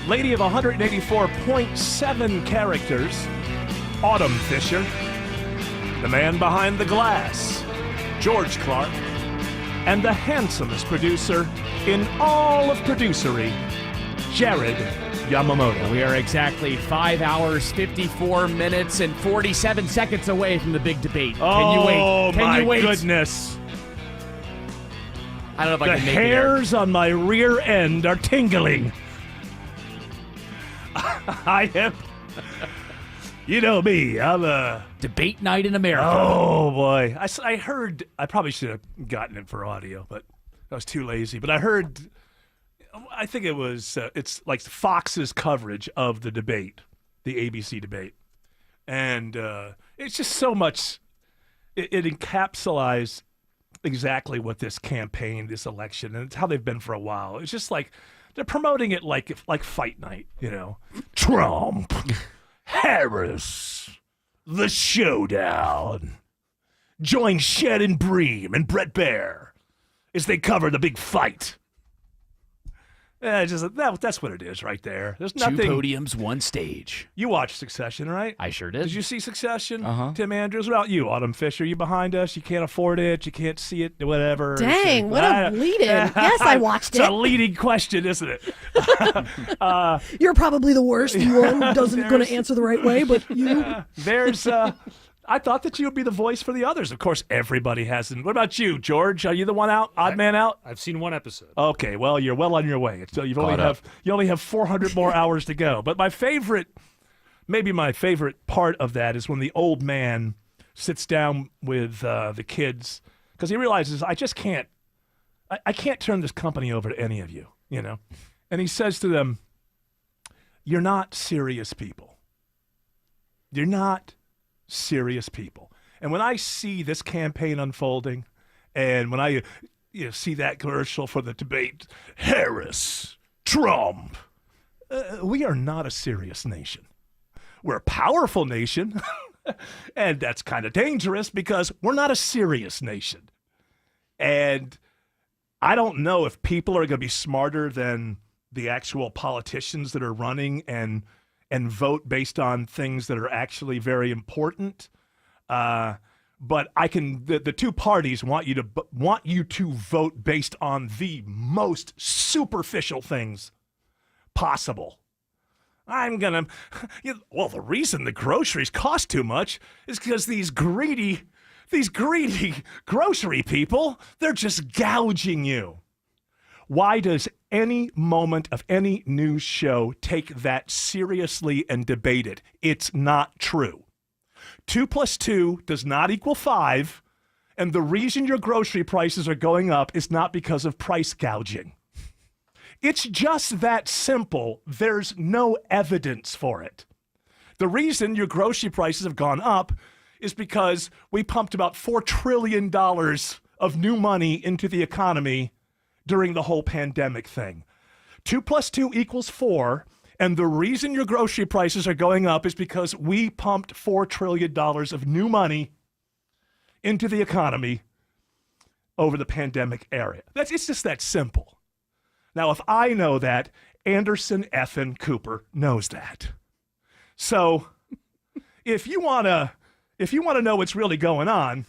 lady of 184.7 characters, Autumn Fisher. The man behind the glass, George Clark. And the handsomest producer in all of producery, Jared Yamamoto. We are exactly 5 hours, 54 minutes, and 47 seconds away from the big debate. Can you wait? Oh, my goodness. I don't know if I the can make it. The hairs on my rear end are tingling. I am... You know me, I'm a... Debate night in America. Oh, boy. I heard... I probably should have gotten it for audio, but I was too lazy. But I heard... I think it was... it's like Fox's coverage of the debate, the ABC debate. And it's just so much... It encapsulates exactly what this campaign, this election, and it's how they've been for a while. It's just like... They're promoting it like fight night, you know. Trump... Harris, the showdown. Join Shannon Bream and Brett Baer as they cover the big fight. That's what it is right there. There's nothing. 2 podiums, 1 stage. You watched Succession, right? I sure did. Did you see Succession? Uh-huh. Tim Andrews, what about you, Autumn Fisher? You behind us? You can't afford it. You can't see it. Whatever. Dang, what a lead-in. Yes, I watched it. It's a leading question, isn't it? You're probably the worst one who doesn't going to answer the right way, but you. There's. I thought that you would be the voice for the others. Of course, everybody hasn't. What about you, George? Are you the one out? Odd man out? I've seen 1 episode. Okay, well, you're well on your way. So you only have 400 more hours to go. But maybe my favorite part of that is when the old man sits down with the kids because he realizes I just can't. I can't turn this company over to any of you, you know. And he says to them, "You're not serious people. You're not serious people." And when I see this campaign unfolding, and when I see that commercial for the debate, Harris, Trump, we are not a serious nation. We're a powerful nation, and that's kind of dangerous because we're not a serious nation. And I don't know if people are going to be smarter than the actual politicians that are running and vote based on things that are actually very important. But the 2 parties want you to vote based on the most superficial things possible. The reason the groceries cost too much is because these greedy grocery people, they're just gouging you. Why does any moment of any news show take that seriously and debate it? It's not true. 2 + 2 does not equal 5, and the reason your grocery prices are going up is not because of price gouging. It's just that simple. There's no evidence for it. The reason your grocery prices have gone up is because we pumped about $4 trillion of new money into the economy during the whole pandemic thing. 2 + 2 = 4, and the reason your grocery prices are going up is because we pumped $4 trillion of new money into the economy over the pandemic era. It's just that simple. Now, if I know that, Anderson effing Cooper knows that. So, if you want to know what's really going on,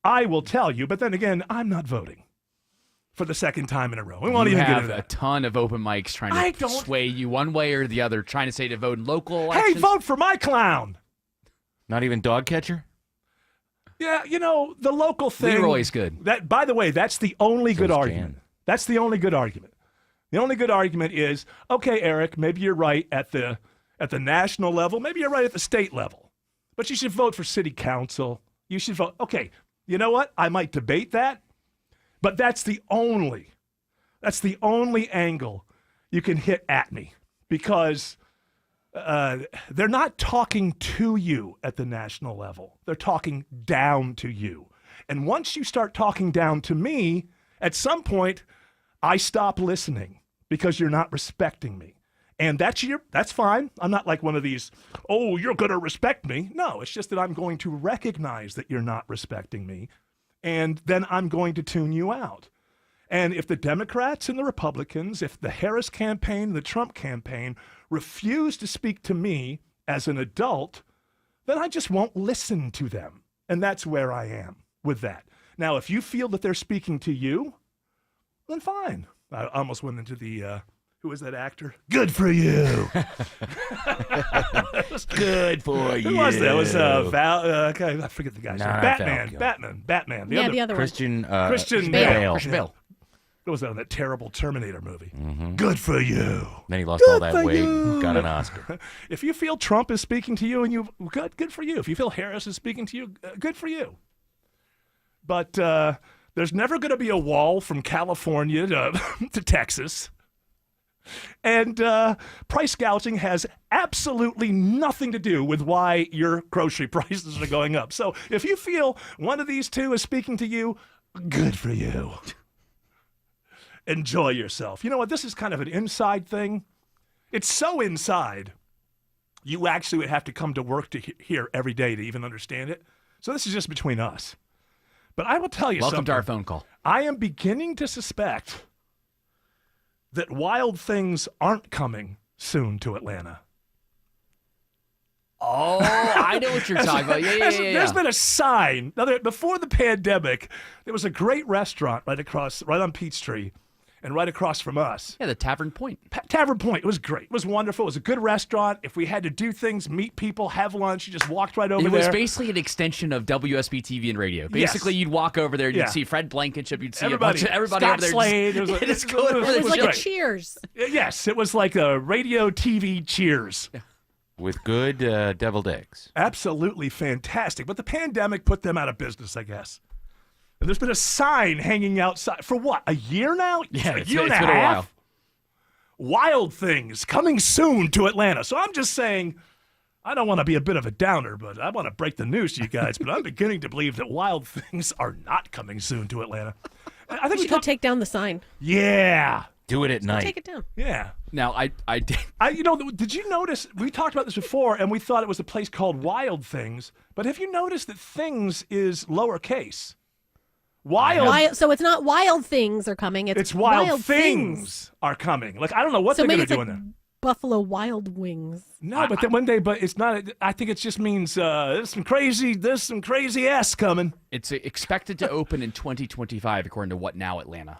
I will tell you. But then again, I'm not voting for the second time in a row. We won't even get into that. You have a ton of open mics trying to sway you one way or the other, trying to say to vote in local elections. Hey, vote for my clown. Not even dog catcher? Yeah, the local thing. Leroy's good. That, by the way, that's the only good argument. That's the only good argument. The only good argument is, okay, Eric, maybe you're right at the national level. Maybe you're right at the state level. But you should vote for city council. You should vote. Okay, you know what? I might debate that. But that's the only angle you can hit at me because they're not talking to you at the national level. They're talking down to you. And once you start talking down to me, at some point, I stop listening because you're not respecting me. And that's fine. I'm not like one of these, oh, you're going to respect me. No, it's just that I'm going to recognize that you're not respecting me. And then I'm going to tune you out. And if the Democrats and the Republicans, if the Harris campaign, the Trump campaign refuse to speak to me as an adult, then I just won't listen to them. And that's where I am with that. Now, if you feel that they're speaking to you, then fine. I almost went into the, who was that actor? Good for you. Good for you. Who was that? It was okay, I forget the guy's No, name. not Batman. Val Batman. The other one. Christian Christian Bale. Christian Bale. What was that in that terrible Terminator movie? Good for you. Then he lost all that weight and got an Oscar. If you feel Trump is speaking to you and you good for you. If you feel Harris is speaking to you, good for you. But there's never going to be a wall from California to Texas. And price gouging has absolutely nothing to do with why your grocery prices are going up. So if you feel one of these two is speaking to you, good for you. Enjoy yourself. You know what? This is kind of an inside thing. It's so inside, you actually would have to come to work to here every day to even understand it. So this is just between us. But I will tell you Welcome something. to our phone call. I am beginning to suspect that Wild Things aren't coming soon to Atlanta. Oh, I know what you're talking about. Yeah. There's been a sign. Now, before the pandemic, there was a great restaurant right on Peachtree and right across from us. Yeah, the Tavern Point. Tavern Point. It was great. It was wonderful. It was a good restaurant. If we had to do things, meet people, have lunch, you just walked right over It there. was basically an extension of WSB TV and radio. Basically, Yes. You'd walk over there, and Yeah. you'd see Fred Blankenship, you'd see Everybody. everybody Scott over there. Slade. It was like- Just it going was- over It was the like great. a Cheers. Yes, it was like a radio TV Cheers. With good deviled eggs. Absolutely fantastic. But the pandemic put them out of business, I guess. And there's been a sign hanging outside for what? A year now? Yeah, a it's year and been a a half? while. Wild Things coming soon to Atlanta. So I'm just saying, I don't want to be a bit of a downer, but I want to break the news to you guys. But I'm beginning to believe that Wild Things are not coming soon to Atlanta. I think We we should go talked. take down the sign. Yeah, Do it at night. Take it down. yeah. Now, I did. Did you notice, we talked about this before, and we thought it was a place called Wild Things, but have you noticed that Things is lowercase? So it's not Wild Things are coming. It's Wild Things are coming. Like, I don't know what So they're maybe going to it's do like in there. Buffalo Wild Wings. No, but then one day, but it's not, I think it just means there's some crazy ass coming. It's expected to open in 2025, according to What Now Atlanta.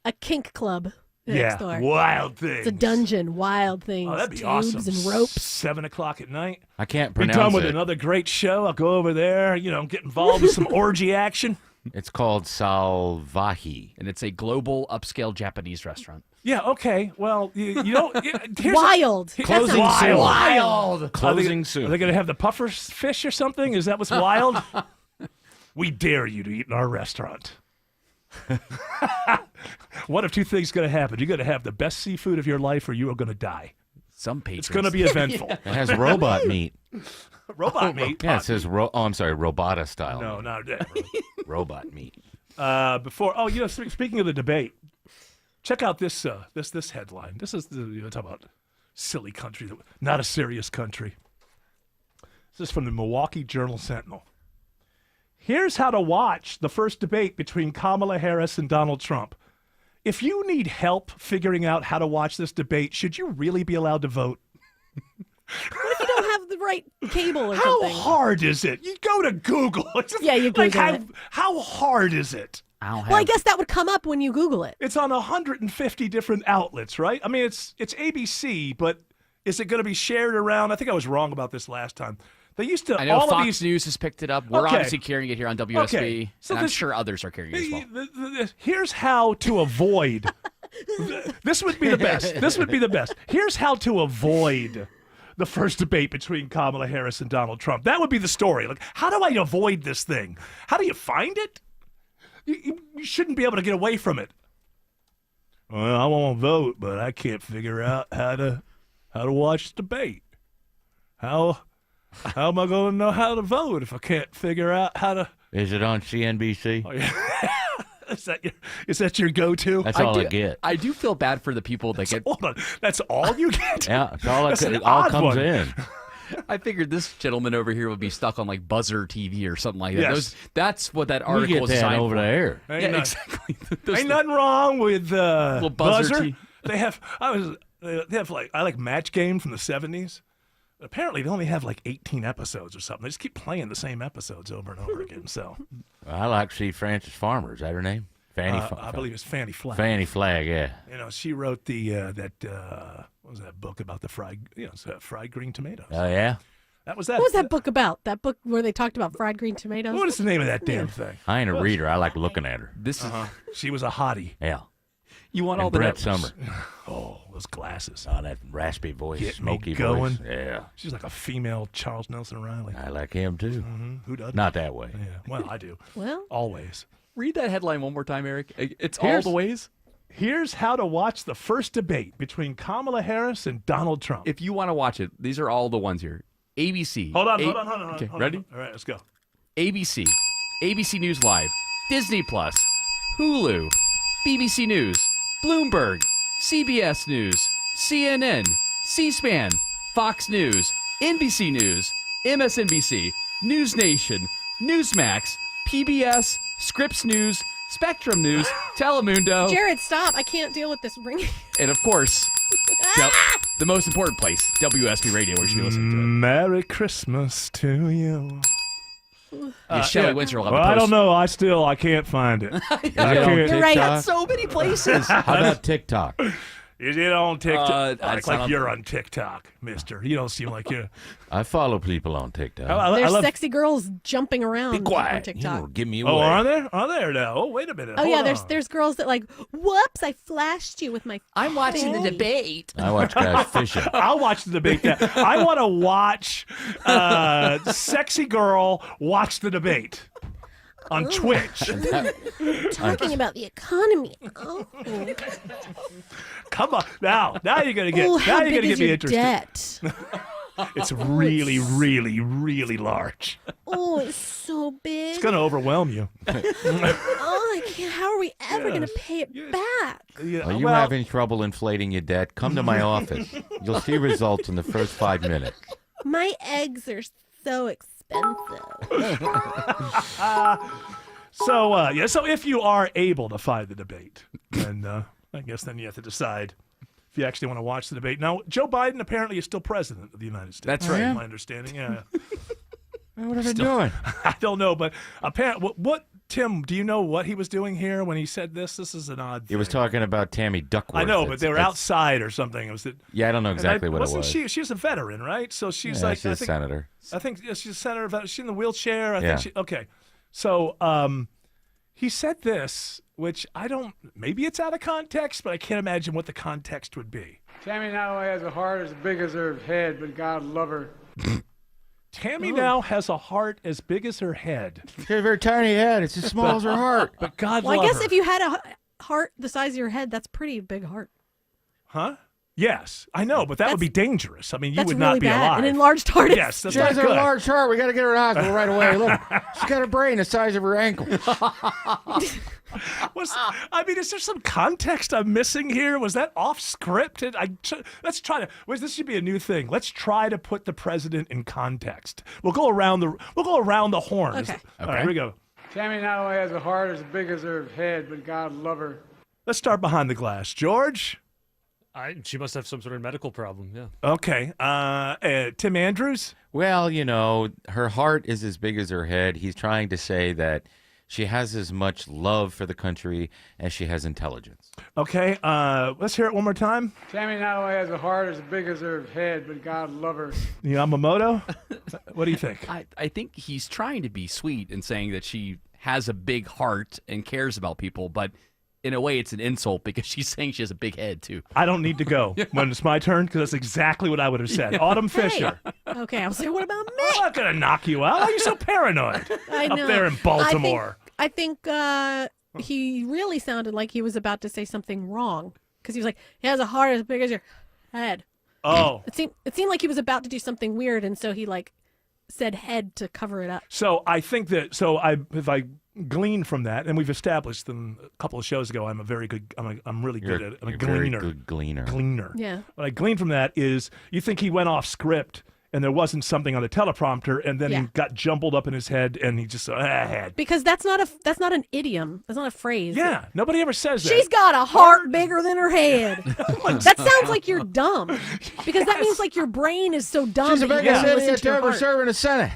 A kink club next door. Wild Things. It's a dungeon. Wild Things. Oh, that'd be tubes awesome. and ropes. 7 o'clock at night. I can't Be pronounce done with it. another great show. I'll go over there, get involved with some orgy action. It's called Salvahi. And it's a global upscale Japanese restaurant. Yeah, okay. Well, you don't. Here's Wild. Closing That's soon. Wild! Closing Are soon. they going to have the puffer fish or something? Is that what's wild? We dare you to eat in our restaurant. One of two things going to happen. You're going to have the best seafood of your life, or you are going to die. Some patrons. It's going to be eventful. It has robot meat. Robot meat. Yeah, it says Robota style. No, not that. Robot meat. Speaking of the debate, check out this this headline. This is talk about silly country, not a serious country. This is from the Milwaukee Journal-Sentinel. Here's how to watch the first debate between Kamala Harris and Donald Trump. If you need help figuring out how to watch this debate, should you really be allowed to vote? What if you don't have the right cable or How something? hard is it? You go to Google. Yeah, you Google how, it. How hard is it? I don't have. Well, I guess that would come up when you Google it. It's on 150 different outlets, right? I mean, it's ABC, but is it going to be shared around? I think I was wrong about this last time. They used to I know all Fox of these. News has picked it up. We're Okay. obviously carrying it here on WSB. Okay. So and I'm this- sure others are carrying it as well. Here's how to avoid. This would be the best. This would be the best. Here's how to avoid the first debate between Kamala Harris and Donald Trump. That would be the story. Like, how do I avoid this thing? How do you find it? You shouldn't be able to get away from it. Well, I won't vote, but I can't figure out how to watch the debate. How am I going to know how to vote if I can't figure out how to? Is it on CNBC? Is that your go-to? That's all I get. I do feel bad for the people that get. Hold on, that's all you get? Yeah, it's all, That's an it all odd comes one. in. I figured this gentleman over here would be stuck on like Buzzer TV or something like that. Yes. That's what that We article get was that designed over for. there. Ain't Yeah, nothing- exactly. Ain't nothing wrong with buzzer Buzzer. tea. They have. They have like I like Match Game from the '70s. Apparently, they only have like 18 episodes or something. They just keep playing the same episodes over and over again. So I like to see Frances Farmer. Is that her name? Fanny. I believe it's Fanny Flagg. Fanny Flagg. Yeah. You know, she wrote the what was that book about the fried green tomatoes? Oh yeah. That was that. What was that book about? That book where they talked about fried green tomatoes? What is the name of that damn thing? I ain't a reader. I like looking at her. This is She was a hottie. Yeah. you want all And the Brett Netflix- Summer. Oh, those glasses. Oh, that raspy voice, Get me smoky going. voice. Yeah. She's like a female Charles Nelson Riley. I like him too. Who doesn't? Not that way. Yeah. Well, I do. Well, Always. Read that headline one more time, Eric. It's all Here's- the ways. Here's how to watch the first debate between Kamala Harris and Donald Trump. If you want to watch it, these are all the ones here. ABC. Hold on. Okay, ready? All right, let's go. ABC, ABC News Live, Disney Plus, Hulu, BBC News, Bloomberg, CBS News, CNN, C-SPAN, Fox News, NBC News, MSNBC, News Nation, Newsmax, PBS, Scripps News, Spectrum News, Telemundo, Jared, stop. I can't deal with this ringing. and of course, the most important place, WSB Radio, where you should be listening to it. Merry Christmas to you. Yeah, Shelley Winter will have Well, a I post. don't know. I can't find it. Is it can't- on You're right. TikTok? So many places. How about TikTok? Is it on TikTok? it's Act not like on- you're on TikTok, mister. You don't seem like you're. I follow people on TikTok. I There's love. sexy girls jumping around on Quiet. TikTok. You give me away. Oh, are there? Are there now? Oh, wait a minute. Oh yeah, Hold there's on. there's girls that like, whoops, I flashed you with my. I'm watching the Hey. debate. I watch guys fishing. I'll watch the debate. Now. I want to watch sexy girl watch the debate on Twitch. Talking about the economy. Oh, Come on, now you're gonna get. oh now how you're big gonna is get me your interested. debt? It's really, really, really large. Oh, it's so big. It's gonna overwhelm you. Oh, I can't. How are we ever gonna Yes. pay it back? Yeah, Are you well, having trouble inflating your debt? Come to my office. You'll see results in the first 5 minutes. My eggs are so expensive. So if you are able to find the debate, then I guess then you have to decide if you actually want to watch the debate. Now, Joe Biden apparently is still president of the United States. That's right. My understanding. Yeah. What are they doing? I don't know, but apparently, what Tim? Do you know what he was doing here when he said this? This is an odd. He was thing. talking about Tammy Duckworth. I know, but they were That's- outside or something. It was that. Yeah, I don't know exactly what it wasn't was. she? She's a veteran, right? So she's Yeah, like, she's a senator. I think yeah, she's a senator. She's in the wheelchair. I Yeah. think she. Okay, so he said this, which I don't. Maybe it's out of context, but I can't imagine what the context would be. Tammy not only has a heart as big as her head, but God love her. Tammy now has a heart as big as her head, She has a very tiny head. It's as small as her heart. but God Well, love I guess her. if you had a heart the size of your head, that's pretty big heart. Huh? Yes, I know, but that would be dangerous. I mean, you That's would really not be bad. alive. An enlarged heart. is- Yes, that's She not has a good. large heart. We got to get her to the hospital right away. Look, she's got a brain the size of her ankle. I mean, is there some context I'm missing here? Was that off script? Let's try to. This should be a new thing. Let's try to put the president in context. We'll go around the horn. Okay. All right, here we go. Tammy not only has a heart as big as her head, but God love her. Let's start behind the glass. George. She must have some sort of medical problem. Yeah. Okay. Tim Andrews. Well, you know, her heart is as big as her head. He's trying to say that she has as much love for the country as she has intelligence. Okay. Let's hear it one more time. Tammy not only has a heart as big as her head, but God love her. Yamamoto. What do you think? I think he's trying to be sweet and saying that she has a big heart and cares about people, but in a way it's an insult because she's saying she has a big head too. I don't need to go when it's my turn because that's exactly what I would have said. Autumn Fisher. Okay, I was like, what about me? I'm not gonna knock you out. Why are you so paranoid? I know. Up there in Baltimore. I think he really sounded like he was about to say something wrong because he was like, he has a heart as big as your head. Oh. It seemed like he was about to do something weird, and so he like said head to cover it up. So I think that if I glean from that, and we've established them a couple of shows ago, I'm really good at. I'm a You're a very gleaner. good gleaner. Gleaner. Yeah. What I glean from that is you think he went off script and there wasn't something on the teleprompter, and then Yeah. he got jumbled up in his head, and he just had. Because that's not an idiom. That's not a phrase. Yeah, nobody ever says that. She's got a heart bigger than her head. That sounds like you're dumb. Because that means like your brain is so dumb. She's the that you biggest don't listen idiot to your to ever heart. serve in the Senate.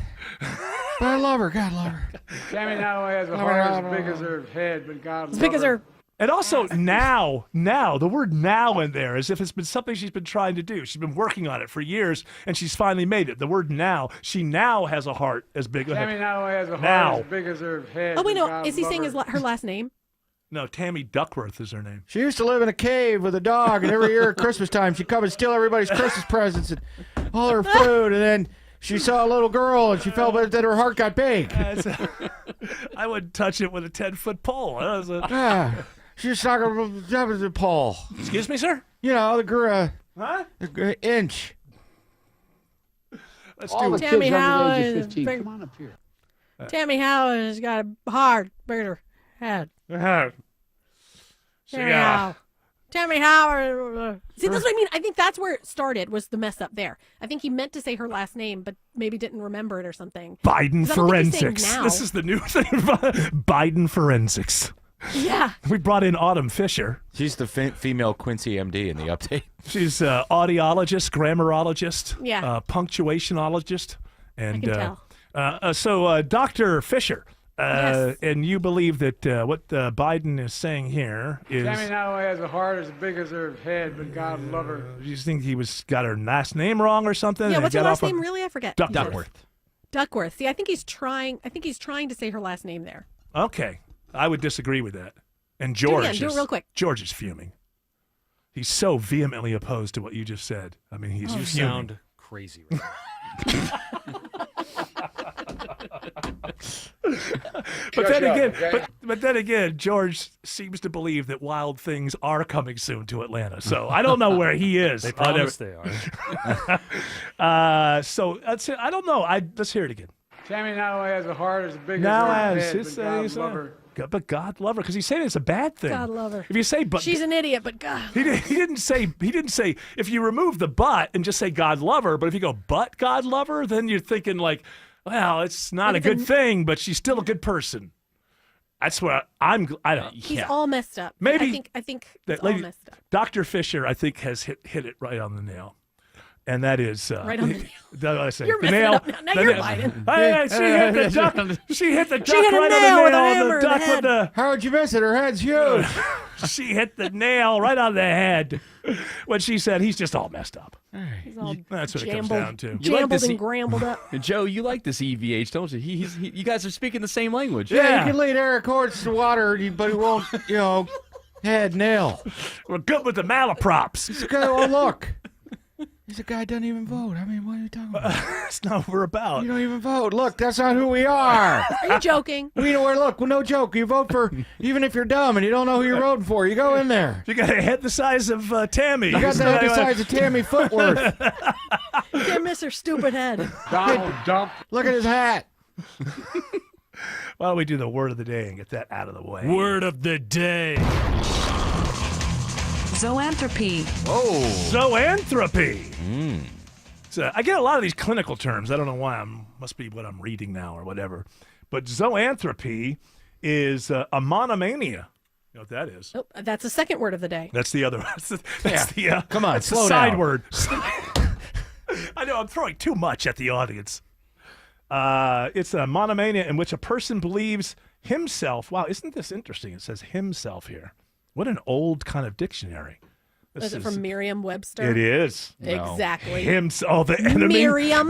But I love her. God love her. Tammy not only has a heart as big as her head, but God As big as her. And also now, the word now in there, as if it's been something she's been trying to do. She's been working on it for years, and she's finally made it. The word now, she now has a heart as big as Tammy not only has a Now. heart as big as her head. Oh wait, but no. God Is he love saying her. her last name? No, Tammy Duckworth is her name. She used to live in a cave with a dog, and every year at Christmas time, she'd come and steal everybody's Christmas presents and all her food. And then she saw a little girl, and she felt that her heart got big. I wouldn't touch it with a 10-foot pole. That was a- Ah, she just stuck a pole. Excuse me, sir? You know, the Huh? inch. Let's All do the it. Tammy kids under the Howard age is of 15, big- come on up here. Tammy Howard has got a heart bigger head. Tammy Howard. Tammy Howard. See, that's what I mean. I think that's where it started, was the mess up there. I think he meant to say her last name, but maybe didn't remember it or something. Biden 'Cause I don't think he's saying forensics. now. This is the new thing. Biden forensics. Yeah. We brought in Autumn Fisher. She's the female Quincy MD in the update. She's an audiologist, grammarologist, Yeah. punctuationologist. And, can tell. So, Dr. Fisher, Yes. and you believe that what Biden is saying here is, Tammy not only has a heart as big as her head, but God love her. you think he got her last name wrong or something? Yeah, and what's her got last off on- name really? I forget. Duckworth. Duckworth. See, I think he's trying to say her last name there. Okay. I would disagree with that. And it George again. Do it is- real quick. George is fuming. He's so vehemently opposed to what you just said. I mean, he's You fuming. sound crazy right now. But then again, George seems to believe that wild things are coming soon to Atlanta. So I don't know where he is. They promise they are. So that's it. I don't know. Let's hear it again. Tammy not only has a heart as big Now as as her his head, but God he's love her. but God love her, because he's saying it's a bad thing. God love her. If you say but She's an idiot, but God. he didn't say if you remove the but and just say God love her, but if you go but God love her, then you're thinking like, well, it's not a But good thing, but she's still a good person. That's where I don't. He's all messed up. Maybe I think that it's all lady, messed up. Dr. Fisher, I think, has hit it right on the nail. And that is Right on the nail. That's what I say. You're the messing it nail. up now. Now the you're nail. Biden. Hey, she hit the duck. She hit the duck hit a right nail on with the a nail. hammer The in the duck head. with the. How would you miss it? Her head's huge. She hit the nail right on the head when she said he's just all messed up. He's all That's what it comes jambled, down to. You like jambled this- and grambled up. And Joe, you like this EVH, don't you? You guys are speaking the same language. Yeah, you can lead Eric Hortz to water, but he won't, head nail. We're good with the malaprops. This guy, oh, look. He's a guy who doesn't even vote. I mean, what are you talking about? That's not what we're about. You don't even vote. Look, that's not who we are. Are you joking? We know where, look, well, no joke. You vote for, even if you're dumb and you don't know who you're voting for, you go in there. You got a head the size of Tammy. You got that the size of Tammy Footworth. Can't miss her stupid head. Donald Dump. Look at his hat. Why don't we do the word of the day and get that out of the way? Word of the day. Zoanthropy. Zoanthropy. So I get a lot of these clinical terms. I don't know why. Must be what I'm reading now or whatever. But zoanthropy is a monomania. You know what that is? Nope, that's the second word of the day. That's the other one. That's the Come on, that's slow the side down. word. I know I'm throwing too much at the audience. It's a monomania in which a person believes himself. Wow, isn't this interesting? It says himself here. What an old kind of dictionary. This Is it from Merriam-Webster? It is. Exactly. Himself, the enemy. Miriam.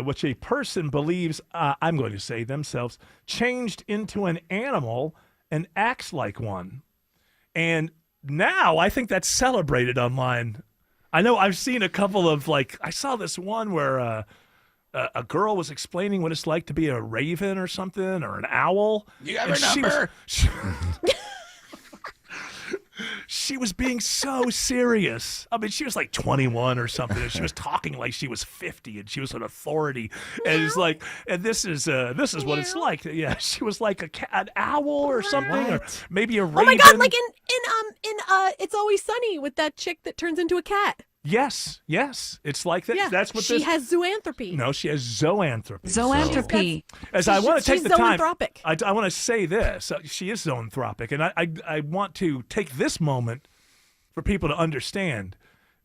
Which a person believes, I'm going to say themselves, changed into an animal and acts like one. And now I think that's celebrated online. I know I've seen a couple of, I saw this one where a girl was explaining what it's like to be a raven or something, or an owl. You have And her number? She was being so serious. I mean, she was like 21 or something, and she was talking like she was 50, and she was an authority. And it's like, and this is what it's like. Yeah, she was like an owl or something, or maybe a raven. Oh my God! Like in It's Always Sunny with that chick that turns into a cat. Yes. It's like that. Yeah, That's what she this. has zoanthropy. No, she has zoanthropy. Zoanthropy. As I want to take she's the time, zoanthropic. I want to say this. She is zoanthropic, and I want to take this moment for people to understand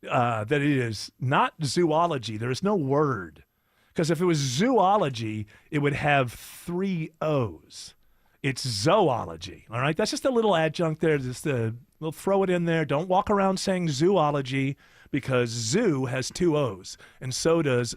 that it is not zoology. There is no word. Because if it was zoology, it would have 3 O's. It's zoology, all right? That's just a little adjunct there. We'll throw it in there. Don't walk around saying zoology because zoo has 2 O's, and so does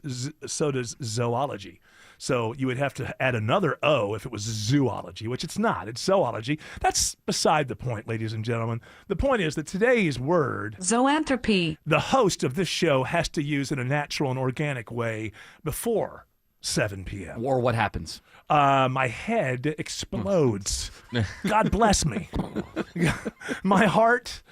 zoology. So you would have to add another O if it was zoology, which it's not. It's zoology. That's beside the point, ladies and gentlemen. The point is that today's word, Zoanthropy. the host of this show has to use in a natural and organic way before 7 p.m. Or what happens? My head explodes. God bless me. My heart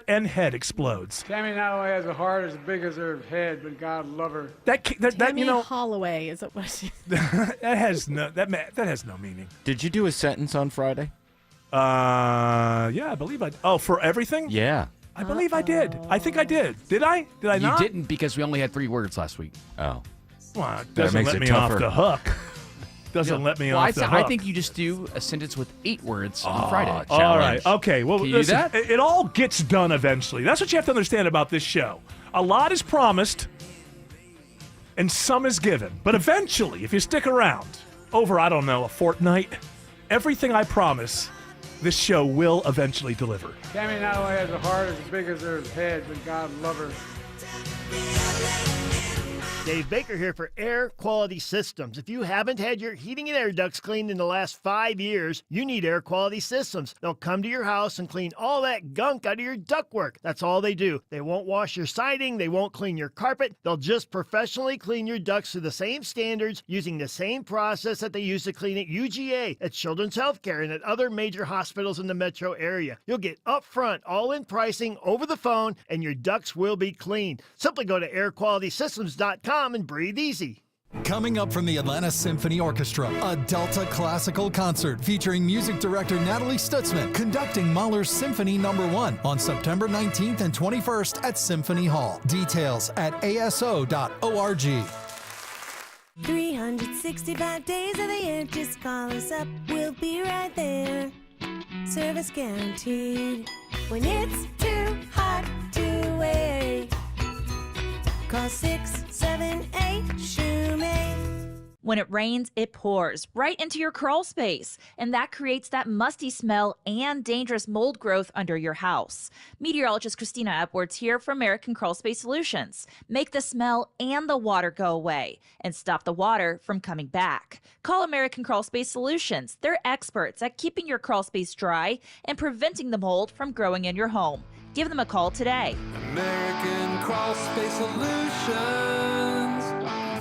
and head explodes. Tammy not only has a heart as big as her head, but God love her. That Tammy you know Holloway is it what she that has no meaning. Did you do a sentence on Friday? Yeah, I believe I. Oh, for everything? Yeah. I believe I did. I think I did. Did I? Did I You not? didn't because we only had 3 words last week. Oh. Well, it That doesn't makes let it me tougher. off the hook. Doesn't let me Well, off the hook. I think you just do a sentence with 8 words on Friday. All right. Okay. Well, Can you do listen, that? it all gets done eventually. That's what you have to understand about this show. A lot is promised, and some is given. But eventually, if you stick around over, I don't know, a fortnight, everything I promise, this show will eventually deliver. Tammy not only has a heart as big as her head, but God love her. Dave Baker here for Air Quality Systems. If you haven't had your heating and air ducts cleaned in the last 5 years, you need Air Quality Systems. They'll come to your house and clean all that gunk out of your ductwork. That's all they do. They won't wash your siding. They won't clean your carpet. They'll just professionally clean your ducts to the same standards using the same process that they use to clean at UGA, at Children's Healthcare, and at other major hospitals in the metro area. You'll get upfront, all-in pricing over the phone, and your ducts will be clean. Simply go to airqualitysystems.com and breathe easy. Coming up from the Atlanta Symphony Orchestra, a Delta classical concert featuring music director Natalie Stutzman conducting Mahler's Symphony No. 1 on September 19th and 21st at Symphony Hall. Details at aso.org. 365 days of the year, just call us up, we'll be right there. Service guaranteed. When it's too hot to wait, call 678-SHOEMAKE. When it rains, it pours right into your crawl space, and that creates that musty smell and dangerous mold growth under your house. Meteorologist Christina Edwards here for American Crawl Space Solutions. Make the smell and the water go away and stop the water from coming back. Call American Crawl Space Solutions. They're experts at keeping your crawl space dry and preventing the mold from growing in your home. Give them a call today. American Crawl Space Solutions.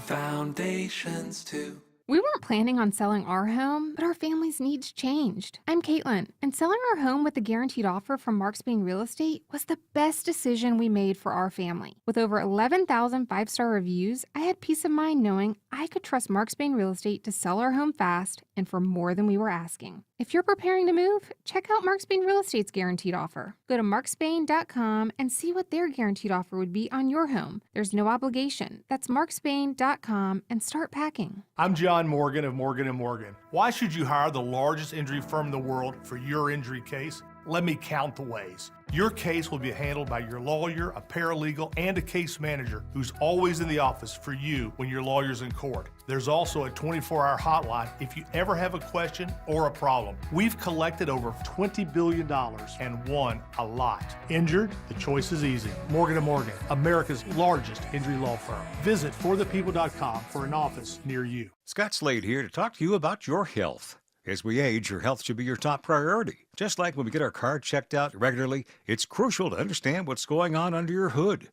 Foundations too. We weren't planning on selling our home, but our family's needs changed. I'm Caitlin, and selling our home with a guaranteed offer from Mark Spain Real Estate was the best decision we made for our family. With over 11,000 five-star reviews, I had peace of mind knowing I could trust Mark Spain Real Estate to sell our home fast and for more than we were asking. If you're preparing to move, check out Mark Spain Real Estate's guaranteed offer. Go to markspain.com and see what their guaranteed offer would be on your home. There's no obligation. That's markspain.com and start packing. I'm John Morgan of Morgan & Morgan. Why should you hire the largest injury firm in the world for your injury case? Let me count the ways. Your case will be handled by your lawyer, a paralegal, and a case manager who's always in the office for you when your lawyer's in court. There's also a 24-hour hotline if you ever have a question or a problem. We've collected over $20 billion and won a lot. Injured? The choice is easy. Morgan & Morgan, America's largest injury law firm. Visit forthepeople.com for an office near you. Scott Slade here to talk to you about your health. As we age, your health should be your top priority. Just like when we get our car checked out regularly, it's crucial to understand what's going on under your hood.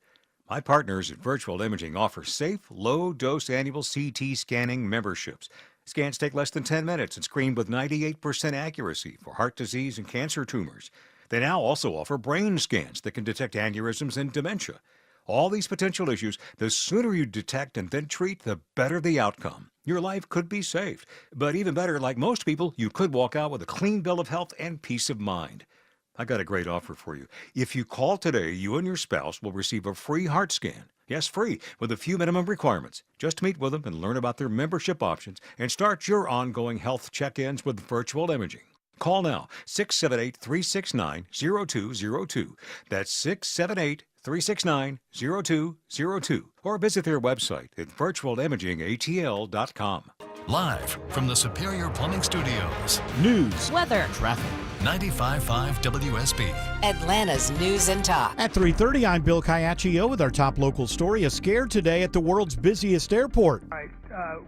My partners at Virtual Imaging offer safe, low-dose annual CT scanning memberships. Scans take less than 10 minutes and screen with 98% accuracy for heart disease and cancer tumors. They now also offer brain scans that can detect aneurysms and dementia. All these potential issues, the sooner you detect and then treat, the better the outcome. Your life could be saved. But even better, like most people, you could walk out with a clean bill of health and peace of mind. I got a great offer for you. If you call today, you and your spouse will receive a free heart scan. Yes, free, with a few minimum requirements. Just meet with them and learn about their membership options and start your ongoing health check-ins with virtual imaging. Call now, 678-369-0202. That's 678-369-0202. Or visit their website at virtualimagingatl.com. Live from the Superior Plumbing Studios. News, weather, traffic. 95.5 WSB. Atlanta's News and Talk. At 3:30, I'm Bill Caiaccio with our top local story. A scare today at the world's busiest airport.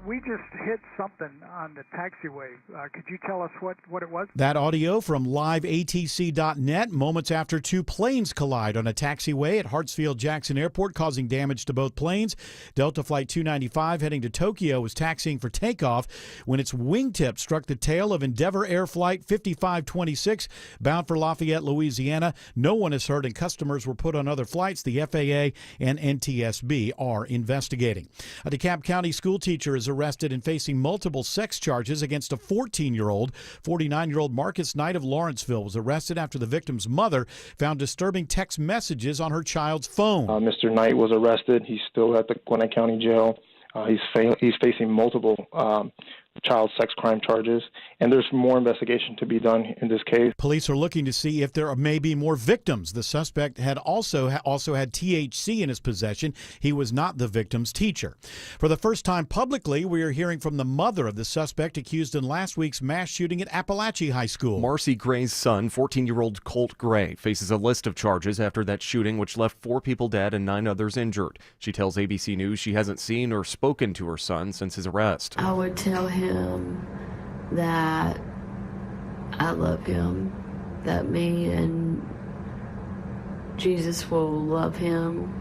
We just hit something on the taxiway. Could you tell us what it was? That audio from liveatc.net, moments after two planes collide on a taxiway at Hartsfield-Jackson Airport, causing damage to both planes. Delta Flight 295 heading to Tokyo was taxiing for takeoff when its wingtip struck the tail of Endeavor Air Flight 5526 bound for Lafayette, Louisiana. No one is hurt and customers were put on other flights. The FAA and NTSB are investigating. A DeKalb County school teacher is arrested and facing multiple sex charges against a 14-year-old. 49-year-old Marcus Knight of Lawrenceville was arrested after the victim's mother found disturbing text messages on her child's phone. Mr. Knight was arrested. He's still at the Gwinnett County Jail. He's facing multiple child sex crime charges, and there's more investigation to be done in this case. Police are looking to see if there may be more victims. The suspect had also had THC in his possession. He was not the victim's teacher. For the first time publicly, we are hearing from the mother of the suspect accused in last week's mass shooting at Appalachia High School. Marcy Gray's son, 14-year-old Colt Gray, faces a list of charges after that shooting, which left 4 people dead and 9 others injured. She tells ABC News she hasn't seen or spoken to her son since his arrest. I would tell him that I love him, that me and Jesus will love him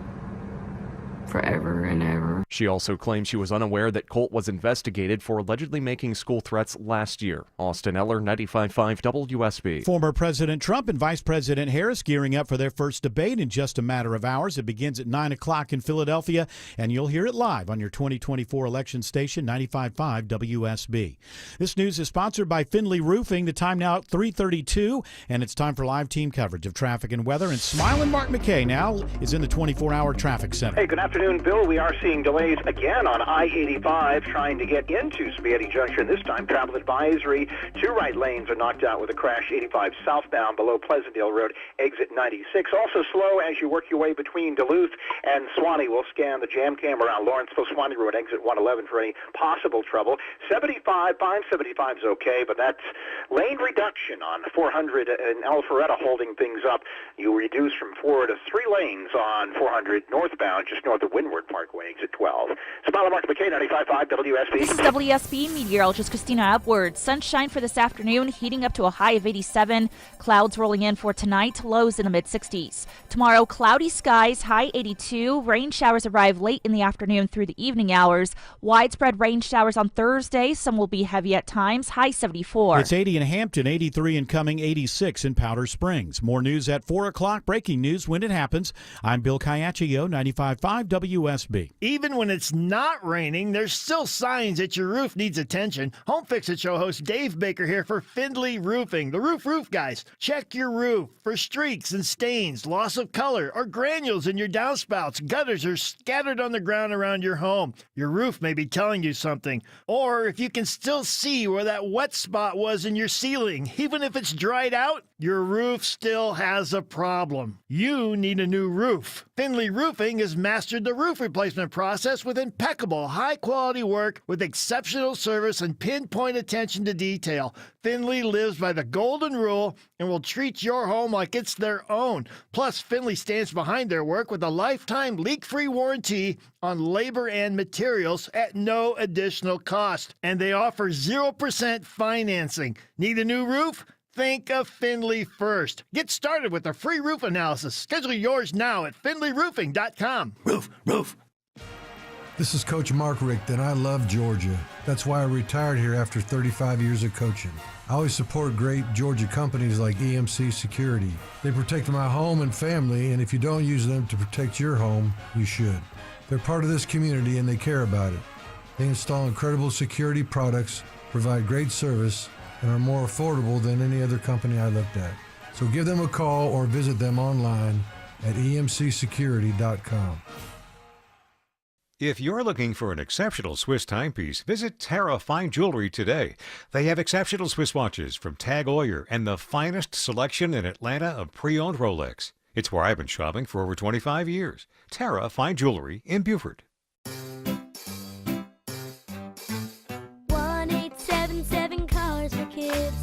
forever and ever. She also claims she was unaware that Colt was investigated for allegedly making school threats last year. Austin Eller, 95.5 WSB. Former President Trump and Vice President Harris gearing up for their first debate in just a matter of hours. It begins at 9 o'clock in Philadelphia, and you'll hear it live on your 2024 election station, 95.5 WSB. This news is sponsored by Finley Roofing. The time now at 3:32, and it's time for live team coverage of traffic and weather. And Smiling Mark McKay now is in the 24-hour traffic center. Hey, good afternoon, Bill. We are seeing delays again on I-85 trying to get into Spaghetti Junction. This time, travel advisory. 2 right lanes are knocked out with a crash. 85 southbound below Pleasantdale Road, exit 96. Also slow as you work your way between Duluth and Swanee. We'll scan the jam cam around Lawrenceville, Swanee Road, exit 111 for any possible trouble. 75, 575 is okay, but that's lane reduction on 400 in Alpharetta holding things up. You reduce from 4 to 3 lanes on 400 northbound, just north of Windward Parkway, exit 12. Smile Mark McKay, 95.5 WSB. This is WSB meteorologist Christina Upward. Sunshine for this afternoon, heating up to a high of 87. Clouds rolling in for tonight, lows in the mid-60s. Tomorrow, cloudy skies, high 82. Rain showers arrive late in the afternoon through the evening hours. Widespread rain showers on Thursday. Some will be heavy at times, high 74. It's 80 in Hampton, 83 in Cumming, 86 in Powder Springs. More news at 4 o'clock. Breaking news when it happens. I'm Bill Caiaccio, 95.5 WSB. Even when it's not raining, there's still signs that your roof needs attention. Home Fix It Show host Dave Baker here for Findlay Roofing, the roof guys. Check your roof for streaks and stains, loss of color, or granules in your downspouts. Gutters are scattered on the ground around your home. Your roof may be telling you something. Or if you can still see where that wet spot was in your ceiling, even if it's dried out, your roof still has a problem. You need a new roof. Findlay Roofing has mastered the roof replacement process with impeccable, high-quality work with exceptional service and pinpoint attention to detail. Findlay lives by the golden rule and will treat your home like it's their own. Plus, Findlay stands behind their work with a lifetime leak-free warranty on labor and materials at no additional cost. And they offer 0% financing. Need a new roof? Think of Findlay first. Get started with a free roof analysis. Schedule yours now at FindlayRoofing.com. Roof. This is Coach Mark Richt, and I love Georgia. That's why I retired here after 35 years of coaching. I always support great Georgia companies like EMC Security. They protect my home and family, and if you don't use them to protect your home, you should. They're part of this community, and they care about it. They install incredible security products, provide great service, and are more affordable than any other company I looked at. So give them a call or visit them online at emcsecurity.com. If you're looking for an exceptional Swiss timepiece, visit Tara Fine Jewelry today. They have exceptional Swiss watches from Tag Heuer and the finest selection in Atlanta of pre-owned Rolex. It's where I've been shopping for over 25 years. Tara Fine Jewelry in Beaufort. 1-877 Cars for Kids.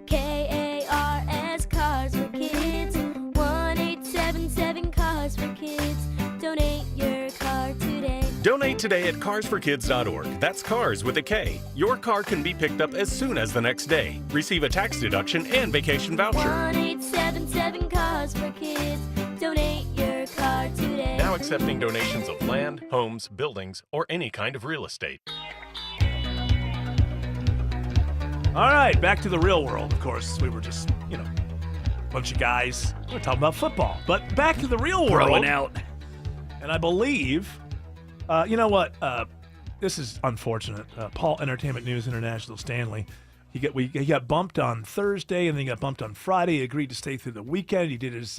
KARS Cars for Kids. 1-877 Cars for Kids. Donate your car today. Donate today at carsforkids.org. That's cars with a K. Your car can be picked up as soon as the next day. Receive a tax deduction and vacation voucher. 1-877 Cars for Kids. Donate your car today. Now accepting donations of land, homes, buildings, or any kind of real estate. All right, back to the real world. Of course, we were just, a bunch of guys. We're talking about football. But back to the real world. Throwing out. And I believe, you know what? This is unfortunate. Paul Entertainment News International Stanley. He got bumped on Thursday, and then he got bumped on Friday. He agreed to stay through the weekend. He did his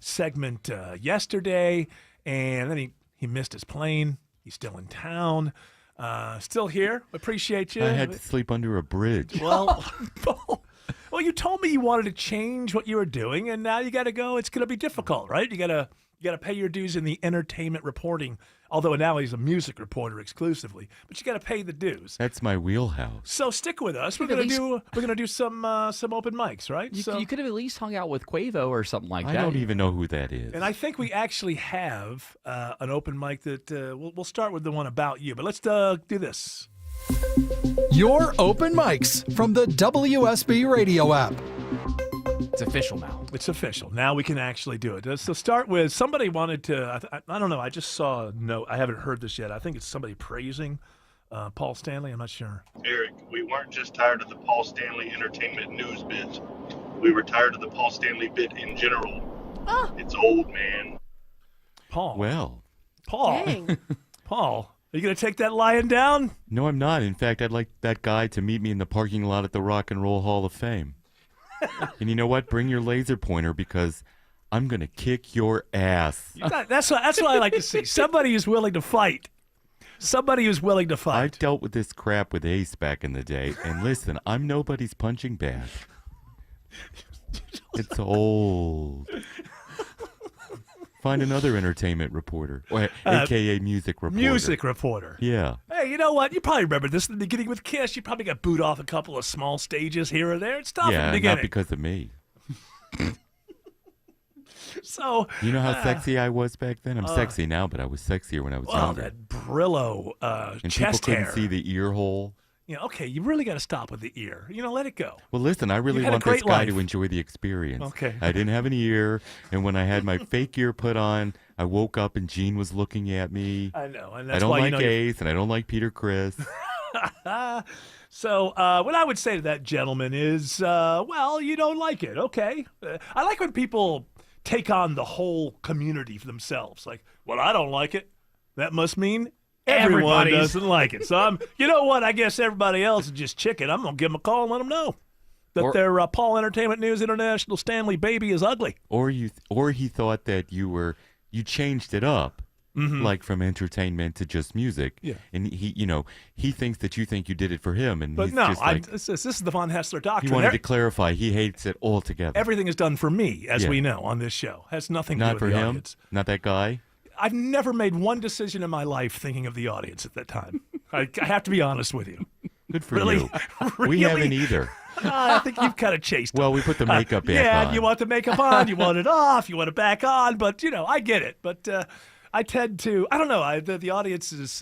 segment yesterday, and then he missed his plane. He's still in town. Still here. Appreciate you. I had to sleep under a bridge. Well, you told me you wanted to change what you were doing, and now you got to go. It's going to be difficult, right? You got to pay your dues in the entertainment reporting. Although now he's a music reporter exclusively, but you got to pay the dues. That's my wheelhouse. So stick with us. We're gonna do some open mics, right? You could have at least hung out with Quavo or something like that. I don't even know who that is. And I think we actually have an open mic that we'll start with the one about you. But let's do this. Your open mics from the WSB radio app. It's official now. It's official. Now we can actually do it. So start with somebody wanted to, I don't know, I just saw a note. I haven't heard this yet. I think it's somebody praising Paul Stanley. I'm not sure. Eric, we weren't just tired of the Paul Stanley entertainment news bit. We were tired of the Paul Stanley bit in general. It's old, man. Paul. Well. Paul. Dang. Paul, are you going to take that lying down? No, I'm not. In fact, I'd like that guy to meet me in the parking lot at the Rock and Roll Hall of Fame. And you know what? Bring your laser pointer because I'm going to kick your ass. That's what I like to see. Somebody who's willing to fight. Somebody who's willing to fight. I dealt with this crap with Ace back in the day. And listen, I'm nobody's punching bag. It's old. Find another entertainment reporter, or a.k.a. music reporter. Music reporter. Yeah. Hey, you know what? You probably remember this in the beginning with Kiss. You probably got booed off a couple of small stages here or there. It's tough in the Yeah, beginning. not because of me. So you know how sexy I was back then? I'm sexy now, but I was sexier when I was younger. That Brillo and chest people hair. couldn't see the ear hole. Okay, you really got to stop with the ear. Let it go. Well, listen, I really had a want this great guy life. to enjoy the experience. Okay. I didn't have an ear, and when I had my fake ear put on, I woke up and Gene was looking at me. I know, and I that's don't why like you know Ace, and I don't like Peter Criss. So what I would say to that gentleman is, well, you don't like it. Okay. I like when people take on the whole community for themselves. Like, well, I don't like it. That must mean everyone Everybody's. doesn't like it. So you know what? I guess everybody else is just chicken. I'm going to give them a call and let them know that their Paul Entertainment News International Stanley baby is ugly. Or he thought that you changed it up. Mhm. Like from entertainment to just music. Yeah. And he thinks that you think you did it for him. And But he's no, just like, this is the Von Hessler doctrine. he wanted to clarify he hates it altogether. Everything is done for me, as Yeah. we know on this show. Has nothing to Not do with for the him? audience. Not that guy? I've never made one decision in my life thinking of the audience at that time. I have to be honest with you. Good for Really? you. Really? We haven't either. I think you've kind of chased it. Well, we put the makeup back yeah, on. you want the makeup on, you want it off, you want it back on, but, I get it. But I tend to, I don't know, the audience is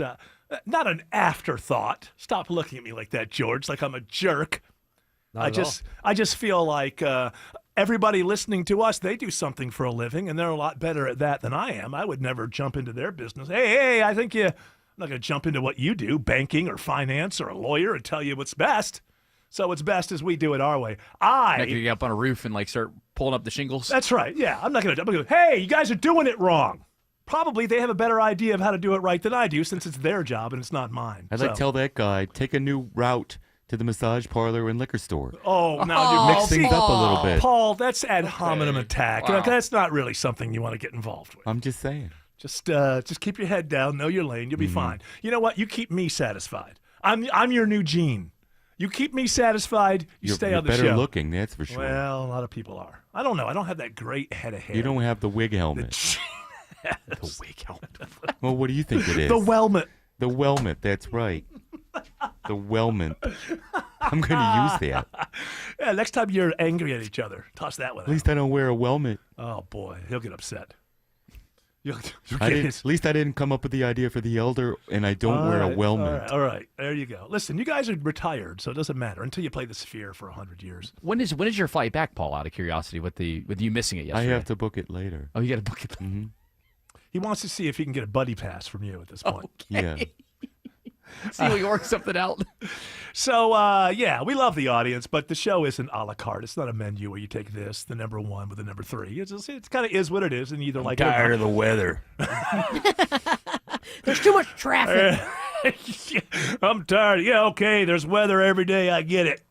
not an afterthought. Stop looking at me like that, George, like I'm a jerk. Not at all. I just feel like everybody listening to us, they do something for a living, and they're a lot better at that than I am. I would never jump into their business. Hey, I think I'm not going to jump into what you do, banking or finance or a lawyer, and tell you what's best. So it's best as we do it our way. Not gonna get up on a roof and start pulling up the shingles. That's right. Yeah, I'm not going to. Hey, you guys are doing it wrong. Probably they have a better idea of how to do it right than I do, since it's their job and it's not mine. I'd like to tell that guy, take a new route to the massage parlor and liquor store. Oh, now you Mix things up a little bit. Paul, that's ad hominem attack. Wow. That's not really something you want to get involved with. I'm just saying. Just keep your head down, know your lane. You'll be fine. You know what? You keep me satisfied. I'm your new Gene. You keep me sacified. You stay you're on the show. better looking, that's for sure. Well, a lot of people are. I don't know. I don't have that great head of hair. You don't have the wig helmet. The wig helmet. Well, what do you think it is? The Wellmet. The Wellmet, that's right. The Wellmet. I'm going to use that. Yeah, next time you're angry at each other, toss that one At least I don't wear a Wellmet. Oh, boy. He'll get upset. You'll I get didn't, his- at least I didn't come up with the idea for the elder, and I don't wear a Wellmet. All right. There you go. Listen, you guys are retired, so it doesn't matter until you play the Sphere for 100 years. When is your flight back, Paul? Out of curiosity, with you missing it I yesterday. have to book it later. Oh, you got to book it. Mm-hmm. He wants to see if he can get a buddy pass from you at this point. Yeah. See if we work something out. So, yeah, we love the audience, but the show isn't a la carte. It's not a menu where you take this, the number 1 with the number 3. It's kind of is what it is, and either like it or Tired not. of the weather. There's too much traffic. I'm tired. Yeah, okay, there's weather every day. I get it.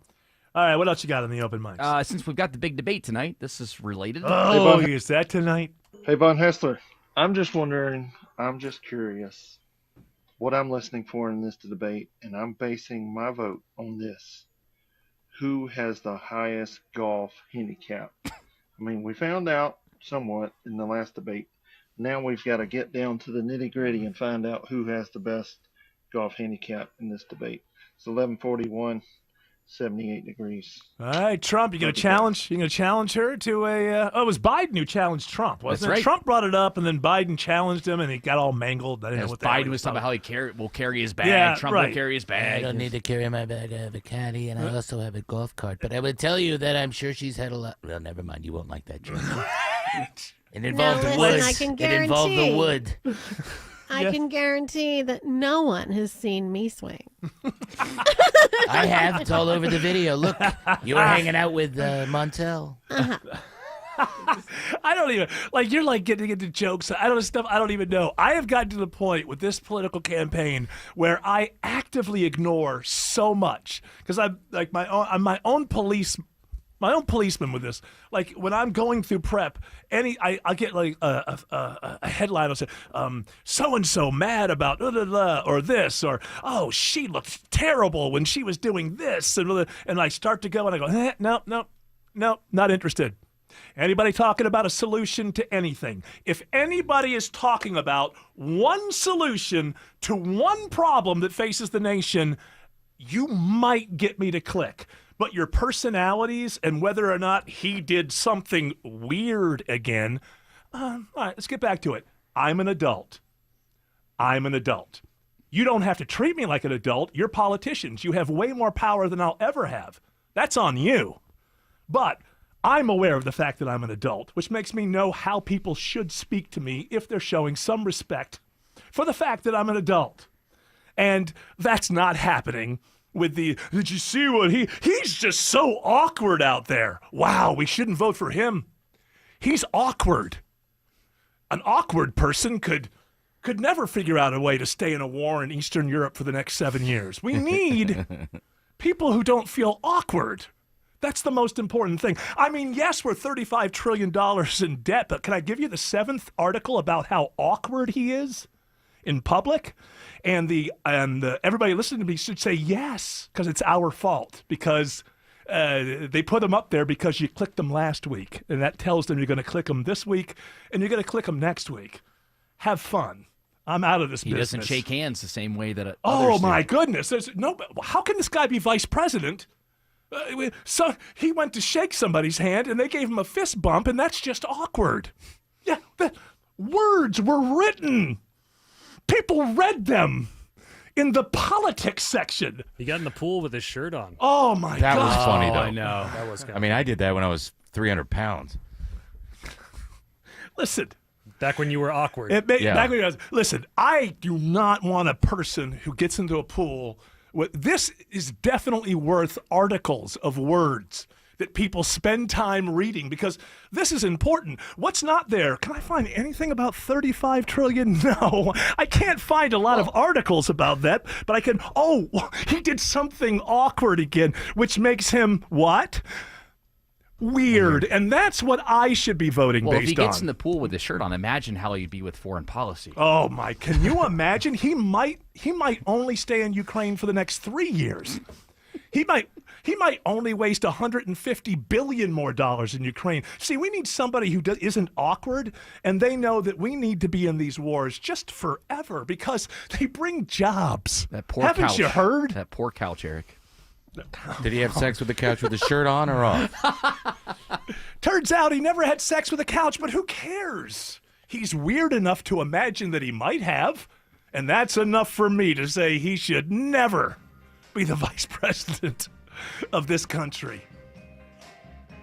All right, what else you got on the open mics? Since we've got the big debate tonight, this is related. Oh, is that tonight? Hey, Von Hessler, I'm just wondering, I'm just curious what I'm listening for in this debate, and I'm basing my vote on this. Who has the highest golf handicap? I mean, we found out somewhat in the last debate. Now we've got to get down to the nitty-gritty and find out who has the best golf handicap in this debate. It's 11:41. 78 degrees. All right, Trump, you gonna challenge her to a? It was Biden who challenged Trump, wasn't That's it? right. Trump brought it up, and then Biden challenged him, and he got all mangled. I didn't know As what the hell he Biden was talking about how he will carry his bag. Yeah, Trump right. will carry his I bag. don't need to carry my bag. I have a caddy, and I also have a golf cart. But I would tell you that I'm sure she's had a lot. Well, never mind. You won't like that joke. It involved listen, wood. I can It involved the guarantee. wood. I can guarantee that no one has seen me swing. I have. It's all over the video. Look, you were hanging out with Montel. I don't even you're like getting into jokes. I don't know stuff I don't even know. I have gotten to the point with this political campaign where I actively ignore so much because I'm like I'm my own policeman with this. Like when I'm going through prep, I get like a headline will say, so and so mad about blah, blah, blah, or this, or oh, she looked terrible when she was doing this, and I start to go and I go, no, not interested. Anybody talking about a solution to anything? If anybody is talking about one solution to one problem that faces the nation, you might get me to click. But your personalities and whether or not he did something weird again, all right, let's get back to it. I'm an adult. You don't have to treat me like an adult. You're politicians. You have way more power than I'll ever have. That's on you. But I'm aware of the fact that I'm an adult, which makes me know how people should speak to me if they're showing some respect for the fact that I'm an adult. And that's not happening with did you see what he's just so awkward out there. Wow, we shouldn't vote for him. He's awkward. An awkward person could never figure out a way to stay in a war in Eastern Europe for the next 7 years. We need people who don't feel awkward. That's the most important thing. I mean, yes, we're $35 trillion in debt, but can I give you the 7th article about how awkward he is in public? And everybody listening to me should say yes, because it's our fault, because they put them up there because you clicked them last week, and that tells them you're going to click them this week, and you're going to click them next week. Have fun. I'm out of this He business. doesn't shake hands the same way that Oh others do. my goodness! There's no. How can this guy be vice president? So he went to shake somebody's hand, and they gave him a fist bump, and that's just awkward. Yeah, words were written. People read them in the politics section. He got in the pool with his shirt on. Oh my That God! was funny, though. I know. That was I mean, I did that when I was 300 pounds. Listen. Back when you were awkward. Back when you was, listen, I do not want a person who gets into a pool. This is definitely worth articles of words. that people spend time reading because this is important. What's not there? Can I find anything about 35 trillion? No, I can't find a lot of articles about that, but I can. Oh, he did something awkward again, which makes him what? Weird. And that's what I should be voting Well, based if he gets on. in the pool with his shirt on, imagine how he'd be with foreign policy. Oh my! Can you imagine? He might only stay in Ukraine for the next 3 years. He might only waste $150 billion more in Ukraine. See, we need somebody who isn't awkward, and they know that we need to be in these wars just forever because they bring jobs. That poor Haven't couch. you heard? That poor couch, Eric. Did he have sex with the couch with his shirt on or off? Turns out he never had sex with a couch, but who cares? He's weird enough to imagine that he might have, and that's enough for me to say he should never be the vice president of this country.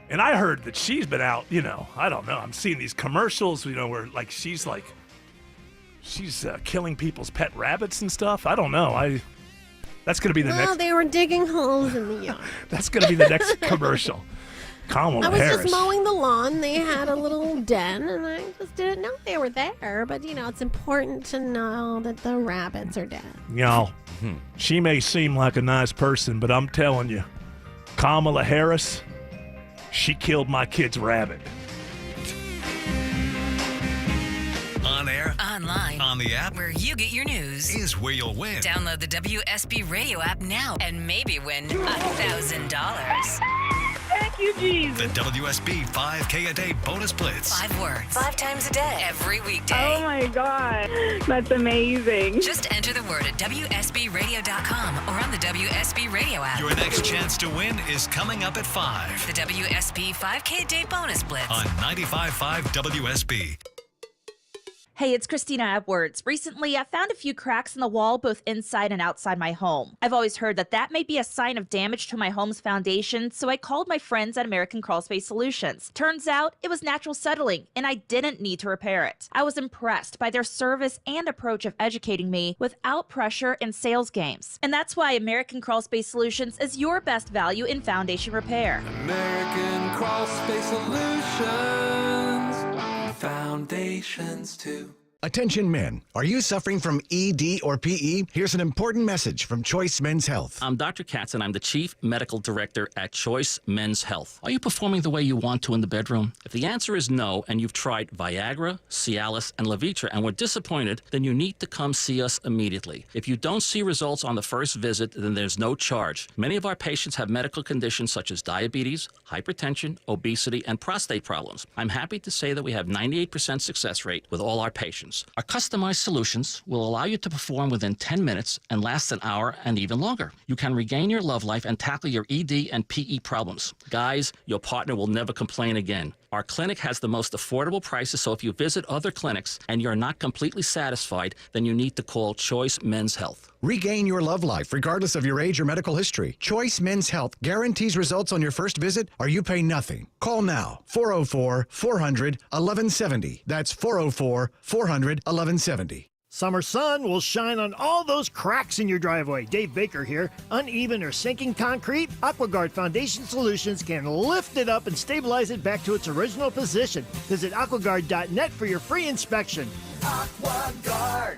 And I heard that she's been out, I don't know. I'm seeing these commercials, where she's killing people's pet rabbits and stuff. I don't know. That's going to be the Well, next. they were digging holes in the yard. That's going to be the next commercial. Kamala I was Harris. just mowing the lawn. They had a little den, and I just didn't know they were there. But, it's important to know that the rabbits are dead. She may seem like a nice person, but I'm telling you, Kamala Harris, she killed my kid's rabbit. On air, online, on the app, where you get your news, is where you'll win. Download the WSB Radio app now and maybe win $1,000. Thank you, Jesus. The WSB 5K a day bonus blitz. 5 words, 5 times a day, every weekday. Oh my God, that's amazing. Just enter the word at WSBRadio.com or on the WSB Radio app. Your next chance to win is coming up at 5. The WSB 5K a day bonus blitz On 95.5 WSB. Hey, it's Christina Edwards. Recently, I found a few cracks in the wall both inside and outside my home. I've always heard that may be a sign of damage to my home's foundation, so I called my friends at American Crawl Space Solutions. Turns out, it was natural settling, and I didn't need to repair it. I was impressed by their service and approach of educating me without pressure and sales games. And that's why American Crawl Space Solutions is your best value in foundation repair. American Crawl Space Solutions. Foundations too. Attention men, are you suffering from ED or PE? Here's an important message from Choice Men's Health. I'm Dr. Katz, and I'm the Chief Medical Director at Choice Men's Health. Are you performing the way you want to in the bedroom? If the answer is no, and you've tried Viagra, Cialis, and Levitra and were disappointed, then you need to come see us immediately. If you don't see results on the first visit, then there's no charge. Many of our patients have medical conditions such as diabetes, hypertension, obesity, and prostate problems. I'm happy to say that we have 98% success rate with all our patients. Our customized solutions will allow you to perform within 10 minutes and last an hour and even longer. You can regain your love life and tackle your ED and PE problems. Guys, your partner will never complain again. Our clinic has the most affordable prices, so if you visit other clinics and you're not completely satisfied, then you need to call Choice Men's Health. Regain your love life regardless of your age or medical history. Choice Men's Health guarantees results on your first visit or you pay nothing. Call now, 404-400-1170. That's 404-400-1170. Summer sun will shine on all those cracks in your driveway. Dave Baker here. Uneven or sinking concrete? AquaGuard Foundation Solutions can lift it up and stabilize it back to its original position. Visit aquaguard.net for your free inspection. AquaGuard.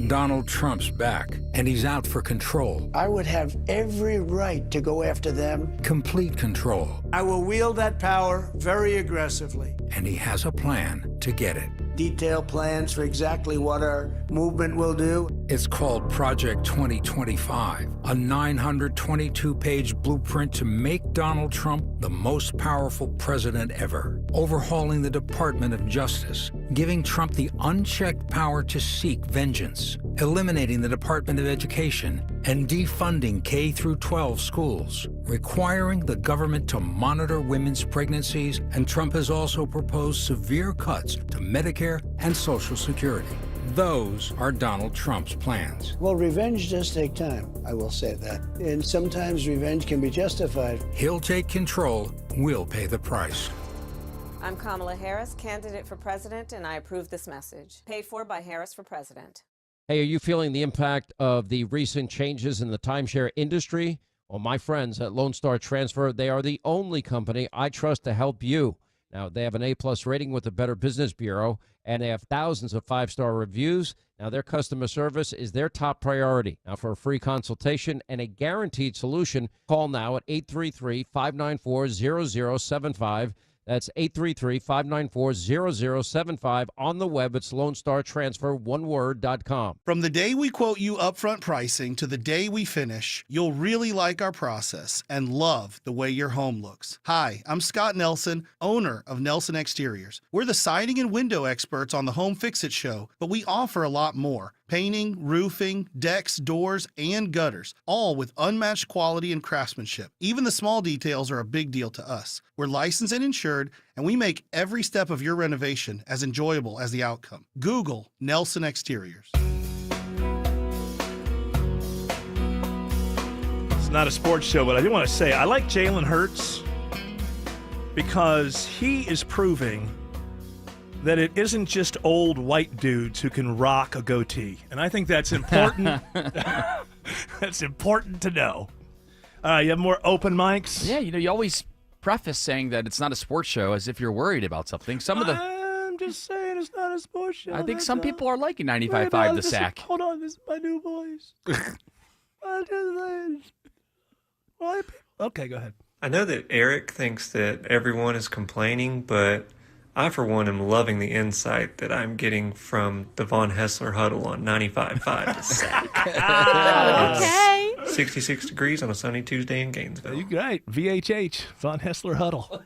Donald Trump's back, and he's out for control. I would have every right to go after them. Complete control. I will wield that power very aggressively. And he has a plan to get it. Detailed plans for exactly what our movement will do. It's called Project 2025, a 922-page blueprint to make Donald Trump the most powerful president ever. Overhauling the Department of Justice, giving Trump the unchecked power to seek vengeance, eliminating the Department of Education, and defunding K-12 schools, requiring the government to monitor women's pregnancies, and Trump has also proposed severe cuts to Medicare and Social Security. Those are Donald Trump's plans. Well, revenge does take time, I will say that. And sometimes revenge can be justified. He'll take control, we'll pay the price. I'm Kamala Harris, candidate for president, and I approve this message. Paid for by Harris for President. Hey, are you feeling the impact of the recent changes in the timeshare industry? Well, my friends at Lone Star Transfer, they are the only company I trust to help you. Now, they have an A-plus rating with the Better Business Bureau, and they have thousands of five-star reviews. Now, their customer service is their top priority. Now, for a free consultation and a guaranteed solution, call now at 833-594-0075. That's 833-594-0075. On the web, it's LoneStarTransfer1word.com. From the day we quote you upfront pricing to the day we finish, you'll really like our process and love the way your home looks. Hi, I'm Scott Nelson, owner of Nelson Exteriors. We're the siding and window experts on the Home Fix-It show, but we offer a lot more. Painting, roofing, decks, doors, and gutters, all with unmatched quality and craftsmanship. Even the small details are a big deal to us. We're licensed and insured, and we make every step of your renovation as enjoyable as the outcome. Google Nelson Exteriors. It's not a sports show, but I do want to say I like Jalen Hurts because he is proving that it isn't just old white dudes who can rock a goatee. And I think that's important. That's important to know. You have more open mics? Yeah, you always preface saying that it's not a sports show as if you're worried about something. I'm just saying it's not a sports show. I think some people are liking 95.5 The Sack. Hold on, this is my new voice. Okay, go ahead. I know that Eric thinks that everyone is complaining, but I, for one, am loving the insight that I'm getting from the Von Hessler huddle on 95.5 The Sack. Okay. 66 degrees on a sunny Tuesday in Gainesville. You're right. VHH, Von Hessler huddle.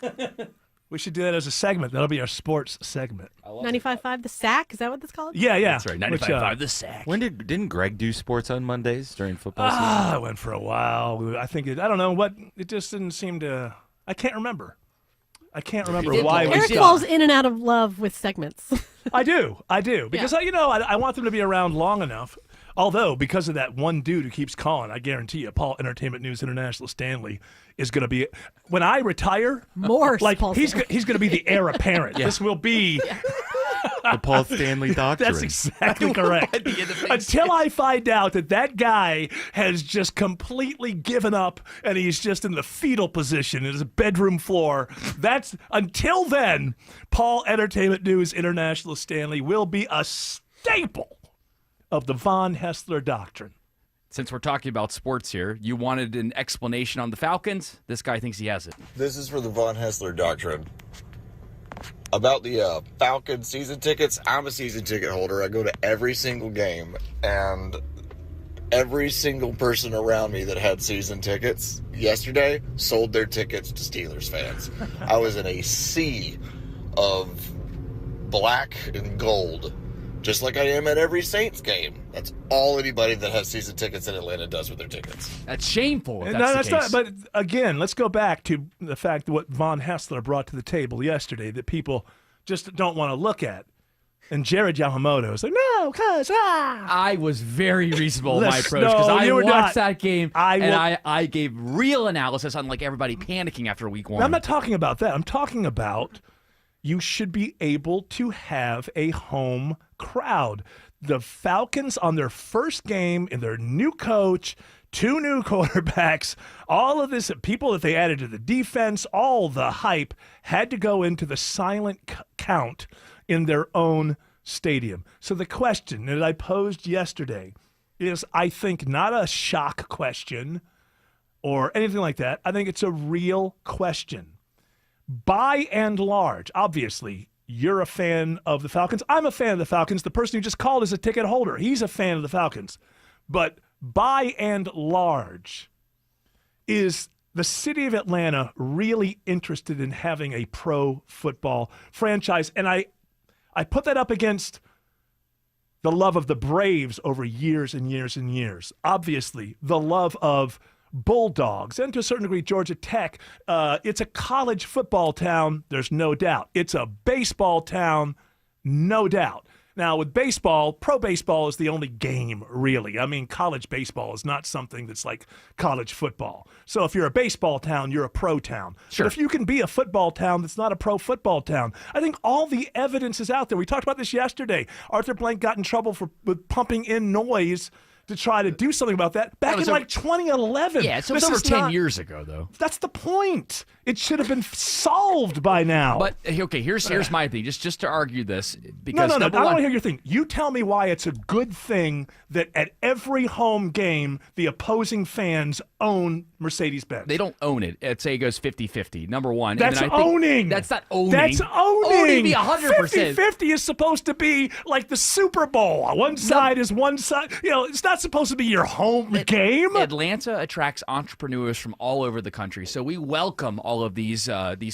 We should do that as a segment. That'll be our sports segment. 95.5 The Sack? Is that what that's called? Yeah. That's right. 95.5 The Sack. Didn't Greg do sports on Mondays during football season? I went for a while. I think I don't know what. It just didn't seem to. I can't remember. Why we Eric stopped. falls in and out of love with segments. I do. Because, I want them to be around long enough. Although, because of that one dude who keeps calling, I guarantee you, Paul Entertainment News International Stanley is going to be, when I retire, he's going to be the heir apparent. Yeah. This will be the Paul Stanley doctrine. That's exactly correct. Until I find out that guy has just completely given up and he's just in the fetal position in his bedroom floor. Until then, Paul Entertainment News International Stanley will be a staple of the Von Hessler doctrine. Since we're talking about sports here, you wanted an explanation on the Falcons? This guy thinks he has it. This is for the Von Hessler doctrine. About the Falcon season tickets, I'm a season ticket holder. I go to every single game, and every single person around me that had season tickets yesterday sold their tickets to Steelers fans. I was in a sea of black and gold, just like I am at every Saints game. That's all anybody that has season tickets in Atlanta does with their tickets. That's shameful if that's the case. not. But again, let's go back to the fact that what Von Hessler brought to the table yesterday that people just don't want to look at. And Jared Yamamoto is like, no, because I was very reasonable in my Listen, approach because no, I you were watched not. that game I gave real analysis on like everybody panicking after week one. Now, I'm not talking about that. I'm talking about you should be able to have a home crowd. The Falcons on their first game and their new coach, 2 new quarterbacks, all of this, people that they added to the defense, all the hype had to go into the silent count in their own stadium. So the question that I posed yesterday is, I think, not a shock question or anything like that. I think it's a real question. By and large, obviously, you're a fan of the Falcons. I'm a fan of the Falcons. The person who just called is a ticket holder. He's a fan of the Falcons. But by and large, is the city of Atlanta really interested in having a pro football franchise? And I put that up against the love of the Braves over years and years and years. Obviously, the love of Bulldogs, and to a certain degree, Georgia Tech. It's a college football town, there's no doubt. It's a baseball town, no doubt. Now, with baseball, pro baseball is the only game, really. I mean, college baseball is not something that's like college football. So if you're a baseball town, you're a pro town. Sure. But if you can be a football town that's not a pro football town, I think all the evidence is out there. We talked about this yesterday. Arthur Blank got in trouble with pumping in noise to try to do something about that back in was like 2011. Yeah, so This it's over is 10 not- years ago, though. That's the point. It should have been solved by now. But okay, here's my thing. Just to argue this, No, because no. I number don't one, want to hear your thing. You tell me why it's a good thing that at every home game, the opposing fans own Mercedes-Benz. they don't own it. I'd say it goes 50-50. Number one. And That's then I think owning. That's not owning. That's owning. Owning be 100%. 50-50 is supposed to be like the Super Bowl. One side is one side. It's not supposed to be your home game. Atlanta attracts entrepreneurs from all over the country, so we welcome all of these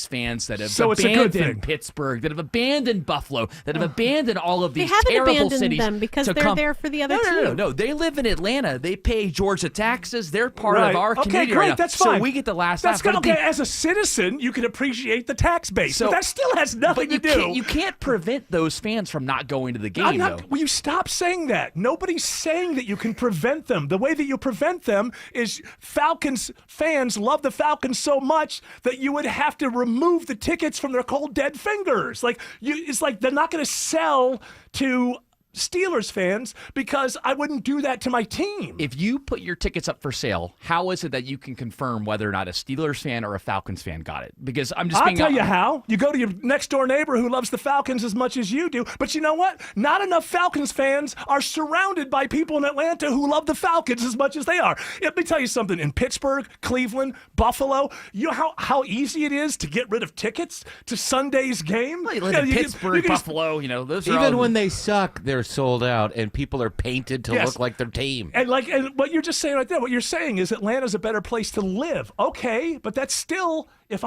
fans that have So it's a good abandoned thing. Pittsburgh, that have abandoned Buffalo, that have abandoned all of They these haven't terrible abandoned cities them because to they're come. there for the other No. team. No, they live in Atlanta. They pay Georgia taxes. They're part Right. of our Okay, community great. right now. That's so fine. we get the last That's laugh. good. But Okay, as a citizen, you can appreciate the tax base, but that still has nothing but to you do. can't, you can't prevent those fans from not going to the game, I'm not, though. will you stop saying that? Nobody's saying that you can prevent them. The way that you prevent them is Falcons fans love the Falcons so much that you would have to remove the tickets from their cold dead fingers. It's like they're not going to sell to Steelers fans because I wouldn't do that to my team. If you put your tickets up for sale, how is it that you can confirm whether or not a Steelers fan or a Falcons fan got it? Because I'm just I'll being tell you how. You go to your next door neighbor who loves the Falcons as much as you do. But you know what? Not enough Falcons fans are surrounded by people in Atlanta who love the Falcons as much as they are. Let me tell you something. In Pittsburgh, Cleveland, Buffalo, you know how easy it is to get rid of tickets to Sunday's game? You live in Pittsburgh, Buffalo, those are Even all... when they suck, they're sold out, and people are painted to Yes. look like their team. And what you're just saying right there, what you're saying is Atlanta's a better place to live. Okay, but that's still if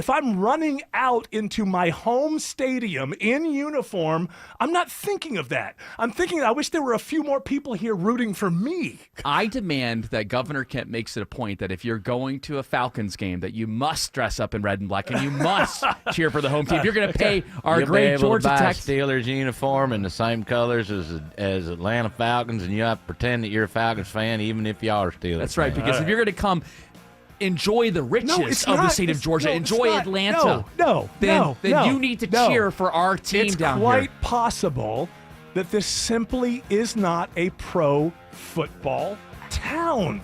I'm running out into my home stadium in uniform, I'm not thinking of that. I'm thinking I wish there were a few more people here rooting for me. I demand that Governor Kemp makes it a point that if you're going to a Falcons game, that you must dress up in red and black and you must cheer for the home team. If you're going to pay our You'll be great able Georgia to buy tax. Steelers uniform in the same colors as Atlanta Falcons, and you have to pretend that you're a Falcons fan, even if you are Steelers. That's right, fan. because if you're going to come enjoy the riches of the state of Georgia, enjoy Atlanta, then you need to cheer for our team it's down quite here. possible that this simply is not a pro football town.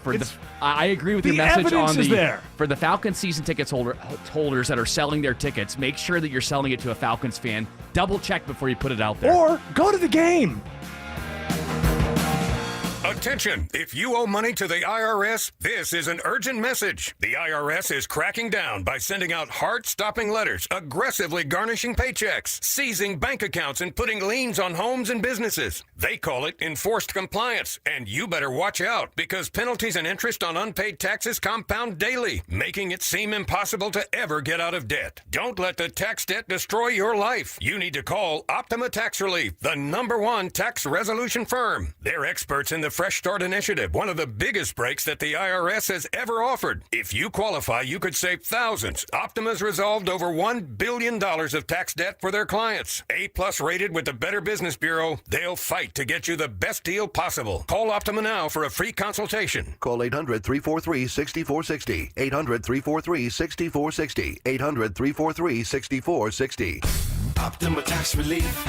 I agree with the your message evidence on is the there. for the Falcons season tickets holders that are selling their tickets. Make sure that you're selling it to a Falcons fan. Double check before you put it out there. Or go to the game. Attention! If you owe money to the IRS, this is an urgent message. The IRS is cracking down by sending out heart-stopping letters, aggressively garnishing paychecks, seizing bank accounts, and putting liens on homes and businesses. They call it enforced compliance, and you better watch out because penalties and interest on unpaid taxes compound daily, making it seem impossible to ever get out of debt. Don't let the tax debt destroy your life. You need to call Optima Tax Relief, the #1 tax resolution firm. They're experts in the Fresh Start Initiative, one of the biggest breaks that the IRS has ever offered. If you qualify, you could save thousands. Optima's resolved over $1 billion of tax debt for their clients. A+ rated with the Better Business Bureau, they'll fight to get you the best deal possible. Call Optima now for a free consultation. Call 800-343-6460. 800-343-6460. 800-343-6460. Optima Tax Relief.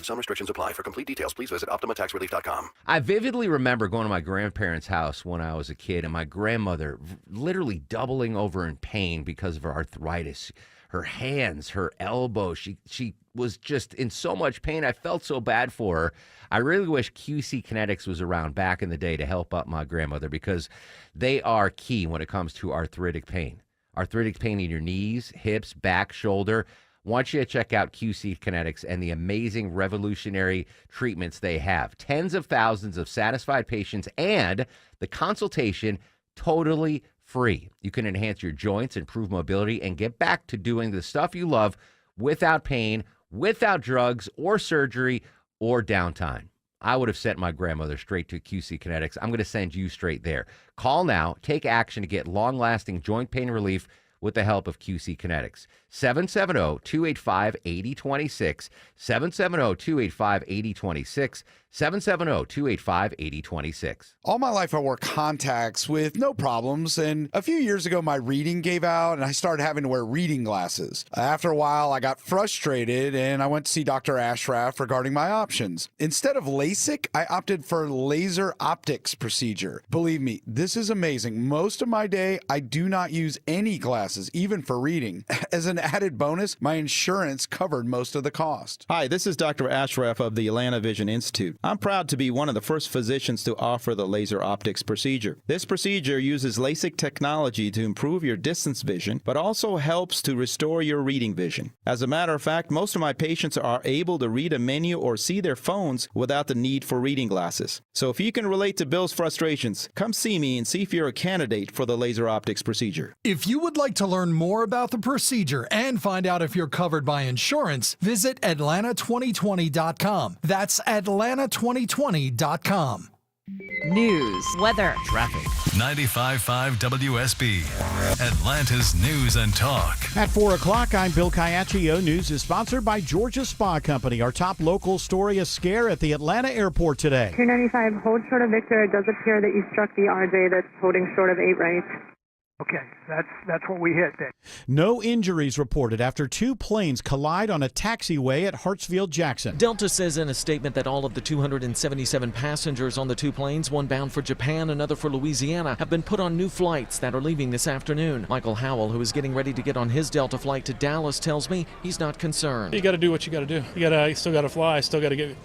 Some restrictions apply. For complete details, please visit OptimaTaxRelief.com. I vividly remember going to my grandparents' house when I was a kid, and my grandmother literally doubling over in pain because of her arthritis. Her hands, her elbows, she was just in so much pain. I felt so bad for her. I really wish QC Kinetics was around back in the day to help out my grandmother because they are key when it comes to arthritic pain. Arthritic pain in your knees, hips, back, shoulder. I want you to check out QC Kinetics and the amazing revolutionary treatments they have. Tens of thousands of satisfied patients and the consultation totally free. You can enhance your joints, improve mobility, and get back to doing the stuff you love without pain, without drugs or surgery or downtime. I would have sent my grandmother straight to QC Kinetics. I'm going to send you straight there. Call now. Take action to get long-lasting joint pain relief with the help of QC Kinetics. 770-285-8026. 770-285-8026. 770-285-8026. All my life I wore contacts with no problems, and a few years ago my reading gave out and I started having to wear reading glasses. After a while I got frustrated and I went to see Dr. Ashraf regarding my options. Instead of LASIK, I opted for laser optics procedure. Believe me, this is amazing. Most of my day I do not use any glasses, even for reading. As an added bonus, my insurance covered most of the cost. Hi, this is Dr. Ashraf of the Atlanta Vision Institute. I'm proud to be one of the first physicians to offer the laser optics procedure. This procedure uses LASIK technology to improve your distance vision, but also helps to restore your reading vision. As a matter of fact, most of my patients are able to read a menu or see their phones without the need for reading glasses. So if you can relate to Bill's frustrations, come see me and see if you're a candidate for the laser optics procedure. If you would like to learn more about the procedure and find out if you're covered by insurance, visit Atlanta2020.com. That's Atlanta2020.com. News, weather, traffic. 95.5 WSB, Atlanta's news and talk. At 4 o'clock, I'm Bill Caiaccio. News is sponsored by Georgia Spa Company. Our top local story, a scare at the Atlanta airport today. 295, hold short of Victor. It does appear that you struck the RJ that's holding short of 8 right. Okay, that's what we hit then. No injuries reported after two planes collide on a taxiway at Hartsfield-Jackson. Delta says in a statement that all of the 277 passengers on the two planes, one bound for Japan, another for Louisiana, have been put on new flights that are leaving this afternoon. Michael Howell, who is getting ready to get on his Delta flight to Dallas, tells me he's not concerned. You got to do what you got to do. You still got to fly. Still got to get,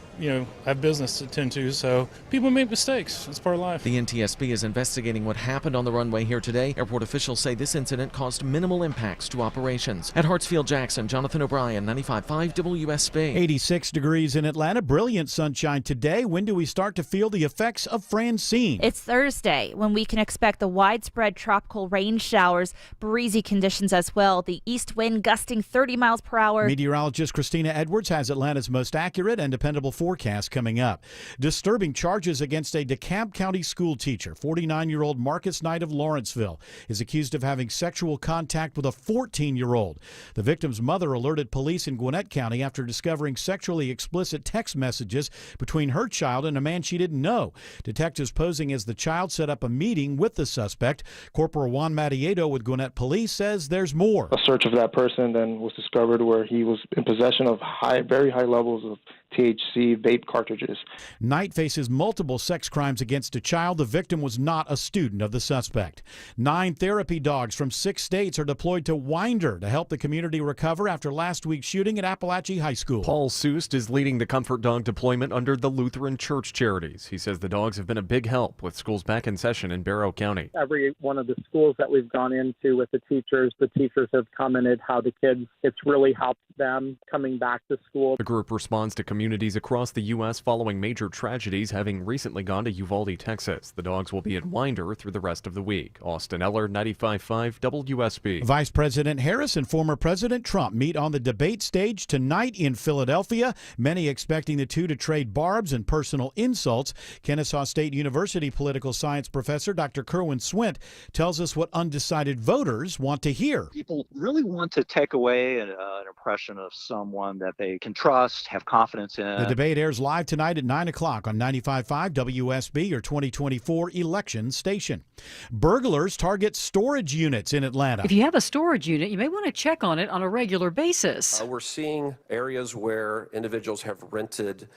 have business to attend to. So people make mistakes. It's part of life. The NTSB is investigating what happened on the runway here today. Airport officials say this incident caused minimal impacts to operations. At Hartsfield-Jackson, Jonathan O'Brien, 95.5 WSB. 86 degrees in Atlanta. Brilliant sunshine today. When do we start to feel the effects of Francine? It's Thursday when we can expect the widespread tropical rain showers, breezy conditions as well. The east wind gusting 30 miles per hour. Meteorologist Christina Edwards has Atlanta's most accurate and dependable forecast coming up. Disturbing charges against a DeKalb County school teacher. 49-year-old Marcus Knight of Lawrenceville is accused of having sexual contact with a 14-year-old. The victim's mother alerted police in Gwinnett County after discovering sexually explicit text messages between her child and a man she didn't know. Detectives posing as the child set up a meeting with the suspect. Corporal Juan Matiedo with Gwinnett Police says there's more. A search of that person then was discovered where he was in possession of very high levels of THC vape cartridges. Knight faces multiple sex crimes against a child. The victim was not a student of the suspect. 9 therapy dogs from 6 states are deployed to Winder to help the community recover after last week's shooting at Appalachian High School. Paul Sust is leading the Comfort Dog deployment under the Lutheran Church Charities. He says the dogs have been a big help with schools back in session in Barrow County. Every one of the schools that we've gone into with the teachers have commented how the kids, it's really helped them coming back to school. The group responds to communities across the U.S. following major tragedies, having recently gone to Uvalde, Texas. The dogs will be in Winder through the rest of the week. Austin Eller, 95.5 WSB. Vice President Harris and former President Trump meet on the debate stage tonight in Philadelphia. Many expecting the two to trade barbs and personal insults. Kennesaw State University political science professor Dr. Kerwin Swint tells us what undecided voters want to hear. People really want to take away an impression of someone that they can trust, have confidence in. The debate airs live tonight at 9 o'clock on 95.5 WSB, your 2024 election station. Burglars target storage units in Atlanta. If you have a storage unit, you may want to check on it on a regular basis. We're seeing areas where individuals have rented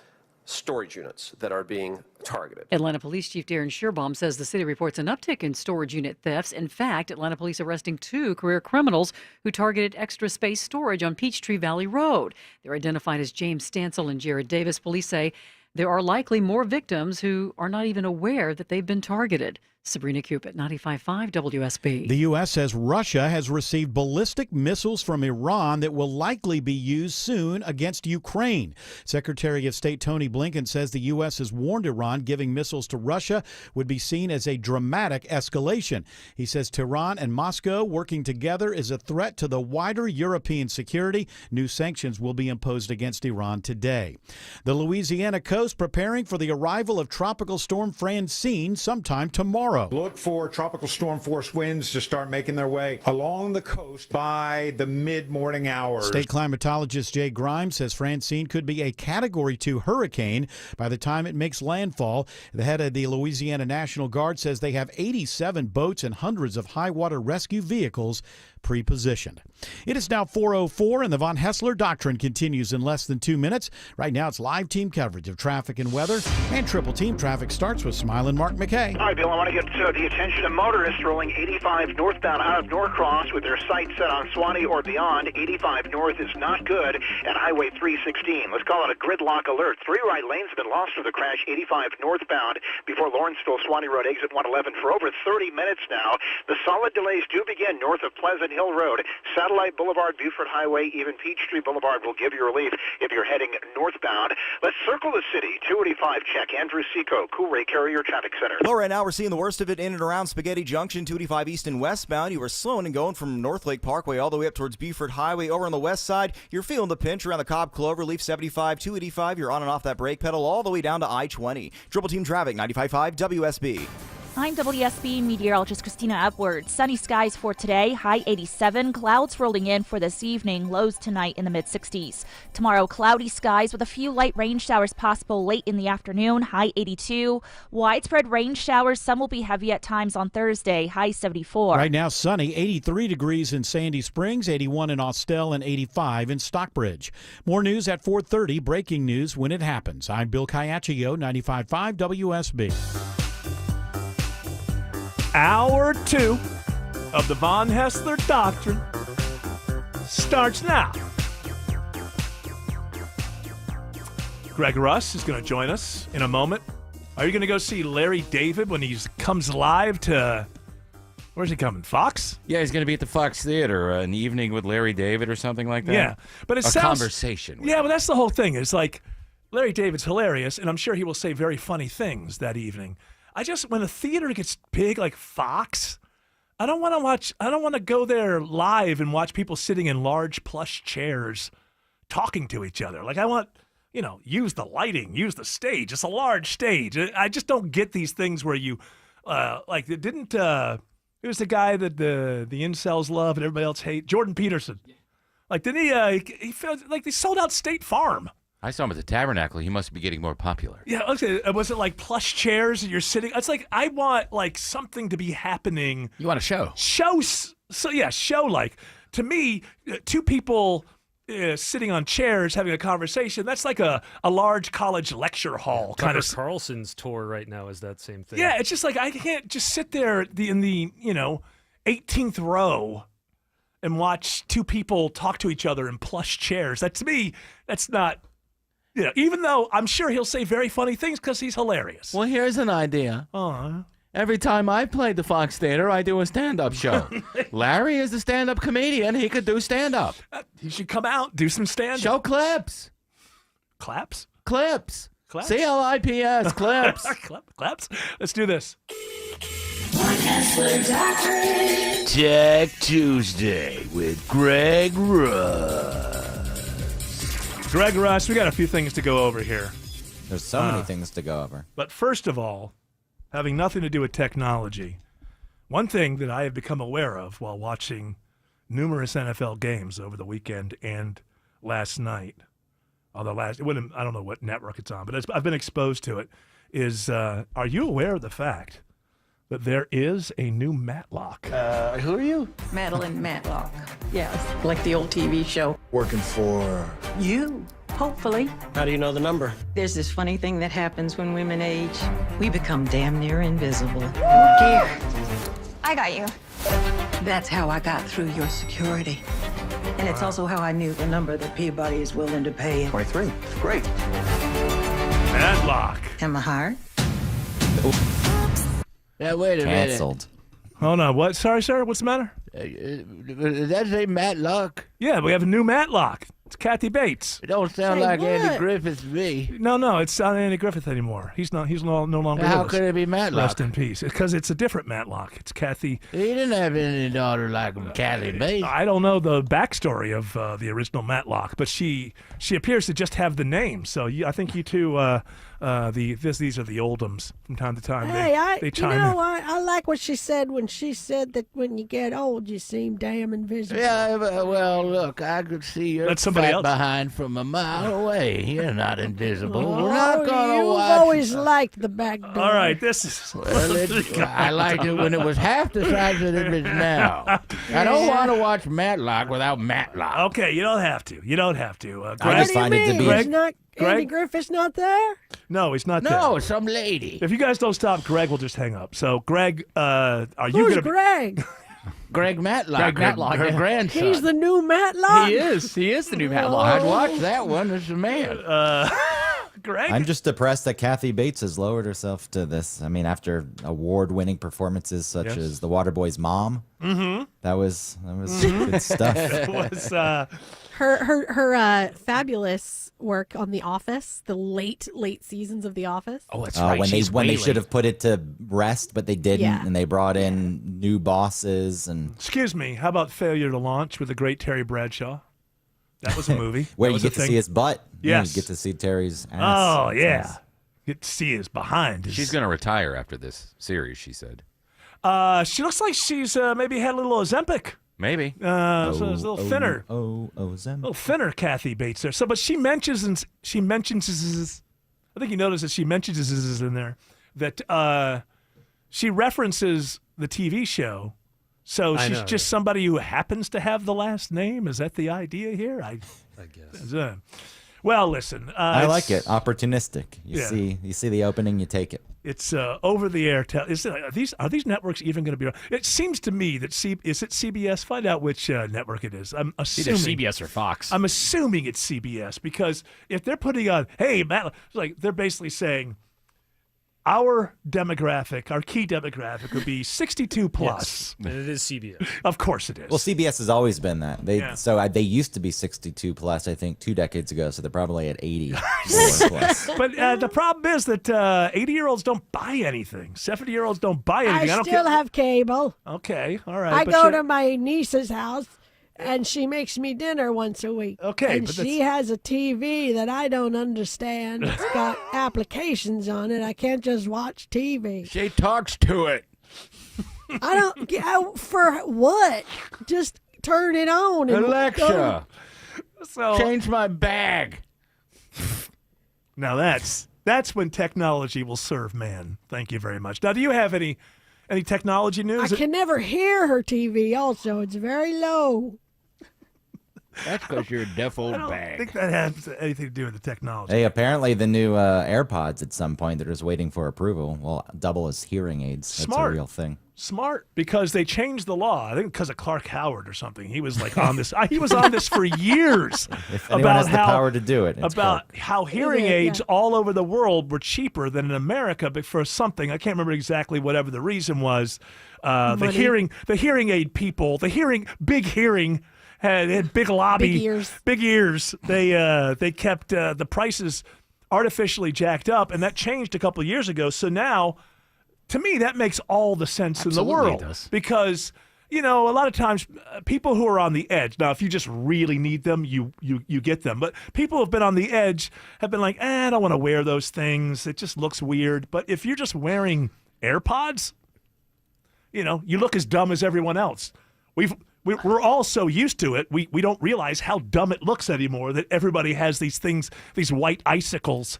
storage units that are being targeted. Atlanta Police Chief Darren Shearbaum says the city reports an uptick in storage unit thefts. In fact, Atlanta Police arresting 2 career criminals who targeted Extra Space Storage on Peachtree Valley Road. They're identified as James Stansel and Jared Davis. Police say there are likely more victims who are not even aware that they've been targeted. Sabrina Cupid, 95.5 WSB. The U.S. says Russia has received ballistic missiles from Iran that will likely be used soon against Ukraine. Secretary of State Tony Blinken says the U.S. has warned Iran giving missiles to Russia would be seen as a dramatic escalation. He says Tehran and Moscow working together is a threat to the wider European security. New sanctions will be imposed against Iran today. The Louisiana coast preparing for the arrival of Tropical Storm Francine sometime tomorrow. tomorrow. Look for tropical storm force winds to start making their way along the coast by the mid-morning hours. State climatologist Jay Grimes says Francine could be a Category 2 hurricane by the time it makes landfall. The head of the Louisiana National Guard says they have 87 boats and hundreds of high-water rescue vehicles pre-positioned. It is now 4:04, and the Von Hessler Doctrine continues in less than 2 minutes. Right now, it's live team coverage of traffic and weather, and triple team traffic starts with Smiling Mark McKay. All right, Bill, I want to get the attention of motorists rolling 85 northbound out of Norcross with their sights set on Swanee or beyond. 85 north is not good at Highway 316. Let's call it a gridlock alert. 3 right lanes have been lost to the crash 85 northbound before Lawrenceville Swanee Road exit 111 for over 30 minutes now. The solid delays do begin north of Pleasant Hill Road, Satellite Boulevard, Buford Highway, even Peachtree Boulevard will give you relief if you're heading northbound. Let's circle the city. 285 check. Andrew Seco, Coolray Carrier Traffic Center. Well, right now we're seeing the worst of it in and around Spaghetti Junction, 285 east and westbound. You are slowing and going from North Lake Parkway all the way up towards Buford Highway. Over on the west side, you're feeling the pinch around the Cobb Cloverleaf 75, 285. You're on and off that brake pedal all the way down to I-20. Triple Team Traffic, 95.5 WSB. I'm WSB meteorologist Christina Edwards. Sunny skies for today, high 87. Clouds rolling in for this evening, lows tonight in the mid-60s. Tomorrow, cloudy skies with a few light rain showers possible late in the afternoon, high 82. Widespread rain showers, some will be heavy at times on Thursday, high 74. Right now, sunny, 83 degrees in Sandy Springs, 81 in Austell, and 85 in Stockbridge. More news at 4:30, breaking news when it happens. I'm Bill Caiaccio, 95.5 WSB. Hour 2 of the Von Hessler Doctrine starts now. Greg Russ is going to join us in a moment. Are you going to go see Larry David when he comes live to, where's he coming, Fox? Yeah, he's going to be at the Fox Theater, an evening with Larry David or something like that. Yeah, but it a sounds... conversation. Yeah, but that's the whole thing. It's like, Larry David's hilarious, and I'm sure he will say very funny things that evening. When a theater gets big like Fox, I don't want to go there live and watch people sitting in large plush chairs talking to each other. Like I want, use the lighting, use the stage. It's a large stage. I just don't get these things where you, it was the guy that the incels love and everybody else hate, Jordan Peterson. Like, didn't he felt like they sold out State Farm. I saw him at the Tabernacle. He must be getting more popular. Yeah, okay. Was it like plush chairs and you're sitting? It's like I want like something to be happening. You want a show? Show like. To me, two people sitting on chairs having a conversation, that's like a large college lecture hall kind of. Carlson's tour right now is that same thing. Yeah, it's just like I can't just sit there in the 18th row and watch two people talk to each other in plush chairs. That to me, that's not. Even though I'm sure he'll say very funny things because he's hilarious. Well, here's an idea. Every time I played the Fox Theater, I do a stand-up show. Larry is a stand-up comedian. He could do stand-up. He should come out, do some stand-up. Show clips. Claps? Clips. Claps? C-L-I-P-S. Clips. Claps? Let's do this. Tech Tuesday with Greg Russ. Greg Russ, we got a few things to go over here. There's so many things to go over. But first of all, having nothing to do with technology, one thing that I have become aware of while watching numerous NFL games over the weekend and last night, I don't know what network it's on, but I've been exposed to it, is are you aware of the fact that there is a new Matlock? Who are you? Madeline Matlock. Yes, like the old TV show. Working for You, hopefully. How do you know the number? There's this funny thing that happens when women age. We become damn near invisible. Oh, dear. I got you. That's how I got through your security. And it's also how I knew the number that Peabody is willing to pay. 23. Great. Matlock. Am I hard? Yeah, wait a minute. Canceled. Hold on. What? Sorry, sir. What's the matter? Does that say Matlock? Yeah, we have a new Matlock. It's Kathy Bates. It don't sound like Andy Griffith to me. No, it's not Andy Griffith anymore. He's no longer How with could us. it be Matlock? Rest in peace. Because it's a different Matlock. It's Kathy. He didn't have any daughter like him, Kathy Bates. I don't know the backstory of the original Matlock, but she appears to just have the name. So I think you two These are the oldums from time to time. Hey, they chime in. I like what she said when she said that when you get old, you seem damn invisible. Yeah, well, look, I could see your That's somebody fat else. behind from a mile away. You're not invisible. Oh, We're not gonna you've watch. always liked the back door. All right, this is. Well, I liked it when it was half the size that it is now. I don't want to watch Matlock without Matlock. Okay, you don't have to. You don't have to. What Greg? do you mean? Greg? Is not Andy Greg? Griffith's not there? No, he's not there. No, some lady. If you guys don't stop, Greg will just hang up. So, Greg, are you Who's going to? Greg? Greg Matlock. Greg Matlock, her yeah. grandson. He's the new Matlock? He is the new I'd Matlock. watch that one as a man. Greg? I'm just depressed that Kathy Bates has lowered herself to this. I mean, after award-winning performances such Yes. as The Waterboy's Mom, that was Mhm. good stuff. It was. Her fabulous work on The Office, the late seasons of The Office. Oh, that's right. When She's they wailing. should have put it to rest, but they didn't, Yeah. and they brought in new bosses and Excuse me. How about Failure to Launch with the great Terry Bradshaw? That was a movie. where That you was a get to thing. see his butt. Yeah, Yes. you get to see Terry's ass. Oh It's yeah. nice. Get to see his behind. She's going to retire after this series, she said. She looks like she's maybe had a little Ozempic. Maybe. So it's a little thinner. Ozempic. A little thinner, Kathy Bates there. So, but she mentions. I think you notice that she mentions in there that she references the TV show. So I she's know, just somebody who happens to have the last name. Is that the idea here? I guess. Well, listen. I like it. Opportunistic. You see the opening, you take it. It's over the air. Are these networks even going to be? It seems to me that is it CBS? Find out which network it is. I'm assuming Either CBS or Fox. I'm assuming it's CBS because if they're putting on, hey, Matt, like they're basically saying our demographic, our key demographic would be 62 plus. And it is CBS. Of course it is. Well, CBS has always been that. Yeah. They used to be 62 plus, I think, 2 decades ago. So they're probably at 80 plus. But the problem is that 80-year-olds don't buy anything. 70-year-olds don't buy anything. I don't still care. have cable. Okay, all right. I but go you're- to my niece's house, and she makes me dinner once a week. Okay, and but she has a TV that I don't understand. It's got applications on it. I can't just watch TV. She talks to it. I don't. For what? Just turn it on. And Alexa, So change my bag. now that's when technology will serve man. Thank you very much. Now, do you have any technology news? I can never hear her TV. Also, it's very low. That's because you're a deaf old I don't bag. think that has anything to do with the technology. Hey, apparently the new AirPods at some point they're just waiting for approval. Well, double as hearing aids. That's Smart. a real thing. Smart, because they changed the law. I think because of Clark Howard or something. He was like on this. He was on this for years. If anyone has the power to do it, it's about Clark. how hearing aids all over the world were cheaper than in America, but for something I can't remember exactly. Whatever the reason was, the Money. hearing aid people, big hearing. Had big lobby, Big ears. They kept the prices artificially jacked up, and that changed a couple of years ago. So now, to me, that makes all the sense in the Absolutely world does. because a lot of times people who are on the edge. Now, if you just really need them, you get them. But people who have been on the edge have been like, I don't want to wear those things. It just looks weird. But if you're just wearing AirPods, you look as dumb as everyone else. We're all so used to it, we don't realize how dumb it looks anymore that everybody has these things, these white icicles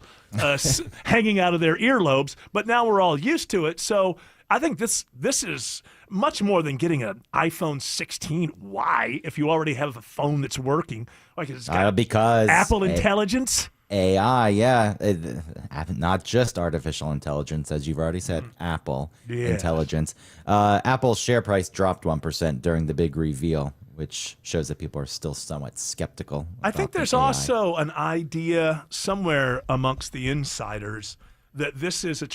hanging out of their earlobes, but now we're all used to it. So I think this is much more than getting an iPhone 16. Why, if you already have a phone that's working? Like it's got Because Apple Intelligence? AI, yeah. Not just artificial intelligence, as you've already said, Apple Intelligence. Apple's share price dropped 1% during the big reveal, which shows that people are still somewhat skeptical. I think there's also an idea somewhere amongst the insiders that this is a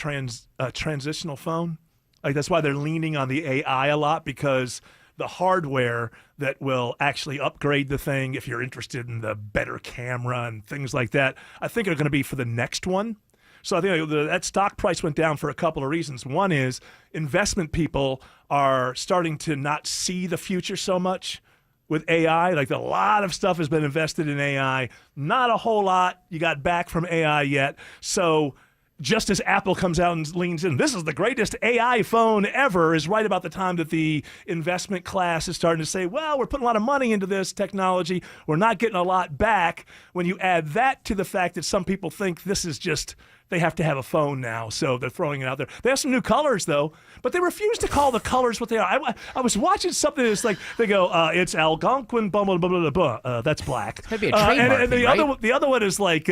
transitional phone. Like that's why they're leaning on the AI a lot, because the hardware that will actually upgrade the thing, if you're interested in the better camera and things like that, I think are going to be for the next one. So I think that stock price went down for a couple of reasons. One is investment people are starting to not see the future so much with AI. Like a lot of stuff has been invested in AI, not a whole lot you got back from AI yet. So just as Apple comes out and leans in, this is the greatest AI phone ever, is right about the time that the investment class is starting to say, well, we're putting a lot of money into this technology. We're not getting a lot back. When you add that to the fact that some people think this is just, they have to have a phone now, so they're throwing it out there. They have some new colors, though, but they refuse to call the colors what they are. I was watching something that's like, they go, it's Algonquin, blah, blah, blah, blah, blah. That's black. That'd be a trademark and thing, the other one is like,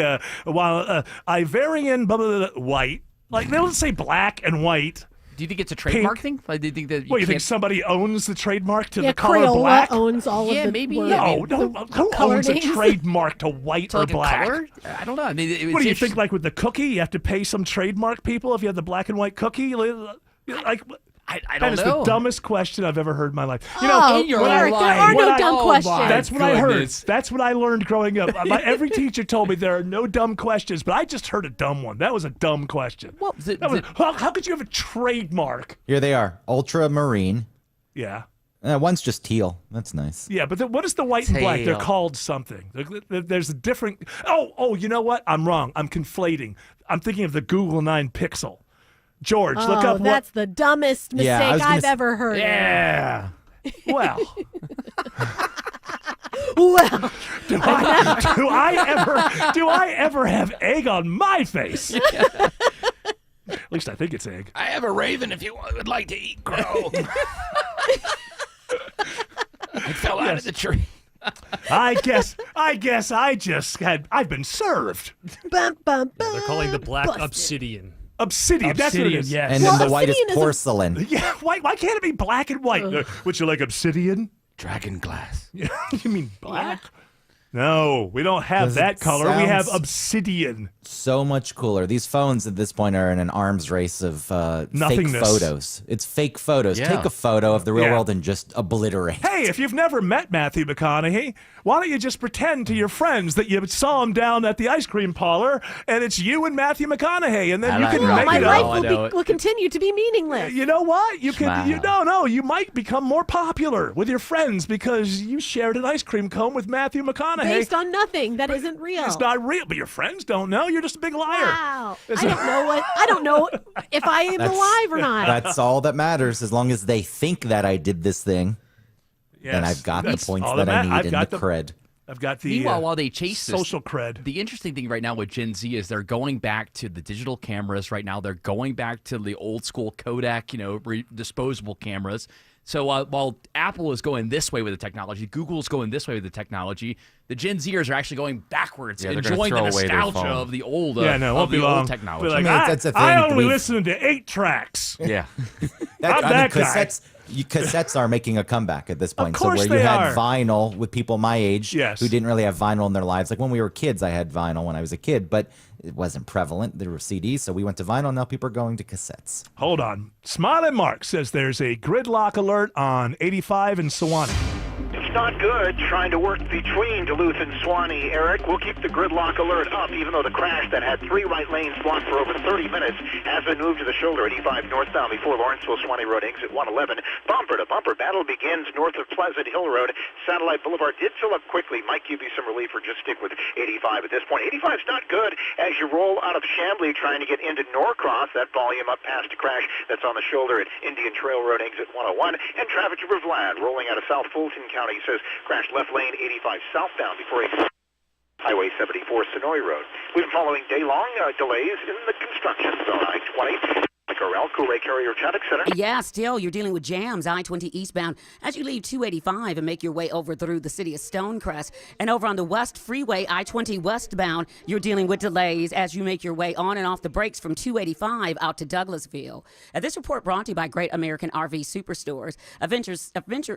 Ivorian, blah, blah, blah, white. Like, they don't say black and white. Do you think it's a trademark thing? Like, do you think that you think somebody owns the trademark to the color Crayola black? owns all of the maybe. words. No, who owns a names? trademark to white So or like black? a color? I don't know. I mean, What do you think? Like with the cookie, you have to pay some trademark people if you have the black and white cookie. Like, I that don't is know. the dumbest question I've ever heard in my life. In your Eric, life. there are no What dumb I- questions. That's what I heard. goodness. That's what I learned growing up. Every teacher told me there are no dumb questions, but I just heard a dumb one. That was a dumb question. How could you have a trademark? Here they are. Ultramarine. Yeah. One's just teal. That's nice. Yeah, but what is the white and black? They're Tail. called something. There's a different. Oh, you know what? I'm wrong. I'm conflating. I'm thinking of the Google 9 Pixel. George, look up that's the dumbest mistake Yeah, I was gonna I've ever heard. Yeah. Well. Well, Do I ever have egg on my face? At least I think it's egg. I have a raven if you would like to eat crow. I fell out of the tree. I guess I've been served. bum, bum, bum. They're calling the black Busted. obsidian. Obsidian, that's what it is. Yes. And then the white is porcelain. Yeah, why can't it be black and white? Would you like obsidian? Dragon glass. You mean black? No, we don't have 'Cause that it color. We have sounds- obsidian. So much cooler. These phones at this point are in an arms race of fake Nothingness. photos. It's fake photos. Yeah. Take a photo of the real Yeah. world and just obliterate. Hey, if you've never met Matthew McConaughey, why don't you just pretend to your friends that you saw him down at the ice cream parlor and it's you and Matthew McConaughey, and then I you like can rock make My it and life roll. up. I know it. will continue to be meaningless. You know what? You can. Smile. You might become more popular with your friends because you shared an ice cream cone with Matthew McConaughey. Based on nothing that isn't real. It's not real, but your friends don't know. You're just a big liar. Wow. I don't know if I am alive or not. That's all that matters. As long as they think that I did this thing, then I've got the That's points all that I I've need got and the cred. I've got the Meanwhile, while they chase this, social cred. the interesting thing right now with Gen Z is they're going back to the digital cameras right now. They're going back to the old school Kodak, disposable cameras. So while Apple is going this way with the technology, Google's going this way with the technology, the Gen Zers are actually going backwards, Yeah, they're gonna enjoying the throw away their nostalgia phone. of the old, Yeah, no, it won't be long. old technology. Be like, I mean, that's the thing. I only We've- listen to 8 tracks. Yeah. I'm that guy. Cassettes are making a comeback at this point. course so where they you are. had vinyl with people my age Yes. who didn't really have vinyl in their lives. Like when we were kids, I had vinyl when I was a kid, but it wasn't prevalent. There were CDs, so we went to vinyl. Now people are going to cassettes. Hold on. Smiling Mark says there's a gridlock alert on 85 in Sewanee. It's not good trying to work between Duluth and Swanee, Eric. We'll keep the gridlock alert up, even though the crash that had 3 right lanes blocked for over 30 minutes has been moved to the shoulder 85 northbound before Lawrenceville Swanee Road exit 111. Bumper to bumper battle begins north of Pleasant Hill Road. Satellite Boulevard did fill up quickly. Might give you some relief, or just stick with 85 at this point. 85's not good as you roll out of Chamblee trying to get into Norcross. That volume up past a crash that's on the shoulder at Indian Trail Road exit 101. And traffic to Vlad rolling out of South Fulton County says crash left lane 85 southbound before Highway 74 Sonoy Road. We've been following day-long delays in the construction zone I-20. Corral, Coolray Carrier Traffic Center. Yeah, still, you're dealing with jams, I-20 eastbound, as you leave 285 and make your way over through the city of Stonecrest. And over on the West Freeway, I-20 westbound, you're dealing with delays as you make your way on and off the brakes from 285 out to Douglasville. This report brought to you by Great American RV Superstores, adventure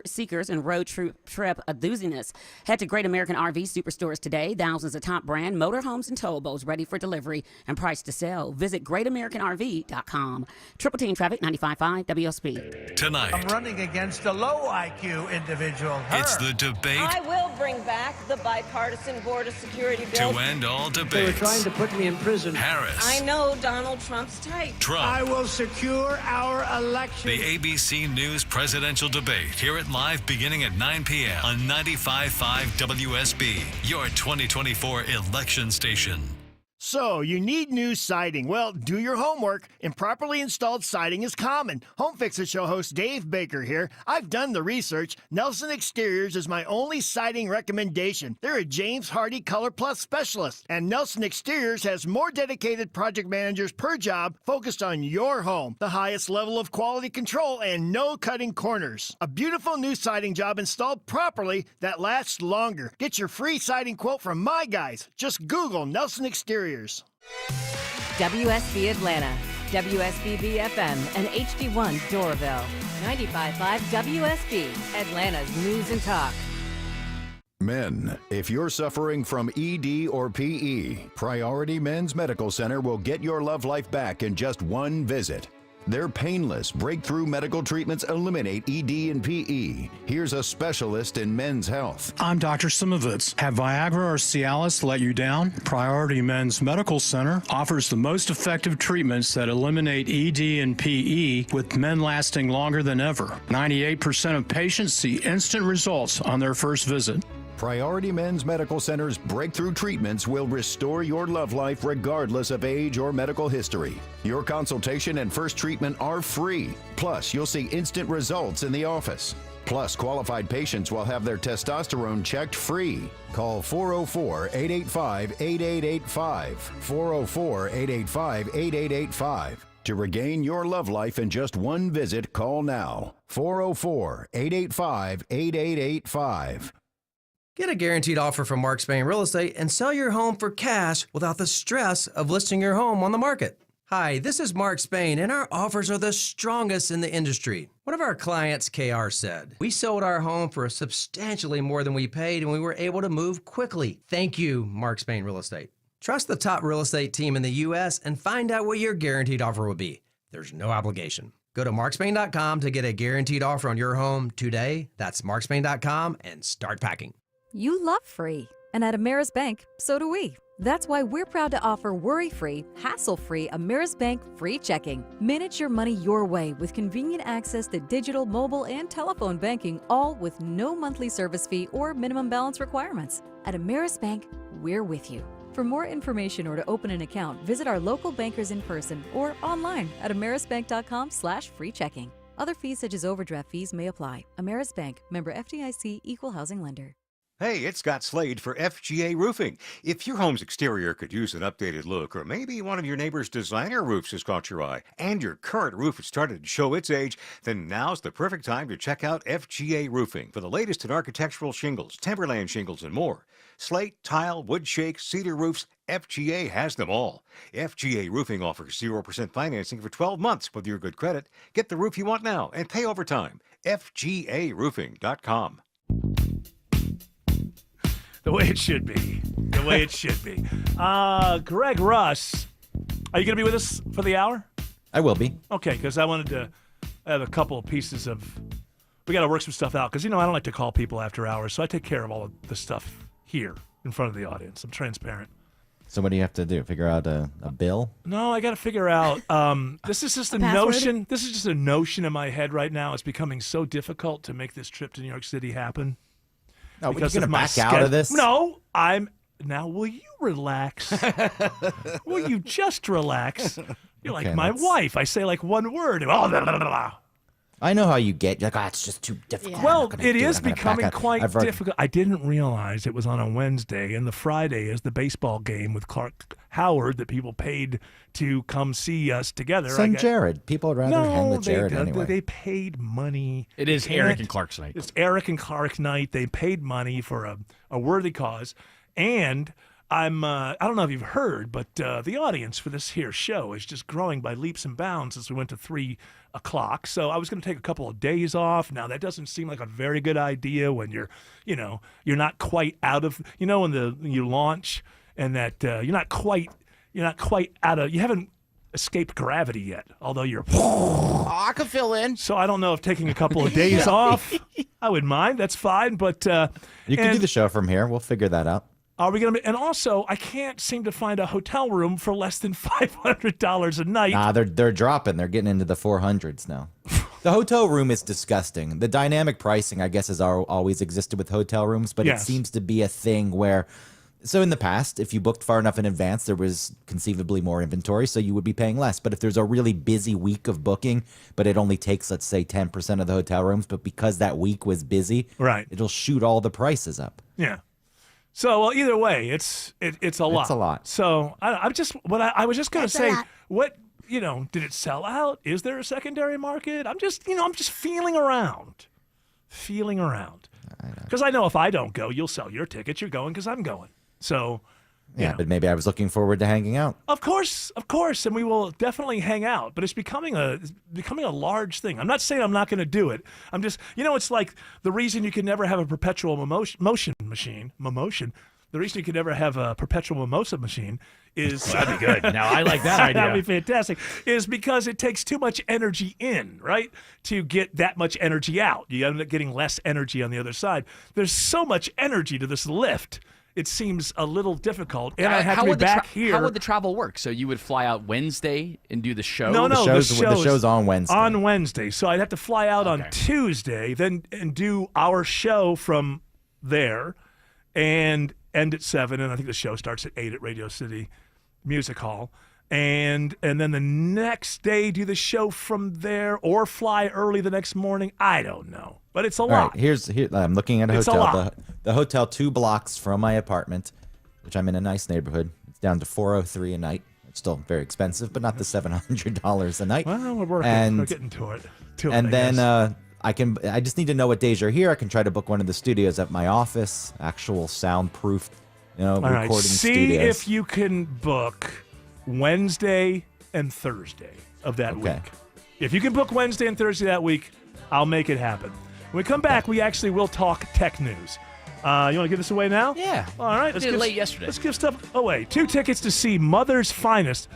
seekers and road trip enthusiasts. Head to Great American RV Superstores today. Thousands of top brand motorhomes and towables ready for delivery and priced to sell. Visit GreatAmericanRV.com. Triple Team Traffic 95.5 WSB. Tonight, I'm running against a low IQ individual. Her. it's the debate I will bring back the bipartisan border security bill. to end all debates. They were trying to put me in prison. Harris. I know Donald Trump's type. Trump. I will secure our election. The ABC News presidential debate. Hear it live beginning at 9 p.m. on 95.5 WSB, your 2024 election station. So, you need new siding. Well, do your homework. Improperly installed siding is common. Home Fix It Show host Dave Baker here. I've done the research. Nelson Exteriors is my only siding recommendation. They're a James Hardy Color Plus specialist. And Nelson Exteriors has more dedicated project managers per job focused on your home. The highest level of quality control and no cutting corners. A beautiful new siding job installed properly that lasts longer. Get your free siding quote from my guys. Just Google Nelson Exteriors. WSB Atlanta, WSBB FM, and HD1 Doraville. 95.5 WSB, Atlanta's news and talk. Men, if you're suffering from ED or PE, Priority Men's Medical Center will get your love life back in just one visit. Their painless breakthrough medical treatments eliminate ED and PE. Here's a specialist in men's health. I'm Dr. Simovitz. Have Viagra or Cialis let you down? Priority Men's Medical Center offers the most effective treatments that eliminate ED and PE, with men lasting longer than ever. 98% of patients see instant results on their first visit. Priority Men's Medical Center's breakthrough treatments will restore your love life regardless of age or medical history. Your consultation and first treatment are free. Plus, you'll see instant results in the office. Plus, qualified patients will have their testosterone checked free. Call 404-885-8885. 404-885-8885. To regain your love life in just one visit, call now. 404-885-8885. Get a guaranteed offer from Mark Spain Real Estate and sell your home for cash without the stress of listing your home on the market. Hi, this is Mark Spain, and our offers are the strongest in the industry. One of our clients, KR, said, "We sold our home for substantially more than we paid, and we were able to move quickly. Thank you, Mark Spain Real Estate." Trust the top real estate team in the U.S. and find out what your guaranteed offer will be. There's no obligation. Go to markspain.com to get a guaranteed offer on your home today. That's markspain.com and start packing. You love free, and at Ameris Bank, so do we. That's why we're proud to offer worry-free, hassle-free Ameris Bank free checking. Manage your money your way with convenient access to digital, mobile, and telephone banking, all with no monthly service fee or minimum balance requirements. At Ameris Bank, we're with you. For more information or to open an account, visit our local bankers in person or online at amerisbank.com/free checking. Other fees such as overdraft fees may apply. Ameris Bank, member FDIC, equal housing lender. Hey, it's Scott Slade for FGA Roofing. If your home's exterior could use an updated look, or maybe one of your neighbor's designer roofs has caught your eye, and your current roof has started to show its age, then now's the perfect time to check out FGA Roofing for the latest in architectural shingles, timberland shingles, and more. Slate, tile, wood shake, cedar roofs, FGA has them all. FGA Roofing offers 0% financing for 12 months with your good credit. Get the roof you want now and pay over time. FGAroofing.com. The way it should be. The way it should be. Greg Russ, are you going to be with us for the hour? I will be. Okay, because I wanted to have a couple of pieces of... We got to work some stuff out, because, I don't like to call people after hours, so I take care of all of the stuff here in front of the audience. I'm transparent. So what do you have to do? Figure out a bill? No, I got to figure out... this is just a notion. This is just a notion in my head right now. It's becoming so difficult to make this trip to New York City happen. No, you're going to back out of this? No, now, will you relax? Will you just relax? You're like my wife. I say like one word. Blah, blah, blah, blah. I know how you get. You're like, it's just too difficult. Yeah. Well, it is becoming quite difficult. I didn't realize it was on a Wednesday, and the Friday is the baseball game with Clark Howard that people paid to come see us together. Send Jared. People would rather hang with Jared anyway. They paid money. It is Eric and Clark's night. It's Eric and Clark night. They paid money for a worthy cause. And I don't know if you've heard, but the audience for this here show is just growing by leaps and bounds as we went to 3 o'clock. So I was going to take a couple of days off. Now, that doesn't seem like a very good idea when you're not quite out of, when you launch and that you're not quite out of, you haven't escaped gravity yet, although you're. I can fill in. So I don't know if taking a couple of days off, I would mind. That's fine. But you can do the show from here. We'll figure that out. Are we going to? And also, I can't seem to find a hotel room for less than $500 a night. Nah, they're dropping. They're getting into the 400s now. The hotel room is disgusting. The dynamic pricing, I guess, has always existed with hotel rooms, but Yes. It seems to be a thing where So in the past, if you booked far enough in advance, there was conceivably more inventory, so you would be paying less. But if there's a really busy week of booking, but it only takes, let's say, 10% of the hotel rooms, but because that week was busy, right, it'll shoot all the prices up. Yeah. So, well, either way, it's a lot. It's a lot. So I was just going to say, what, did it sell out? Is there a secondary market? I'm just feeling around. Because I know if I don't go, you'll sell your tickets. You're going because I'm going. So, yeah, but maybe I was looking forward to hanging out. Of course, and we will definitely hang out. But it's becoming a large thing. I'm not saying I'm not going to do it. I'm just, it's like the reason you can never have a perpetual motion machine. The reason you can never have a perpetual mimosa machine is that'd be good. Now I like that idea. That'd be fantastic. Is because it takes too much energy in, right, to get that much energy out. You end up getting less energy on the other side. There's so much energy to this lift. It seems a little difficult, and I have to be back here. How would the travel work? So you would fly out Wednesday and do the show? No, the show's on Wednesday. On Wednesday, so I'd have to fly out on Tuesday, then and do our show from there, and end at 7, and I think the show starts at 8 at Radio City Music Hall. And then the next day do the show from there or fly early the next morning. I don't know, but it's a lot. All right, here I'm looking at a hotel. The hotel 2 blocks from my apartment, which I'm in a nice neighborhood. It's down to $403 a night. It's still very expensive, but not the $700 a night. Well, we're working. We're getting to it. I just need to know what days you're here. I can try to book one of the studios at my office, actual soundproof, recording studios. See if you can book Wednesday and Thursday of that week. If you can book Wednesday and Thursday that week, I'll make it happen. When we come back, we actually will talk tech news. You want to give this away now? Yeah. All right. Let's get late yesterday. Let's give stuff away. 2 tickets to see Mother's Finest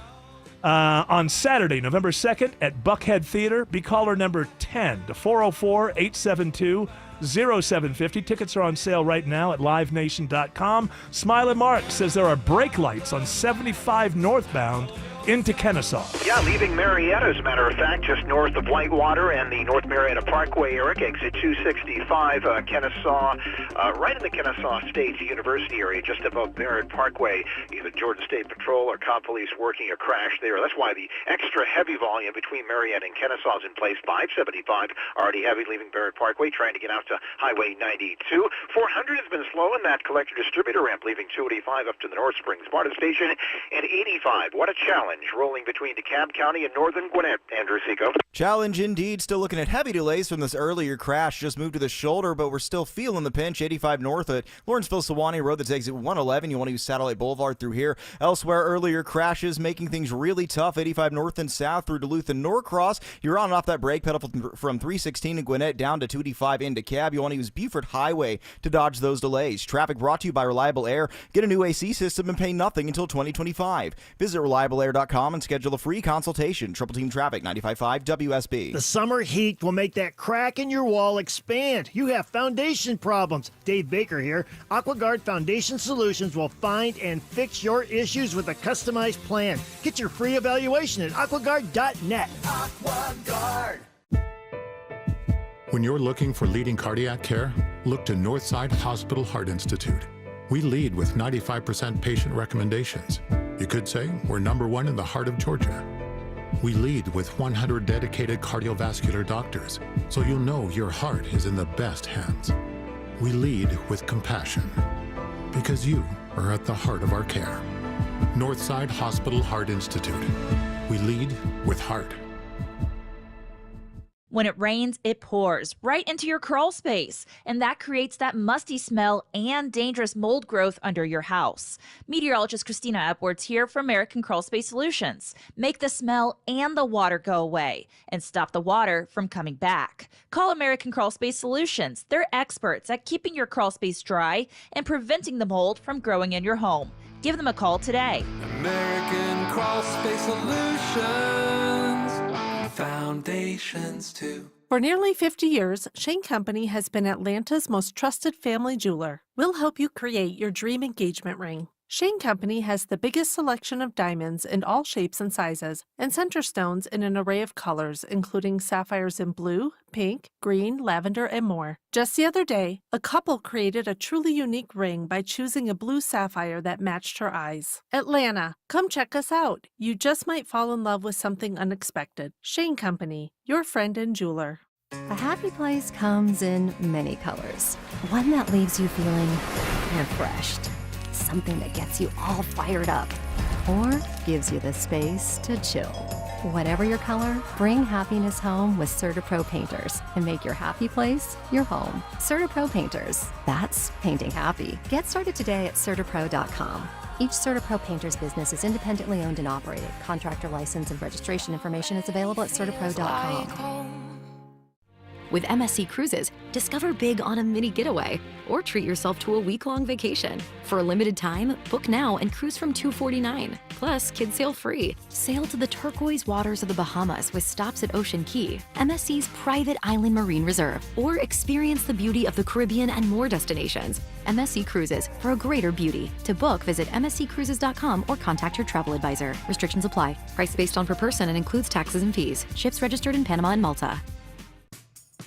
on Saturday, November 2nd at Buckhead Theater. Be caller number 10 to 404-872-0750. Tickets are on sale right now at livenation.com. Smiley Mark says there are brake lights on 75 northbound into Kennesaw. Yeah, leaving Marietta, as a matter of fact, just north of Whitewater and the North Marietta Parkway, Eric, exit 265, Kennesaw, right in the Kennesaw State University area, just above Merritt Parkway. Either Georgia State Patrol or Cobb Police working a crash there. That's why the extra heavy volume between Marietta and Kennesaw is in place. 575, already heavy leaving Merritt Parkway, trying to get out to Highway 92. 400 has been slow in that collector-distributor ramp, leaving 285 up to the North Springs Sparta Station, and 85. What a challenge rolling between DeKalb County and northern Gwinnett. Andrew Seco. Challenge indeed. Still looking at heavy delays from this earlier crash. Just moved to the shoulder, but we're still feeling the pinch. 85 north at Lawrenceville-Sewanee Road that takes it 111. You want to use Satellite Boulevard through here. Elsewhere, earlier crashes making things really tough. 85 north and south through Duluth and Norcross. You're on and off that brake pedal from 316 in Gwinnett down to 285 into Cab. You want to use Beaufort Highway to dodge those delays. Traffic brought to you by Reliable Air. Get a new AC system and pay nothing until 2025. Visit reliableair.com and schedule a free consultation. Triple Team Traffic, 95.5 WSB. The summer heat will make that crack in your wall expand. You have foundation problems. Dave Baker here. AquaGuard Foundation Solutions will find and fix your issues with a customized plan. Get your free evaluation at aquaguard.net. AquaGuard. When you're looking for leading cardiac care, look to Northside Hospital Heart Institute. We lead with 95% patient recommendations. You could say we're #1 in the heart of Georgia. We lead with 100 dedicated cardiovascular doctors, so you'll know your heart is in the best hands. We lead with compassion, because you are at the heart of our care. Northside Hospital Heart Institute. We lead with heart. When it rains, it pours right into your crawl space, and that creates that musty smell and dangerous mold growth under your house. Meteorologist Christina Upwards here for American Crawl Space Solutions. Make the smell and the water go away and stop the water from coming back. Call American Crawl Space Solutions. They're experts at keeping your crawl space dry and preventing the mold from growing in your home. Give them a call today. American Crawl Space Solutions. Foundations too. For nearly 50 years, Shane Company has been Atlanta's most trusted family jeweler. We'll help you create your dream engagement ring. Shane Company has the biggest selection of diamonds in all shapes and sizes, and center stones in an array of colors, including sapphires in blue, pink, green, lavender, and more. Just the other day, a couple created a truly unique ring by choosing a blue sapphire that matched her eyes. Atlanta, come check us out. You just might fall in love with something unexpected. Shane Company, your friend and jeweler. A happy place comes in many colors. One that leaves you feeling refreshed. Something that gets you all fired up. Or gives you the space to chill. Whatever your color, bring happiness home with CertaPro Painters and make your happy place your home. CertaPro Painters. That's painting happy. Get started today at CertaPro.com. Each CertaPro Painters business is independently owned and operated. Contractor license and registration information is available at CertaPro.com. With MSC Cruises, discover big on a mini getaway or treat yourself to a week-long vacation. For a limited time, book now and cruise from $249. Plus, kids sail free. Sail to the turquoise waters of the Bahamas with stops at Ocean Key, MSC's private island marine reserve, or experience the beauty of the Caribbean and more destinations. MSC Cruises, for a greater beauty. To book, visit msccruises.com or contact your travel advisor. Restrictions apply. Price based on per person and includes taxes and fees. Ships registered in Panama and Malta.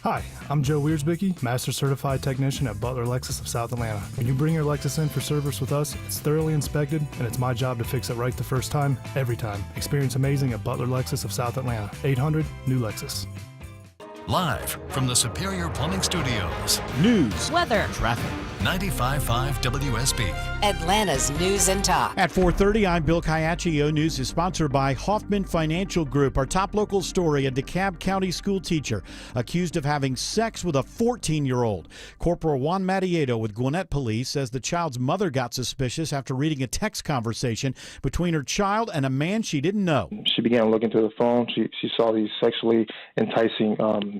Hi, I'm Joe Wiersbicky, Master Certified Technician at Butler Lexus of South Atlanta. When you bring your Lexus in for service with us, it's thoroughly inspected, and it's my job to fix it right the first time, every time. Experience amazing at Butler Lexus of South Atlanta. 800 New Lexus. Live from the Superior Plumbing Studios. News, weather, traffic. 95.5 WSB. Atlanta's News and Talk. At 4:30, I'm Bill Kayaccio. News is sponsored by Hoffman Financial Group. Our top local story, a DeKalb County school teacher accused of having sex with a 14-year-old. Corporal Juan Matieto with Gwinnett Police says the child's mother got suspicious after reading a text conversation between her child and a man she didn't know. She began looking through the phone. She saw these sexually enticing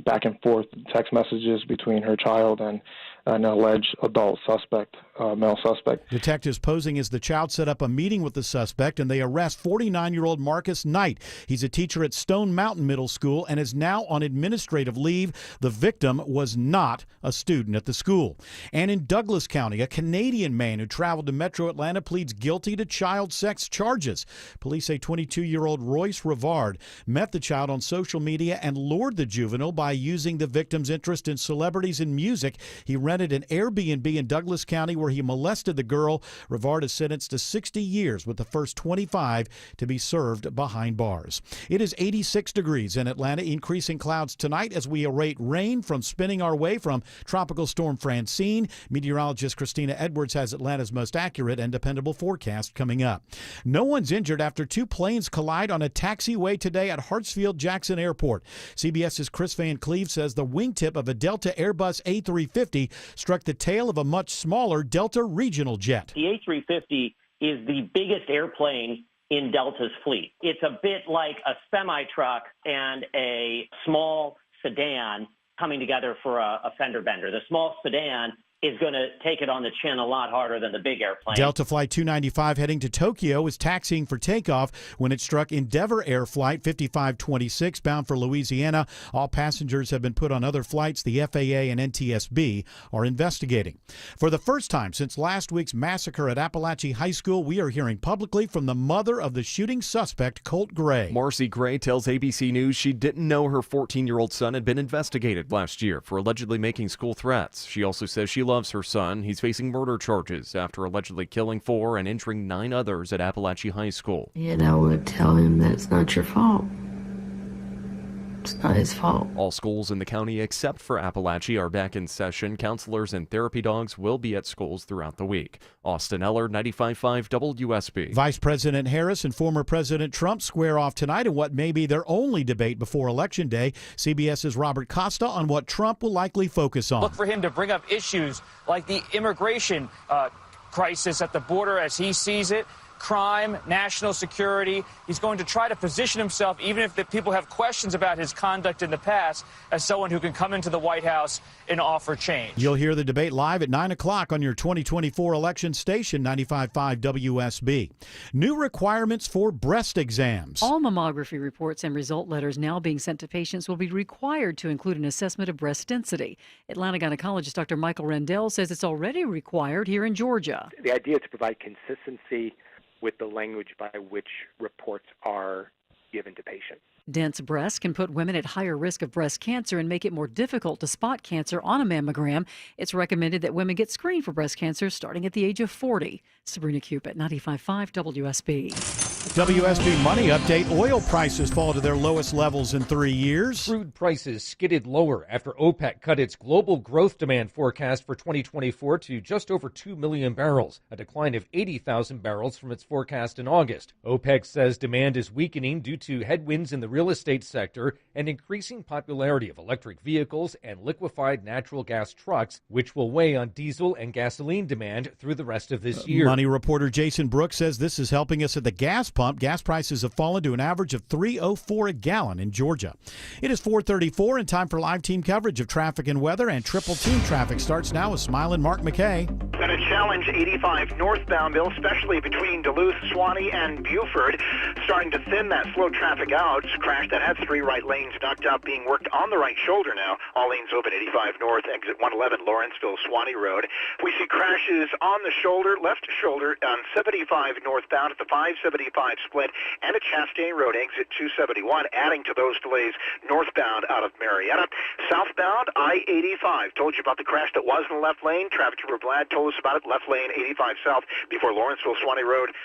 back and forth text messages between her child and an alleged adult suspect, male suspect. Detectives posing as the child set up a meeting with the suspect, and they arrest 49-year-old Marcus Knight. He's a teacher at Stone Mountain Middle School and is now on administrative leave. The victim was not a student at the school. And in Douglas County, a Canadian man who traveled to Metro Atlanta pleads guilty to child sex charges. Police say 22-year-old Royce Rivard met the child on social media and lured the juvenile by using the victim's interest in celebrities and music. He rented an Airbnb in Douglas County where he molested the girl. Rivard is sentenced to 60 years, with the first 25 to be served behind bars. It is 86 degrees in Atlanta, increasing clouds tonight as we await rain from spinning our way from Tropical Storm Francine. Meteorologist Christina Edwards has Atlanta's most accurate and dependable forecast coming up. No one's injured after two planes collide on a taxiway today at Hartsfield-Jackson Airport. CBS's Chris Van Cleve says the wingtip of a Delta Airbus A350 struck the tail of a much smaller Delta regional jet. The A350 is the biggest airplane in Delta's fleet. It's a bit like a semi-truck and a small sedan coming together for a fender bender. The small sedan is going to take it on the chin a lot harder than the big airplane. Delta Flight 295 heading to Tokyo is taxiing for takeoff when it struck Endeavor Air Flight 5526 bound for Louisiana. All passengers have been put on other flights. The FAA and NTSB are investigating. For the first time since last week's massacre at Appalachia High School, we are hearing publicly from the mother of the shooting suspect, Colt Gray. Marcy Gray tells ABC News she didn't know her 14-year-old son had been investigated last year for allegedly making school threats. She also says she loves her son. He's facing murder charges after allegedly killing 4 and injuring 9 others at Appalachia High School. And I would tell him that it's not your fault. It's not his fault. All schools in the county except for Appalachia are back in session. Counselors and therapy dogs will be at schools throughout the week. Austin Eller, 95.5 WSB. Vice President Harris and former President Trump square off tonight in what may be their only debate before Election Day. CBS's Robert Costa on what Trump will likely focus on. Look for him to bring up issues like the immigration crisis at the border as he sees it, crime, national security. He's going to try to position himself, even if the people have questions about his conduct in the past, as someone who can come into the White House and offer change. You'll hear the debate live at 9 o'clock on your 2024 election station, 95.5 WSB. New requirements for breast exams. All mammography reports and result letters now being sent to patients will be required to include an assessment of breast density. Atlanta gynecologist Dr. Michael Rendell says it's already required here in Georgia. The idea is to provide consistency with the language by which reports are given to patients. Dense breasts can put women at higher risk of breast cancer and make it more difficult to spot cancer on a mammogram. It's recommended that women get screened for breast cancer starting at the age of 40. Sabrina Cupid, 95.5 WSB. WSB Money Update. Oil prices fall to their lowest levels in 3 years. Crude prices skidded lower after OPEC cut its global growth demand forecast for 2024 to just over 2 million barrels, a decline of 80,000 barrels from its forecast in August. OPEC says demand is weakening due to headwinds in the real estate sector and increasing popularity of electric vehicles and liquefied natural gas trucks, which will weigh on diesel and gasoline demand through the rest of this year. Money reporter Jason Brooks says this is helping us at the gas pump. Gas prices have fallen to an average of $3.04 a gallon in Georgia. It is 4:34 and time for live team coverage of traffic and weather, and triple team traffic starts now with Smiling Mark McKay. And a challenge 85 northbound, Bill, especially between Duluth, Swanee, and Buford, starting to thin that slow traffic out. Crash that had 3 right lanes knocked out, being worked on the right shoulder now. All lanes open, 85 north, exit 111, Lawrenceville, Swanee Road. We see crashes on the shoulder, left shoulder, on 75 northbound at the 575 split, and at Chastain Road, exit 271, adding to those delays northbound out of Marietta. Southbound, I-85. Told you about the crash that was in the left lane. Traffic Trooper Vlad told us about it. Left lane, 85 south, before Lawrenceville, Swanee Road.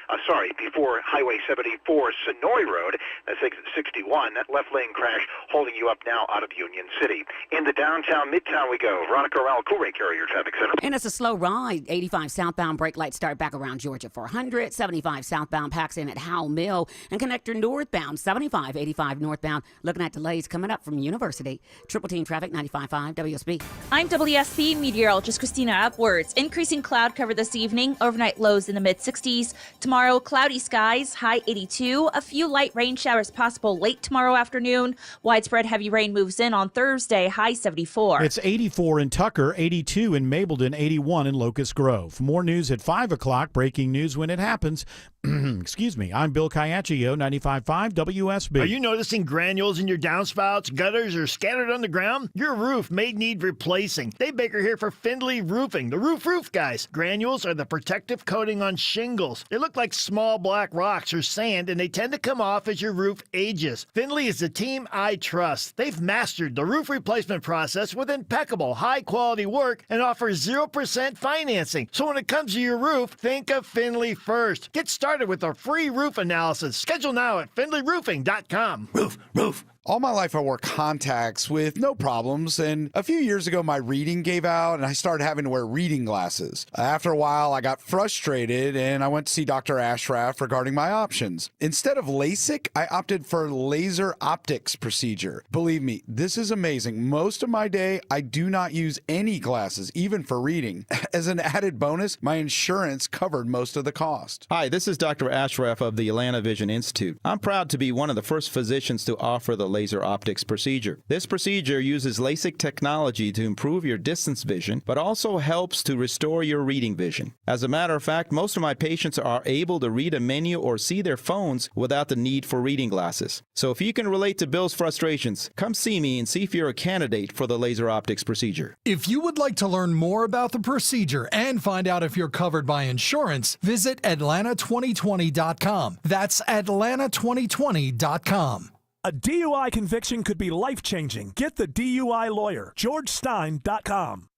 Before Highway 74, Sonoy Road. That's exit 61. That left lane crash holding you up now out of Union City. In the downtown, midtown we go. Veronica Rowell, Cool Carrier Traffic Center. And it's a slow ride. 85 southbound brake lights start back around Georgia 400. 75 southbound packs in at Howell Mill. And connector northbound, 75, 85 northbound. Looking at delays coming up from University. Triple team traffic, 95.5 WSB. I'm WSB meteorologist Christina Upwards. Increasing cloud cover this evening. Overnight lows in the mid-60s. Tomorrow, cloudy skies, high 82. A few light rain showers possible late tomorrow afternoon. Widespread heavy rain moves in on Thursday, high 74. It's 84 in Tucker, 82 in Mableton, 81 in Locust Grove. More news at 5 o'clock. Breaking news when it happens. Excuse me. I'm Bill Caiaccio, 95.5 WSB. Are you noticing granules in your downspouts, gutters, or scattered on the ground? Your roof may need replacing. Dave Baker here for Findlay Roofing, the roof guys. Granules are the protective coating on shingles. They look like small black rocks or sand, and they tend to come off as your roof ages. Findlay is the team I trust. They've mastered the roof replacement process with impeccable, high-quality work and offers 0% financing. So when it comes to your roof, think of Findlay first. Get started with a free roof analysis. Schedule now at FindlayRoofing.com. Roof. All my life I wore contacts with no problems, and a few years ago my reading gave out and I started having to wear reading glasses. After a while I got frustrated and I went to see Dr. Ashraf regarding my options. Instead of LASIK, I opted for laser optics procedure. Believe me, this is amazing. Most of my day I do not use any glasses, even for reading. As an added bonus, my insurance covered most of the cost. Hi, this is Dr. Ashraf of the Atlanta Vision Institute. I'm proud to be one of the first physicians to offer the laser optics procedure. This procedure uses LASIK technology to improve your distance vision, but also helps to restore your reading vision. As a matter of fact, most of my patients are able to read a menu or see their phones without the need for reading glasses. So if you can relate to Bill's frustrations, come see me and see if you're a candidate for the laser optics procedure. If you would like to learn more about the procedure and find out if you're covered by insurance, visit Atlanta2020.com. That's Atlanta2020.com. A DUI conviction could be life-changing. Get the DUI lawyer, GeorgeStein.com.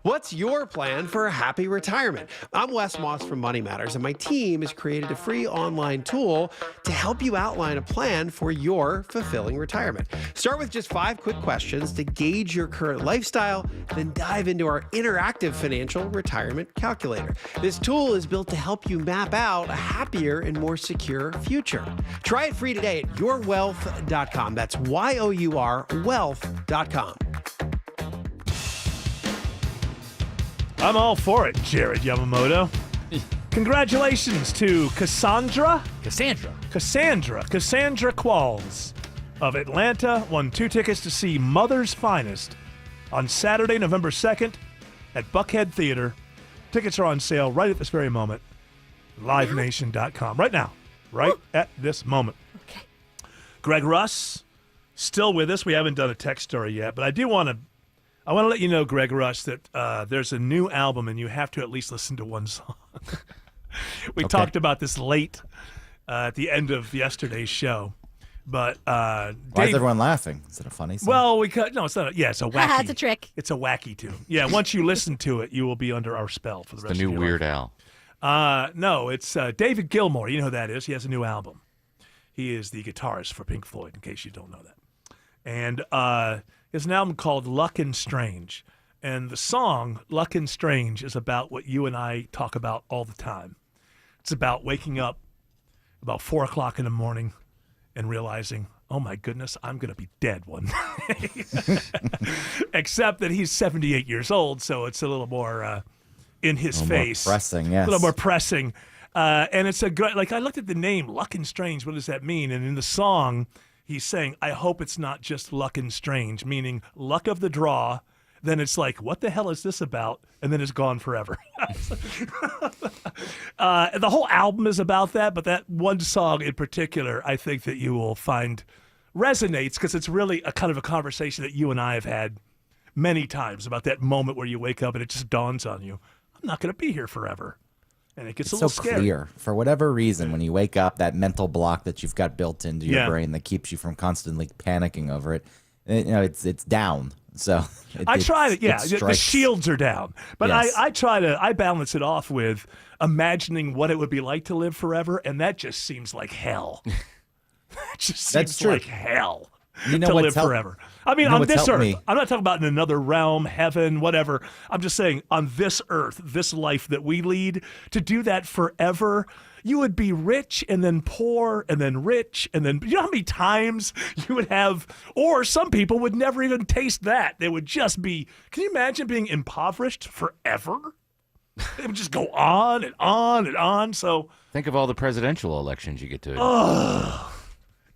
What's your plan for a happy retirement? I'm Wes Moss from Money Matters, and my team has created a free online tool to help you outline a plan for your fulfilling retirement. Start with just 5 quick questions to gauge your current lifestyle, then dive into our interactive financial retirement calculator. This tool is built to help you map out a happier and more secure future. Try it free today at yourwealth.com. That's YOUR wealth.com. I'm all for it, Jared Yamamoto. Congratulations to Cassandra Qualls of Atlanta. Won 2 tickets to see Mother's Finest on Saturday, November 2nd at Buckhead Theater. Tickets are on sale right at this very moment. LiveNation.com. Right now. Right at this moment. Okay. Greg Russ, still with us. We haven't done a text story yet, but I want to let you know, Greg Russ, that there's a new album and you have to at least listen to one song. We talked about this late at the end of yesterday's show. But why is everyone laughing? Is it a funny song? Well, no, it's not. It's a wacky. It's a trick. It's a wacky tune. Yeah, once you listen to it, you will be under our spell for the rest of your life. The new Weird Al. No, it's David Gilmour. You know who that is. He has a new album. He is the guitarist for Pink Floyd, in case you don't know that. And it's an album called Luck and Strange. And the song, Luck and Strange, is about what you and I talk about all the time. It's about waking up about 4 o'clock in the morning and realizing, oh my goodness, I'm going to be dead one day. Except that he's 78 years old, so it's a little more in his face. More pressing, yes. A little more pressing. And it's a good, like, I looked at the name, Luck and Strange, what does that mean? And in the song, he's saying, I hope it's not just luck and strange, meaning luck of the draw. Then it's like, what the hell is this about? And then it's gone forever. The whole album is about that, but that one song in particular, I think that you will find resonates because it's really a kind of a conversation that you and I have had many times about that moment where you wake up and it just dawns on you, I'm not going to be here forever. And it gets a little so scary. Clear. For whatever reason, when you wake up, that mental block that you've got built into your brain that keeps you from constantly panicking over it, it's down. So I try to, the shields are down. But yes. I balance it off with imagining what it would be like to live forever, and that just seems like hell. That just seems like hell to live forever. I mean, on this earth. I'm not talking about in another realm, heaven, whatever. I'm just saying on this earth, this life that we lead, to do that forever, you would be rich and then poor and then rich and then, you know how many times you would have, or some people would never even taste that. They would just be, can you imagine being impoverished forever? It would just go on and on and on. So think of all the presidential elections you get to.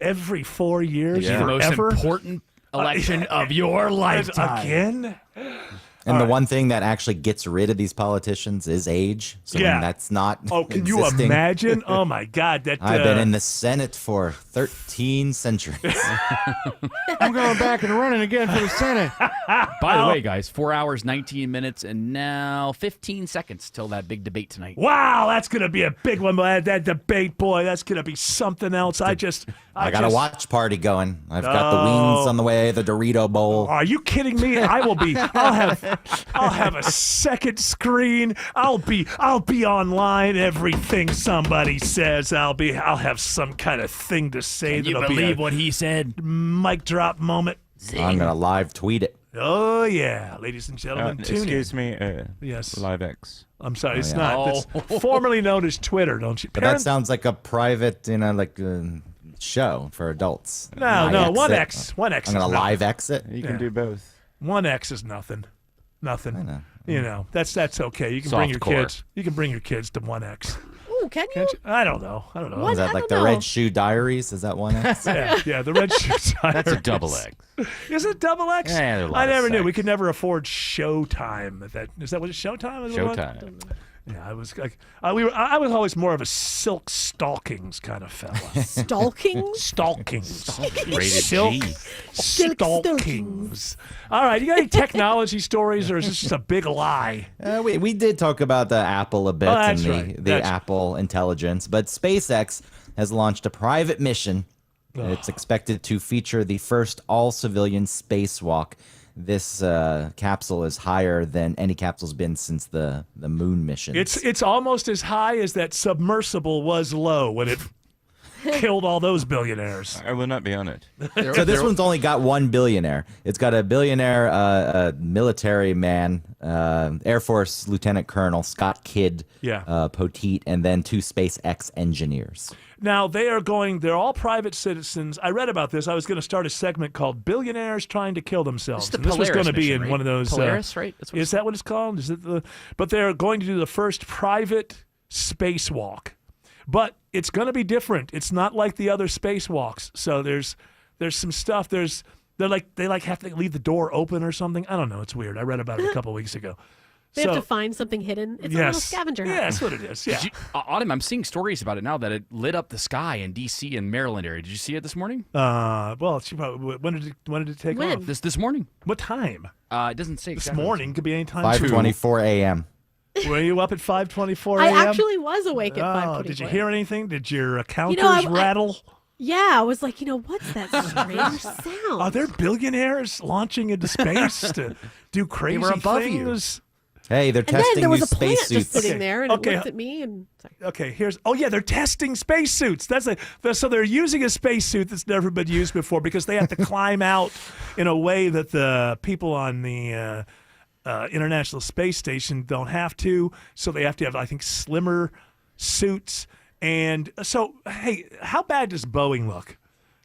Every 4 years, the most important election of your lifetime. Again? And the one thing that actually gets rid of these politicians is age. So when that's not can you imagine? Oh, my God. I've been in the Senate for 13 centuries. I'm going back and running again for the Senate. By the way, guys, 4 hours, 19 minutes, and now 15 seconds till that big debate tonight. Wow, that's going to be a big one. That debate, boy, that's going to be something else. I got a watch party going. I've got the wings on the way, the Dorito bowl. Are you kidding me? I'll have a second screen. I'll be online. Everything somebody says, I'll have some kind of thing to say. Can you believe what he said? Mic drop moment. I'm gonna live tweet it. Oh yeah, ladies and gentlemen, tune excuse in. me. Yes. LiveX. I'm sorry, it's not. It's formerly known as Twitter, don't you? But that sounds like a private, show for adults. No, 1X. 1X. I'm gonna live exit. You can do both. 1X is nothing. Nothing. You know, that's okay. You can bring your kids. You can bring your kids to 1X. Ooh, can you? I don't know. Is that like the Red Shoe Diaries? Is that 1X? yeah, the Red Shoe Diaries. That's a double X. Is it double X? Yeah, I never knew. We could never afford Showtime. Is that what it's Showtime? Showtime. Yeah, I was like, I was always more of a silk stalkings kind of fella. Stalkings? Stalkings. Rated Silk G. Stalkings. All right, you got any technology stories, or is this just a big lie? We did talk about the Apple a bit and the Apple intelligence, but SpaceX has launched a private mission. It's expected to feature the first all-civilian spacewalk. This capsule is higher than any capsule's been since the moon mission. It's almost as high as that submersible was low when it killed all those billionaires. I will not be on it. So this one's only got one billionaire. It's got a billionaire military man, Air Force Lieutenant Colonel Scott Kidd Poteet, and then 2 SpaceX engineers. Now, they're all private citizens. I read about this. I was going to start a segment called Billionaires Trying to Kill Themselves. This was going to be in one of those. Polaris, right? Is that what it's called? But they're going to do the first private spacewalk. But it's going to be different. It's not like the other spacewalks. So there's some stuff. They have to leave the door open or something. I don't know. It's weird. I read about it a couple weeks ago. They have to find something hidden. It's a little scavenger hunt. Yeah, that's what it is. Yeah. Autumn, I'm seeing stories about it now that it lit up the sky in D.C. and Maryland area. Did you see it this morning? Well, she probably, when did it take off? This morning. What time? It doesn't say This exactly. morning. Could be any time. 5:24 a.m. Were you up at 5:24 I a.m.? actually was awake at 5:24. Did you hear anything? Did your counters rattle? Yeah, I was like, what's that strange sound? Are there billionaires launching into space to do crazy were above things? Hey, they're And then testing there was new a plant spacesuits. just sitting there, and it looked at me. And Okay, they're testing spacesuits. So they're using a spacesuit that's never been used before because they have to climb out in a way that the people on the International Space Station don't have to. So they have to have, I think, slimmer suits. And so, hey, how bad does Boeing look?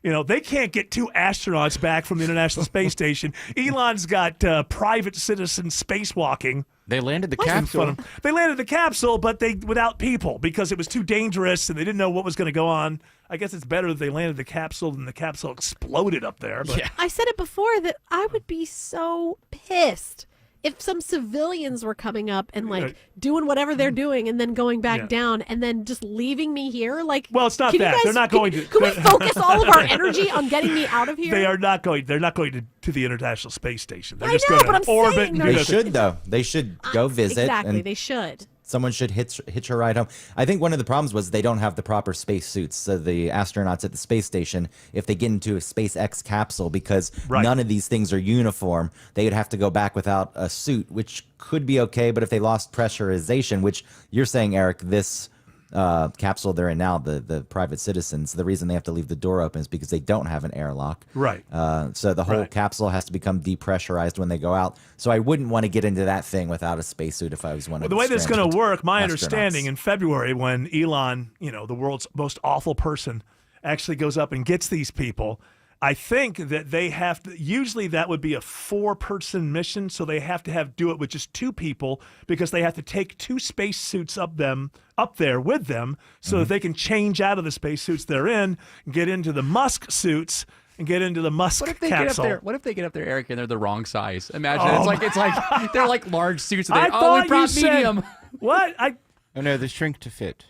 They can't get 2 astronauts back from the International Space Station. Elon's got private citizen spacewalking. They landed the capsule. They landed the capsule, but without people because it was too dangerous and they didn't know what was going to go on. I guess it's better that they landed the capsule than the capsule exploded up there. But. Yeah. I said it before that I would be so pissed if some civilians were coming up and doing whatever they're doing and then going back down and then just leaving me here. Well, it's not that. They're not going to. Can we focus all of our energy on getting me out of here? They are not going. They're not going to the International Space Station. They're I just know, going but I'm to orbit. saying And they're do They their should, though. They should go visit. Exactly, and they should. Someone should hitch a ride home. I think one of the problems was they don't have the proper space suits. So the astronauts at the space station, if they get into a SpaceX capsule, because none of these things are uniform, they would have to go back without a suit, which could be okay. But if they lost pressurization, which you're saying, Eric, this capsule they're in now, the private citizens, the reason they have to leave the door open is because they don't have an airlock. Right. So the whole capsule has to become depressurized when they go out. So I wouldn't want to get into that thing without a spacesuit if I was one of the way that's going to work, my astronauts. Understanding, in February when Elon, the world's most awful person, actually goes up and gets these people, I think that they have to, usually that would be a 4-person mission, so they have to do it with just 2 people because they have to take 2 spacesuits up there with them so that they can change out of the spacesuits they're in, get into the Musk suits, and get into the Musk capsule. What if they get up there, Eric, and they're the wrong size? Imagine it's like they're like large suits. And I we brought you said, medium. What? Oh no, they shrink to fit.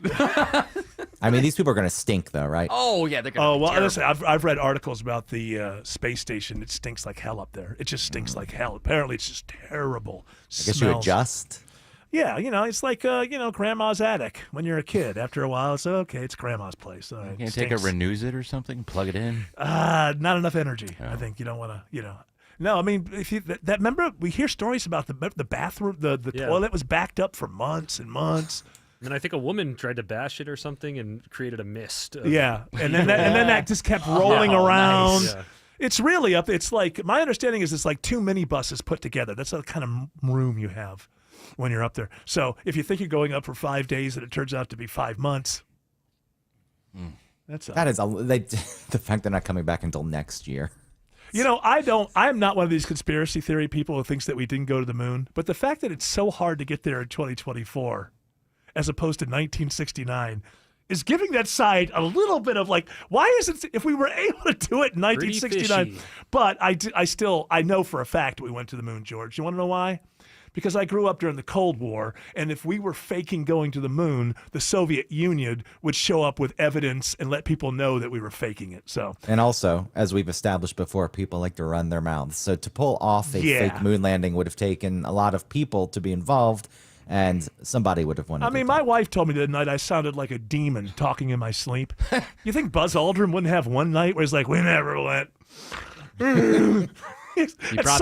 I mean, these people are going to stink, though, right? Oh yeah, they're going to. Oh well, listen, I've read articles about the space station. It stinks like hell up there. It just stinks like hell. Apparently, it's just terrible. I guess you adjust. Yeah, it's like grandma's attic when you're a kid. After a while, it's okay. It's grandma's place. All right, Can't take a Renews it or something, plug it in. Not enough energy. I think you don't want to. No, I mean, if you remember, we hear stories about the bathroom, the toilet was backed up for months and months. And I think a woman tried to bash it or something and created a mist. And then that just kept rolling around. Nice. Yeah. It's really up. It's like, my understanding is it's like 2 minibuses put together. That's the kind of room you have when you're up there. So if you think you're going up for 5 days and it turns out to be 5 months, that is the fact they're not coming back until next year. I'm not one of these conspiracy theory people who thinks that we didn't go to the moon, but the fact that it's so hard to get there in 2024 as opposed to 1969 is giving that side a little bit of like, why isn't, if we were able to do it in 1969, but I know for a fact we went to the moon, George. You want to know why? Because I grew up during the Cold War, and if we were faking going to the moon, the Soviet Union would show up with evidence and let people know that we were faking it. So, and also, as we've established before, people like to run their mouths. So to pull off a fake moon landing would have taken a lot of people to be involved, and somebody would have wanted. I mean, my wife told me the night I sounded like a demon talking in my sleep. You think Buzz Aldrin wouldn't have one night where he's like, "We never went." You brought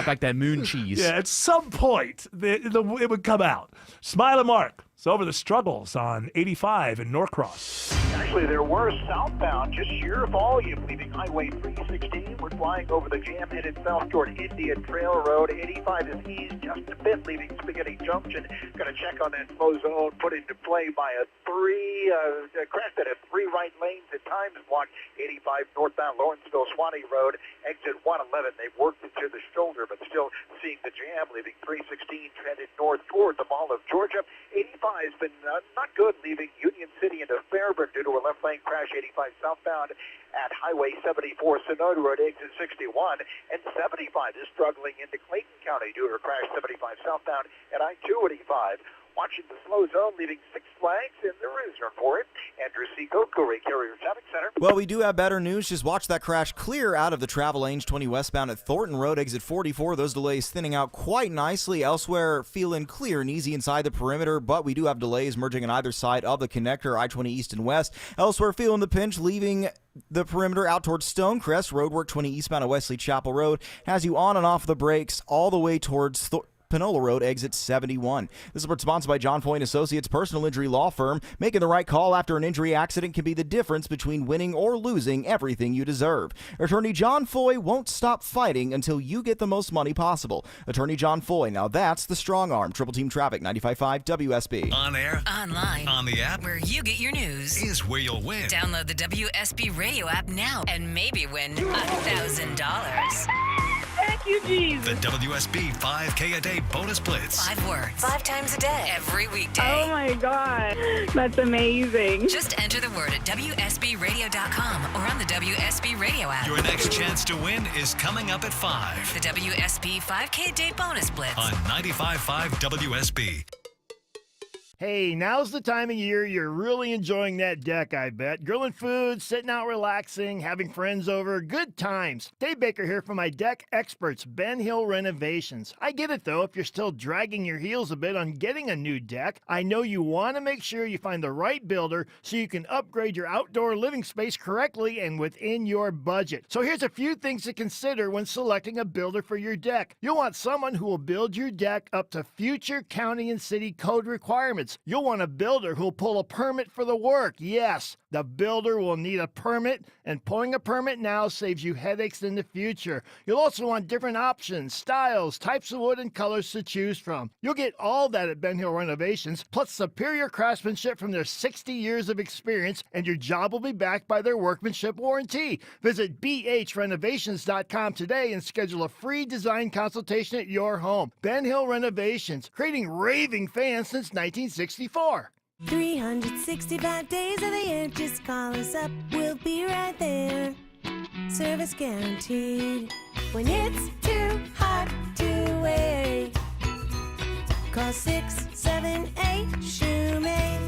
back that moon cheese. Yeah, at some point, it would come out. Smile and Mark. It's over the struggles on 85 in Norcross. Actually, they're worse southbound, just sheer volume, leaving Highway 316. We're flying over the jam headed south toward Indian Trail Road. 85 is eased just a bit, leaving Spaghetti Junction. Going to check on that slow zone, put into play by a crash that has 3 right lanes at times blocked. 85 northbound Lawrenceville Swanee Road, exit 111. They've worked into the shoulder, but still seeing the jam, leaving 316 headed north toward the Mall of Georgia. 85 has been not good, leaving Union City into Fairburn due to a left lane crash. 85 southbound at Highway 74, Sonoma Road, exit 61, and 75 is struggling into Clayton County due to a crash. 75 southbound at I-285. Watching the slow zone, leaving 6 flags, and there is a report. Andrew Seco, Courier Carrier Traffic Center. Well, we do have better news. Just watch that crash clear out of the travel lanes. 20 westbound at Thornton Road, exit 44. Those delays thinning out quite nicely. Elsewhere, feeling clear and easy inside the perimeter, but we do have delays merging on either side of the connector, I-20 east and west. Elsewhere, feeling the pinch, leaving the perimeter out towards Stonecrest. Roadwork 20 eastbound at Wesley Chapel Road has you on and off the brakes all the way towards Panola Road, exit 71. This is sponsored by John Foy & Associates, personal injury law firm. Making the right call after an injury accident can be the difference between winning or losing everything you deserve. Attorney John Foy won't stop fighting until you get the most money possible. Attorney John Foy, now that's the strong arm. Triple Team Traffic, 95.5 WSB. On air, online, on the app, where you get your news, is where you'll win. Download the WSB radio app now and maybe win $1,000. Thank you, Jesus. The WSB 5K a day bonus blitz. 5 words, 5 times a day, every weekday. Oh my God, that's amazing. Just enter the word at WSBradio.com or on the WSB radio app. Your next chance to win is coming up at 5. The WSB 5K a day bonus blitz on 95.5 WSB. Hey, now's the time of year you're really enjoying that deck, I bet. Grilling food, sitting out relaxing, having friends over, good times. Dave Baker here for my deck experts, Ben Hill Renovations. I get it though, if you're still dragging your heels a bit on getting a new deck, I know you want to make sure you find the right builder so you can upgrade your outdoor living space correctly and within your budget. So here's a few things to consider when selecting a builder for your deck. You'll want someone who will build your deck up to future county and city code requirements. You'll want a builder who'll pull a permit for the work. Yes, the builder will need a permit, and pulling a permit now saves you headaches in the future. You'll also want different options, styles, types of wood, and colors to choose from. You'll get all that at Ben Hill Renovations, plus superior craftsmanship from their 60 years of experience, and your job will be backed by their workmanship warranty. Visit bhrenovations.com today and schedule a free design consultation at your home. Ben Hill Renovations, creating raving fans since 1964. 365 days of the year, just call us up, we'll be right there. Service guaranteed. When it's too hot to wait, call 678 Shoemate.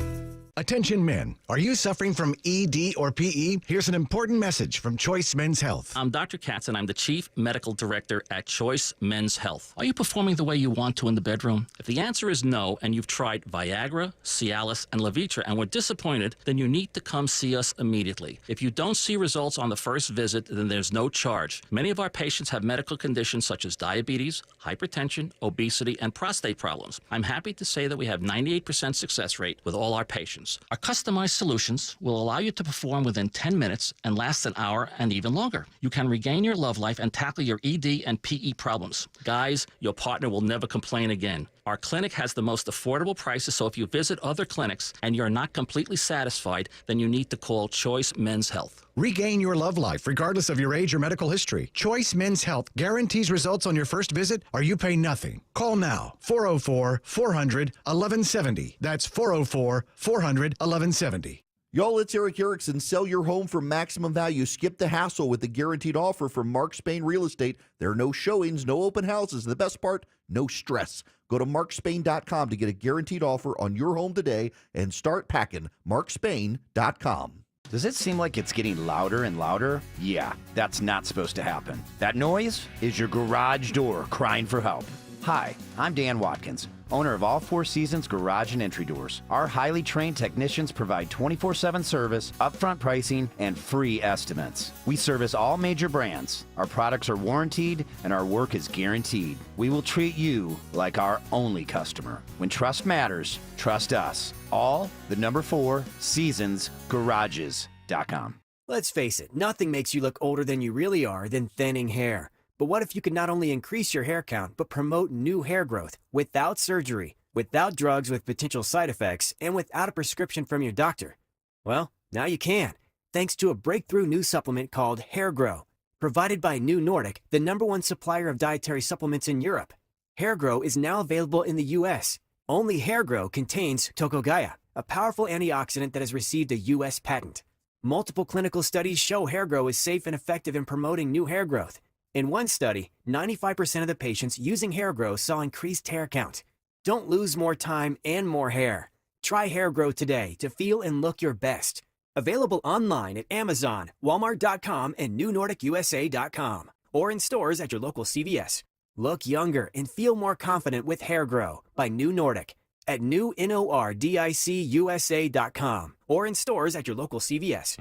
Attention men, are you suffering from ED or PE? Here's an important message from Choice Men's Health. I'm Dr. Katz and I'm the Chief Medical Director at Choice Men's Health. Are you performing the way you want to in the bedroom? If the answer is no and you've tried Viagra, Cialis, and Levitra and were disappointed, then you need to come see us immediately. If you don't see results on the first visit, then there's no charge. Many of our patients have medical conditions such as diabetes, hypertension, obesity, and prostate problems. I'm happy to say that we have 98% success rate with all our patients. Our customized solutions will allow you to perform within 10 minutes and last an hour and even longer. You can regain your love life and tackle your ED and PE problems. Guys, your partner will never complain again. Our clinic has the most affordable prices, so if you visit other clinics and you're not completely satisfied, then you need to call Choice Men's Health. Regain your love life regardless of your age or medical history. Choice Men's Health guarantees results on your first visit or you pay nothing. Call now, 404-400-1170. That's 404-400-1170. Y'all, it's Eric Erickson. Sell your home for maximum value. Skip the hassle with the guaranteed offer from Mark Spain Real Estate. There are no showings, no open houses. The best part, no stress. Go to markspain.com to get a guaranteed offer on your home today and start packing. markspain.com. Does it seem like it's getting louder and louder? Yeah, that's not supposed to happen. That noise is your garage door crying for help. Hi, I'm Dan Watkins. owner of all Four Seasons Garage and Entry Doors. Our highly trained technicians provide 24/7 service, upfront pricing, and free estimates. We service all major brands. Our products are warranted, and our work is guaranteed. We will treat you like our only customer. When trust matters, trust us. All the number 4 seasonsgarages.com. Let's face it, nothing makes you look older than you really are than thinning hair. But what if you could not only increase your hair count, but promote new hair growth without surgery, without drugs with potential side effects, and without a prescription from your doctor? Well, now you can, thanks to a breakthrough new supplement called Hair Grow, provided by New Nordic, the #1 supplier of dietary supplements in Europe. Hair Grow is now available in the U.S. Only Hair Grow contains Tocogaya, a powerful antioxidant that has received a U.S. patent. Multiple clinical studies show Hair Grow is safe and effective in promoting new hair growth. In one study, 95% of the patients using Hair Grow saw increased hair count. Don't lose more time and more hair. Try Hair Grow today to feel and look your best. Available online at Amazon, Walmart.com, and NewNordicUSA.com, or in stores at your local CVS. Look younger and feel more confident with Hair Grow by New Nordic at NewNordicUSA.com, or in stores at your local CVS.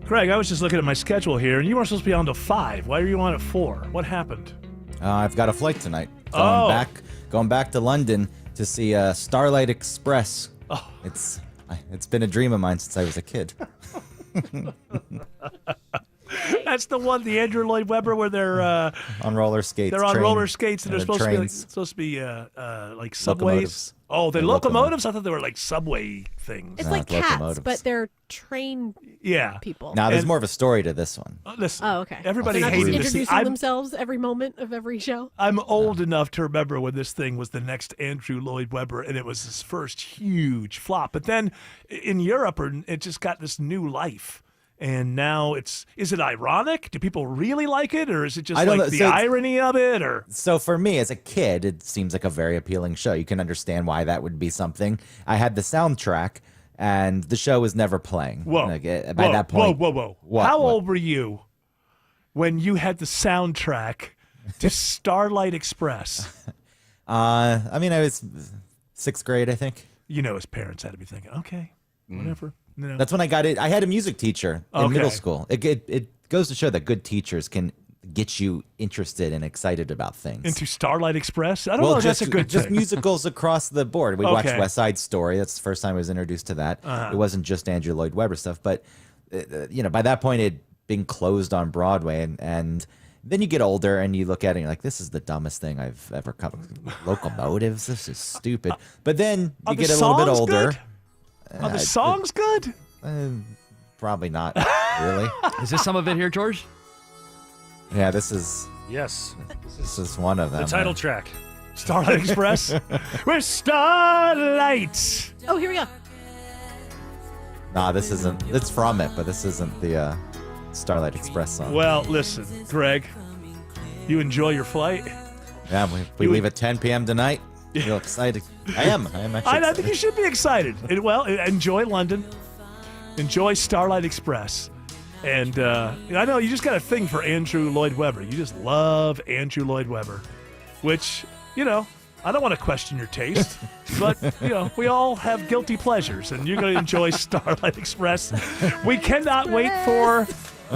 Greg, I was just looking at my schedule here, and you weren't supposed to be on till 5. Why are you on at 4? What happened? I've got a flight tonight. Oh. Going back to London to see Starlight Express. Oh. It's been a dream of mine since I was a kid. That's the one, the Andrew Lloyd Webber, where they're on roller skates. They're on roller skates, and they're supposed to be like subways. Locomotives. Oh, they're locomotives. I thought they were like subway things. It's like cats, but they're trained people. Now, there's more of a story to this one. Listen, okay. Everybody they're not hated just this. introducing themselves every moment of every show. I'm old enough to remember when this thing was the next Andrew Lloyd Webber, and it was his first huge flop. But then in Europe, it just got this new life. And now is it ironic? Do people really like it? Or is it just like the irony of it? Or So for me, as a kid, it seems like a very appealing show. You can understand why that would be something. I had the soundtrack, and the show was never playing. Whoa. Like, by that point. Whoa. What? How old were you when you had the soundtrack to Starlight Express? I mean, I was 6th grade, I think. You know, his parents had to be thinking, okay, whatever. No. That's when I got it. I had a music teacher in middle school. It goes to show that good teachers can get you interested and excited about things. Into Starlight Express? I don't know if that's a good just thing. musicals across the board. We watched West Side Story. That's the first time I was introduced to that. It wasn't just Andrew Lloyd Webber stuff, but by that point it had been closed on Broadway, and then you get older and you look at it and you're like, this is the dumbest thing I've ever come. Locomotives, this is stupid. But then you get a little bit older. Good? Are the songs good? Probably not, really. Is this some of it here, George? Yeah, this is. Yes. This is one of them. The title track. Starlight Express. We're Starlight. Oh, here we go. Nah, this isn't. It's from it, but this isn't the Starlight Express song. Well, listen, Greg, you enjoy your flight? Yeah, we leave at 10 p.m. tonight. Feel excited. I am actually excited. I think you should be excited. Enjoy London. Enjoy Starlight Express. And I know you just got a thing for Andrew Lloyd Webber. You just love Andrew Lloyd Webber, which, I don't want to question your taste, but, we all have guilty pleasures, and you're going to enjoy Starlight Express. We cannot wait for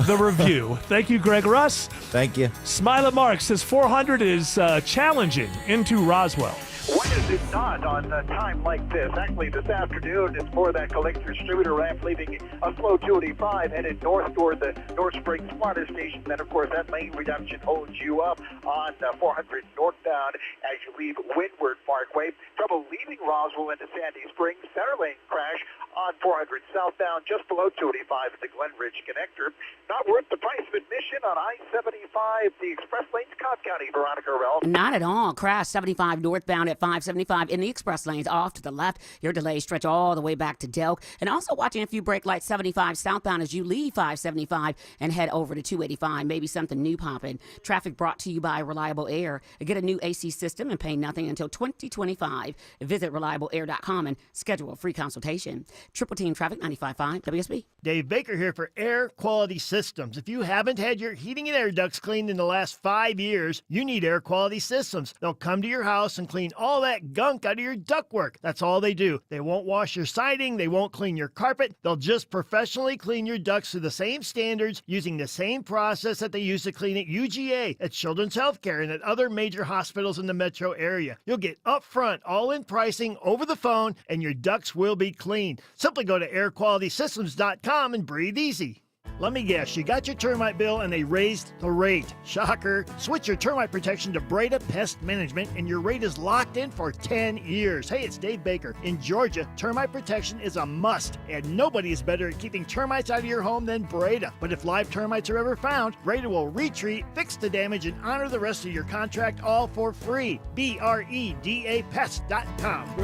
the review. Thank you, Greg Russ. Thank you. Smiley Mark says 400 is challenging into Roswell. When is it not on a time like this? Actually, this afternoon, it's for that collector distributor ramp, leaving a slow 285 headed north toward the North Springs Smarter Station. Then, of course, that lane reduction holds you up on 400 northbound as you leave Windward Parkway. Trouble leaving Roswell into Sandy Springs. Center lane crash on 400 southbound, just below 285 at the Glen Ridge connector. Not worth the price of admission on I-75, the express lanes, Cobb County. Veronica Rell. Not at all. Crash 75 northbound at 5 575 in the express lanes off to the left. Your delays stretch all the way back to Delk. And also watching a few brake lights 75 southbound as you leave 575 and head over to 285. Maybe something new popping. Traffic brought to you by Reliable Air. Get a new AC system and pay nothing until 2025. Visit reliableair.com and schedule a free consultation. Triple Team Traffic 95.5 WSB. Dave Baker here for Air Quality Systems. If you haven't had your heating and air ducts cleaned in the last 5 years, you need Air Quality Systems. They'll come to your house and clean all that gunk out of your ductwork. That's all they do. They won't wash your siding. They won't clean your carpet. They'll just professionally clean your ducts to the same standards using the same process that they use to clean at UGA, at Children's Healthcare, and at other major hospitals in the metro area. You'll get upfront, all-in pricing over the phone, and your ducts will be clean. Simply go to airqualitysystems.com and breathe easy. Let me guess, you got your termite bill and they raised the rate. Shocker. Switch your termite protection to Breda Pest Management and your rate is locked in for 10 years. Hey, it's Dave Baker. In Georgia, termite protection is a must, and nobody is better at keeping termites out of your home than Breda. But if live termites are ever found, Breda will retreat, fix the damage, and honor the rest of your contract all for free. BREDAPest.com.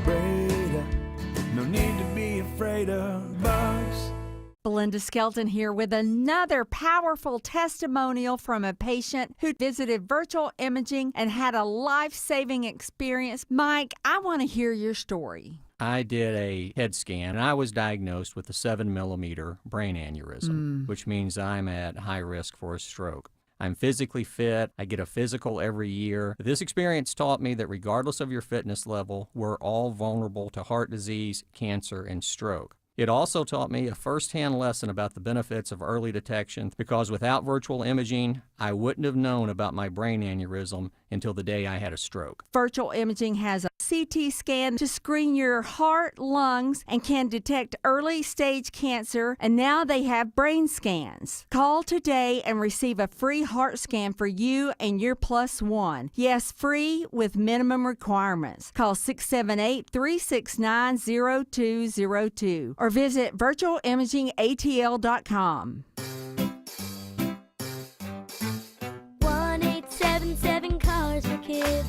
Breda, no need to be afraid of bugs. Belinda Skelton here with another powerful testimonial from a patient who visited virtual imaging and had a life-saving experience. Mike, I want to hear your story. I did a head scan, and I was diagnosed with a 7-millimeter brain aneurysm, which means I'm at high risk for a stroke. I'm physically fit. I get a physical every year. This experience taught me that regardless of your fitness level, we're all vulnerable to heart disease, cancer, and stroke. It also taught me a first-hand lesson about the benefits of early detection, because without virtual imaging, I wouldn't have known about my brain aneurysm until the day I had a stroke. Virtual imaging has a CT scan to screen your heart, lungs, and can detect early-stage cancer, and now they have brain scans. Call today and receive a free heart scan for you and your plus one. Yes, free with minimum requirements. Call 678-369-0202 or visit virtualimagingatl.com. 1-877 Cars for Kids.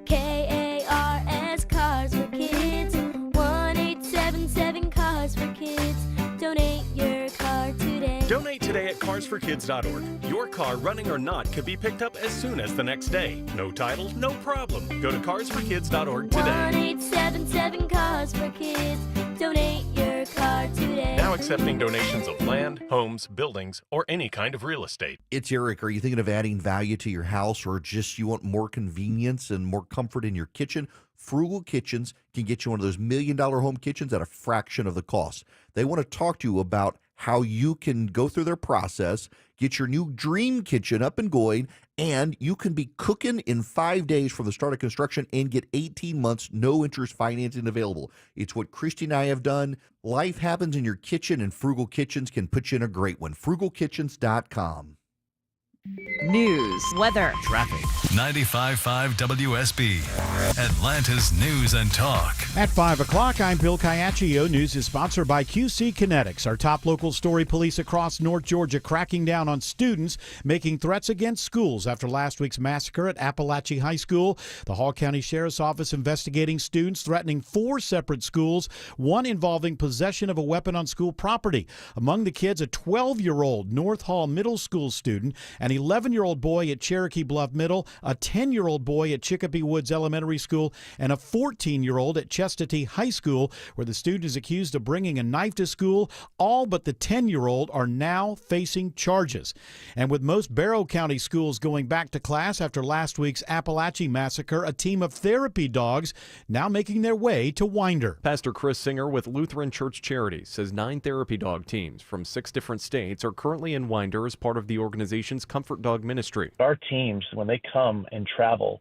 KARS Cars for Kids. 1-877 Cars for Kids. Donate your car today. Donate today at carsforkids.org. Your car, running or not, could be picked up as soon as the next day. No title, no problem. Go to carsforkids.org today. 1-877 Cars for Kids. Donate your car today. Now accepting donations of land, homes, buildings, or any kind of real estate. It's Eric. Are you thinking of adding value to your house, or just you want more convenience and more comfort in your kitchen? Frugal Kitchens can get you one of those $1 million home kitchens at a fraction of the cost. They want to talk to you about how you can go through their process, get your new dream kitchen up and going, and you can be cooking in 5 days from the start of construction and get 18 months no interest financing available. It's what Christy and I have done. Life happens in your kitchen, and Frugal Kitchens can put you in a great one. FrugalKitchens.com. News, weather, traffic. 95.5 WSB, Atlanta's News and Talk. At 5 o'clock, I'm Bill Caiaccio. News is sponsored by QC Kinetics. Our top local story: police across North Georgia cracking down on students making threats against schools after last week's massacre at Appalachia High School. The Hall County Sheriff's Office investigating students threatening 4 separate schools, one involving possession of a weapon on school property. Among the kids, a 12-year-old North Hall Middle School student, an 11-year-old boy at Cherokee Bluff Middle, a 10-year-old boy at Chicopee Woods Elementary School, and a 14-year-old at Chestatee High School, where the student is accused of bringing a knife to school. All but the 10-year-old are now facing charges. And with most Barrow County schools going back to class after last week's Appalachia massacre, a team of therapy dogs now making their way to Winder. Pastor Chris Singer with Lutheran Church Charities says 9 therapy dog teams from 6 different states are currently in Winder as part of the organization's Comfort Dog Ministry. Our teams, when they come and travel,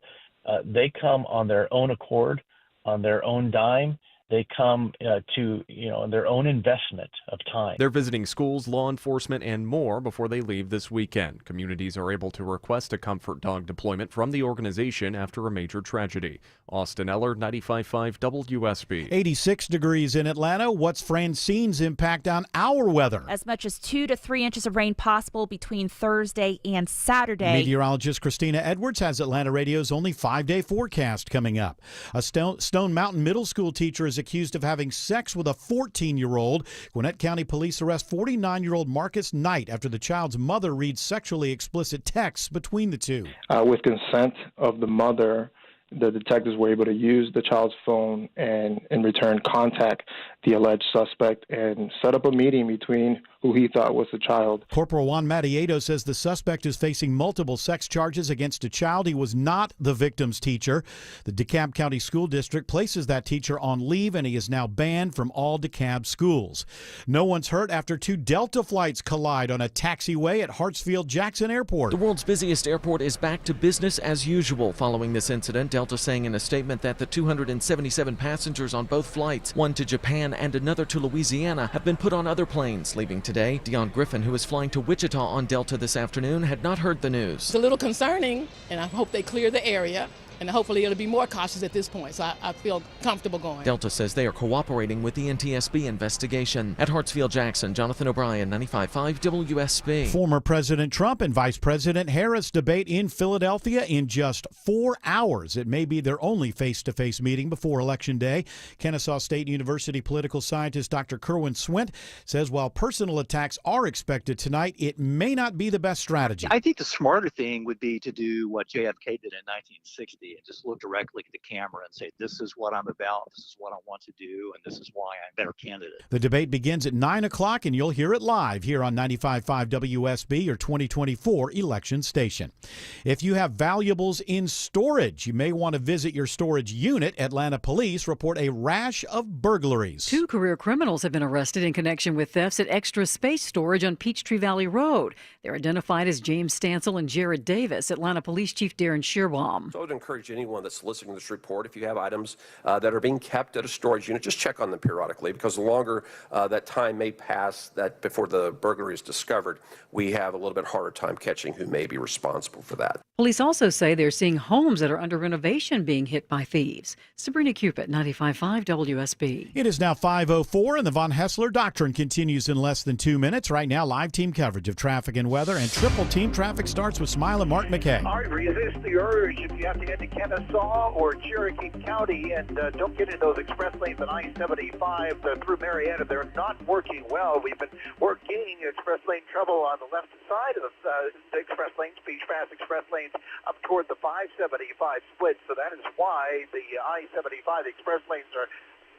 they come on their own accord, on their own dime, they come to their own investment of time. They're visiting schools, law enforcement, and more before they leave this weekend. Communities are able to request a comfort dog deployment from the organization after a major tragedy. Austin Eller, 95.5 WSB. 86 degrees in Atlanta. What's Francine's impact on our weather? As much as 2 to 3 inches of rain possible between Thursday and Saturday. Meteorologist Christina Edwards has Atlanta Radio's only 5-day forecast coming up. A Stone Mountain Middle School teacher is accused of having sex with a 14-year-old. Gwinnett County Police arrest 49-year-old Marcus Knight after the child's mother reads sexually explicit texts between the two. With consent of the mother, the detectives were able to use the child's phone and in return contact the alleged suspect and set up a meeting between who he thought was the child. Corporal Juan Matiedo says the suspect is facing multiple sex charges against a child. He was not the victim's teacher. The DeKalb County School District places that teacher on leave, and he is now banned from all DeKalb schools. No one's hurt after 2 Delta flights collide on a taxiway at Hartsfield-Jackson Airport. The world's busiest airport is back to business as usual following this incident. Delta saying in a statement that the 277 passengers on both flights, one to Japan and another to Louisiana, have been put on other planes. Leaving today, Dion Griffin, who was flying to Wichita on Delta this afternoon, had not heard the news. It's a little concerning, and I hope they clear the area. And hopefully it'll be more cautious at this point, so I feel comfortable going. Delta says they are cooperating with the NTSB investigation. At Hartsfield-Jackson, Jonathan O'Brien, 95.5 WSB. Former President Trump and Vice President Harris debate in Philadelphia in just 4 hours. It may be their only face-to-face meeting before Election Day. Kennesaw State University political scientist Dr. Kerwin Swint says while personal attacks are expected tonight, it may not be the best strategy. I think the smarter thing would be to do what JFK did in 1960. And just look directly at the camera and say, this is what I'm about, this is what I want to do, and this is why I'm a better candidate. The debate begins at 9 o'clock, and you'll hear it live here on 95.5 WSB, your 2024 election station. If you have valuables in storage, you may want to visit your storage unit. Atlanta police report a rash of burglaries. 2 career criminals have been arrested in connection with thefts at Extra Space Storage on Peachtree Valley Road. They're identified as James Stansel and Jared Davis. Atlanta Police Chief Darren Shearbaum. So I would encourage anyone that's listening to this report, if you have items that are being kept at a storage unit, just check on them periodically, because the longer that time may pass that before the burglary is discovered, we have a little bit harder time catching who may be responsible for that. Police also say they're seeing homes that are under renovation being hit by thieves. Sabrina Cupid, 95.5 WSB. It is now 5:04, and the Von Hessler Doctrine continues in less than 2 minutes. Right now, live team coverage of traffic and weather, and triple team traffic starts with Smile and Mark McKay. All right, resist the urge if you have to get to Kennesaw or Cherokee County, and don't get in those express lanes on I-75 through Marietta. They're not working well. We've been working express lane trouble on the left side of the express lanes, Beach Pass express lanes, up toward the 575 split. So that is why the I-75 express lanes are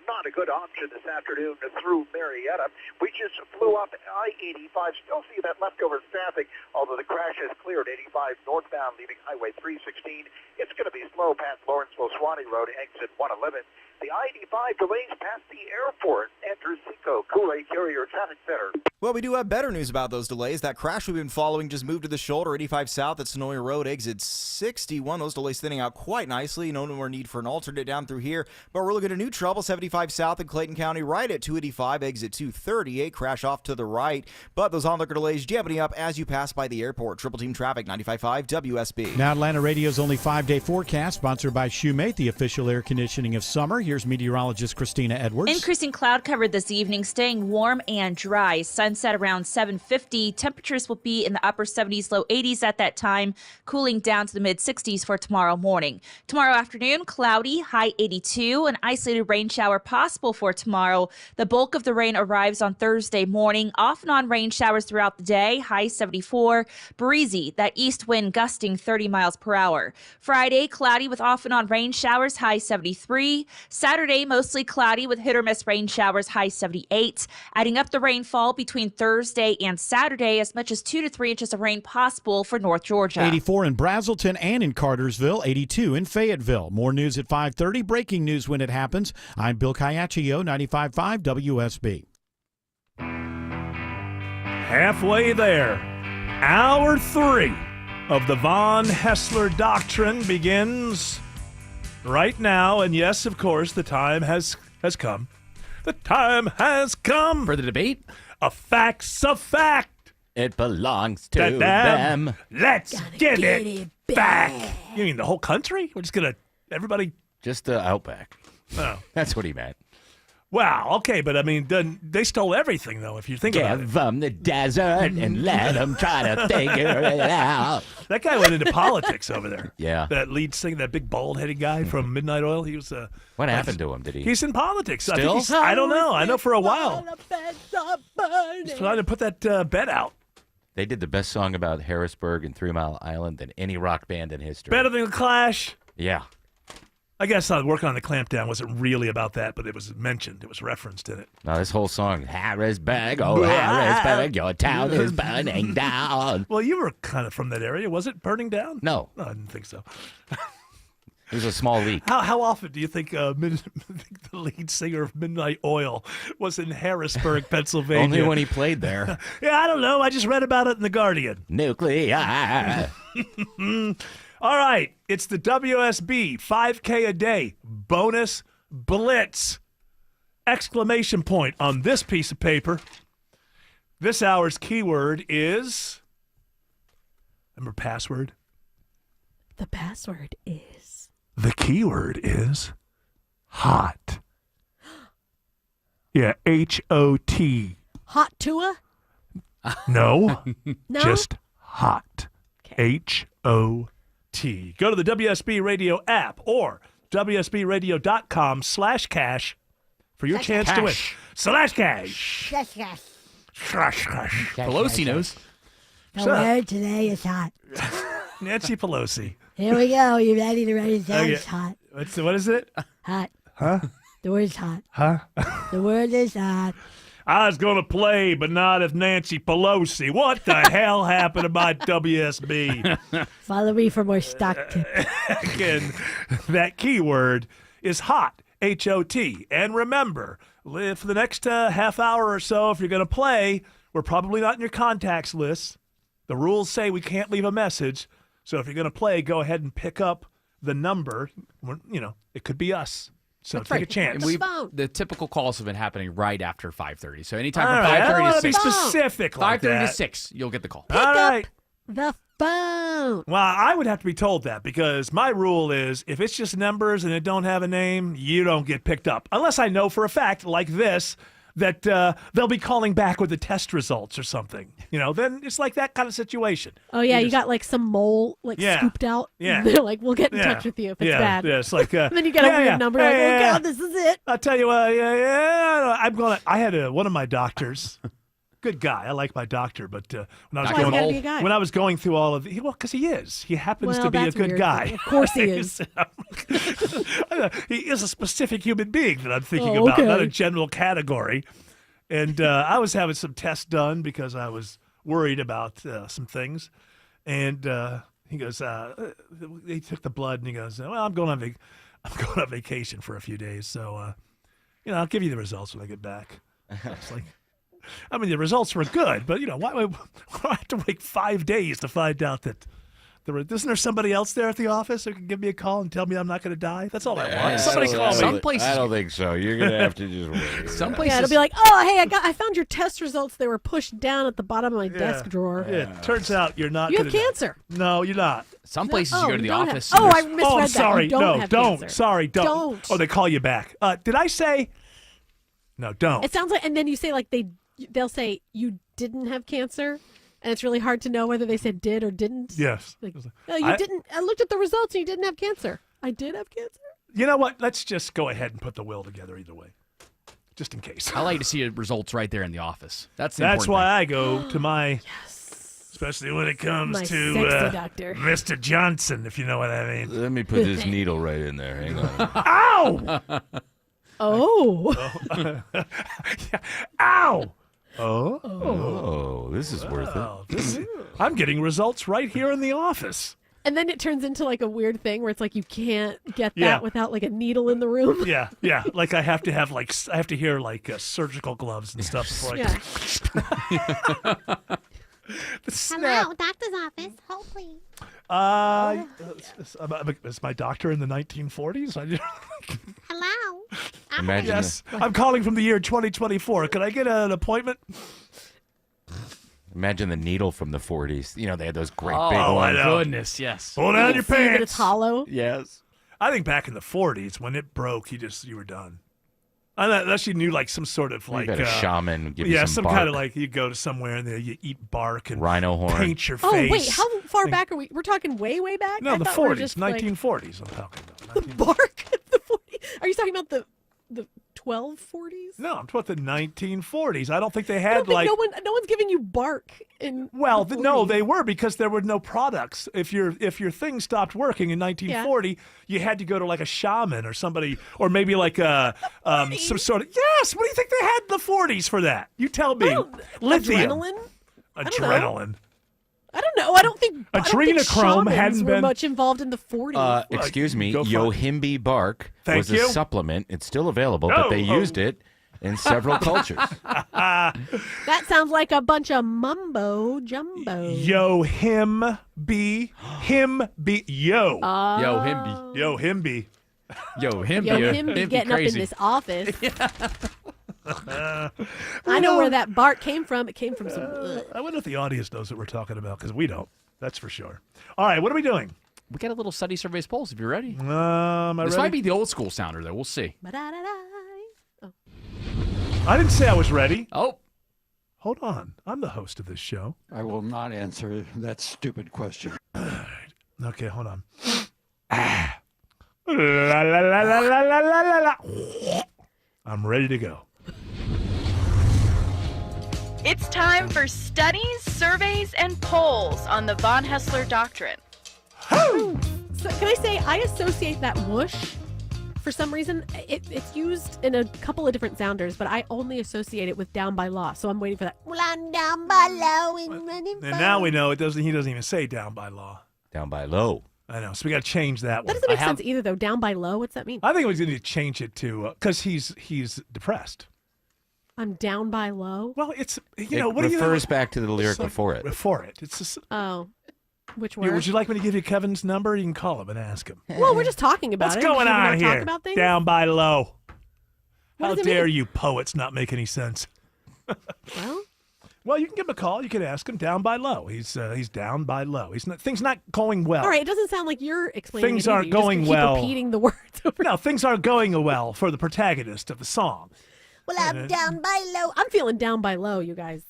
not a good option this afternoon through Marietta. We just flew up I-85. Still see that leftover traffic, although the crash has cleared 85 northbound, leaving Highway 316. It's going to be slow past Lawrenceville-Swanee Road, exit 111. The I-85 delays past the airport. Andrew Seco, Kool-Aid Carrier Traffic Center. Well, we do have better news about those delays. That crash we've been following just moved to the shoulder, 85 south at Sonoya Road, exit 61. Those delays thinning out quite nicely. No more need for an alternate down through here. But we're looking at new trouble, 75 south in Clayton County, right at 285, exit 238. Crash off to the right. But those onlooker delays jamming up as you pass by the airport. Triple team traffic, 95.5 WSB. Now Atlanta Radio's only 5-day forecast, sponsored by Shoemate, the official air conditioning of summer. Here's meteorologist Christina Edwards. Increasing cloud cover this evening, staying warm and dry. Sunset around 7:50. Temperatures will be in the upper 70s, low 80s at that time, cooling down to the mid 60s for tomorrow morning. Tomorrow afternoon, cloudy, high 82. An isolated rain shower possible for tomorrow. The bulk of the rain arrives on Thursday morning. Off and on rain showers throughout the day, high 74. Breezy, that east wind gusting 30 miles per hour. Friday, cloudy with off and on rain showers, high 73. Saturday, mostly cloudy with hit or miss rain showers, high 78. Adding up the rainfall between Thursday and Saturday, as much as 2 to 3 inches of rain possible for North Georgia. 84 in Brazelton and in Cartersville, 82 in Fayetteville. More news at 5:30. Breaking news when it happens. I'm Bill Caiaccio, 95.5 WSB. Halfway there. Hour 3 of the Von Hessler Doctrine begins right now. And yes, of course, the time has has come. The time has come. For the debate? A fact's a fact. It belongs to them. them. Let's get it back. You mean the whole country? We're just going to, everybody? Just the Outback. Oh. That's what he meant. Wow, okay, but I mean, they stole everything, though, if you think about it. Give them the desert and let them try to figure it out. That guy went into politics over there. Yeah. That lead singer, that big bald-headed guy from Midnight Oil, he was... what happened to him? Did he? He's in politics. Still? I don't know. I know for a while. He's trying to put that bet out. They did the best song about Harrisburg and 3 Mile Island than any rock band in history. Better than The Clash. Yeah. I guess working on the clampdown wasn't really about that, but it was mentioned. It was referenced in it. Now, this whole song, Harrisburg, oh, Harrisburg, your town is burning down. Well, you were kind of from that area. Was it burning down? No. I didn't think so. It was a small leak. How often do you think the lead singer of Midnight Oil was in Harrisburg, Pennsylvania? Only when he played there. Yeah, I don't know. I just read about it in The Guardian. Nuclear. All right, it's the WSB 5K a day bonus blitz! Exclamation point on this piece of paper. This hour's keyword is, remember password? The password is. The keyword is hot. Yeah, H-O-T. Hot Tua? No, No? just hot. H-O-T. Go to the WSB Radio app or WSBRadio.com/cash for your chance to win. /cash. Pelosi knows. The word today is hot. Nancy Pelosi. Here we go. You ready to write it down? Okay. It's hot. What is it? Hot. Huh? The word's hot. Huh? The word is hot. I was going to play, but not if Nancy Pelosi. What the hell happened to my WSB? Follow me for more stock tips. Again, that keyword is hot, H-O-T. And remember, for the next half hour or so, if you're going to play, we're probably not in your contacts list. The rules say we can't leave a message. So if you're going to play, go ahead and pick up the number. You know, it could be us. So That's take right. a chance. And the typical calls have been happening right after 5:30. So anytime All from right, 5:30 I don't to want 6. to be specific like 5:30 to that. 6, you'll get the call. All right. The phone. Well, I would have to be told that because my rule is if it's just numbers and it don't have a name, you don't get picked up. Unless I know for a fact, like this, that they'll be calling back with the test results or something. You know, then it's like that kind of situation. Oh, yeah, you got like some mole scooped out. Yeah. They're like, we'll get in touch with you if it's bad. Yeah, it's like... And then you get a weird number. Like, oh, God, this is it. I'll tell you what, I had one of my doctors... Good guy. I like my doctor, but when I was going through all of because he is. He happens to be a good guy. Of course he is. He is a specific human being that I'm thinking about, not a general category. And I was having some tests done because I was worried about some things. And he goes, they took the blood, and he goes, well, I'm going on vacation for a few days, so I'll give you the results when I get back. It's like. I mean, the results were good, but, why do I have to wait 5 days to find out that isn't there somebody else there at the office who can give me a call and tell me I'm not going to die? That's all I want. Somebody call me. Some places, I don't think so. You're going to have to just wait. Some places. Yeah, it'll be like, oh, hey, I found your test results. They were pushed down at the bottom of my desk drawer. Yeah, it turns out you're not. You have cancer. No, you're not. Some places you go to the office. I misread I'm that. sorry. You don't have don't. cancer. Sorry, don't. Oh, they call you back. Did I say? No, don't. It sounds like, and then you say like they'll say you didn't have cancer, and it's really hard to know whether they said did or didn't. Yes. Like, you didn't. I looked at the results, and you didn't have cancer. I did have cancer. You know what? Let's just go ahead and put the will together either way, just in case. I like to see results right there in the office. That's why I go to my. Especially when it comes My to sexy doctor. Mr. Johnson, if you know what I mean. Let me put this needle right in there. Hang on. Ow! Oh. Ow! Oh, this is worth it. I'm getting results right here in the office. And then it turns into like a weird thing where it's like you can't get that without like a needle in the room. Yeah. Like I have to have hear surgical gloves and stuff before I can. Hello, doctor's office. Hold, please. Is my doctor in the 1940s? Hello. Imagine Yes, I'm calling from the year 2024. Can I get an appointment? Imagine the needle from the 40s. You know, they had those great Oh, big my ones. goodness, yes. Pull down your See that pants. it's hollow. Yes. I think back in the 40s when it broke, you were done. Unless you knew like some sort of like had a shaman give you yeah, some kind of bark. like you go to somewhere and there you eat bark and Rhino horn. paint your Oh face. wait, how far back are we? We're talking way back. No, I the thought we were 40s, just, like, 1940s. I'm talking about. the bark. The 40s. Are you talking about the 1240s? No, I'm talking about the 1940s. I don't think they I had don't think like. no one's giving you bark in. Well, the no, 40s. they were because there were no products. If your thing stopped working in 1940, you had to go to like a shaman or somebody, or maybe like some sort of. Yes, what do you think they had in the 40s for that? You tell me. Lithium, Adrenaline. adrenaline. I don't know. I don't think Adrenochrome shamans hadn't were been- much involved in the 40s. Excuse me, Go for it. Yohimbe bark Thank was you. a supplement. It's still available, but they Oh. used it in several cultures. That sounds like a bunch of mumbo jumbo. Yo, him be. Yo. Yo, him Yo, him be. Yo, him Yo, be him be getting up in crazy. this office. I know where that bark came from. It came from some. I wonder if the audience knows what we're talking about because we don't. That's for sure. All right, what are we doing? We got a little study surveys polls if you're ready. Am I This ready? might be the old school sounder, though. We'll see. I didn't say I was ready. Oh. Hold on. I'm the host of this show. I will not answer that stupid question. Okay, hold on. La, la, la, la, la, la, la, la, la. I'm ready to go. It's time for studies, surveys, and polls on the von Hessler doctrine. So can I say I associate that whoosh for some reason? It's used in a couple of different sounders, but I only associate it with down by law. So I'm waiting for that. Well, I'm down by law and running. And now we know it doesn't. He doesn't even say down by law. Down by low. I know. So we got to change that That one. doesn't make sense either, though. Down by low. What's that mean? I think we need to change it to because he's depressed. I'm down by low. Well, it's It what do you refers back to the lyric So- before it. Before it, it's just, Oh, which Yeah, word? would you like me to give you Kevin's number? You can call him and ask him. Well, we're just talking about What's it. going Should we on not here? Talk about things? Down by low. What How does it dare mean? you poets not make any sense? Well, you can give him a call. You can ask him. Down by low. He's down by low. Things not going well. All right. It doesn't sound like you're explaining. Things it either. aren't You're just going gonna keep well. Repeating the words over. No, things aren't going well for the protagonist of the song. Well, I'm down by low. I'm feeling down by low, you guys.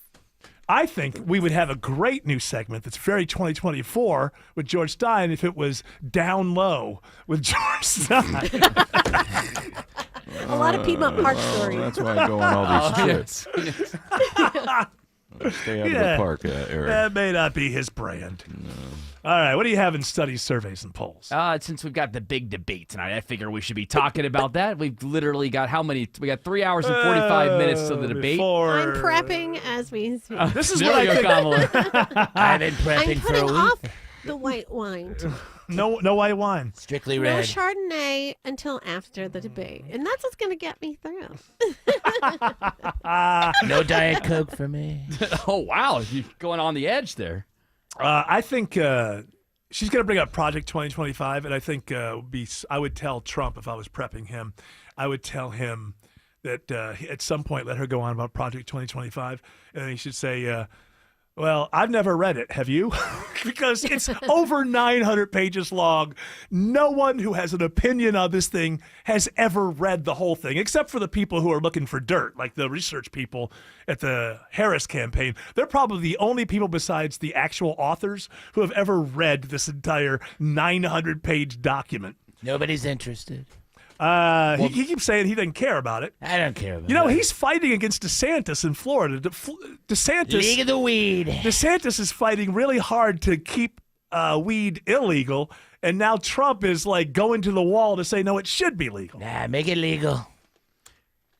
I think we would have a great new segment that's very 2024 with George Stein if it was Down Low with George Stein. A lot of Piedmont Park stories. That's why I go on all these trips. Stay out of the park, Eric. That may not be his brand. All right, what do you have in studies, surveys, and polls? Since we've got the big debate tonight, I figure we should be talking about that. We've literally got how many? We got 3 hours and 45 minutes to the debate. I'm prepping as we speak. This is there what you I go, think. Kamala. I've been I'm prepping for putting a week. off the white wine. No white wine. Strictly No red. Chardonnay until after the debate. And that's what's going to get me through. No Diet Coke for me. Oh, wow. You're going on the edge there. I think she's going to bring up Project 2025, and I think I would tell Trump if I was prepping him, I would tell him that at some point let her go on about Project 2025, and he should say, well, I've never read it. Have you? Because it's over 900 pages long. No one who has an opinion on this thing has ever read the whole thing, except for the people who are looking for dirt, like the research people at the Harris campaign. They're probably the only people besides the actual authors who have ever read this entire 900-page document. Nobody's interested. He keeps saying he doesn't care about it. I don't care about You know, it. he's fighting against DeSantis in Florida. DeSantis, League of the Weed. DeSantis is fighting really hard to keep weed illegal, and now Trump is like going to the wall to say, no, it should be legal. Nah, make it legal.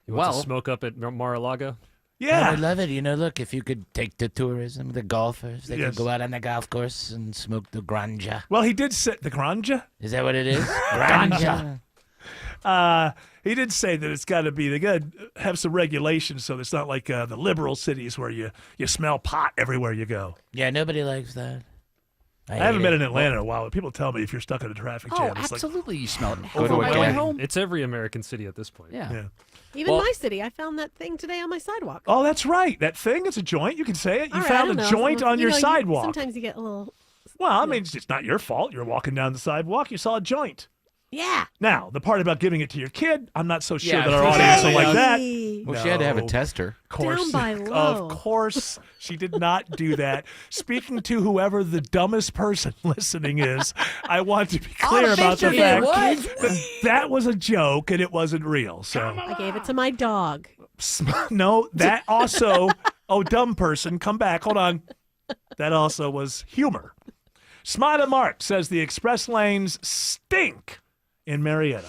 You want to smoke up at Mar-a-Lago? Yeah. I would love it. You know, look, if you could take the tourism, the golfers, they Yes. could go out on the golf course and smoke the granja. Well, he did say the granja. Is that what it is? Granja. He did say that it's got to be, they got to have some regulations so it's not like the liberal cities where you smell pot everywhere you go. Yeah, nobody likes that. I haven't been in Atlanta in a while, but people tell me if you're stuck in a traffic jam, it's absolutely, you smell it. Go to On my way home. It's every American city at this point. Yeah. Even my city, I found that thing today on my sidewalk. Oh, that's right. That thing, it's a joint. You can say it. You All right, found I don't a know. joint on your sidewalk. Sometimes you get a little. Well, I mean, it's not your fault. You're walking down the sidewalk. You saw a joint. Yeah. Now, the part about giving it to your kid, I'm not so sure Yeah, that our audience will like that. Well, she had to have a No. tester. Of course, Down by low. of course, she did not do that. Speaking to whoever the dumbest person listening is, I want to be clear about the fact that that was a joke and it wasn't real. So I gave it to my dog. no, that also. Oh, dumb person, come back. Hold on. That also was humor. Smada Mark says the express lanes stink in Marietta.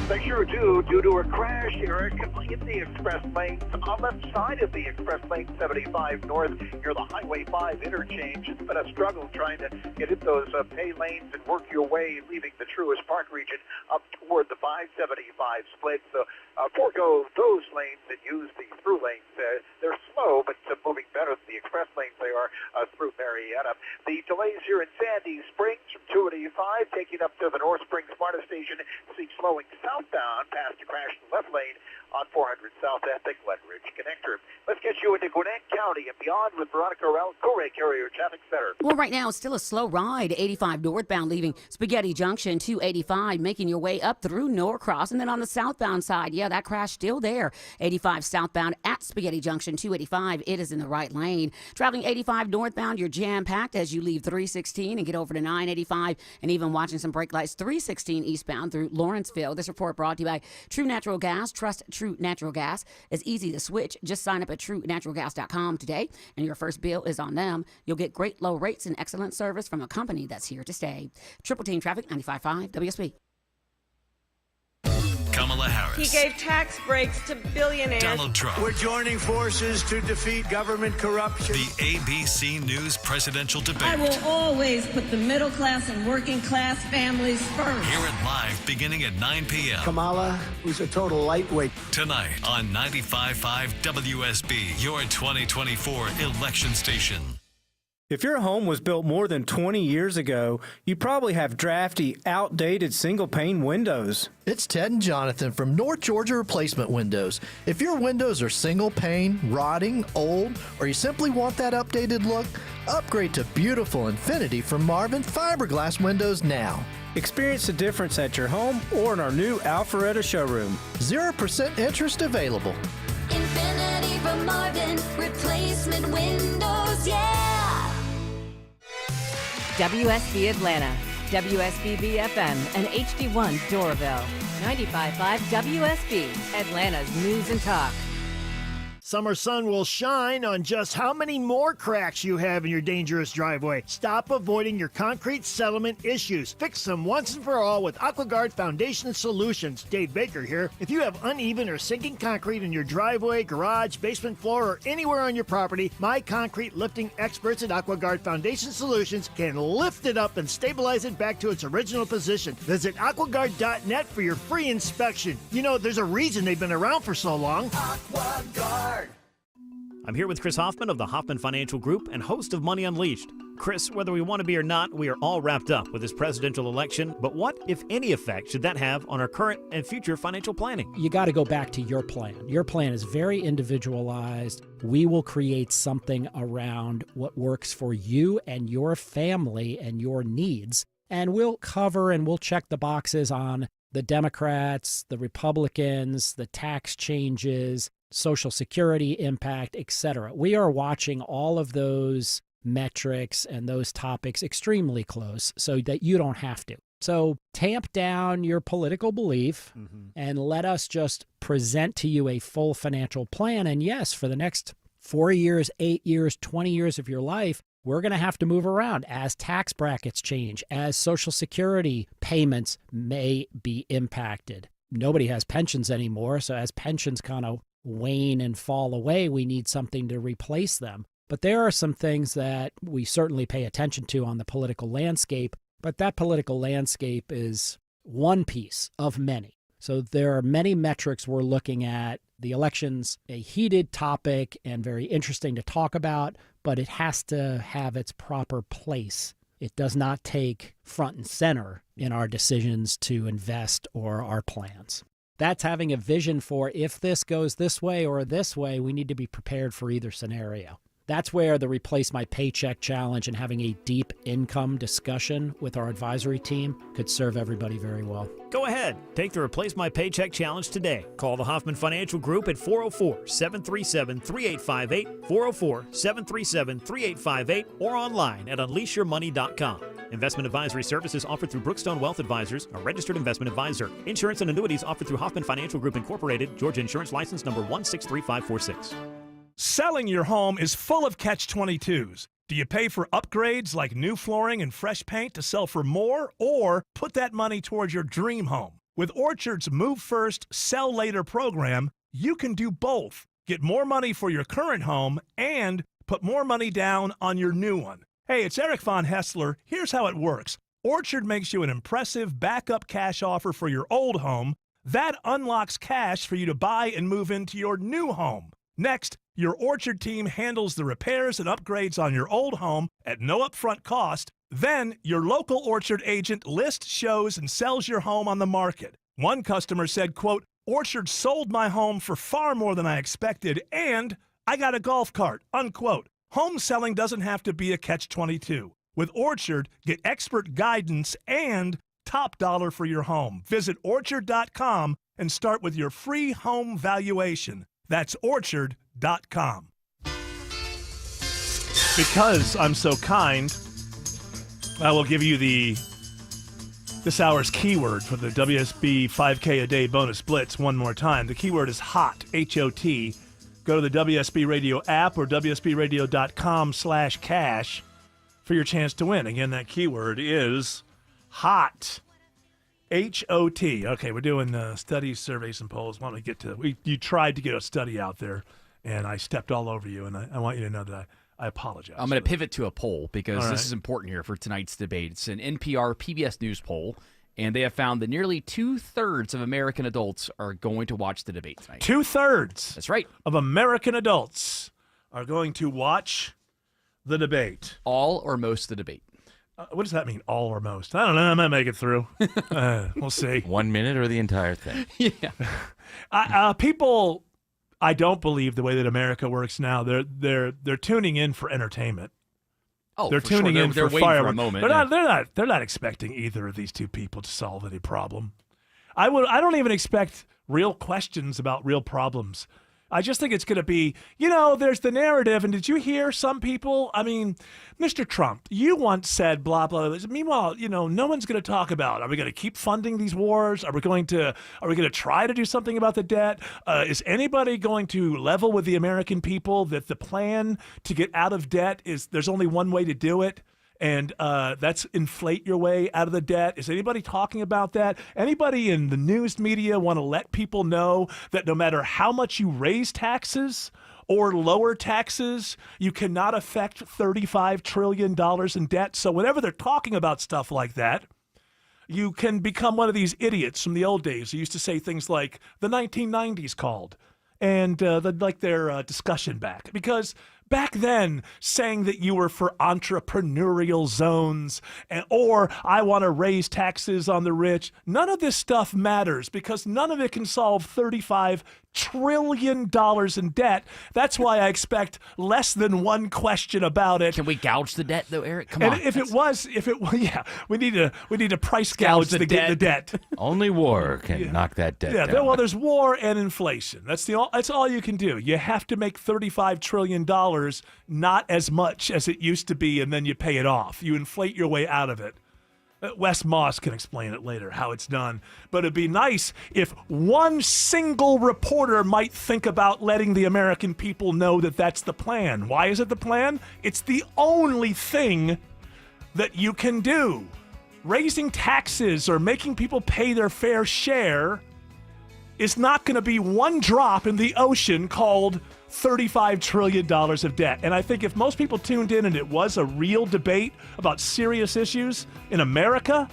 They sure do, due to a crash here in the express lanes on the left side of the express lane 75 north near the Highway 5 interchange. It's been a struggle trying to get in those pay lanes and work your way, leaving the Truist Park region up toward the 575 split. So forego those lanes and use the through lanes. They're slow, but moving better than the express lanes they are through Marietta. The delays here in Sandy Springs from 285 taking up to the North Springs MARTA station. See slowing southbound past a crash in the left lane on 400 South at the Glen Ridge Connector. Let's get you into Gwinnett County and beyond with Veronica Rell, Corey Carrier Traffic Center. Well, right now it's still a slow ride. 85 northbound leaving Spaghetti Junction, 285 making your way up through Norcross. And then on the southbound side, yeah, that crash still there. 85 southbound at Spaghetti Junction, 285. It is in the right lane. Traveling 85 northbound, you're jam-packed as you leave 316 and get over to 985. And even watching some brake lights 316 eastbound through Lawrenceville. This report brought to you by True Natural Gas. Trust True Natural Gas. It's easy to switch. Just sign up at TrueNaturalGas.com today, and your first bill is on them. You'll get great low rates and excellent service from a company that's here to stay. Triple Team Traffic, 95.5 WSB. Kamala Harris. He gave tax breaks to billionaires. Donald Trump. We're joining forces to defeat government corruption. The ABC News presidential debate. I will always put the middle class and working class families first. Hear it live beginning at 9 p.m. Kamala was a total lightweight. Tonight on 95.5 WSB, your 2024 election station. If your home was built more than 20 years ago, you probably have drafty, outdated single-pane windows. It's Ted and Jonathan from North Georgia Replacement Windows. If your windows are single-pane, rotting, old, or you simply want that updated look, upgrade to beautiful Infinity from Marvin Fiberglass Windows now. Experience the difference at your home or in our new Alpharetta showroom. 0% interest available. Infinity from Marvin, replacement windows, yeah! WSB Atlanta, WSBB FM, and HD1 Doraville. 95.5 WSB, Atlanta's news and talk. Summer sun will shine on just how many more cracks you have in your dangerous driveway. Stop avoiding your concrete settlement issues. Fix them once and for all with AquaGuard Foundation Solutions. Dave Baker here. If you have uneven or sinking concrete in your driveway, garage, basement floor, or anywhere on your property, my concrete lifting experts at AquaGuard Foundation Solutions can lift it up and stabilize it back to its original position. Visit aquaguard.net for your free inspection. You know, there's a reason they've been around for so long. AquaGuard. I'm here with Chris Hoffman of the Hoffman Financial Group and host of Money Unleashed. Chris, whether we want to be or not, we are all wrapped up with this presidential election, but what, if any, effect should that have on our current and future financial planning? You got to go back to your plan. Your plan is very individualized. We will create something around what works for you and your family and your needs, and we'll cover and we'll check the boxes on the Democrats, the Republicans, the tax changes, Social Security impact, etc. We are watching all of those metrics and those topics extremely close so that you don't have to. So tamp down your political belief and let us just present to you a full financial plan. And yes, for the next 4 years, 8 years, 20 years of your life, we're going to have to move around as tax brackets change, as Social Security payments may be impacted. Nobody has pensions anymore, so as pensions kind of wane and fall away, we need something to replace them. But there are some things that we certainly pay attention to on the political landscape, but that political landscape is one piece of many. So there are many metrics we're looking at. The election's a heated topic and very interesting to talk about, but it has to have its proper place it does not take front and center in our decisions to invest or our plans. That's having a vision for if this goes this way or this way, we need to be prepared for either scenario. That's where the Replace My Paycheck Challenge and having a deep income discussion with our advisory team could serve everybody very well. Go ahead. Take the Replace My Paycheck Challenge today. Call the Hoffman Financial Group at 404-737-3858, 404-737-3858, or online at unleashyourmoney.com. Investment advisory services offered through Brookstone Wealth Advisors, a registered investment advisor. Insurance and annuities offered through Hoffman Financial Group Incorporated, Georgia Insurance License number 163546. Selling your home is full of catch-22s. Do you pay for upgrades like new flooring and fresh paint to sell for more, or put that money towards your dream home? With Orchard's Move First, Sell Later program, you can do both. Get more money for your current home and put more money down on your new one. Hey, it's Eric Von Hessler. Here's how it works. Orchard makes you an impressive backup cash offer for your old home. That unlocks cash for you to buy and move into your new home. Next, your Orchard team handles the repairs and upgrades on your old home at no upfront cost. Then, your local Orchard agent lists, shows, and sells your home on the market. One customer said, quote, "Orchard sold my home for far more than I expected, and I got a golf cart," unquote. Home selling doesn't have to be a catch-22. With Orchard, get expert guidance and top dollar for your home. Visit Orchard.com and start with your free home valuation. That's Orchard.com. Because I'm so kind, I will give you this hour's keyword for the WSB 5K a day bonus blitz one more time. The keyword is HOT, H-O-T. Go to the WSB Radio app or WSBRadio.com/cash for your chance to win. Again, that keyword is HOT. H-O-T. Okay, we're doing studies, surveys, and polls. Why don't we get to you tried to get a study out there, and I stepped all over you, and I want you to know that I apologize. I'm going to pivot to a poll because All this right. is important here for tonight's debate. It's an NPR PBS News poll, and they have found that nearly 2/3 of American adults are going to watch the debate tonight. 2/3 That's right. of American adults are going to watch the debate. All or most of the debate. What does that mean, all or most? I don't know. I might make it through. We'll see. 1 minute or the entire thing? Yeah. People, I don't believe the way that America works now. They're tuning in for entertainment. Oh, they're for sure. tuning in They're for waiting for a fireworks. moment, They're not expecting either of these two people to solve any problem. I don't even expect real questions about real problems. I just think it's going to be, there's the narrative. And did you hear some people? I mean, Mr. Trump, you once said blah, blah, blah. Meanwhile, no one's going to talk about, are we going to keep funding these wars? Are we going to try to do something about the debt? Is anybody going to level with the American people that the plan to get out of debt is there's only one way to do it? And that's inflate your way out of the debt. Is anybody talking about that? Anybody in the news media want to let people know that no matter how much you raise taxes or lower taxes, you cannot affect $35 trillion in debt? So whenever they're talking about stuff like that, you can become one of these idiots from the old days who used to say things like the 1990s called and their discussion back. Because back then, saying that you were for entrepreneurial zones or I want to raise taxes on the rich, none of this stuff matters because none of it can solve $35 trillion in debt. That's why I expect less than one question about it. Can we gouge the debt, though, Eric? Come And on. if it was, yeah, we need to price gouge the debt. Only war can knock that debt Yeah, down. well, there's war and inflation. That's all you can do. You have to make $35 trillion, not as much as it used to be, and then you pay it off. You inflate your way out of it. Wes Moss can explain it later, how it's done. But it'd be nice if one single reporter might think about letting the American people know that that's the plan. Why is it the plan? It's the only thing that you can do. Raising taxes or making people pay their fair share is not going to be one drop in the ocean called $35 trillion of debt. And I think if most people tuned in and it was a real debate about serious issues in America,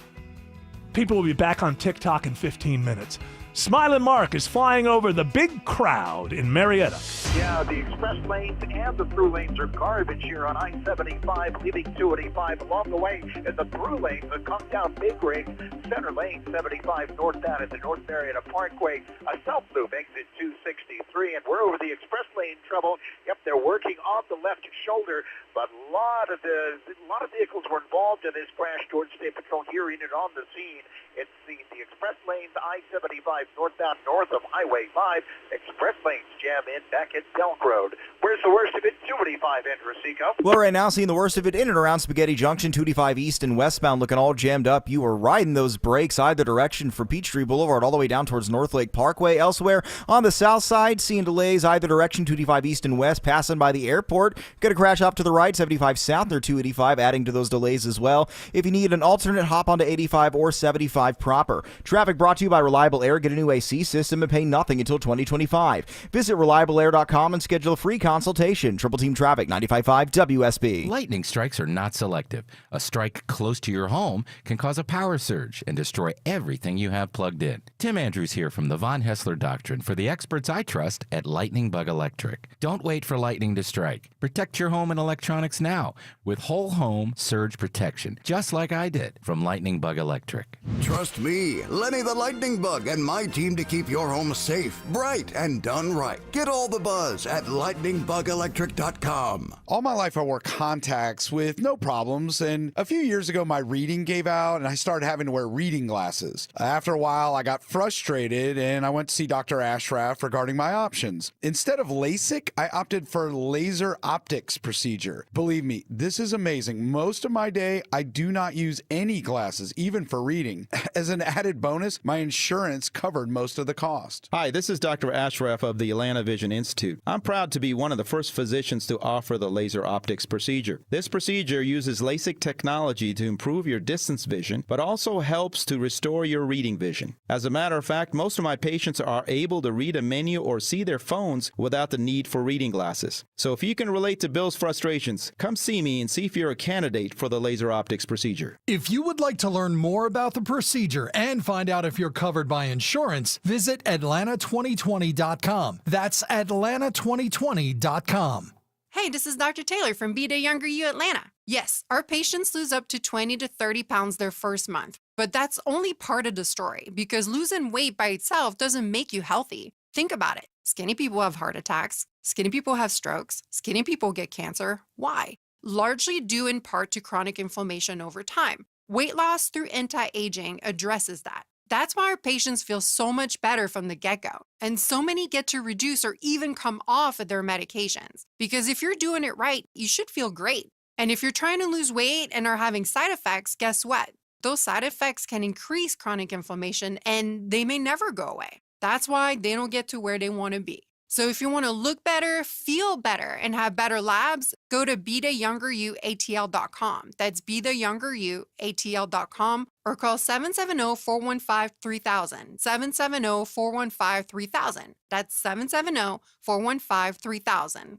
people will be back on TikTok in 15 minutes. Smiling Mark is flying over the big crowd in Marietta. Yeah, the express lanes and the through lanes are garbage here on I-75, leaving 285 along the way. And the through lanes that come down Big Rig, center lane 75 northbound at the North Marietta Parkway, a south loop exit 263, and we're over the express lane trouble. Yep, they're working off the left shoulder, but a lot of vehicles were involved in this crash towards State Patrol hearing it on the scene. It's the express lanes I-75 northbound north of Highway 5. Express lanes jam in back at Delk Road. Where's the worst of it? 285 in Rosico. Well, right now, seeing the worst of it in and around Spaghetti Junction, 285 east and westbound, looking all jammed up. You were riding those brakes either direction from Peachtree Boulevard all the way down towards North Lake Parkway. Elsewhere on the south side, seeing delays either direction, 285 east and west, passing by the airport. Going to crash off to the right, 75 south near 285, adding to those delays as well. If you need an alternate, hop onto 85 or 75 proper. Traffic brought to you by Reliable Air. Get a new AC system and pay nothing until 2025. Visit reliableair.com and schedule a free consultation. Triple Team Traffic, 95.5 WSB. Lightning strikes are not selective. A strike close to your home can cause a power surge and destroy everything you have plugged in. Tim Andrews here from the Von Hessler Doctrine for the experts I trust at Lightning Bug Electric. Don't wait for lightning to strike. Protect your home and electronics now with whole home surge protection, just like I did from Lightning Bug Electric. Trust me, Lenny the Lightning Bug and my team to keep your home safe, bright, and done right. Get all the buzz at lightningbugelectric.com. All my life I wore contacts with no problems, and a few years ago my reading gave out and I started having to wear reading glasses. After a while I got frustrated and I went to see Dr. Ashraf regarding my options. Instead of LASIK, I opted for laser optics procedure. Believe me, this is amazing. Most of my day I do not use any glasses, even for reading. As an added bonus, my insurance covered most of the cost. Hi, this is Dr. Ashraf of the Atlanta Vision Institute. I'm proud to be one of the first physicians to offer the laser optics procedure. This procedure uses LASIK technology to improve your distance vision, but also helps to restore your reading vision. As a matter of fact, most of my patients are able to read a menu or see their phones without the need for reading glasses. So if you can relate to Bill's frustrations, come see me and see if you're a candidate for the laser optics procedure. If you would like to learn more about the procedure and find out if you're covered by insurance, visit Atlanta2020.com. That's Atlanta2020.com. Hey, this is Dr. Taylor from Be the Younger You Atlanta. Yes, our patients lose up to 20 to 30 pounds their first month, but that's only part of the story because losing weight by itself doesn't make you healthy. Think about it. Skinny people have heart attacks. Skinny people have strokes. Skinny people get cancer. Why? Largely due in part to chronic inflammation over time. Weight loss through anti-aging addresses that. That's why our patients feel so much better from the get-go. And so many get to reduce or even come off of their medications. Because if you're doing it right, you should feel great. And if you're trying to lose weight and are having side effects, guess what? Those side effects can increase chronic inflammation and they may never go away. That's why they don't get to where they want to be. So if you want to look better, feel better, and have better labs, go to BeTheYoungerYouATL.com. That's BeTheYoungerYouATL.com or call 770-415-3000. 770-415-3000. That's 770-415-3000.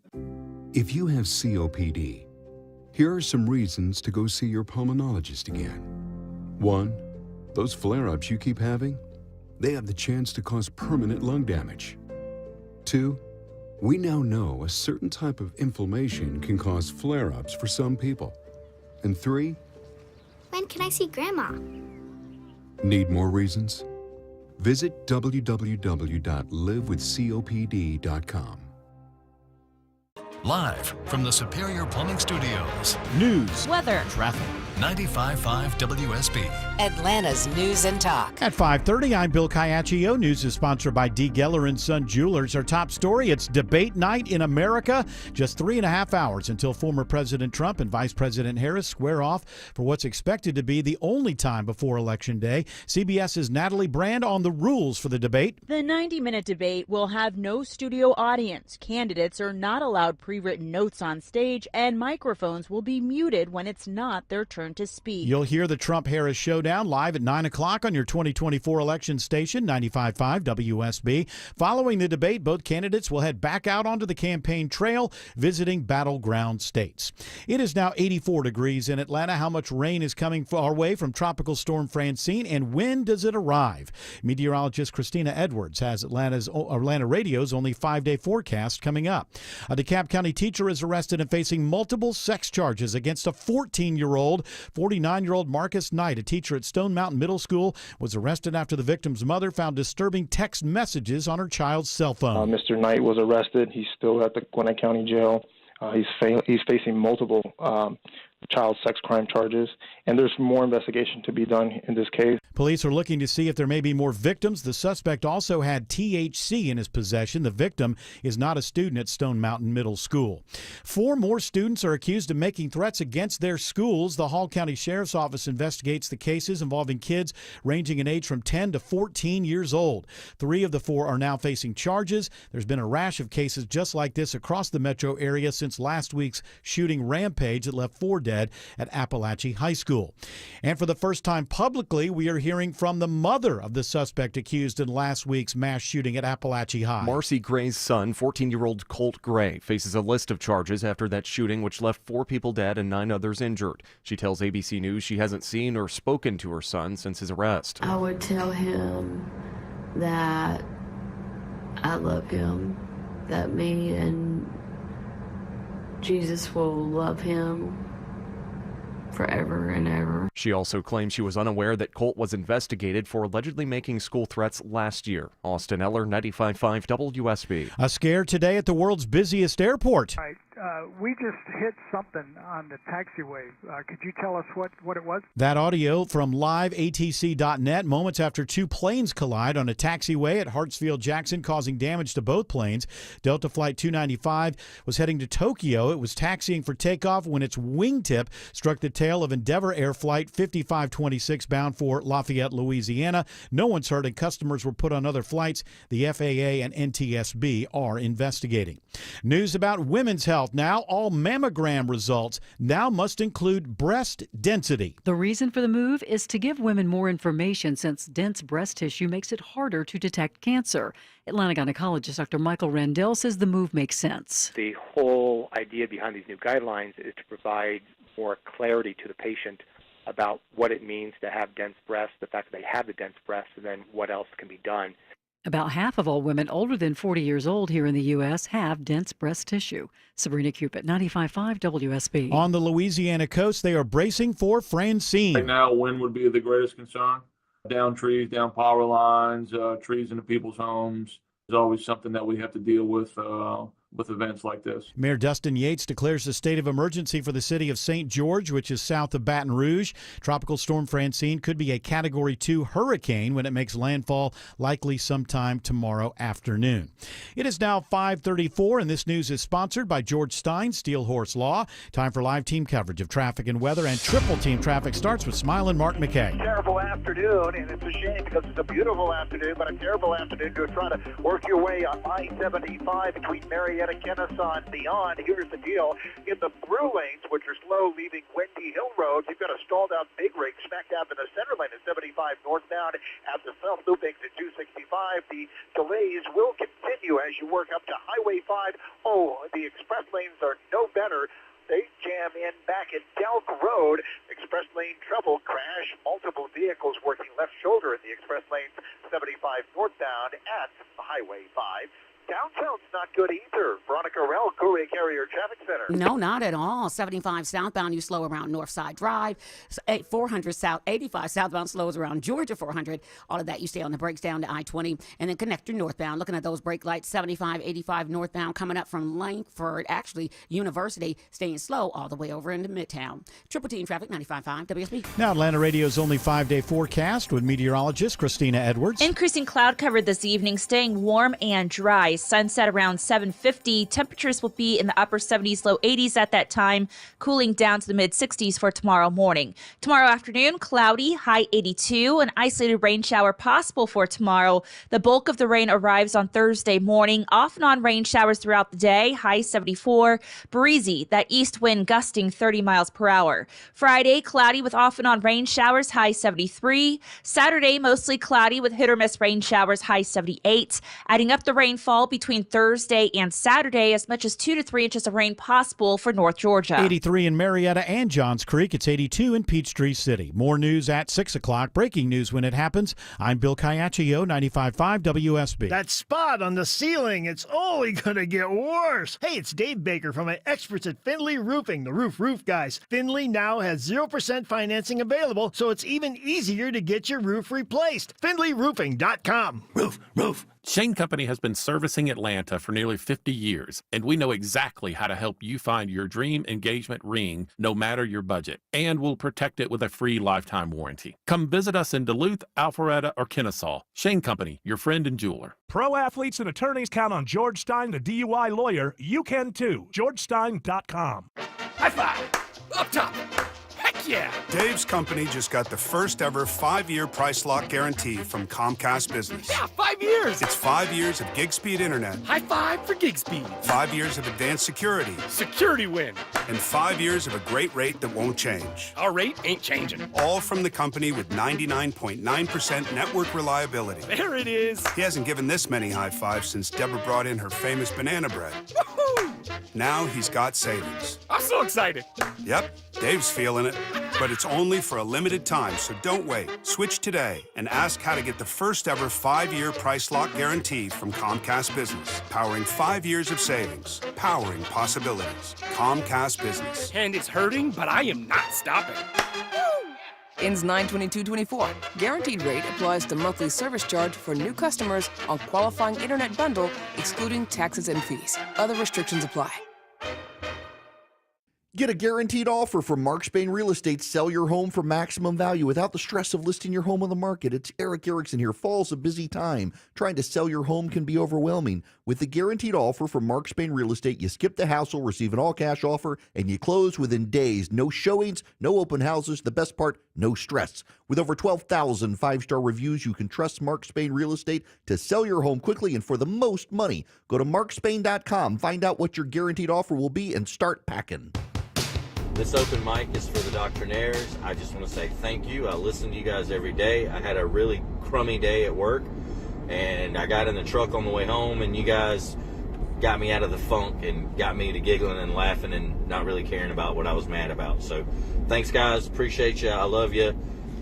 If you have COPD, here are some reasons to go see your pulmonologist again. 1. Those flare-ups you keep having, they have the chance to cause permanent lung damage. 2. We now know a certain type of inflammation can cause flare-ups for some people. And 3. When can I see Grandma? Need more reasons? Visit www.livewithcopd.com. Live from the Superior Plumbing Studios. News, weather, traffic. 95.5 WSB. Atlanta's News and Talk. At 5:30, I'm Bill Caiaccio. News is sponsored by D. Geller & Son Jewelers. Our top story, it's debate night in America. Just 3.5 hours until former President Trump and Vice President Harris square off for what's expected to be the only time before Election Day. CBS's Natalie Brand on the rules for the debate. The 90-minute debate will have no studio audience. Candidates are not allowed pre-written notes on stage, and microphones will be muted when it's not their turn down to speed. You'll hear the Trump-Harris showdown live at 9 o'clock on your 2024 election station, 95.5 WSB. Following the debate, both candidates will head back out onto the campaign trail, visiting battleground states. It is now 84 degrees in Atlanta. How much rain is coming our way from Tropical Storm Francine, and when does it arrive? Meteorologist Christina Edwards has Atlanta Radio's only 5-day forecast coming up. A DeKalb County teacher is arrested and facing multiple sex charges against a 14-year-old. 49-year-old Marcus Knight, a teacher at Stone Mountain Middle School, was arrested after the victim's mother found disturbing text messages on her child's cell phone. Mr. Knight was arrested. He's still at the Gwinnett County Jail. He's facing multiple child sex crime charges, and there's more investigation to be done in this case. Police are looking to see if there may be more victims. The suspect also had THC in his possession. The victim is not a student at Stone Mountain Middle School. 4 more students are accused of making threats against their schools. The Hall County Sheriff's Office investigates the cases involving kids ranging in age from 10 to 14 years old. 3 of the 4 are now facing charges. There's been a rash of cases just like this across the metro area since last week's shooting rampage that left 4 dead at Appalachia High School. And for the first time publicly, we are hearing from the mother of the suspect accused in last week's mass shooting at Appalachia High. Marcy Gray's son, 14-year-old Colt Gray, faces a list of charges after that shooting, which left 4 people dead and 9 others injured. She tells ABC News she hasn't seen or spoken to her son since his arrest. I would tell him that I love him, that me and Jesus will love him forever and ever. She also claims she was unaware that Colt was investigated for allegedly making school threats last year. Austin Eller, 95.5 WSB. A scare today at the world's busiest airport. We just hit something on the taxiway. Could you tell us what it was? That audio from liveatc.net, moments after 2 planes collide on a taxiway at Hartsfield-Jackson, causing damage to both planes. Delta Flight 295 was heading to Tokyo. It was taxiing for takeoff when its wingtip struck the tail of Endeavor Air Flight 5526 bound for Lafayette, Louisiana. No one's hurt and customers were put on other flights. The FAA and NTSB are investigating. News about women's health. Now all mammogram results now must include breast density. The reason for the move is to give women more information, since dense breast tissue makes it harder to detect cancer. Atlanta gynecologist Dr. Michael Randell says the move makes sense. The whole idea behind these new guidelines is to provide more clarity to the patient about what it means to have dense breasts, the fact that they have the dense breasts, and then what else can be done. About half of all women older than 40 years old here in the U.S. have dense breast tissue. Sabrina Cupid, 95.5 WSB. On the Louisiana coast, they are bracing for Francine. Right now, wind would be the greatest concern. Down trees, down power lines, trees into people's homes. There's always something that we have to deal with events like this. Mayor Dustin Yates declares a state of emergency for the city of St. George, which is south of Baton Rouge. Tropical Storm Francine could be a Category 2 hurricane when it makes landfall, likely sometime tomorrow afternoon. It is now 5:34, and this news is sponsored by George Stein, Steel Horse Law. Time for live team coverage of traffic and weather, and triple team traffic starts with Smile and Mark McKay. Terrible afternoon, and it's a shame because it's a beautiful afternoon, but a terrible afternoon to try to work your way on I-75 between Marietta, Kennesaw, and beyond. Here's the deal. In the through lanes, which are slow leaving Windy Hill Road, you've got a stalled out big rig smack dab in the center lane at 75 northbound at the south loop exit 265. The delays will continue as you work up to Highway 5. Oh, the express lanes are no better. They jam in back at Delk Road. Express lane trouble, crash, multiple vehicles working left shoulder in the express lanes 75 northbound at Highway 5. Downtown's not good either. Veronica Rell, Courier Carrier Traffic Center. No, not at all. 75 southbound, you slow around Northside Drive. 400 south, 85 southbound slows around Georgia 400. All of that, you stay on the brakes down to I-20 and then connector northbound. Looking at those brake lights, 75, 85 northbound coming up from Langford, actually University, staying slow all the way over into Midtown. Triple team traffic, 95.5 WSB. Now Atlanta Radio's only 5-day forecast with meteorologist Christina Edwards. Increasing cloud cover this evening, staying warm and dry. Sunset around 7:50. Temperatures will be in the upper 70s, low 80s at that time, cooling down to the mid 60s for tomorrow morning. Tomorrow afternoon, cloudy, high 82. An isolated rain shower possible for tomorrow. The bulk of the rain arrives on Thursday morning. Off and on rain showers throughout the day, high 74. Breezy, that east wind gusting 30 miles per hour. Friday, cloudy with off and on rain showers, high 73. Saturday, mostly cloudy with hit or miss rain showers, high 78. Adding up the rainfall between Thursday and Saturday, as much as 2 to 3 inches of rain possible for North Georgia. 83 in Marietta and Johns Creek. It's 82 in Peachtree City. More news at 6 o'clock. Breaking news when it happens. I'm Bill Caiaccio, 95.5 WSB. That spot on the ceiling, it's only going to get worse. Hey, it's Dave Baker from my experts at Findlay Roofing, the roof guys. Findlay now has 0% financing available, so it's even easier to get your roof replaced. FindlayRoofing.com. Roof. Shane Company has been servicing Atlanta for nearly 50 years, and we know exactly how to help you find your dream engagement ring, no matter your budget, and we'll protect it with a free lifetime warranty. Come visit us in Duluth, Alpharetta, or Kennesaw. Shane Company, your friend and jeweler. Pro athletes and attorneys count on George Stein, the DUI lawyer. You can too. GeorgeStein.com. High five! Up top! Heck yeah! Dave's company just got the first ever 5-year price lock guarantee from Comcast Business. Yeah, 5 years! It's 5 years of gig speed internet. High five for gig speed. 5 years of advanced security. Security win. And 5 years of a great rate that won't change. Our rate ain't changing. All from the company with 99.9% network reliability. There it is. He hasn't given this many high fives since Deborah brought in her famous banana bread. Woohoo! Now he's got savings. I'm so excited. Yep, Dave's feeling it. But it's only for a limited time, so don't wait. Switch today and ask how to get the first ever 5-year price lock guarantee from Comcast Business. Powering 5 years of savings. Powering possibilities. Comcast Business. And it's hurting, but I am not stopping. Ends 9/22/24. Guaranteed rate applies to monthly service charge for new customers on qualifying internet bundle, excluding taxes and fees. Other restrictions apply. Get a guaranteed offer from Mark Spain Real Estate. Sell your home for maximum value without the stress of listing your home on the market. It's Eric Erickson here. Fall's a busy time. Trying to sell your home can be overwhelming. With the guaranteed offer from Mark Spain Real Estate, you skip the hassle, receive an all-cash offer, and you close within days. No showings, no open houses. The best part, no stress. With over 12,000 five-star reviews, you can trust Mark Spain Real Estate to sell your home quickly and for the most money. Go to markspain.com, find out what your guaranteed offer will be, and start packing. This open mic is for the Doctrinaires. I just want to say thank you. I listen to you guys every day. I had a really crummy day at work, and I got in the truck on the way home, and you guys got me out of the funk and got me to giggling and laughing and not really caring about what I was mad about. So thanks, guys. Appreciate you. I love you.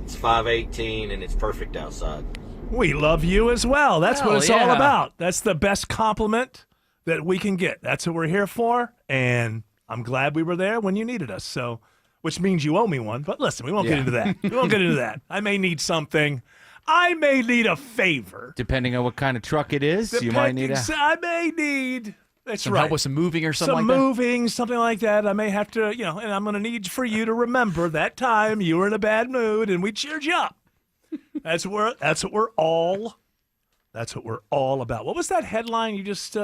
It's 5:18, and it's perfect outside. We love you as well. That's what Hell it's all yeah. about. That's the best compliment that we can get. That's what we're here for, and I'm glad we were there when you needed us. So, which means you owe me one. But listen, we won't get into that. We won't get into that. I may need something. I may need a favor. Depending on what kind of truck it is, you might need I may need. That's some right. help with some moving or something some like that? moving, something like that. I may have to, and I'm going to need for you to remember that time you were in a bad mood and we cheered you up. That's what we're all about. What was that headline you just?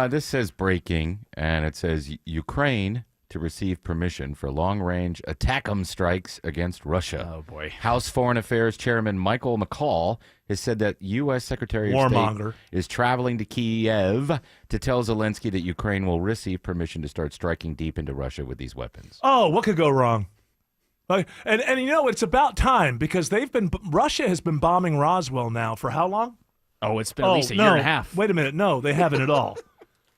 This says breaking, and it says Ukraine to receive permission for long-range ATACMS strikes against Russia. Oh, boy. House Foreign Affairs Chairman Michael McCaul has said that U.S. Secretary of State is traveling to Kiev to tell Zelensky that Ukraine will receive permission to start striking deep into Russia with these weapons. Oh, what could go wrong? And it's about time because Russia has been bombing Roswell now for how long? Oh, it's been at least a year and a half. Wait a minute. No, they haven't at all.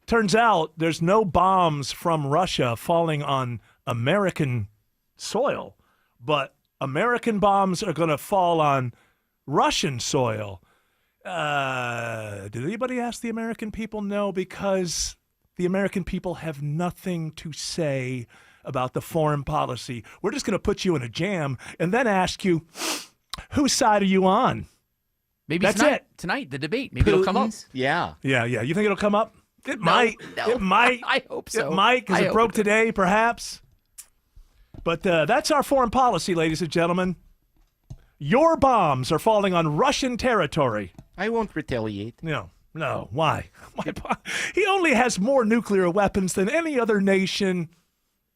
Turns out there's no bombs from Russia falling on American soil, but American bombs are going to fall on Russian soil. Did anybody ask the American people? No, because the American people have nothing to say about the foreign policy. We're just going to put you in a jam and then ask you, whose side are you on? Maybe that's tonight, the debate. Maybe it'll come up. Yeah. Yeah. You think it'll come up? It might. No. It might. I hope so. It might, because it broke today, perhaps. But that's our foreign policy, ladies and gentlemen. Your bombs are falling on Russian territory. I won't retaliate. No. No, why? He only has more nuclear weapons than any other nation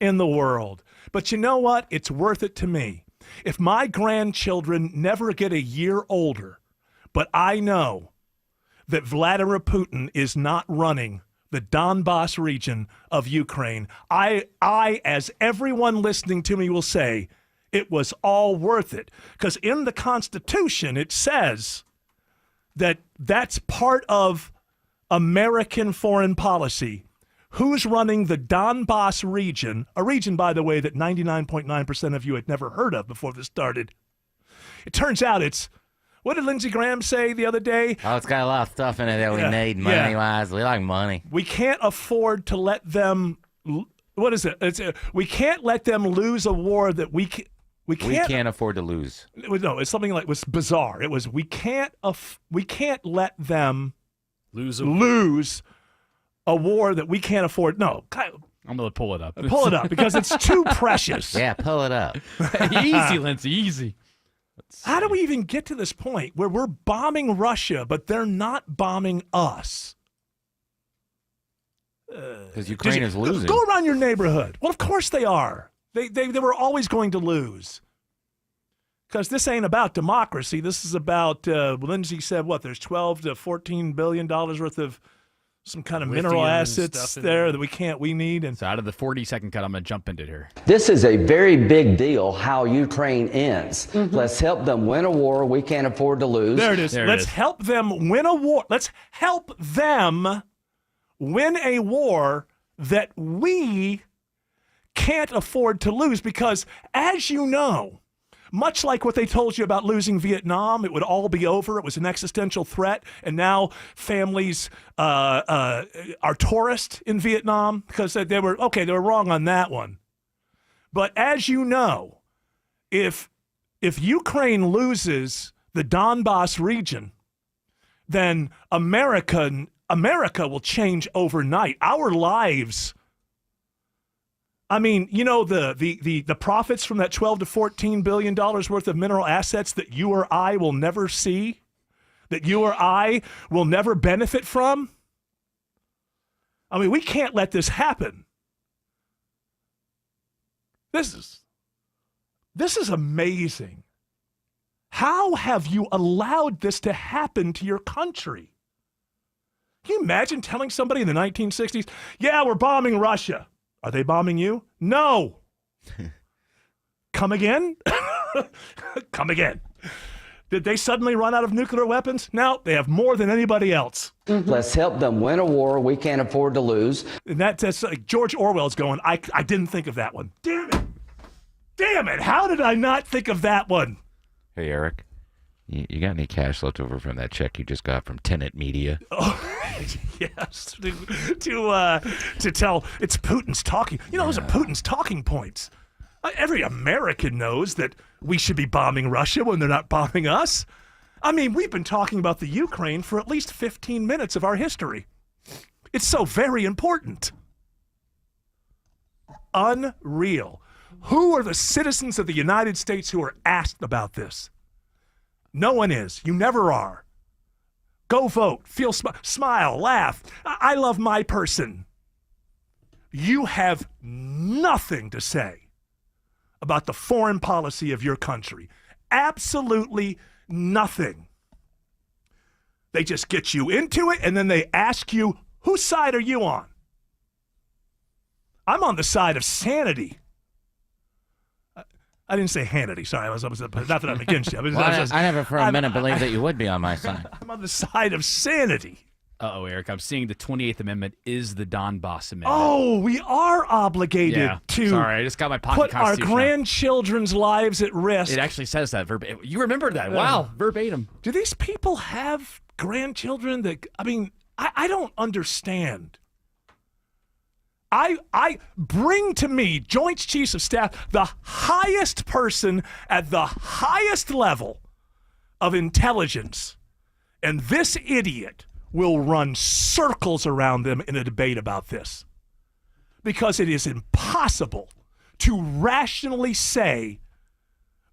in the world. But you know what? It's worth it to me. If my grandchildren never get a year older, but I know that Vladimir Putin is not running the Donbas region of Ukraine, I, as everyone listening to me will say, it was all worth it. Because in the Constitution, it says that that's part of American foreign policy. Who's running the Donbas region, a region, by the way, that 99.9% of you had never heard of before this started. It turns out it's, what did Lindsey Graham say the other day? Oh, it's got a lot of stuff in it that we need money-wise. We like money. We can't afford to let them, what is it? We can't let them lose a war that we can't afford to lose. No, it's something like, it was bizarre. It was, we can't let them lose a war that we can't afford. No, I'm going to pull it up. Pull it up because it's too precious. Yeah, pull it up. Easy, Lindsay, easy. How do we even get to this point where we're bombing Russia, but they're not bombing us? Because Ukraine is losing. Go around your neighborhood. Well, of course they are. They were always going to lose. Because this ain't about democracy. This is about, Lindsay said, what, there's $12 to $14 billion worth of some kind of mineral assets there that we need. And so out of the 40-second cut, I'm going to jump into it here. This is a very big deal, how Ukraine ends. Let's help them win a war we can't afford to lose. There it is. Let's help them win a war. Let's help them win a war that we can't afford to lose. Because, as you know, much like what they told you about losing Vietnam, it would all be over. It was an existential threat. And now families are tourists in Vietnam because they were wrong on that one. But as you know, if Ukraine loses the Donbas region, then America will change overnight. Our lives. I mean, you know, the profits from that $12 to $14 billion worth of mineral assets that you or I will never see, that you or I will never benefit from. I mean, we can't let this happen. This is amazing. How have you allowed this to happen to your country? Can you imagine telling somebody in the 1960s, yeah, we're bombing Russia. Are they bombing you? No. Come again? Come again. Did they suddenly run out of nuclear weapons? No, they have more than anybody else. Let's help them win a war we can't afford to lose. And that's like George Orwell's going, I didn't think of that one. Damn it. Damn it. How did I not think of that one? Hey, Eric, you got any cash left over from that check you just got from Tenet Media? Oh, yes. To tell, it's Putin's talking. You know, those are Putin's talking points. Every American knows that we should be bombing Russia when they're not bombing us. I mean, we've been talking about the Ukraine for at least 15 minutes of our history. It's so very important. Unreal. Who are the citizens of the United States who are asked about this? No one is. You never are. Go vote. Feel smile, laugh. I love my person. You have nothing to say about the foreign policy of your country. Absolutely nothing. They just get you into it, and then they ask you, whose side are you on? I'm on the side of sanity. I didn't say Hannity. Sorry, I was not that I'm against you. I never for a minute believed that you would be on my side. I'm on the side of sanity. Uh-oh, Eric, I'm seeing the 28th Amendment is the Donbas Amendment. Oh, we are obligated to sorry, I just got my pocket put our grandchildren's lives at risk. It actually says that verbatim. You remember that. Wow, verbatim. Do these people have grandchildren that, I mean, I don't understand. I bring to me, Joint Chiefs of Staff, the highest person at the highest level of intelligence, and this idiot will run circles around them in a debate about this. Because it is impossible to rationally say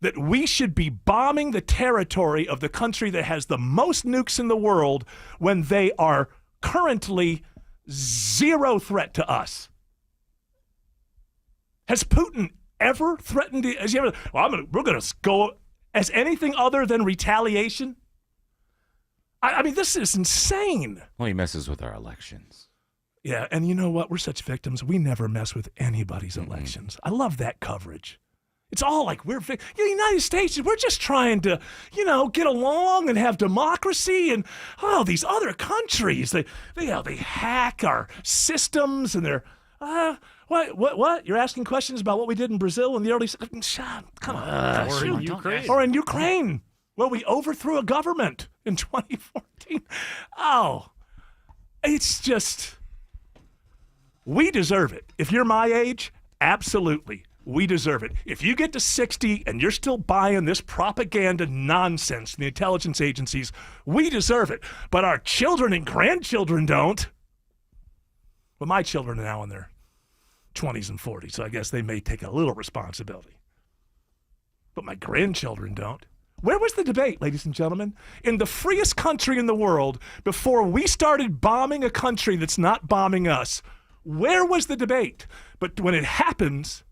that we should be bombing the territory of the country that has the most nukes in the world when they are currently zero threat to us? Has Putin ever threatened? Has he ever? Well, we're going to go as anything other than retaliation? I mean, this is insane. Well, he messes with our elections. Yeah, and you know what? We're such victims. We never mess with anybody's elections. I love that coverage. It's all like the United States, we're just trying to, get along and have democracy. And, these other countries, they hack our systems and they're, what? You're asking questions about what we did in Brazil in the early, come on. Or in Ukraine. Or in Ukraine, where we overthrew a government in 2014. It's just, we deserve it. If you're my age, absolutely. We deserve it. If you get to 60 and you're still buying this propaganda nonsense from the intelligence agencies, we deserve it. But our children and grandchildren don't. Well, my children are now in their 20s and 40s, so I guess they may take a little responsibility. But my grandchildren don't. Where was the debate, ladies and gentlemen? In the freest country in the world, before we started bombing a country that's not bombing us, where was the debate? But when it happens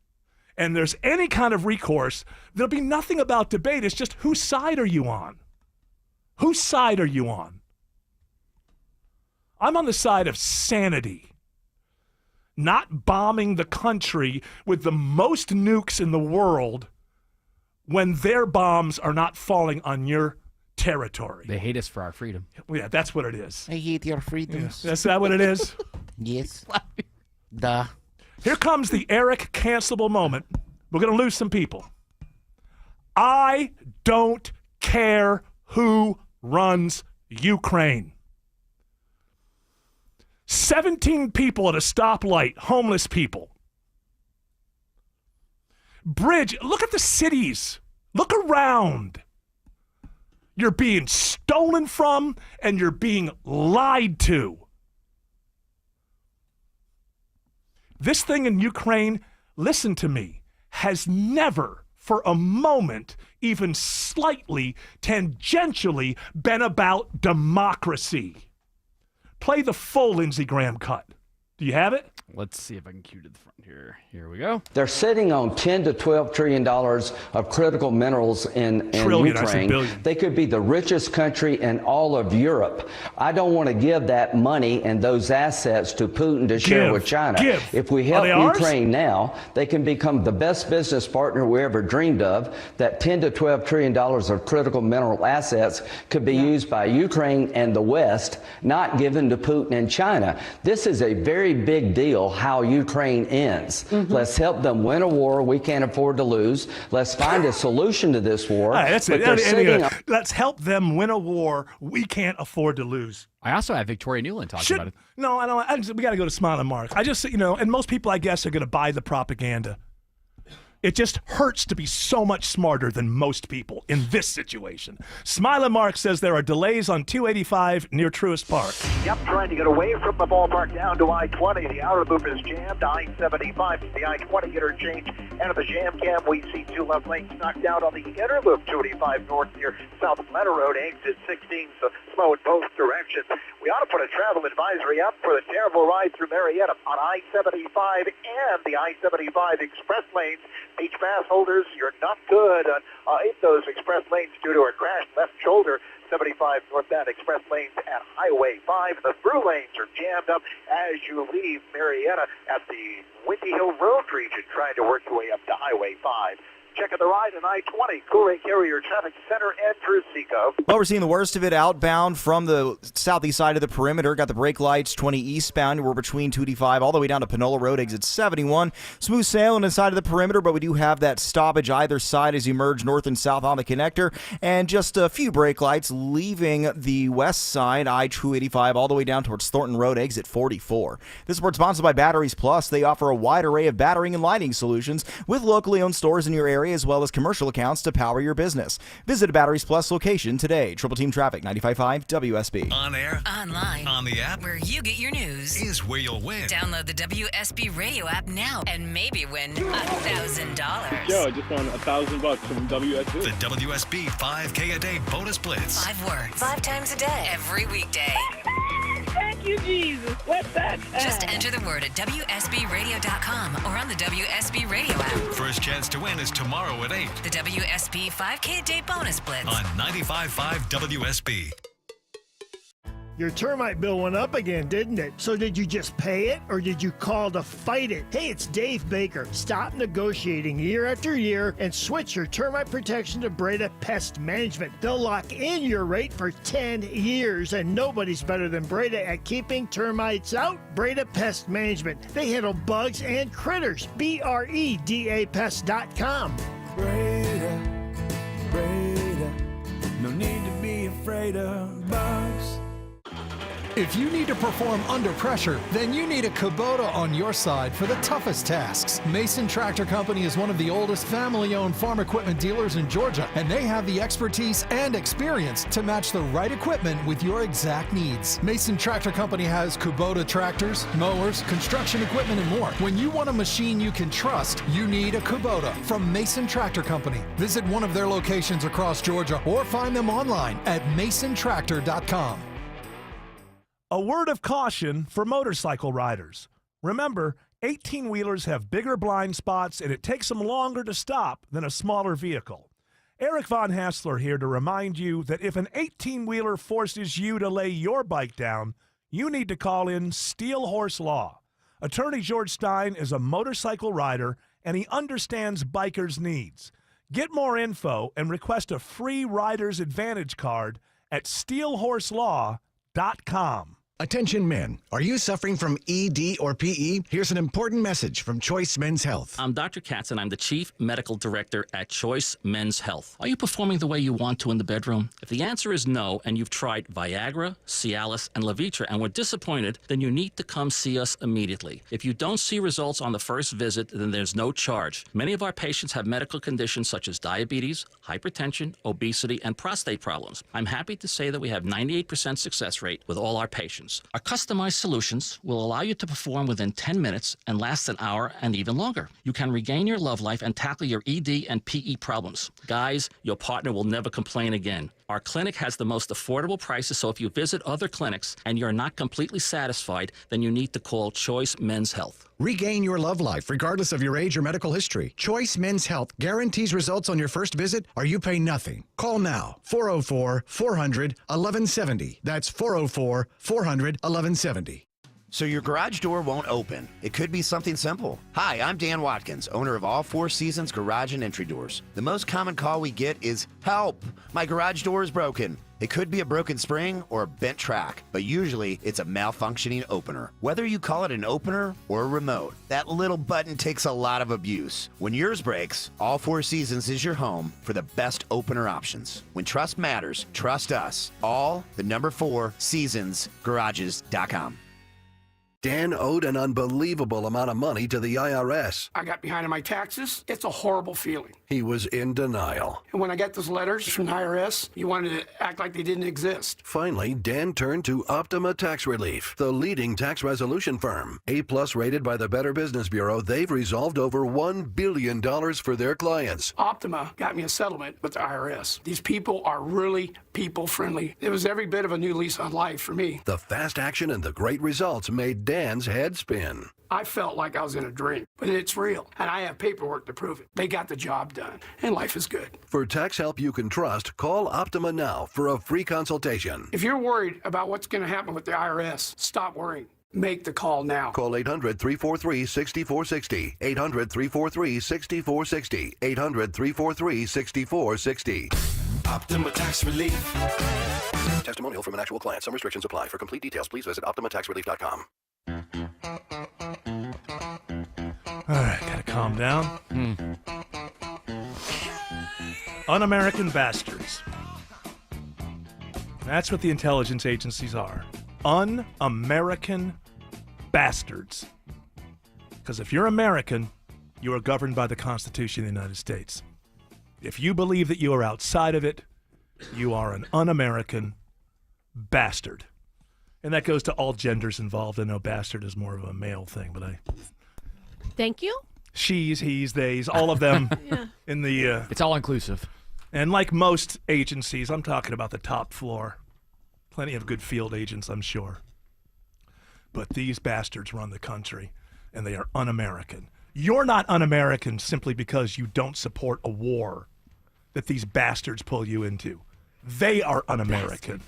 and there's any kind of recourse, there'll be nothing about debate. It's just, whose side are you on? Whose side are you on? I'm on the side of sanity, not bombing the country with the most nukes in the world when their bombs are not falling on your territory. They hate us for our freedom. Yeah, that's what it is. I hate your freedoms. That's that what it is? Yes. Duh. Here comes the Eric cancelable moment. We're going to lose some people. I don't care who runs Ukraine. 17 people at a stoplight, homeless people. Bridge, look at the cities. Look around. You're being stolen from and you're being lied to. This thing in Ukraine, listen to me, has never for a moment, even slightly, tangentially been about democracy. Play the full Lindsey Graham cut. Do you have it? Let's see if I can cue to the front here. Here we go. They're sitting on $10 to $12 trillion of critical minerals in Ukraine. They could be the richest country in all of Europe. I don't want to give that money and those assets to Putin to share with China. If we help Ukraine now, they can become the best business partner we ever dreamed of. That $10 to $12 trillion of critical mineral assets could be used by Ukraine and the West, not given to Putin and China. This is a very big deal how Ukraine ends. Let's help them win a war we can't afford to lose. Let's find a solution to this war. Right, that's it. Let's help them win a war we can't afford to lose. I also have Victoria Nuland talking about it. No, I don't. We got to go to Smiling Mark. I just, and most people, I guess, are going to buy the propaganda. It just hurts to be so much smarter than most people in this situation. Smiling Mark says there are delays on 285 near Truist Park. Yep, trying to get away from the ballpark down to I-20. The outer loop is jammed. I-75 to the I-20 interchange. And at the jam cam, we see two left lanes knocked out on the inner loop, 285 north near South Atlanta Road, exit 16, so slow in both directions. We ought to put a travel advisory up for the terrible ride through Marietta on I-75 and the I-75 express lanes. Beach pass holders, you're not good on those express lanes due to a crash left shoulder. 75 northbound express lanes at Highway 5. The through lanes are jammed up as you leave Marietta at the Windy Hill Road region, trying to work your way up to Highway 5. Checking the ride in I-20, Cooley Carrier Traffic Center and Trucico. Well, we're seeing the worst of it outbound from the southeast side of the perimeter. Got the brake lights 20 eastbound. We're between 285 all the way down to Panola Road, exit 71. Smooth sailing inside of the perimeter, but we do have that stoppage either side as you merge north and south on the connector. And just a few brake lights leaving the west side, I-285, all the way down towards Thornton Road, exit 44. This report sponsored by Batteries Plus. They offer a wide array of battering and lighting solutions with locally owned stores in your area area as well as commercial accounts to power your business. Visit a Batteries Plus location today. Triple Team Traffic, 95.5 WSB. On air, online, on the app, where you get your news, is where you'll win. Download the WSB radio app now and maybe win $1,000. Joe, I just won $1,000 from WSB. The WSB 5K a day bonus blitz. 5 words, 5 times a day, every weekday. Thank you, Jesus. What's that? Just enter the word at WSBradio.com or on the WSB radio app. First chance to win is tomorrow at 8. The WSB 5K a day bonus blitz. On 95.5 WSB. Your termite bill went up again, didn't it? So did you just pay it or did you call to fight it? Hey, it's Dave Baker. Stop negotiating year after year and switch your termite protection to Breda Pest Management. They'll lock in your rate for 10 years and nobody's better than Breda at keeping termites out. Breda Pest Management. They handle bugs and critters. BREDA Pest.com. Breda, no need to be afraid of bugs. If you need to perform under pressure, then you need a Kubota on your side for the toughest tasks. Mason Tractor Company is one of the oldest family-owned farm equipment dealers in Georgia, and they have the expertise and experience to match the right equipment with your exact needs. Mason Tractor Company has Kubota tractors, mowers, construction equipment, and more. When you want a machine you can trust, you need a Kubota from Mason Tractor Company. Visit one of their locations across Georgia or find them online at masontractor.com. A word of caution for motorcycle riders. Remember, 18-wheelers have bigger blind spots and it takes them longer to stop than a smaller vehicle. Eric Von Hassler here to remind you that if an 18-wheeler forces you to lay your bike down, you need to call in Steel Horse Law. Attorney George Stein is a motorcycle rider and he understands bikers' needs. Get more info and request a free Rider's Advantage card at steelhorselaw.com. Attention men, are you suffering from ED or PE? Here's an important message from Choice Men's Health. I'm Dr. Katz and I'm the Chief Medical Director at Choice Men's Health. Are you performing the way you want to in the bedroom? If the answer is no and you've tried Viagra, Cialis, and Levitra and were disappointed, then you need to come see us immediately. If you don't see results on the first visit, then there's no charge. Many of our patients have medical conditions such as diabetes, hypertension, obesity, and prostate problems. I'm happy to say that we have 98% success rate with all our patients. Our customized solutions will allow you to perform within 10 minutes and last an hour and even longer. You can regain your love life and tackle your ED and PE problems. Guys, your partner will never complain again. Our clinic has the most affordable prices, so if you visit other clinics and you're not completely satisfied, then you need to call Choice Men's Health. Regain your love life regardless of your age or medical history. Choice Men's Health guarantees results on your first visit or you pay nothing. Call now, 404-400-1170. That's 404-400-1170. So your garage door won't open. It could be something simple. Hi, I'm Dan Watkins, owner of All Four Seasons Garage and Entry Doors. The most common call we get is, help, my garage door is broken. It could be a broken spring or a bent track, but usually it's a malfunctioning opener. Whether you call it an opener or a remote, that little button takes a lot of abuse. When yours breaks, All Four Seasons is your home for the best opener options. When trust matters, trust us. All, the number 4, seasonsgarages.com. Dan owed an unbelievable amount of money to the IRS. I got behind on my taxes. It's a horrible feeling. He was in denial. And when I got those letters from the IRS, you wanted to act like they didn't exist. Finally, Dan turned to Optima Tax Relief, the leading tax resolution firm. A-plus rated by the Better Business Bureau, they've resolved over $1 billion for their clients. Optima got me a settlement with the IRS. These people are really people-friendly. It was every bit of a new lease on life for me. The fast action and the great results made Dan's head spin. I felt like I was in a dream, but it's real, and I have paperwork to prove it. They got the job done, and life is good. For tax help you can trust, call Optima now for a free consultation. If you're worried about what's going to happen with the IRS, stop worrying. Make the call now. Call 800-343-6460. 800-343-6460. 800-343-6460. Optima Tax Relief. Testimonial from an actual client. Some restrictions apply. For complete details, please visit OptimaTaxRelief.com. All right, gotta calm down. Un-American bastards. That's what the intelligence agencies are. Un-American bastards. Because if you're American, you are governed by the Constitution of the United States. If you believe that you are outside of it, you are an un-American bastard. And that goes to all genders involved. I know bastard is more of a male thing, but Thank you. She's, he's, theys, all of them in the... it's all inclusive. And like most agencies, I'm talking about the top floor. Plenty of good field agents, I'm sure. But these bastards run the country, and they are un-American. You're not un-American simply because you don't support a war that these bastards pull you into. They are un-American.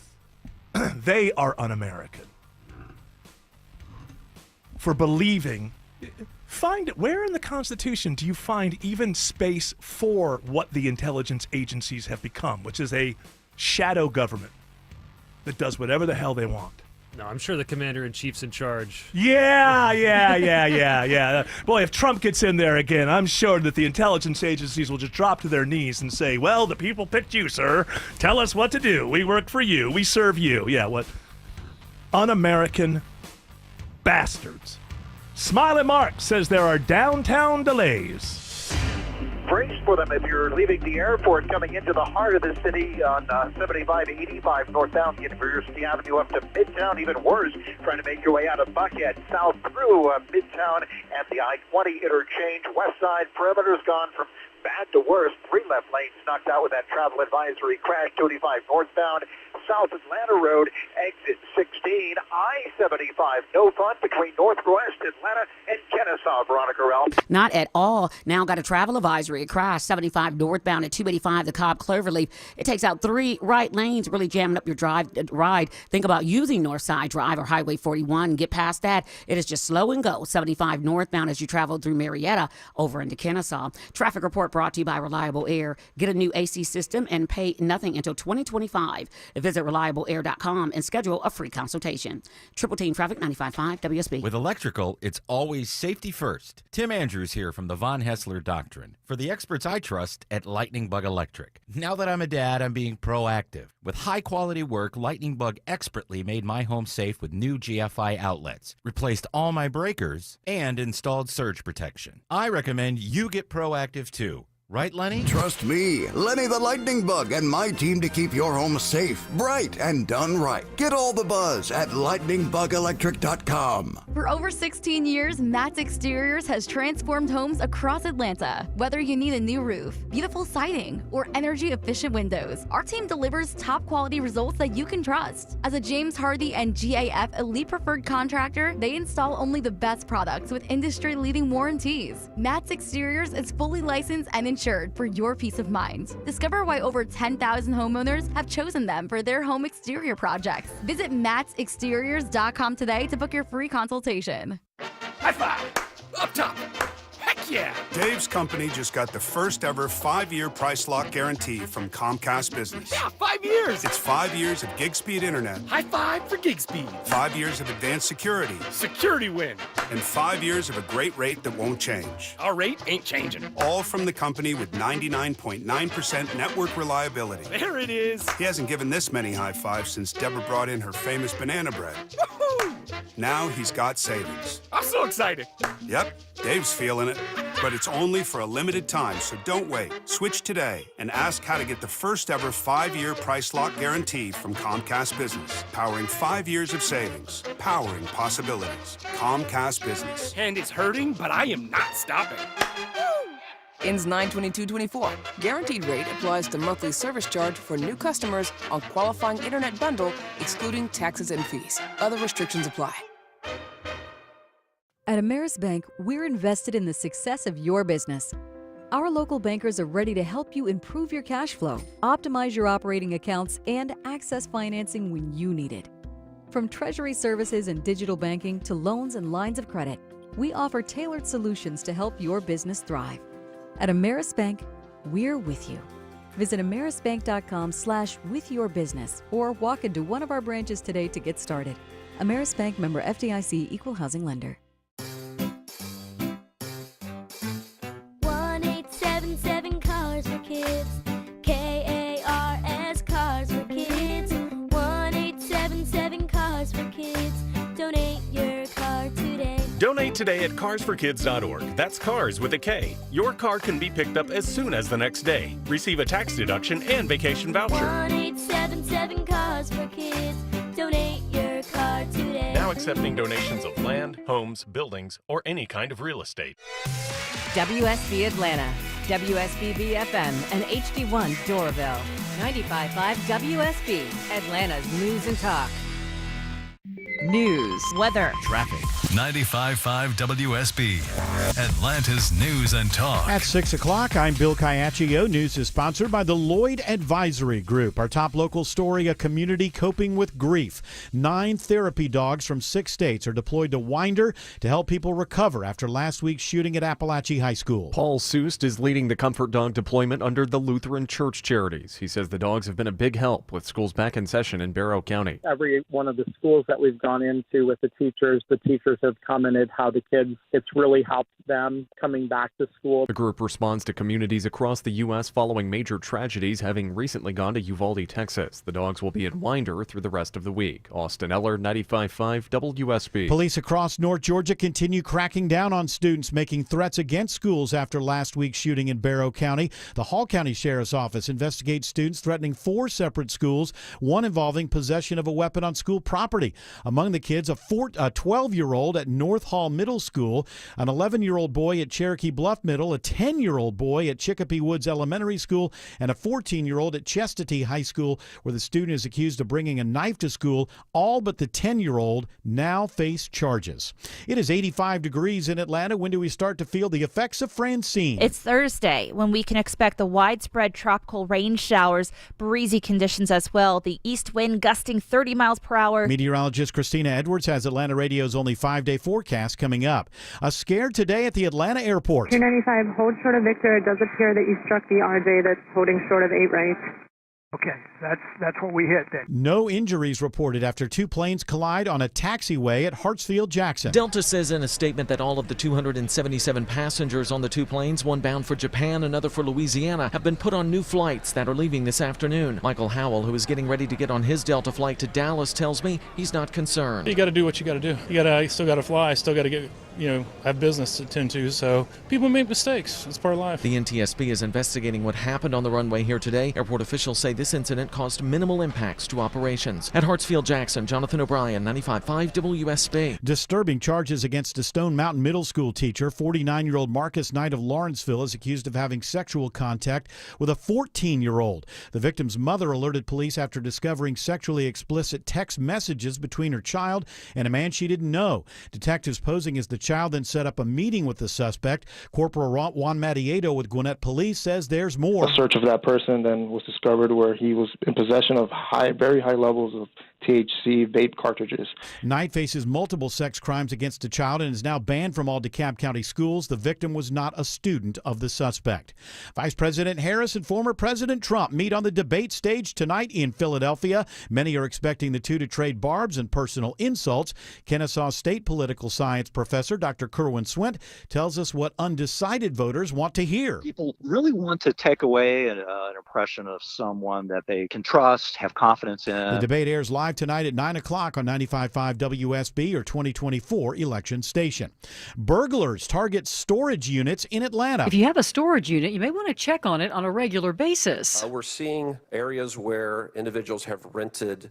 They are un-American. For believing... Where in the Constitution do you find even space for what the intelligence agencies have become, which is a shadow government that does whatever the hell they want? No, I'm sure the commander-in-chief's in charge. Yeah. Boy, if Trump gets in there again, I'm sure that the intelligence agencies will just drop to their knees and say, well, the people picked you, sir. Tell us what to do. We work for you. We serve you. Yeah, what? Un-American bastards. Smiley Mark says there are downtown delays. Brace for them if you're leaving the airport coming into the heart of the city on 75 to 85 northbound University Avenue up to Midtown. Even worse, trying to make your way out of Buckhead south through Midtown and the I-20 interchange. West side perimeter's gone from bad to worse. 3 left lanes knocked out with that travel advisory crash. 25 northbound, South Atlanta Road, exit 16, I-75, no fun between Northwest Atlanta and Kennesaw, Veronica Ralph. Not at all. Now got a travel advisory, a crash, 75 northbound at 285, the Cobb Cloverleaf. It takes out 3 right lanes, really jamming up your ride. Think about using Northside Drive or Highway 41. Get past that. It is just slow and go. 75 northbound as you travel through Marietta over into Kennesaw. Traffic report brought to you by Reliable Air. Get a new AC system and pay nothing until 2025. Visit ReliableAir.com and schedule a free consultation. Triple Team Traffic 95.5 WSB. With electrical, it's always safety first. Tim Andrews here from the Von Hessler Doctrine. For the experts I trust at Lightning Bug Electric. Now that I'm a dad, I'm being proactive. With high-quality work, Lightning Bug expertly made my home safe with new GFI outlets, replaced all my breakers, and installed surge protection. I recommend you get proactive too. Right, Lenny? Trust me, Lenny the Lightning Bug and my team to keep your home safe, bright, and done right. Get all the buzz at lightningbugelectric.com. For over 16 years, Matt's Exteriors has transformed homes across Atlanta. Whether you need a new roof, beautiful siding, or energy-efficient windows, our team delivers top-quality results that you can trust. As a James Hardie and GAF Elite Preferred Contractor, they install only the best products with industry-leading warranties. Matt's Exteriors is fully licensed and insured for your peace of mind. Discover why over 10,000 homeowners have chosen them for their home exterior projects. Visit mattsexteriors.com today to book your free consultation. High five! Up top! Heck yeah! Dave's company just got the first ever 5-year price lock guarantee from Comcast Business. Yeah, 5 years! It's 5 years of gig speed internet. High five for gig speed. 5 years of advanced security. Security win. And 5 years of a great rate that won't change. Our rate ain't changing. All from the company with 99.9% network reliability. There it is. He hasn't given this many high fives since Deborah brought in her famous banana bread. Woohoo! Now he's got savings. I'm so excited. Yep, Dave's feeling it. But it's only for a limited time, so don't wait. Switch today and ask how to get the first ever 5-year price lock guarantee from Comcast Business. Powering 5 years of savings. Powering possibilities. Comcast Business. And it's hurting, but I am not stopping. Ends 9/22/24. Guaranteed rate applies to monthly service charge for new customers on qualifying internet bundle, excluding taxes and fees. Other restrictions apply. At Ameris Bank, we're invested in the success of your business. Our local bankers are ready to help you improve your cash flow, optimize your operating accounts, and access financing when you need it. From treasury services and digital banking to loans and lines of credit, we offer tailored solutions to help your business thrive. At Ameris Bank, we're with you. Visit amerisbank.com/withyourbusiness or walk into one of our branches today to get started. Ameris Bank, member FDIC, equal housing lender. 1-877 Cars for Kids. KARS Cars for Kids. 1-877 Cars for Kids. Donate your car today. Donate today at carsforkids.org. That's cars with a K. Your car can be picked up as soon as the next day. Receive a tax deduction and vacation voucher. 1-877 Cars for Kids. Donate your car today. Now accepting donations of land, homes, buildings, or any kind of real estate. WSB Atlanta, WSB FM, and HD1 Doraville. 95.5 WSB, Atlanta's News and Talk. News, weather, traffic. 95.5 WSB, Atlanta's News and Talk. At 6 o'clock, I'm Bill Caiaccio. News is sponsored by the Lloyd Advisory Group. Our top local story, a community coping with grief. 9 therapy dogs from 6 states are deployed to Winder to help people recover after last week's shooting at Appalachia High School. Paul Sust is leading the Comfort Dog deployment under the Lutheran Church Charities. He says the dogs have been a big help with schools back in session in Barrow County. Every one of the schools that we've gone into with the teachers have commented how the kids, it's really helped them coming back to school. The group responds to communities across the U.S. following major tragedies, having recently gone to Uvalde, Texas. The dogs will be in Winder through the rest of the week. Austin Eller, 95.5 WSB. Police across North Georgia continue cracking down on students making threats against schools after last week's shooting in Barrow County. The Hall County Sheriff's Office investigates students threatening 4 separate schools, one involving possession of a weapon on school property. Among the kids, a 12-year-old at North Hall Middle School, an 11-year-old boy at Cherokee Bluff Middle, a 10-year-old boy at Chicopee Woods Elementary School, and a 14-year-old at Chestatee High School, where the student is accused of bringing a knife to school. All but the 10-year-old now face charges. It is 85 degrees in Atlanta. When do we start to feel the effects of Francine? It's Thursday when we can expect the widespread tropical rain showers, breezy conditions as well. The east wind gusting 30 miles per hour. Meteorologist Christina Edwards has Atlanta Radio's only 5-day forecast coming up. A scare today at the Atlanta airport. 295, hold short of Victor. It does appear that you struck the RJ that's holding short of 8 right. Okay, that's what we hit then. No injuries reported after 2 planes collide on a taxiway at Hartsfield-Jackson. Delta says in a statement that all of the 277 passengers on the 2 planes, one bound for Japan, another for Louisiana, have been put on new flights that are leaving this afternoon. Michael Howell, who is getting ready to get on his Delta flight to Dallas, tells me he's not concerned. You got to do what you got to do. You still got to fly, still got to get, have business to attend to, so people make mistakes. It's part of life. The NTSB is investigating what happened on the runway here today. Airport officials say this incident caused minimal impacts to operations. At Hartsfield-Jackson, Jonathan O'Brien, 95.5 WSB. Disturbing charges against a Stone Mountain Middle School teacher. 49-year-old Marcus Knight of Lawrenceville is accused of having sexual contact with a 14-year-old. The victim's mother alerted police after discovering sexually explicit text messages between her child and a man she didn't know. Detectives posing as the child then set up a meeting with the suspect. Corporal Juan Matiedo with Gwinnett Police says there's more. A search of that person then was discovered where he was in possession of very high levels of THC vape cartridges. Knight faces multiple sex crimes against a child and is now banned from all DeKalb County schools. The victim was not a student of the suspect. Vice President Harris and former President Trump meet on the debate stage tonight in Philadelphia. Many are expecting the two to trade barbs and personal insults. Kennesaw State political science professor Dr. Kerwin Swint tells us what undecided voters want to hear. People really want to take away an impression of someone that they can trust, have confidence in. The debate airs live tonight at 9 o'clock on 95.5 WSB, your 2024 election station. Burglars target storage units in Atlanta. If you have a storage unit, you may want to check on it on a regular basis. We're seeing areas where individuals have rented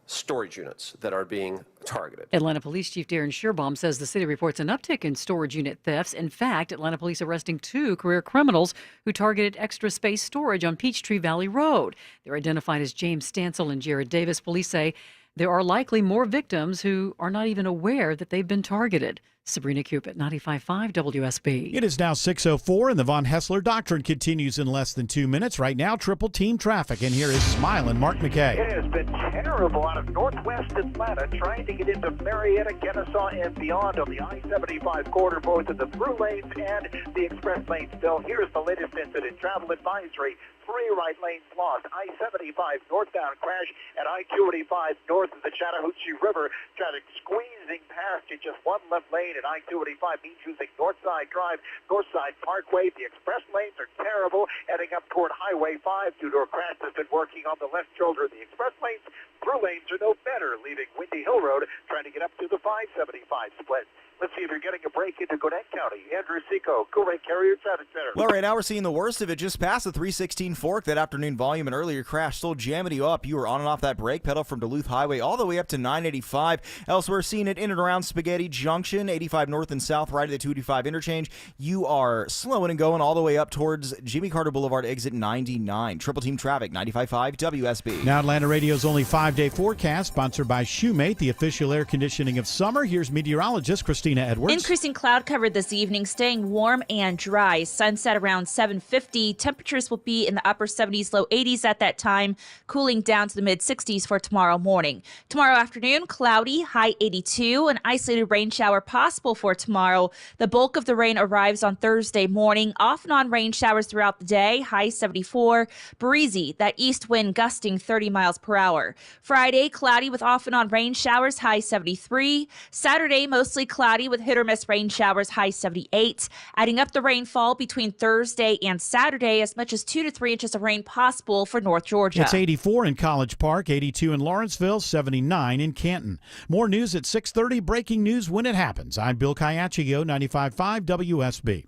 storage units that are being targeted. Atlanta Police Chief Darren Shearbaum says the city reports an uptick in storage unit thefts. In fact, Atlanta Police arresting 2 career criminals who targeted Extra Space Storage on Peachtree Valley Road. They're identified as James Stansel and Jared Davis. Police say there are likely more victims who are not even aware that they've been targeted. Sabrina Cupid, 95.5 WSB. It is now 6:04, and the Von Hessler Doctrine continues in less than 2 minutes. Right now, triple team traffic, and here is smiling Mark McKay. It has been terrible out of northwest Atlanta, trying to get into Marietta, Kennesaw, and beyond on the I-75 corridor, both in the through lanes and the express lanes. Still, here's the latest incident. Travel advisory. 3 right lanes lost. I-75 northbound crash at I-285 north of the Chattahoochee River. Traffic squeezing past you, just 1 left lane at I-285 means using Northside Drive, Northside Parkway. The express lanes are terrible, heading up toward Highway 5 due to a crash that's been working on the left shoulder of the express lanes. Through lanes are no better, leaving Windy Hill Road, trying to get up to the 575 split. Let's see if you're getting a break into Gwinnett County. Andrew Seco, Gwinnett Carrier Traffic Center. Well, right now we're seeing the worst of it just past the 316 fork. That afternoon volume, an earlier crash still jamming you up. You were on and off that brake pedal from Duluth Highway all the way up to 985. Elsewhere, seeing it in and around Spaghetti Junction, 85 north and south, right at the 225 interchange. You are slowing and going all the way up towards Jimmy Carter Boulevard, exit 99. Triple Team Traffic, 95.5 WSB. Now Atlanta Radio's only 5-day forecast, sponsored by Shoemate, the official air conditioning of summer. Here's meteorologist Christina Edwards. Increasing cloud cover this evening, staying warm and dry. Sunset around 7:50. Temperatures will be in the upper 70s, low 80s at that time, cooling down to the mid 60s for tomorrow morning. Tomorrow afternoon, cloudy, high 82. An isolated rain shower possible for tomorrow. The bulk of the rain arrives on Thursday morning. Off and on rain showers throughout the day, high 74. Breezy, that east wind gusting 30 miles per hour. Friday, cloudy with off and on rain showers, high 73. Saturday, mostly cloudy with hit or miss rain showers, high 78. Adding up the rainfall between Thursday and Saturday, as much as 2 to 3 inches of rain possible for North Georgia. It's 84 in College Park, 82 in Lawrenceville, 79 in Canton. More news at 6:30. Breaking news when it happens. I'm Bill Caiaccio, 95.5 WSB.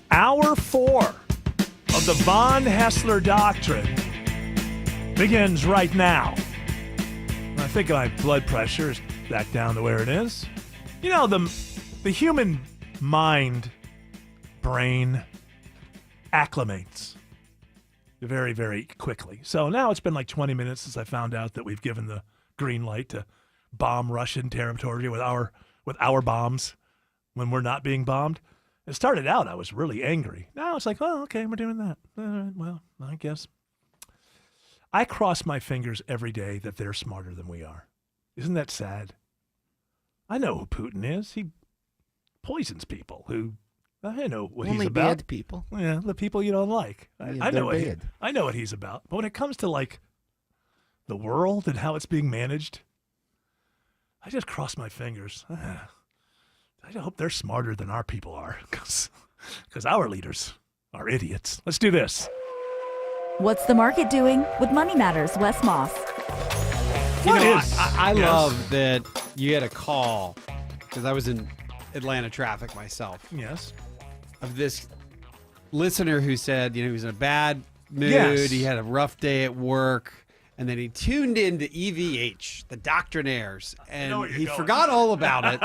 Hour 4 of the Von Haessler Doctrine begins right now. I think my blood pressure is back down to where it is. You know, the human mind, brain, acclimates very, very quickly. So now it's been like 20 minutes since I found out that we've given the green light to bomb Russian territory with our bombs when we're not being bombed. It started out, I was really angry. Now it's like, oh, okay, we're doing that. All right, well, I guess. I cross my fingers every day that they're smarter than we are. Isn't that sad? I know who Putin is. He poisons people who, I know what he's about. Only bad people. Yeah, the people you don't like. I know what he's about. But when it comes to, like, the world and how it's being managed, I just cross my fingers. I hope they're smarter than our people are, because our leaders are idiots. Let's do this. What's the market doing with Money Matters, Wes Moss? I love that you had a call, because I was in Atlanta traffic myself. Yes. Of this listener who said, he was in a bad mood. Yes. He had a rough day at work. And then he tuned into EVH, the Doctrinaires, and he forgot all about it.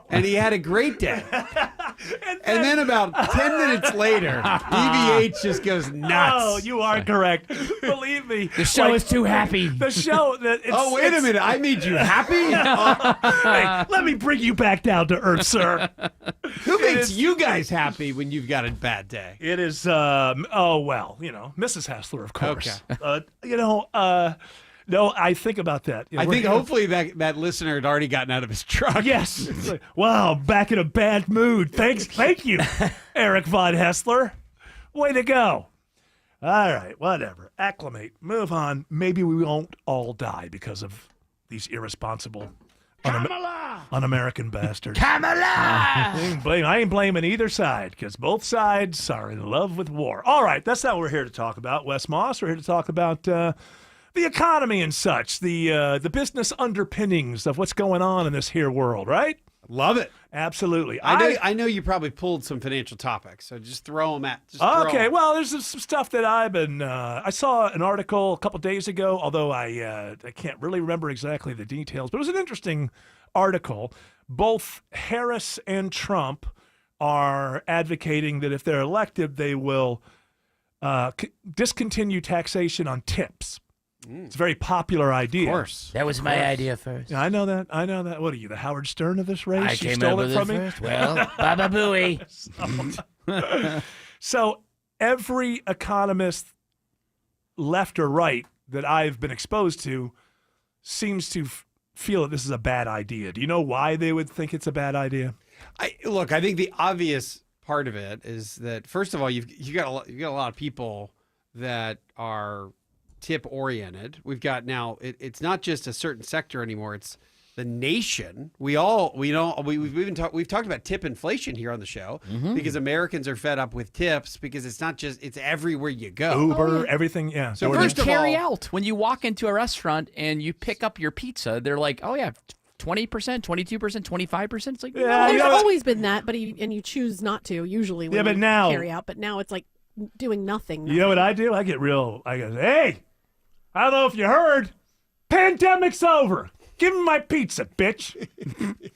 And he had a great day. And then about 10 minutes later, EVH just goes nuts. Oh, you are correct. Believe me. The show is too happy. The show. Oh, wait a minute. I made you happy? Hey, let me bring you back down to earth, sir. Who makes you guys happy when you've got a bad day? It is, Mrs. Haessler, of course. Okay. No, I think about that. I think hopefully that listener had already gotten out of his truck. Yes. It's like, wow, back in a bad mood. Thank you, Eric Von Haessler. Way to go. All right, whatever. Acclimate. Move on. Maybe we won't all die because of these irresponsible un-American bastards. Kamala! I ain't blaming either side, because both sides are in love with war. All right, that's not what we're here to talk about, Wes Moss. We're here to talk about the economy and such, the business underpinnings of what's going on in this here world, right? Love it. Absolutely. I know you probably pulled some financial topics, so just throw them at. Okay, well, there's some stuff that I've been. I saw an article a couple days ago, although I can't really remember exactly the details, but it was an interesting article. Both Harris and Trump are advocating that if they're elected, they will discontinue taxation on tips. It's a very popular idea. Of course. That was my idea first. Yeah, I know that. What are you, the Howard Stern of this race? I came up with it first. Well, Baba Booey. So every economist, left or right, that I've been exposed to seems to feel that this is a bad idea. Do you know why they would think it's a bad idea? I think the obvious part of it is that, first of all, you've got a lot of people that are tip oriented. We've got now it's not just a certain sector anymore, it's the nation. We've talked about tip inflation here on the show because Americans are fed up with tips, because it's everywhere you go. Uber, everything, yeah. So first carry out. When you walk into a restaurant and you pick up your pizza, they're like, oh yeah, 20%, 22%, 25%. It's like, Well, there's always been that, but you choose not to usually when but you now- carry out. But now it's like doing nothing. You know what I do? I go, hey, I don't know if you heard, pandemic's over. Give me my pizza, bitch.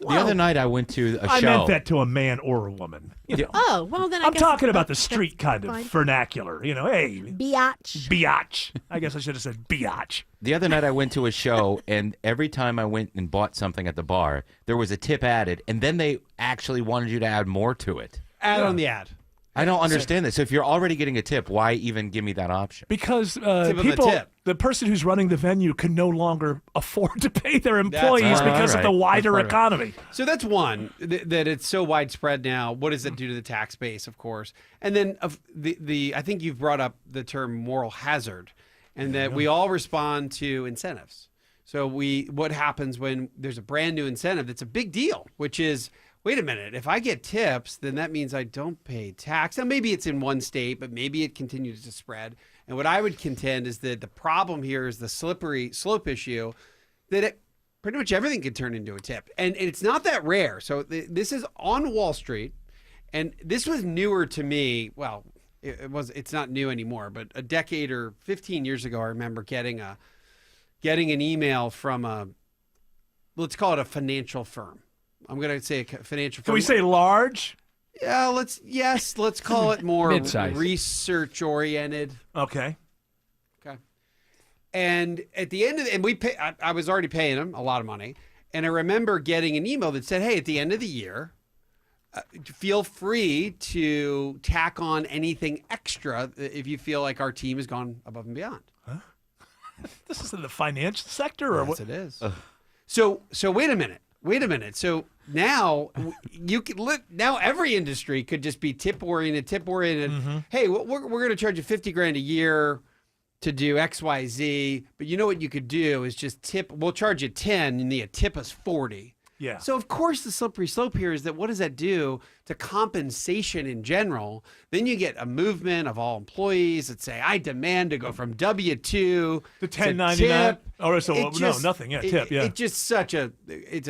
The other night I went to a show. I meant that to a man or a woman. Oh, well then I'm guess talking about the that's street kind of fine. vernacular. Hey. Biatch. Biatch. I guess I should have said biatch. The other night I went to a show, and every time I went and bought something at the bar, there was a tip added, and then they actually wanted you to add more to it. Add on the ad. I don't understand this. So if you're already getting a tip, why even give me that option? Because Tip. the person who's running the venue can no longer afford to pay their employees because of the wider economy. So that's one, that it's so widespread now. What does it do to the tax base, of course? And then I think you've brought up the term moral hazard, and that we all respond to incentives. So what happens when there's a brand new incentive that's a big deal, which is, wait a minute, if I get tips, then that means I don't pay tax. Now, maybe it's in one state, but maybe it continues to spread. And what I would contend is that the problem here is the slippery slope issue, that pretty much everything could turn into a tip. And it's not that rare. So this is on Wall Street, and this was newer to me. Well, it's not new anymore, but a decade or 15 years ago, I remember getting an email from let's call it a financial firm. I'm going to say a financial firm. Can we say large? Yeah, let's call it more Mid-size. research oriented. Okay. And at the end of I was already paying them a lot of money, and I remember getting an email that said, "Hey, at the end of the year, feel free to tack on anything extra if you feel like our team has gone above and beyond." Huh? This is in the financial sector, or yes, what? It is. So wait a minute. So now you can now every industry could just be tip oriented. Mm-hmm. Hey, we're going to charge you $50,000 a year to do XYZ, but you know what you could do is just tip. We'll charge you 10, and the tip us 40. Yeah. So of course the slippery slope here is that what does that do to compensation in general? Then you get a movement of all employees that say, I demand to go from W-2 to 1099. Or so nothing. Yeah, tip. Yeah. It's just such a It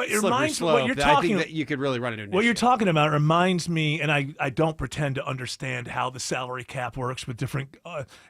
slippery reminds slope what you're that I talking. think that you could really run into. What you're talking about reminds me, and I don't pretend to understand how the salary cap works with different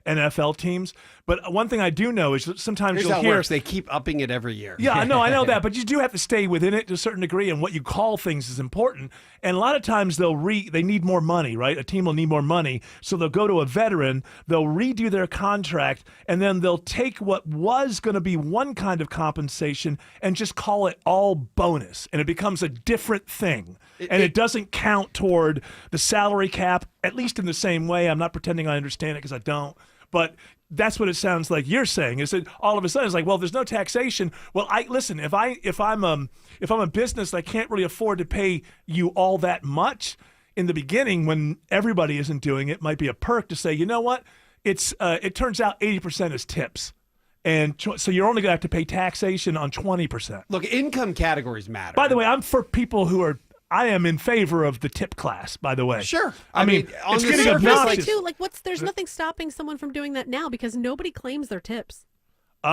NFL teams. But one thing I do know is that sometimes Here's you'll how it hear works. They keep upping it every year. Yeah, I know that, but you do have to stay within it to a certain degree, and what you call things is important. And a lot of times they need more money, right? A team will need more money, so they'll go to a veteran, they'll redo their contract, and then they'll take what was going to be one kind of compensation and just call it all bonus, and it becomes a different thing. It doesn't count toward the salary cap, at least in the same way. I'm not pretending I understand it because I don't, but that's what it sounds like you're saying. Is that all of a sudden it's like, well, there's no taxation. Well, listen. If I'm a business, I can't really afford to pay you all that much in the beginning when everybody isn't doing it. Might be a perk to say, you know what? It turns out 80% is tips, and so you're only going to have to pay taxation on 20%. Look, income categories matter. By the way, I'm for people who are. I am in favor of the tip class, by the way. Sure. I mean on it's the getting surface, obnoxious. Too, there's nothing stopping someone from doing that now because nobody claims their tips. No,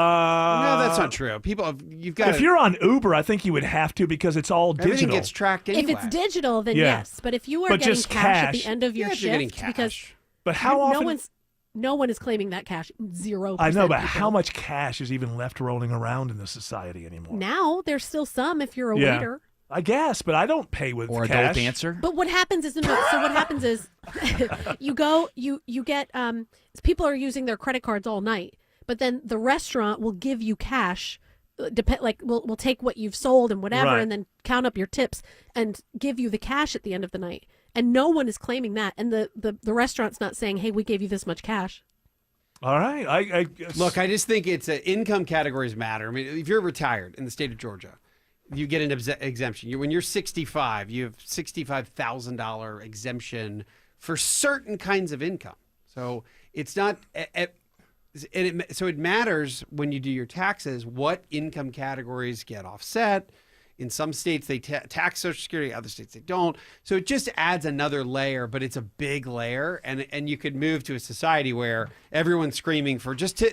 that's not true. You've got. If you're on Uber, I think you would have to because it's all digital. Everything gets tracked anyway. If it's digital, then Yeah. yes. But if you are But getting just cash at cash. the end of your Yeah, if you're getting shift, because But how often? no one is claiming that cash. 0%. I know, but people. how much cash is even left rolling around in this society anymore? Now there's still some if you're a Yeah. waiter. I guess, but I don't pay with Or cash. adult dancer. But what happens is so what happens is you get people are using their credit cards all night, but then the restaurant will give you cash. We'll take what you've sold and whatever, Right. and then count up your tips and give you the cash at the end of the night. And no one is claiming that, and the restaurant's not saying, "Hey, we gave you this much cash." All right, I guess. Look, I just think it's income categories matter. I mean, if you're retired in the state of Georgia, you get an exemption. When you're 65, you have $65,000 exemption for certain kinds of income. So it's not, so it matters when you do your taxes what income categories get offset. In some states, they tax Social Security. Other states, they don't. So it just adds another layer, but it's a big layer. And you could move to a society where everyone's screaming for just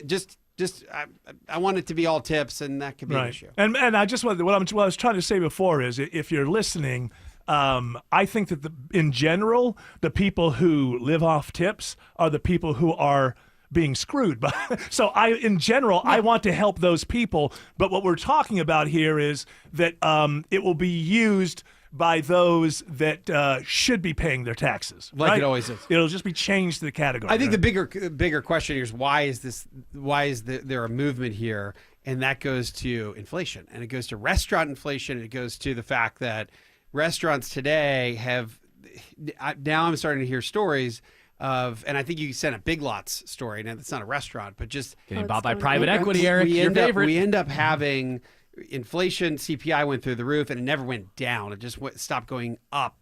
I want it to be all tips, and that could be an issue. And I just what I was trying to say before is, if you're listening, I think that in general, the people who live off tips are the people who are being screwed. So I want to help those people. But what we're talking about here is that it will be used by those that should be paying their taxes. Like it always is. It'll just be changed to the category. I think the bigger question here is why is there a movement here? And that goes to inflation, and it goes to restaurant inflation. And it goes to the fact that restaurants today now I'm starting to hear stories of, and I think you sent a Big Lots story. Now that's not a restaurant, but just getting bought by private equity, Eric. We favorite. end up having inflation. CPI went through the roof, and it never went down. It just stopped going up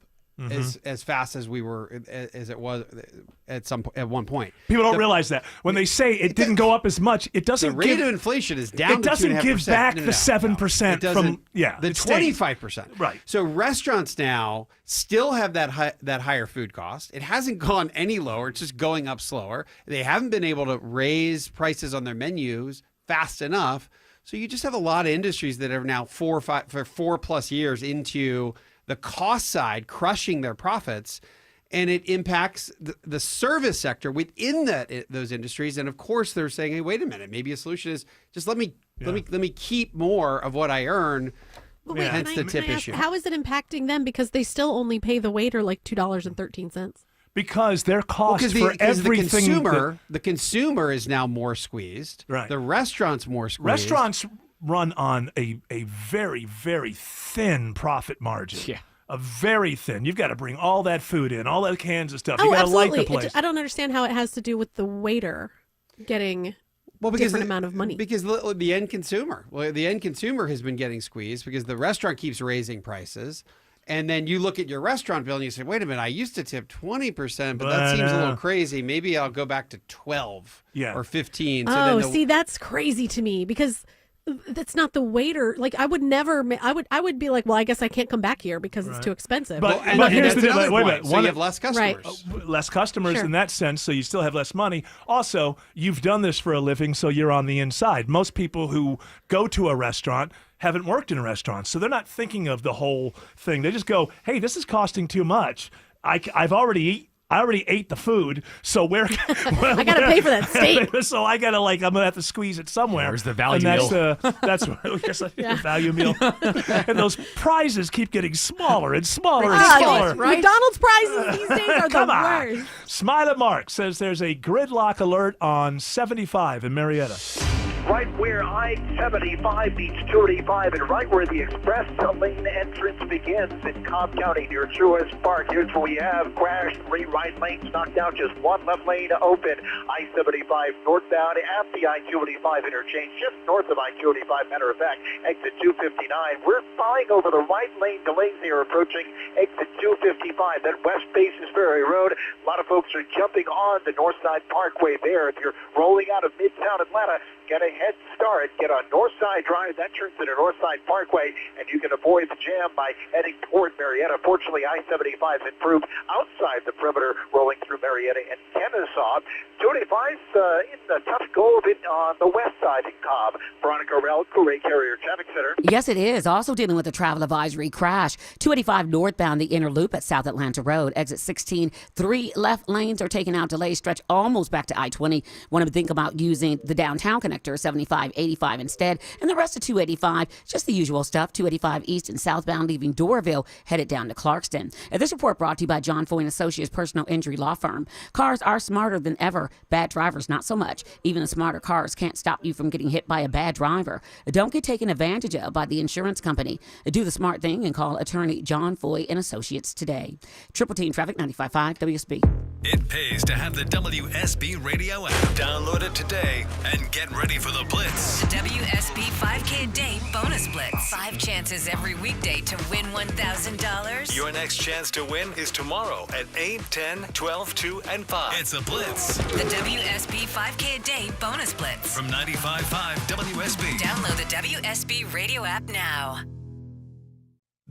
as fast as it was at one point. People don't realize that when they say it didn't go up as much, it doesn't. The rate of inflation is down. It doesn't give back the 7% from the 25%. Right. So restaurants now still have that higher food cost. It hasn't gone any lower. It's just going up slower. They haven't been able to raise prices on their menus fast enough. So you just have a lot of industries that are now 4+ years into the cost side, crushing their profits, and it impacts the service sector within those industries. And of course, they're saying, "Hey, wait a minute. Maybe a solution is just let me keep more of what I earn." But wait, hence the tip issue. How is it impacting them? Because they still only pay the waiter like $2.13. Because their cost for everything. The consumer is now more squeezed. Right. The restaurant's more squeezed. Restaurants run on a very, very thin profit margin. Yeah. A very thin. You've got to bring all that food in, all that cans of stuff. Oh, you got to absolutely. light the place. I don't understand how it has to do with the waiter getting different amount of money. Because the end consumer. Well, the end consumer has been getting squeezed because the restaurant keeps raising prices. And then you look at your restaurant bill and you say, wait a minute, I used to tip 20%, but that seems a little crazy. Maybe I'll go back to 12 or 15. So see, that's crazy to me because that's not the waiter. Like I would never, I would be like, well, I guess I can't come back here because it's too expensive. But here's the deal. Wait a minute. So you have less customers. Right. Less customers in that sense, so you still have less money. Also, you've done this for a living, so you're on the inside. Most people who go to a restaurant haven't worked in a restaurant, so they're not thinking of the whole thing. They just go, hey, this is costing too much. I already ate the food, so where I gotta pay for that steak. So I gotta I'm gonna have to squeeze it somewhere. There's the value meal. That's the value meal. And those prizes keep getting smaller and smaller and Right. smaller. McDonald's prizes these days are the worst. Smile at Mark says there's a gridlock alert on 75 in Marietta. Right where I-75 meets 285 and right where the express lane entrance begins in Cobb County near Truist Park. Here's where we have crashed 3 right lanes, knocked out just 1 left lane open. I-75 northbound at the I-285 interchange, just north of I-285. Matter of fact, exit 259. We're flying over the right lane delays here approaching exit 255. That West Basis Ferry Road. A lot of folks are jumping on the Northside Parkway there. If you're rolling out of Midtown Atlanta, get a head start. Get on Northside Drive. That turns into Northside Parkway, and you can avoid the jam by heading toward Marietta. Fortunately, I-75 has improved outside the perimeter, rolling through Marietta and Kennesaw. 285's in the tough go of it on the west side in Cobb. Veronica Rell, Courier Carrier Traffic Center. Yes, it is. Also dealing with a travel advisory crash. 285 northbound, the inner loop at South Atlanta Road. Exit 16. 3 left lanes are taken out. Delays stretch almost back to I-20. Want to think about using the downtown connector, 75, 85 instead. And the rest of 285, just the usual stuff. 285 east and southbound, leaving Doraville, headed down to Clarkston. This report brought to you by John Foy & Associates Personal Injury Law Firm. Cars are smarter than ever. Bad drivers, not so much. Even the smarter cars can't stop you from getting hit by a bad driver. Don't get taken advantage of by the insurance company. Do the smart thing and call attorney John Foy & Associates today. Triple Team Traffic 95.5 WSB. It pays to have the WSB radio app. Download it today and get ready for the Blitz. The WSB 5K a day bonus blitz. 5 chances every weekday to win $1,000. Your next chance to win is tomorrow at 8, 10, 12, 2, and 5. It's a Blitz. The WSB 5K a day bonus blitz. From 95.5 WSB. Download the WSB radio app now.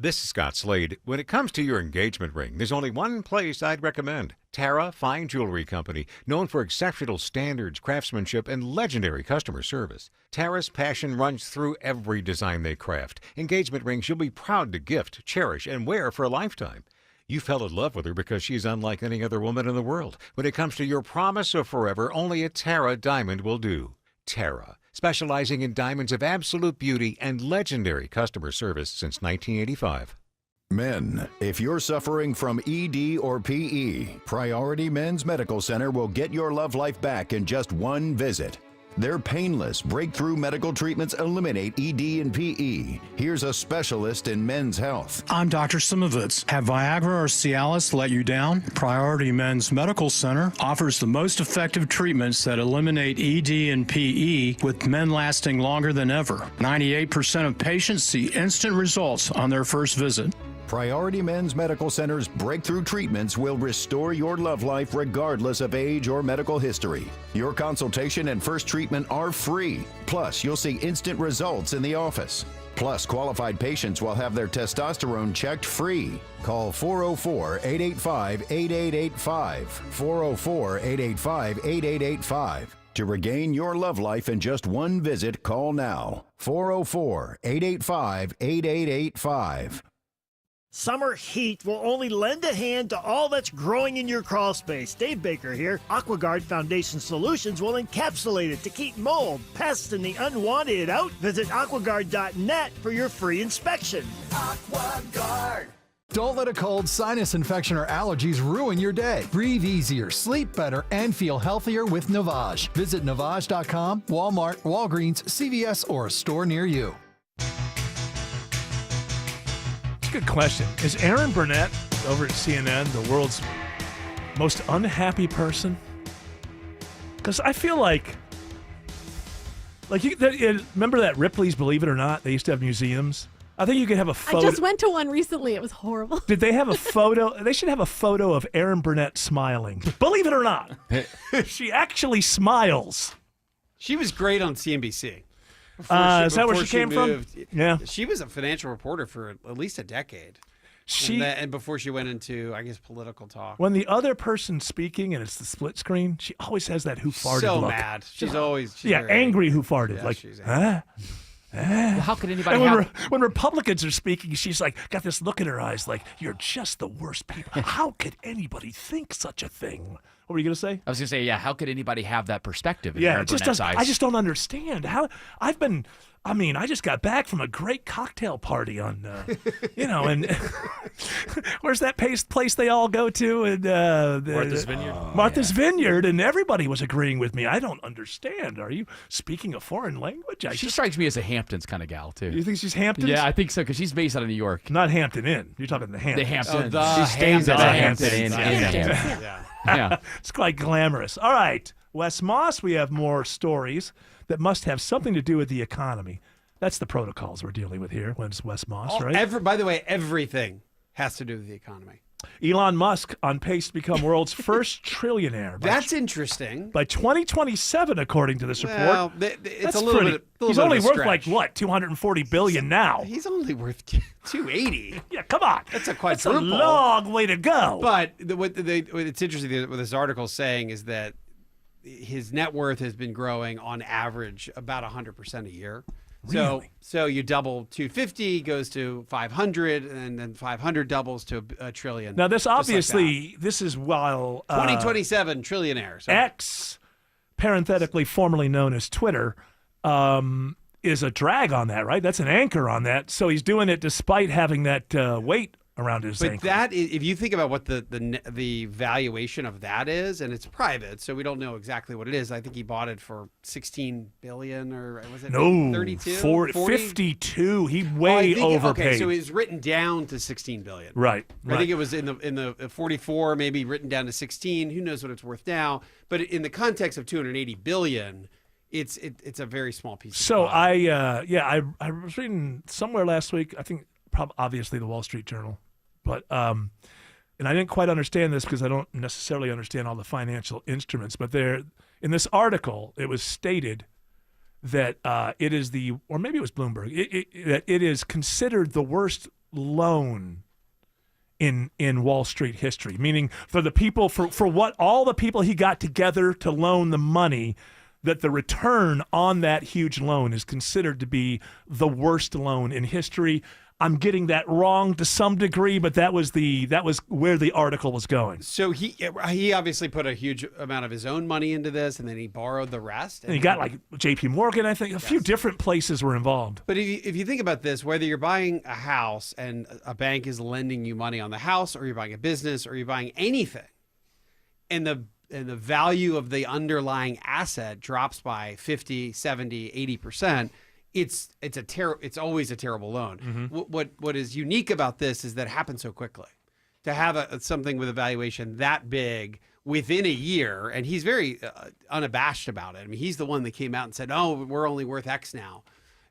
This is Scott Slade. When it comes to your engagement ring, there's only one place I'd recommend. Tara Fine Jewelry Company, known for exceptional standards, craftsmanship, and legendary customer service. Tara's passion runs through every design they craft. Engagement rings you'll be proud to gift, cherish, and wear for a lifetime. You fell in love with her because she's unlike any other woman in the world. When it comes to your promise of forever, only a Tara diamond will do. Tara, specializing in diamonds of absolute beauty and legendary customer service since 1985. Men, if you're suffering from ED or PE, Priority Men's Medical Center will get your love life back in just one visit. Their painless breakthrough medical treatments eliminate ED and PE. Here's a specialist in men's health. I'm Dr. Simovitz. Have Viagra or Cialis let you down? Priority Men's Medical Center offers the most effective treatments that eliminate ED and PE, with men lasting longer than ever. 98% of patients see instant results on their first visit. Priority Men's Medical Center's breakthrough treatments will restore your love life regardless of age or medical history. Your consultation and first treatment are free. Plus, you'll see instant results in the office. Plus, qualified patients will have their testosterone checked free. Call 404-885-8885. 404-885-8885. To regain your love life in just one visit, call now. 404-885-8885. Summer heat will only lend a hand to all that's growing in your crawl space. Dave Baker here. AquaGuard Foundation Solutions will encapsulate it to keep mold, pests, and the unwanted out. Visit aquaguard.net for your free inspection. AquaGuard. Don't let a cold, sinus infection, or allergies ruin your day. Breathe easier, sleep better, and feel healthier with Navage. Visit Navage.com, Walmart, Walgreens, CVS, or a store near you. Good question. Is Aaron Burnett over at CNN the world's most unhappy person? Because I feel like remember that Ripley's Believe It or Not? They used to have museums. I think you could have a photo. I just went to one recently. It was horrible. Did they have a photo? They should have a photo of Aaron Burnett smiling. Believe it or not, she actually smiles. She was great on CNBC. Is that where she came from? Yeah. She was a financial reporter for at least a decade. And before she went into, I guess, political talk. When the other person's speaking and it's the split screen, she always has that who farted so look. Mad. She's always angry who farted. Yeah, like, huh? Well, how could anybody and when Republicans are speaking, she's like, got this look in her eyes like, you're just the worst people. How could anybody think such a thing? What were you going to say? I was going to say, how could anybody have that perspective in Aaron Burnett's eyes? I just don't understand. I just got back from a great cocktail party on, and where's that place they all go to? And Martha's Vineyard. Martha's Vineyard, and everybody was agreeing with me. I don't understand. Are you speaking a foreign language? She strikes me as a Hamptons kind of gal, too. You think she's Hamptons? Yeah, I think so, because she's based out of New York. Not Hampton Inn. You're talking the Hamptons. The Hamptons. She stays at the Hampton Inn. Yeah. It's quite glamorous. All right, Wes Moss, we have more stories that must have something to do with the economy. That's the protocols we're dealing with here. When's Wes Moss, right? By the way, everything has to do with the economy. Elon Musk on pace to become world's first trillionaire. That's interesting. By 2027, according to this report. Well, it's a little bit. He's only worth like what, $240 billion now. He's only worth 280. Yeah, come on. That's a quadruple. That's a long way to go. What it's interesting what this article is saying is that his net worth has been growing on average about 100% a year. Really? So you double 250 goes to 500, and then 500 doubles to a trillion. Now this obviously this is while 2027 trillionaire. So. X, parenthetically formerly known as Twitter, is a drag on that, right? That's an anchor on that. So he's doing it despite having that weight around his ankle. But that is, if you think about what the valuation of that is, and it's private, so we don't know exactly what it is. I think he bought it for $16 billion, or was it 32? 52. He way overpaid. Okay, so it was written down to $16 billion. Right. I think it was in the 44, maybe written down to 16. Who knows what it's worth now? But in the context of $280 billion. It's a very small piece. So I was reading somewhere last week. I think obviously the Wall Street Journal, but and I didn't quite understand this because I don't necessarily understand all the financial instruments. But there, in this article, it was stated that it is or maybe it was Bloomberg, that it is considered the worst loan in Wall Street history, meaning for the people, for what all the people he got together to loan the money, that the return on that huge loan is considered to be the worst loan in history. I'm getting that wrong to some degree, but that was where the article was going. So he obviously put a huge amount of his own money into this, and then he borrowed the rest. And he got like J.P. Morgan, I think. A few different places were involved. But if you think about this, whether you're buying a house and a bank is lending you money on the house, or you're buying a business, or you're buying anything, and the value of the underlying asset drops by 50, 70, 80%, it's always a terrible loan. What is unique about this is that it happens so quickly. To have something with a valuation that big within a year, and he's very unabashed about it. I mean, he's the one that came out and said, "Oh, we're only worth X now."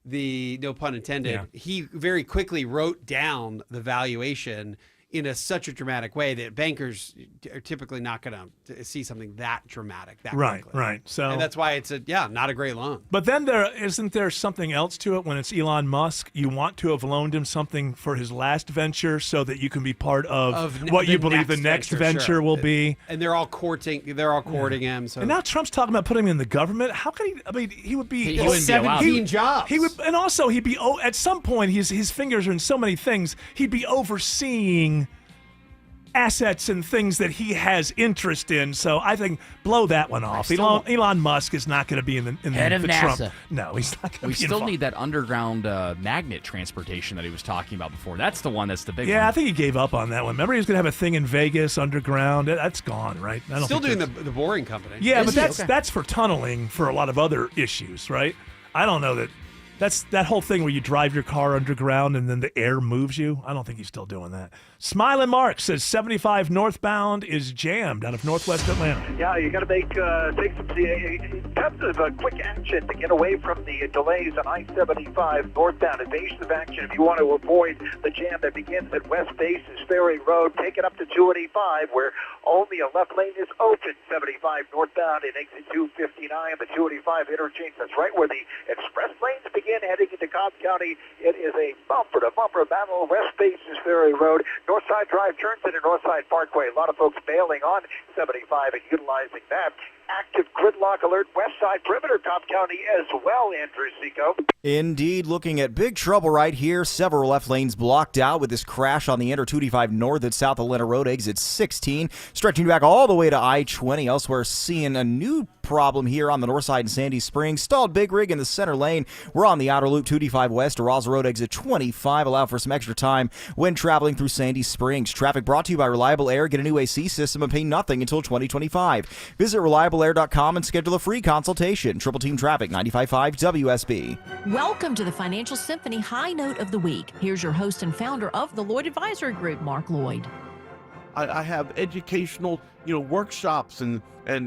No pun intended. Yeah. He very quickly wrote down the valuation in such a dramatic way that bankers are typically not going to see something that dramatic that quickly. Right. So, and that's why it's not a great loan. But then isn't there something else to it when it's Elon Musk? You want to have loaned him something for his last venture so that you can be part of what you believe the next venture will be. And they're all courting him. So. And now Trump's talking about putting him in the government. How can he? I mean, he would be 17 jobs. He would, and also he'd be at some point. His fingers are in so many things. He'd be overseeing assets and things that he has interest in. So I think blow that one off. Elon Musk is not going to be in the head of NASA. Trump. No, he's not going to be We still involved. need that underground magnet transportation that he was talking about before. That's the one that's the big one. Yeah, I think he gave up on that one. Remember he was going to have a thing in Vegas underground. That's gone, right? I don't Still think doing the boring company. Yeah, but that's for tunneling for a lot of other issues, right? I don't know that's that whole thing where you drive your car underground and then the air moves you. I don't think he's still doing that. Smilin' Mark says 75 northbound is jammed out of northwest Atlanta. Yeah, you got to take some tons of quick action to get away from the delays on I-75 northbound. Evasive action if you want to avoid the jam that begins at West Bases Ferry Road. Take it up to 285 where only a left lane is open. 75 northbound and exit 259, the 285 interchange. That's right where the express lanes begin heading into Cobb County. It is a bumper-to-bumper battle. West Bases Ferry Road. Northside Drive turns into Northside Parkway. A lot of folks bailing on 75 and utilizing that. Active gridlock alert, west side perimeter, Cobb County as well, Andrew Seco. Indeed, looking at big trouble right here. Several left lanes blocked out with this crash on the Inter 285 north at South Atlanta Road, exit 16, stretching back all the way to I-20. Elsewhere, seeing a new problem here on the north side in Sandy Springs. Stalled big rig in the center lane. We're on the outer loop 285 west to Rosa Road, exit 25. Allow for some extra time when traveling through Sandy Springs. Traffic brought to you by Reliable Air. Get a new AC system and pay nothing until 2025. Visit reliableair.com and schedule a free consultation. Triple Team Traffic, 95.5 WSB. Welcome to the Financial Symphony High Note of the Week. Here's your host and founder of the Lloyd Advisory Group, Mark Lloyd. I have educational, workshops and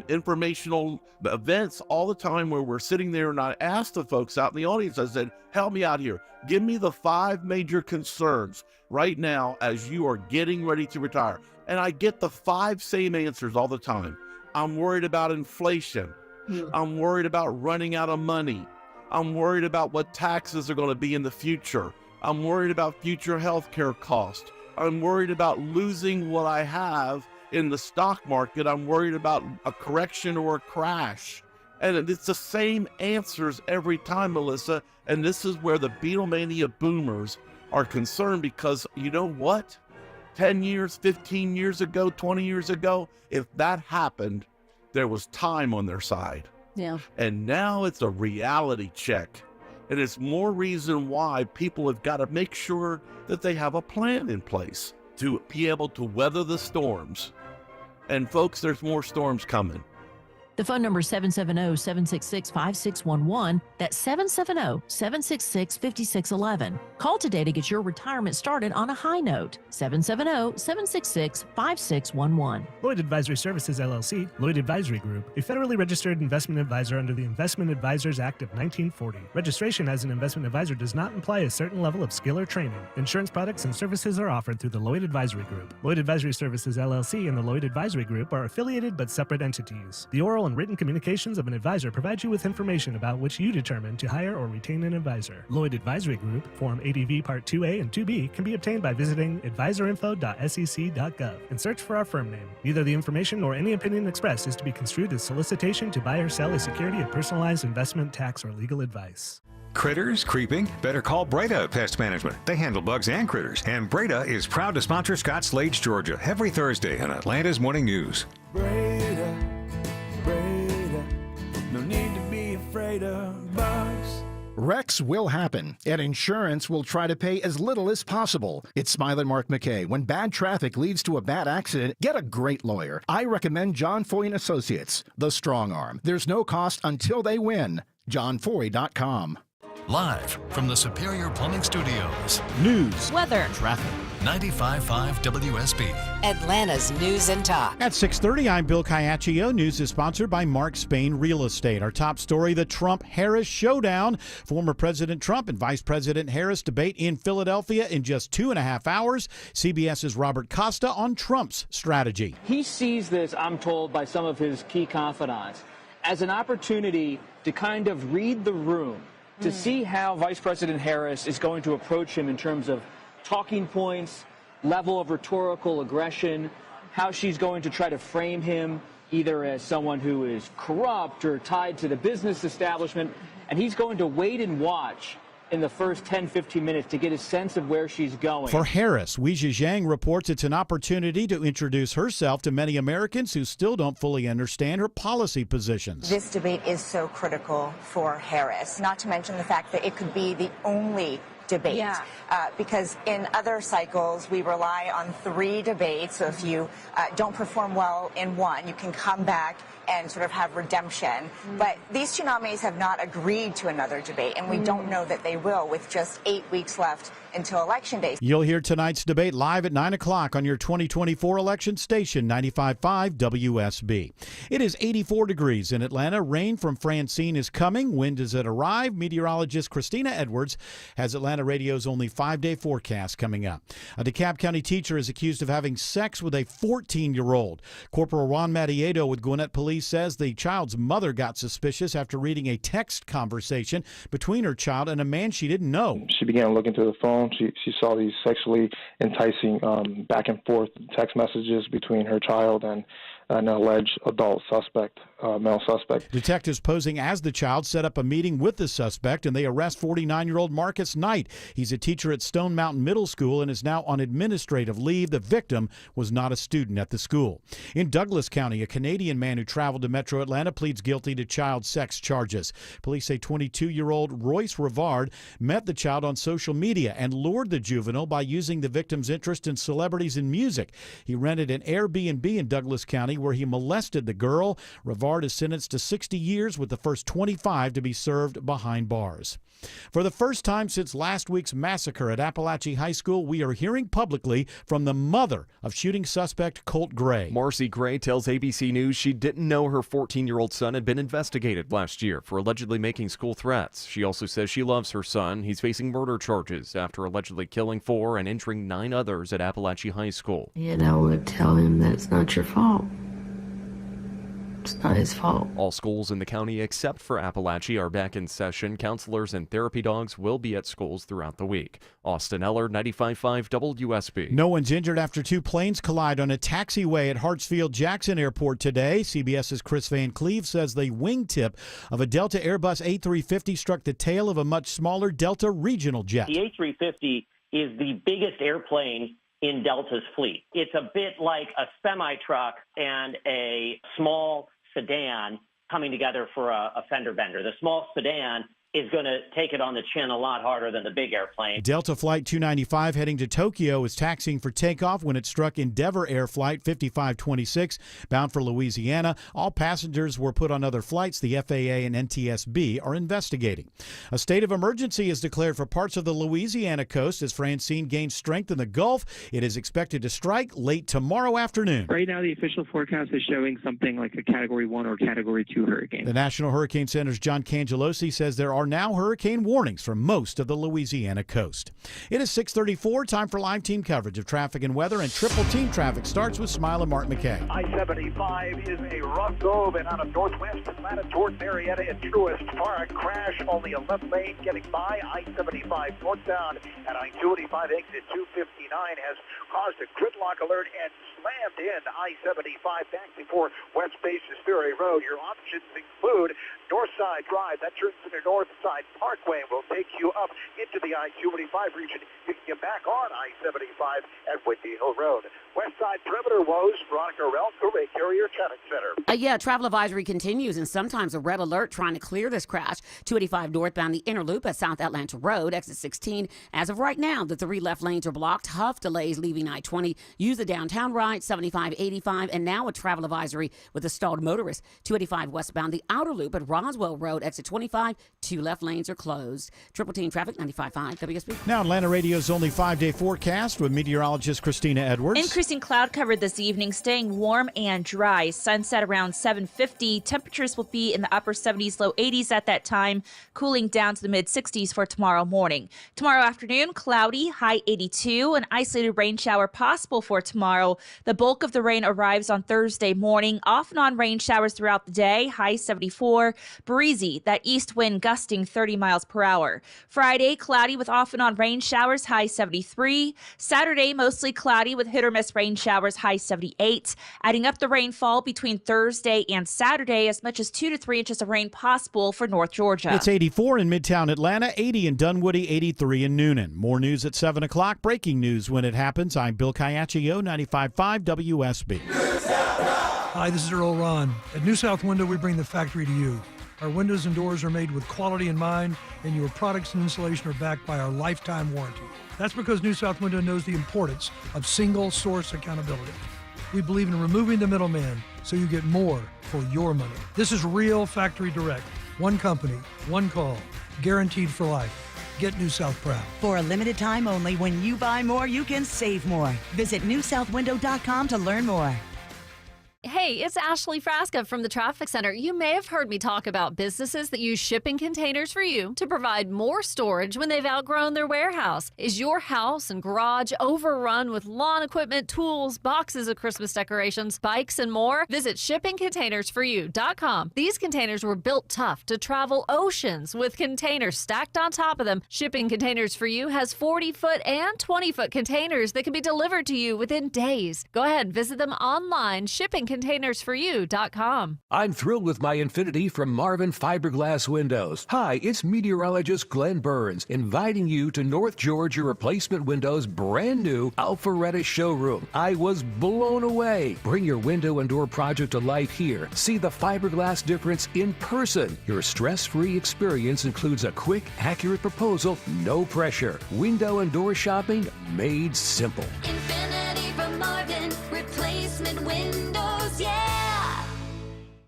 informational events all the time where we're sitting there, and I asked the folks out in the audience, I said, help me out here. Give me the 5 major concerns right now as you are getting ready to retire. And I get the 5 same answers all the time. I'm worried about inflation. I'm worried about running out of money. I'm worried about what taxes are going to be in the future. I'm worried about future healthcare costs. I'm worried about losing what I have in the stock market. I'm worried about a correction or a crash. And it's the same answers every time, Melissa. And this is where the Beatlemania boomers are concerned, because you know what? 10 years, 15 years ago, 20 years ago, if that happened, there was time on their side. Yeah. And now it's a reality check. And it's more reason why people have got to make sure that they have a plan in place to be able to weather the storms. And folks, there's more storms coming. The phone number is 770-766-5611. That's 770-766-5611. Call today to get your retirement started on a high note. 770-766-5611. Lloyd Advisory Services, LLC, Lloyd Advisory Group, a federally registered investment advisor under the Investment Advisors Act of 1940. Registration as an investment advisor does not imply a certain level of skill or training. Insurance products and services are offered through the Lloyd Advisory Group. Lloyd Advisory Services, LLC and the Lloyd Advisory Group are affiliated but separate entities. The oral oral and written communications of an advisor provide you with information about which you determine to hire or retain an advisor. Lloyd Advisory Group, Form ADV Part 2A and 2B, can be obtained by visiting advisorinfo.sec.gov and search for our firm name. Neither the information nor any opinion expressed is to be construed as solicitation to buy or sell a security of personalized investment, tax, or legal advice. Critters creeping? Better call Breda Pest Management. They handle bugs and critters. And Breda is proud to sponsor Scott Slade, Georgia, every Thursday on Atlanta's Morning News. Breda, no need to be afraid of bugs. Wrecks will happen, and insurance will try to pay as little as possible. It's Smile and Mark McKay. When bad traffic leads to a bad accident, get a great lawyer. I recommend John Foy & Associates, the strong arm. There's no cost until they win. JohnFoy.com. Live from the Superior Plumbing Studios. News, weather, traffic. 95.5 WSB. Atlanta's News and Talk. At 6:30, I'm Bill Caiaccio. News is sponsored by Mark Spain Real Estate. Our top story, the Trump-Harris showdown. Former President Trump and Vice President Harris debate in Philadelphia in just 2.5 hours. CBS's Robert Costa on Trump's strategy. He sees this, I'm told, by some of his key confidants, as an opportunity to kind of read the room, to see how Vice President Harris is going to approach him in terms of talking points, level of rhetorical aggression, how she's going to try to frame him either as someone who is corrupt or tied to the business establishment. And he's going to wait and watch in the first 10, 15 minutes to get a sense of where she's going. For Harris, Weijia Zhang reports it's an opportunity to introduce herself to many Americans who still don't fully understand her policy positions. This debate is so critical for Harris, not to mention the fact that it could be the only debate. Because in other cycles, we rely on 3 debates. So if you don't perform well in one, you can come back and sort of have redemption. But these two nominees have not agreed to another debate, and we don't know that they will with just 8 weeks left until Election Day. You'll hear tonight's debate live at 9 o'clock on your 2024 election station, 95.5 WSB. It is 84 degrees in Atlanta. Rain from Francine is coming. When does it arrive? Meteorologist Christina Edwards has Atlanta Radio's only 5-day forecast coming up. A DeKalb County teacher is accused of having sex with a 14-year-old. Corporal Juan Matiedo with Gwinnett Police says the child's mother got suspicious after reading a text conversation between her child and a man she didn't know. She began looking through the phone. She saw these sexually enticing back and forth text messages between her child and an alleged adult suspect, male suspect. Detectives posing as the child set up a meeting with the suspect, and they arrest 49-year-old Marcus Knight. He's a teacher at Stone Mountain Middle School and is now on administrative leave. The victim was not a student at the school. In Douglas County, a Canadian man who traveled to Metro Atlanta pleads guilty to child sex charges. Police say 22-year-old Royce Rivard met the child on social media and lured the juvenile by using the victim's interest in celebrities and music. He rented an Airbnb in Douglas County where he molested the girl. Rivard is sentenced to 60 years with the first 25 to be served behind bars. For the first time since last week's massacre at Appalachia High School, we are hearing publicly from the mother of shooting suspect Colt Gray. Marcy Gray tells ABC News she didn't know her 14-year-old son had been investigated last year for allegedly making school threats. She also says she loves her son. He's facing murder charges after allegedly killing 4 and injuring 9 others at Appalachia High School. And I would tell him that it's not your fault. It's not his fault. All schools in the county except for Appalachia are back in session. Counselors and therapy dogs will be at schools throughout the week. Austin Eller, 95.5 WSB. No one's injured after 2 planes collide on a taxiway at Hartsfield-Jackson Airport today. CBS's Chris Van Cleve says the wingtip of a Delta Airbus A350 struck the tail of a much smaller Delta regional jet. The A350 is the biggest airplane in Delta's fleet. It's a bit like a semi-truck and a small sedan coming together for a fender bender. The small sedan is going to take it on the chin a lot harder than the big airplane. Delta Flight 295 heading to Tokyo was taxiing for takeoff when it struck Endeavor Air Flight 5526 bound for Louisiana. All passengers were put on other flights. The FAA and NTSB are investigating. A state of emergency is declared for parts of the Louisiana coast as Francine gains strength in the Gulf. It is expected to strike late tomorrow afternoon. Right now, the official forecast is showing something like a Category 1 or Category 2 hurricane. The National Hurricane Center's John Cangelosi says there are are now hurricane warnings for most of the Louisiana coast. It is 6:34, time for live team coverage of traffic and weather, and triple team traffic starts with Smile and Mark McKay. I-75 is a rough go, and out of northwest Atlanta toward Marietta and Truist. Far a crash, only a left lane getting by. I-75 northbound at I-285 exit 259 has caused a gridlock alert and slammed in I-75 back before West Bases Ferry Road. Your options include Northside Drive, that turns into Northside Parkway, will take you up into the I-285 region. You can get back on I-75 at Whitney Hill Road. West Side Perimeter woes, Veronica Rel, Courier Carrier Traffic Center. Yeah, travel advisory continues, and sometimes a red alert trying to clear this crash. 285 northbound, the inner loop at South Atlanta Road, exit 16. As of right now, the 3 left lanes are blocked. Huff delays leaving I-20. Use the downtown ride, 75, 85, and now a travel advisory with a stalled motorist. 285 westbound, the outer loop at Roswell Road, exit 25. 2 left lanes are closed. Triple team traffic, 95.5 WSB. Now Atlanta Radio's only 5-day forecast with meteorologist Christina Edwards. Increasing cloud cover this evening, staying warm and dry. Sunset around 7:50. Temperatures will be in the upper 70s, low 80s at that time, cooling down to the mid 60s for tomorrow morning. Tomorrow afternoon, cloudy, high 82. An isolated rain shower possible for tomorrow. The bulk of the rain arrives on Thursday morning. Off and on rain showers throughout the day, high 74. Breezy, that east wind gusting 30 miles per hour. Friday, cloudy with off and on rain showers, high 73. Saturday, mostly cloudy with hit or miss rain showers, high 78. Adding up the rainfall between Thursday and Saturday, as much as 2 to 3 inches of rain possible for North Georgia. It's 84 in Midtown Atlanta, 80 in Dunwoody, 83 in Noonan. More news at 7 o'clock. Breaking news when it happens. I'm Bill Caiaccio, 95.5 WSB. Hi, this is Earl Ron. At New South Window, we bring the factory to you. Our windows and doors are made with quality in mind, and your products and installation are backed by our lifetime warranty. That's because New South Window knows the importance of single source accountability. We believe in removing the middleman so you get more for your money. This is real factory direct. One company, one call, guaranteed for life. Get New South proud. For a limited time only, when you buy more, you can save more. Visit newsouthwindow.com to learn more. Hey, it's Ashley Frasca from the Traffic Center. You may have heard me talk about businesses that use shipping containers for you to provide more storage when they've outgrown their warehouse. Is your house and garage overrun with lawn equipment, tools, boxes of Christmas decorations, bikes, and more? Visit shippingcontainersforyou.com. These containers were built tough to travel oceans with containers stacked on top of them. Shipping Containers For You has 40-foot and 20-foot containers that can be delivered to you within days. Go ahead and visit them online, shippingcontainersforyou.com. I'm thrilled with my Infinity from Marvin Fiberglass Windows. Hi, it's meteorologist Glenn Burns inviting you to North Georgia Replacement Windows' brand new Alpharetta showroom. I was blown away. Bring your window and door project to life here. See the fiberglass difference in person. Your stress-free experience includes a quick, accurate proposal, no pressure. Window and door shopping made simple. Infinity from Marvin, replacement windows, yeah!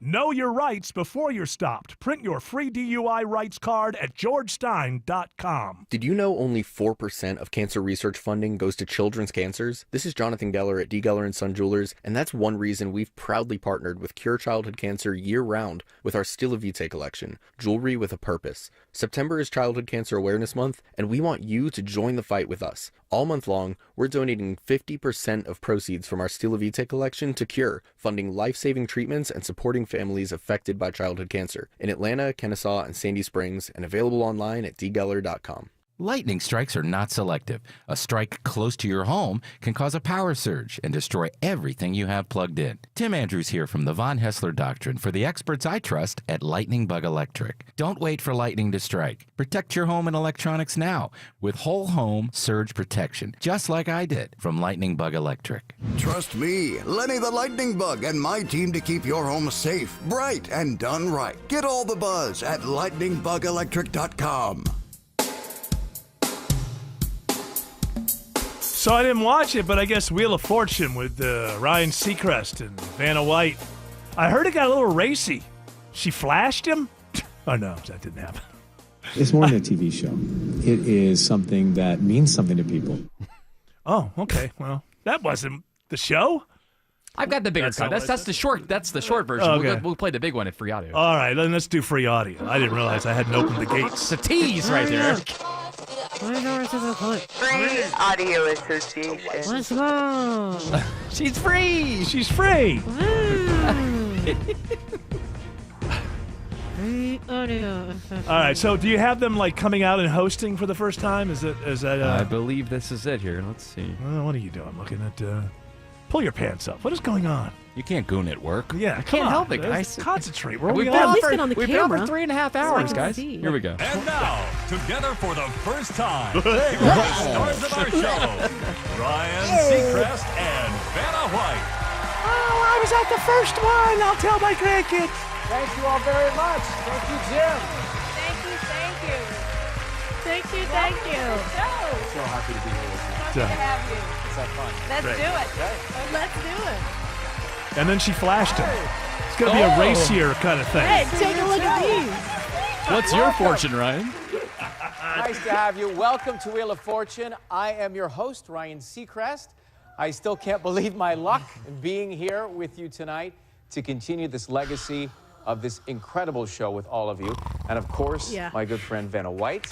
Know your rights before you're stopped. Print your free DUI rights card at georgestein.com. Did you know only 4% of cancer research funding goes to children's cancers? This is Jonathan Geller at D. Geller & Son Jewelers, and that's one reason we've proudly partnered with Cure Childhood Cancer year-round with our Stila Vitae collection, jewelry with a purpose. September is Childhood Cancer Awareness Month, and we want you to join the fight with us. All month long, we're donating 50% of proceeds from our Stila Vitae collection to Cure, funding life-saving treatments and supporting families affected by childhood cancer in Atlanta, Kennesaw, and Sandy Springs, and available online at dgeller.com. Lightning strikes are not selective. A strike close to your home can cause a power surge and destroy everything you have plugged in. Tim Andrews here from the Von Hessler Doctrine for the experts I trust at Lightning Bug Electric. Don't wait for lightning to strike. Protect your home and electronics now with whole home surge protection, just like I did from Lightning Bug Electric. Trust me, Lenny the Lightning Bug and my team to keep your home safe, bright, and done right. Get all the buzz at lightningbugelectric.com. So I didn't watch it, but I guess Wheel of Fortune with Ryan Seacrest and Vanna White. I heard it got a little racy. She flashed him? Oh, no, that didn't happen. It's more than a TV show. It is something that means something to people. Oh, okay. Well, that wasn't the show. I've got the bigger cut. That's the short. That's the short version. Okay. We'll play the big one at free audio. All right, then let's do free audio. I didn't realize I hadn't opened the gates. It's a tease right there. Free Audio Association. Let's go. She's free. She's free. Free audio. All right, so do you have them like coming out and hosting for the first time? Is that? I believe this is it here. Let's see. What are you doing? Looking at. Pull your pants up. What is going on? You can't goon at work. Yeah, I can't help it, guys. Concentrate. Where are We've we been on? on least get on the We've been on for camera. 3.5 hours, can guys. see. Here we go. And now, together for the first time, here are the stars of our show, Ryan Seacrest and Vanna White. Oh, I was at the first one. I'll tell my grandkids. Thank you all very much. Thank you, Jim. Thank you. Thank you. So happy to be here with you. So- Good to have you. Let's have fun. Let's Great. do it. Let's do it. And then she flashed him. It's going to be a racier kind of thing. Hey, take a look at these. What's your fortune, Ryan? Nice to have you. Welcome to Wheel of Fortune. I am your host, Ryan Seacrest. I still can't believe my luck in being here with you tonight to continue this legacy of this incredible show with all of you. And of course, my good friend Vanna White.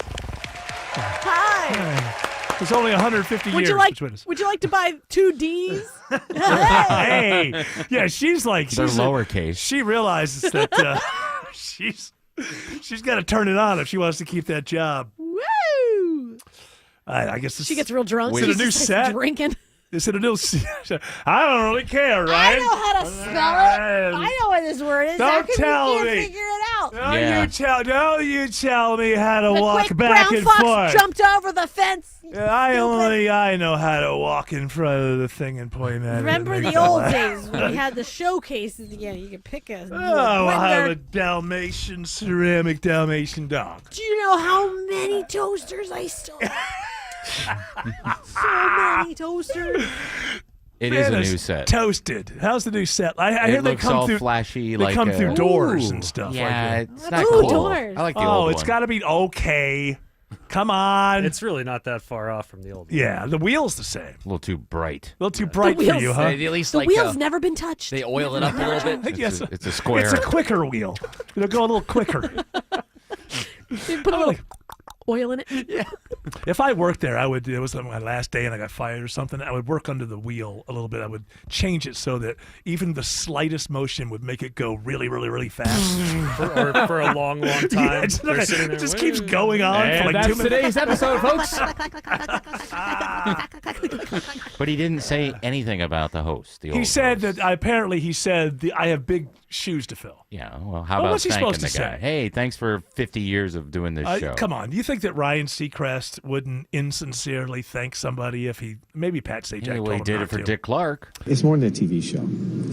Hi. It's only 150 Would years you like? between us. Would you like to buy 2 Ds? Hey, yeah, she's like They're she's lowercase. She realizes that she's got to turn it on if she wants to keep that job. Woo! I guess She gets real drunk. Is it She a new just starts set? drinking. Is it a new set? I don't really care, right? I know how to spell it. I know what this word is. How Don't come tell you can't me. figure it out? Don't you tell me how to The walk quick back brown and fox forth. jumped over the fence. I know how to walk in front of the thing and point at it. Remember and the make it old laugh. days when we had the showcases again? You could pick a Oh, I have a winner. Dalmatian, ceramic Dalmatian dog. Do you know how many toasters I still have? So many toasters. It is a Man, new it's set. Toasted. How's the new set? I It hear they looks come all through flashy, They like come a- through doors Ooh. and stuff. Yeah, like it's that. not Ooh, cool. doors. I like the Oh, old it's one. got to be okay. Come on. It's really not that far off from the old one. Yeah, the wheel's the same. A little too bright. A little too bright for wheels- you, huh? At least The like wheel's never been touched. they oil it up a little bit. Yes, It's a square. It's a quicker wheel. It'll go a little quicker. They put a little oil in it. Yeah. If I worked there, I would. It was my last day, and I got fired or something. I would work under the wheel a little bit. I would change it so that even the slightest motion would make it go really, really, really fast for a long, long time. Yeah, it's They're like- sitting it there, just "Woo." keeps going on And for like that's 2 minutes. today's episode, folks. But he didn't say anything about the host. The He old said host. that. Apparently, he said I have big shoes to fill. Yeah. Well, how Well, about what's he thanking supposed the to guy? say? Hey, thanks for 50 years of doing this show. Come on, do you think that Ryan Seacrest wouldn't insincerely thank somebody if he maybe Pat Sajak Yeah, well, told he him did not it for to? Dick Clark. It's more than a TV show.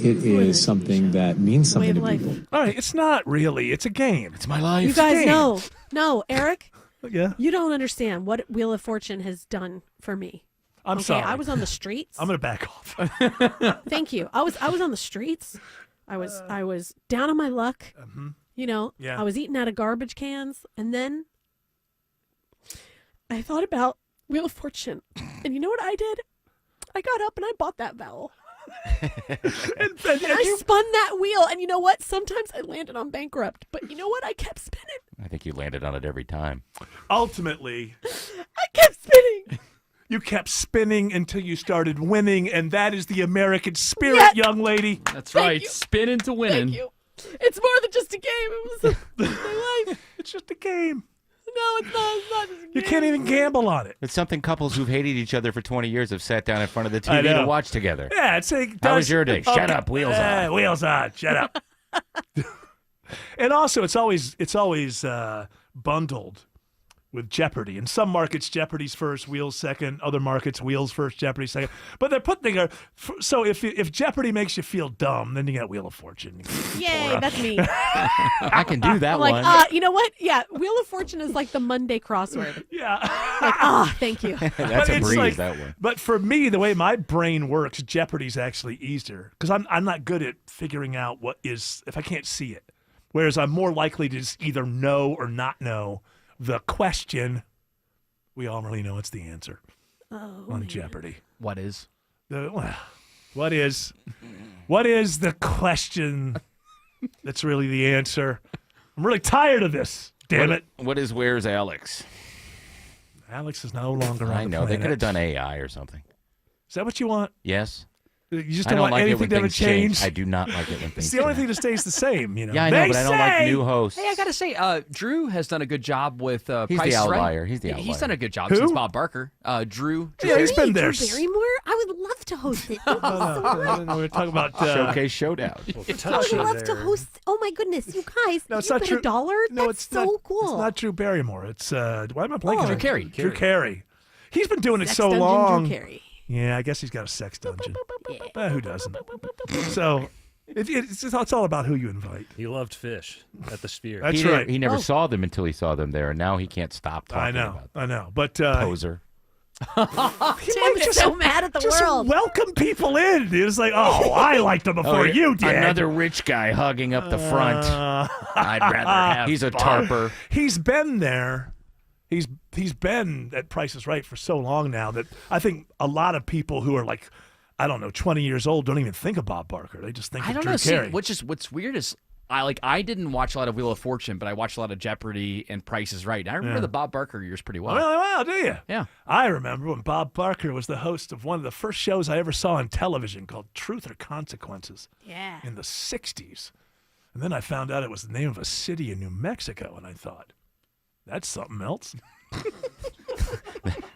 It is something that means Way something of to life. people. All right, it's not really. It's a game. It's my life. You guys game. know. No, Eric, Yeah, you don't understand what Wheel of Fortune has done for me. I'm Okay, sorry. I was on the streets. I'm gonna back off. Thank you. I was on the streets. I was down on my luck. You know, Yeah. I was eating out of garbage cans, and then I thought about Wheel of Fortune, and you know what I did? I got up and I bought that vowel. And I spun that wheel, and you know what? Sometimes I landed on bankrupt, but you know what? I kept spinning. I think you landed on it every time. Ultimately, I kept spinning. you kept spinning until you started winning, and that is the American spirit, Yes. young lady. That's Thank right. you. Spin into winning. Thank you. It's more than just a game. It was my life. It's just a game. No, it's not. It's not just a game. You can't even gamble on it. It's something couples who've hated each other for 20 years have sat down in front of the I TV to know. watch together. Yeah, it's a. How was your day? Shut up, wheels on. Wheels on. Shut up. And also, it's always bundled with Jeopardy. In some markets, Jeopardy's first, Wheels second. Other markets, Wheels first, Jeopardy second. But they're putting there. So if Jeopardy makes you feel dumb, then you got Wheel of Fortune. Yay, that's me. I can do that I'm one. like, you know what? Yeah, Wheel of Fortune is like the Monday crossword. Yeah. Like, thank you. That's But a it's breeze, like- that one. But for me, the way my brain works, Jeopardy's actually easier because I'm not good at figuring out what is if I can't see it. Whereas I'm more likely to just either know or not know the question. We all really know it's the answer Oh, on man. Jeopardy. What is? Well, What is the question that's really the answer? I'm really tired of this. Damn it. What is Where's Alex? Alex is no longer on I the know. They planet. could have done AI or something. Is that what you want? Yes. You just I don't want like it anything when to ever things change. change? I do not like it when things It's the only change. thing that stays the same, you know. Yeah, I know, but I don't like new hosts. Hey, I gotta say, Drew has done a good job with He's Price the is Right. outlier. He's the outlier. He's done a good job Who? since Bob Barker. Drew. Yeah, he's been there. Drew Barrymore? I would love to host it. Thank you so much. We're talking about Showcase Showdown. I would love to host. Oh my goodness, you guys! No, it's you not bet Drew. $1? No, That's it's so not, cool. It's not Drew Barrymore. It's why am I blanking? Drew on Carey. Drew Carey. He's been doing Sex it so Dungeon long. Drew Carey. Yeah, I guess he's got a sex dungeon. Who doesn't? So it's all about who you invite. He loved fish at the Sphere. That's he right. He never saw them until he saw them there, and now he can't stop talking I know. about I know. But poser. Tim is so mad at the just world. welcome people in. It's like, oh, I liked them before you did. Another rich guy hugging up the front. I'd rather have. He's a tarper. He's been there. He's been at Price is Right for so long now that I think a lot of people who are like, I don't know, 20 years old don't even think of Bob Barker. They just think I of don't Drew know. See, Carey. what's weird is I didn't watch a lot of Wheel of Fortune, but I watched a lot of Jeopardy and Price is Right. I remember the Bob Barker years pretty well. Well, do you? Yeah. I remember when Bob Barker was the host of one of the first shows I ever saw on television called Truth or Consequences. Yeah. In the 60s. And then I found out it was the name of a city in New Mexico, and I thought, that's something else.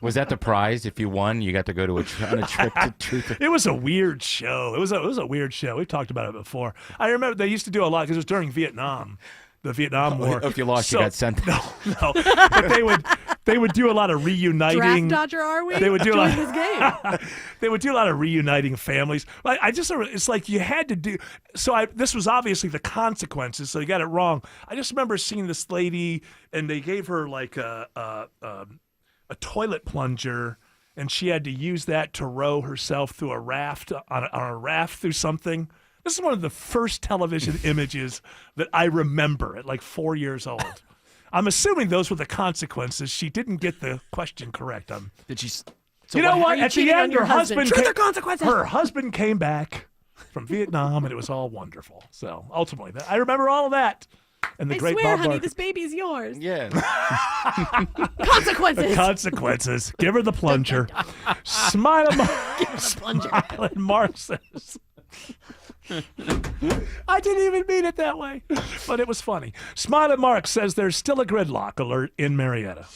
Was that the prize? If you won, you got to go to on a trip to Truth. It was a weird show. It was a weird show. We've talked about it before. I remember they used to do a lot because it was during Vietnam, the Vietnam War. If you lost, you got sent. No. But they would do a lot of reuniting. Draft dodger, are we? They would do a lot. During this game. They would do a lot of reuniting families. I just it's like you had to do. So this was obviously the consequences. So you got it wrong. I just remember seeing this lady, and they gave her like a toilet plunger, and she had to use that to row herself through a raft on a raft through something. This is one of the first television images that I remember at like 4 years old. I'm assuming those were the consequences. She didn't get the question correct. Did she? So you know what? At the end, her husband. Truth or consequences? Her husband came back from Vietnam, and it was all wonderful. So ultimately, I remember all of that. And the I great swear, Bob honey, Barker. this baby's yours. Yeah. Consequences. The consequences. Give her the plunger. Smiling Mark says. I didn't even mean it that way, but it was funny. Smiling Mark says there's still a gridlock alert in Marietta.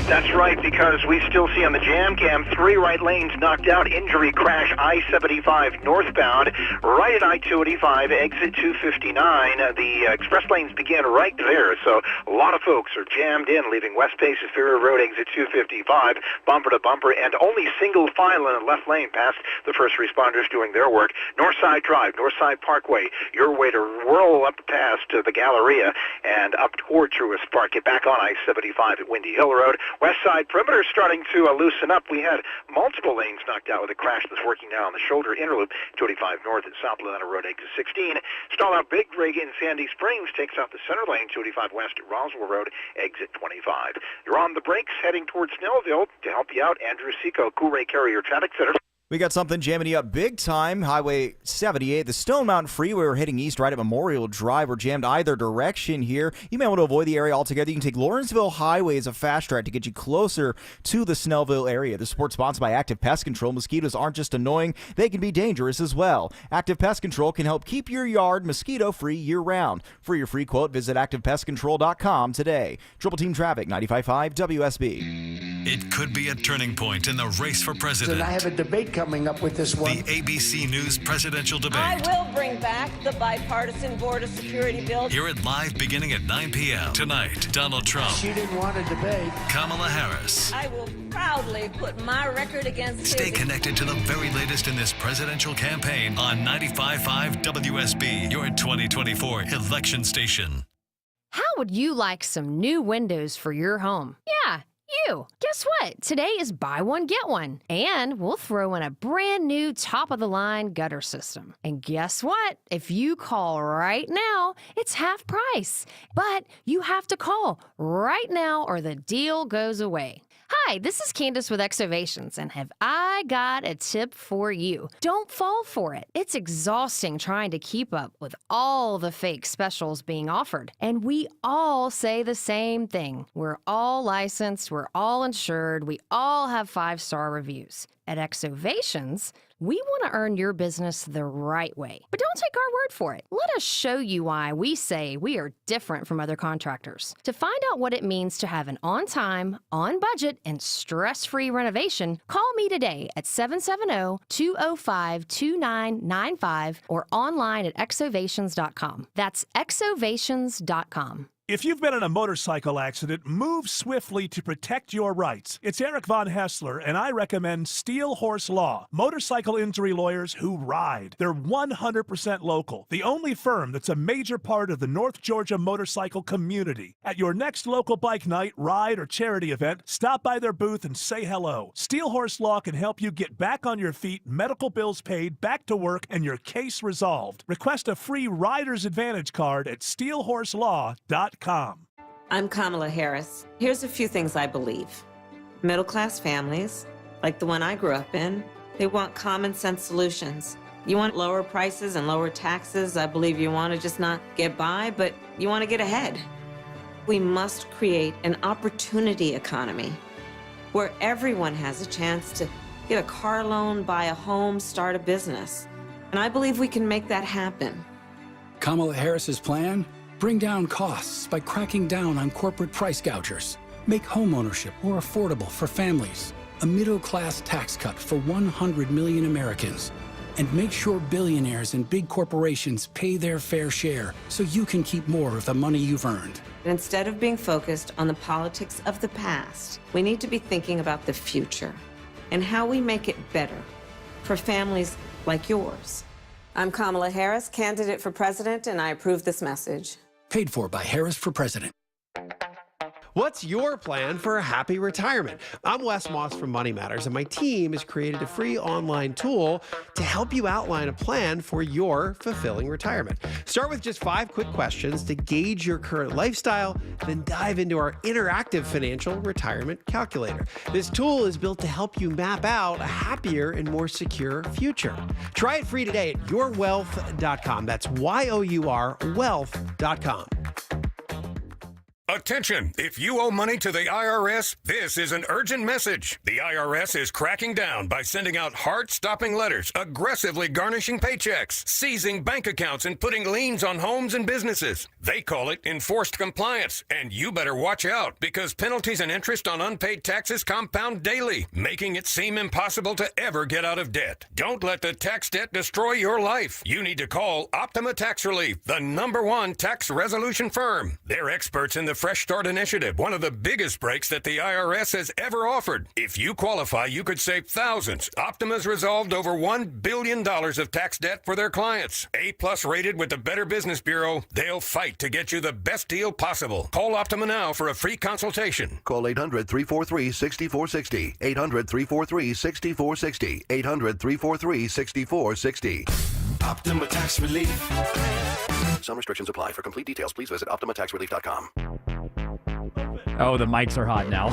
That's right, because we still see on the jam cam 3 right lanes knocked out, injury crash I-75 northbound, right at I-285, exit 259. The express lanes begin right there, so a lot of folks are jammed in, leaving West Paces Ferry Road, exit 255, bumper to bumper, and only single file in the left lane past the first responders doing their work. Northside Drive, Northside Parkway, your way to roll up past the Galleria and up toward Truist Park. Get back on I-75 at Windy Hill Road. West Side Perimeter starting to loosen up. We had multiple lanes knocked out with a crash that's working now on the shoulder interloop, 285 north at South Atlanta Road, exit 16. Stall out Big Rig in Sandy Springs, takes out the center lane, 285 west at Roswell Road, exit 25. You're on the brakes heading towards Snellville. To help you out, Andrew Seco, Coolray Carrier Traffic Center. We got something jamming you up big time. Highway 78, the Stone Mountain Freeway. We're heading east right at Memorial Drive. We're jammed either direction here. You may want to avoid the area altogether. You can take Lawrenceville Highway as a fast track to get you closer to the Snellville area. The support sponsored by Active Pest Control. Mosquitoes aren't just annoying, they can be dangerous as well. Active Pest Control can help keep your yard mosquito-free year-round. For your free quote, visit ActivePestControl.com today. Triple Team Traffic, 95.5 WSB. It could be a turning point in the race for president. And I have a debate coming up with this one. The ABC News presidential debate. I will bring back the bipartisan border security bill. Hear it live beginning at 9 p.m. Tonight, Donald Trump. She didn't want a debate. Kamala Harris. I will proudly put my record against his. Stay connected to the very latest in this presidential campaign on 95.5 WSB, your 2024 election station. How would you like some new windows for your home? Yeah, you. Guess what? Today is buy one, get one. And we'll throw in a brand new top-of-the-line gutter system. And guess what? If you call right now, it's half price. But you have to call right now or the deal goes away. Hi, this is Candace with Exovations, and have I got a tip for you? Don't fall for it. It's exhausting trying to keep up with all the fake specials being offered. And we all say the same thing. We're all licensed, we're all insured, we all have 5-star reviews. At Exovations, we want to earn your business the right way. But don't take our word for it. Let us show you why we say we are different from other contractors. To find out what it means to have an on-time, on-budget, and stress-free renovation, call me today at 770-205-2995 or online at exovations.com. That's exovations.com. If you've been in a motorcycle accident, move swiftly to protect your rights. It's Eric Von Hessler, and I recommend Steel Horse Law, motorcycle injury lawyers who ride. They're 100% local, the only firm that's a major part of the North Georgia motorcycle community. At your next local bike night, ride, or charity event, stop by their booth and say hello. Steel Horse Law can help you get back on your feet, medical bills paid, back to work, and your case resolved. Request a free Rider's Advantage card at steelhorselaw.com. I'm Kamala Harris. Here's a few things I believe. Middle-class families, like the one I grew up in, they want common sense solutions. You want lower prices and lower taxes. I believe you want to just not get by, but you want to get ahead. We must create an opportunity economy where everyone has a chance to get a car loan, buy a home, start a business. And I believe we can make that happen. Kamala Harris's plan? Bring down costs by cracking down on corporate price gougers. Make homeownership more affordable for families. A middle-class tax cut for 100 million Americans. And make sure billionaires and big corporations pay their fair share so you can keep more of the money you've earned. Instead of being focused on the politics of the past, we need to be thinking about the future and how we make it better for families like yours. I'm Kamala Harris, candidate for president, and I approve this message. Paid for by Harris for President. What's your plan for a happy retirement? I'm Wes Moss from Money Matters, and my team has created a free online tool to help you outline a plan for your fulfilling retirement. Start with just 5 quick questions to gauge your current lifestyle, then dive into our interactive financial retirement calculator. This tool is built to help you map out a happier and more secure future. Try it free today at yourwealth.com. That's Y-O-U-R wealth.com. Attention! If you owe money to the IRS, this is an urgent message. The IRS is cracking down by sending out heart-stopping letters, aggressively garnishing paychecks, seizing bank accounts, and putting liens on homes and businesses. They call it enforced compliance, and you better watch out because penalties and interest on unpaid taxes compound daily, making it seem impossible to ever get out of debt. Don't let the tax debt destroy your life. You need to call Optima Tax Relief, the #1 tax resolution firm. They're experts in the Fresh Start Initiative, one of the biggest breaks that the IRS has ever offered. If you qualify, you could save thousands. Optima's resolved over $1 billion of tax debt for their clients. A+ rated with the Better Business Bureau, they'll fight to get you the best deal possible. Call Optima now for a free consultation. Call 800-343-6460. 800-343-6460. 800-343-6460. Optima Tax Relief. Some restrictions apply. For complete details, please visit OptimaTaxRelief.com. Oh, the mics are hot now.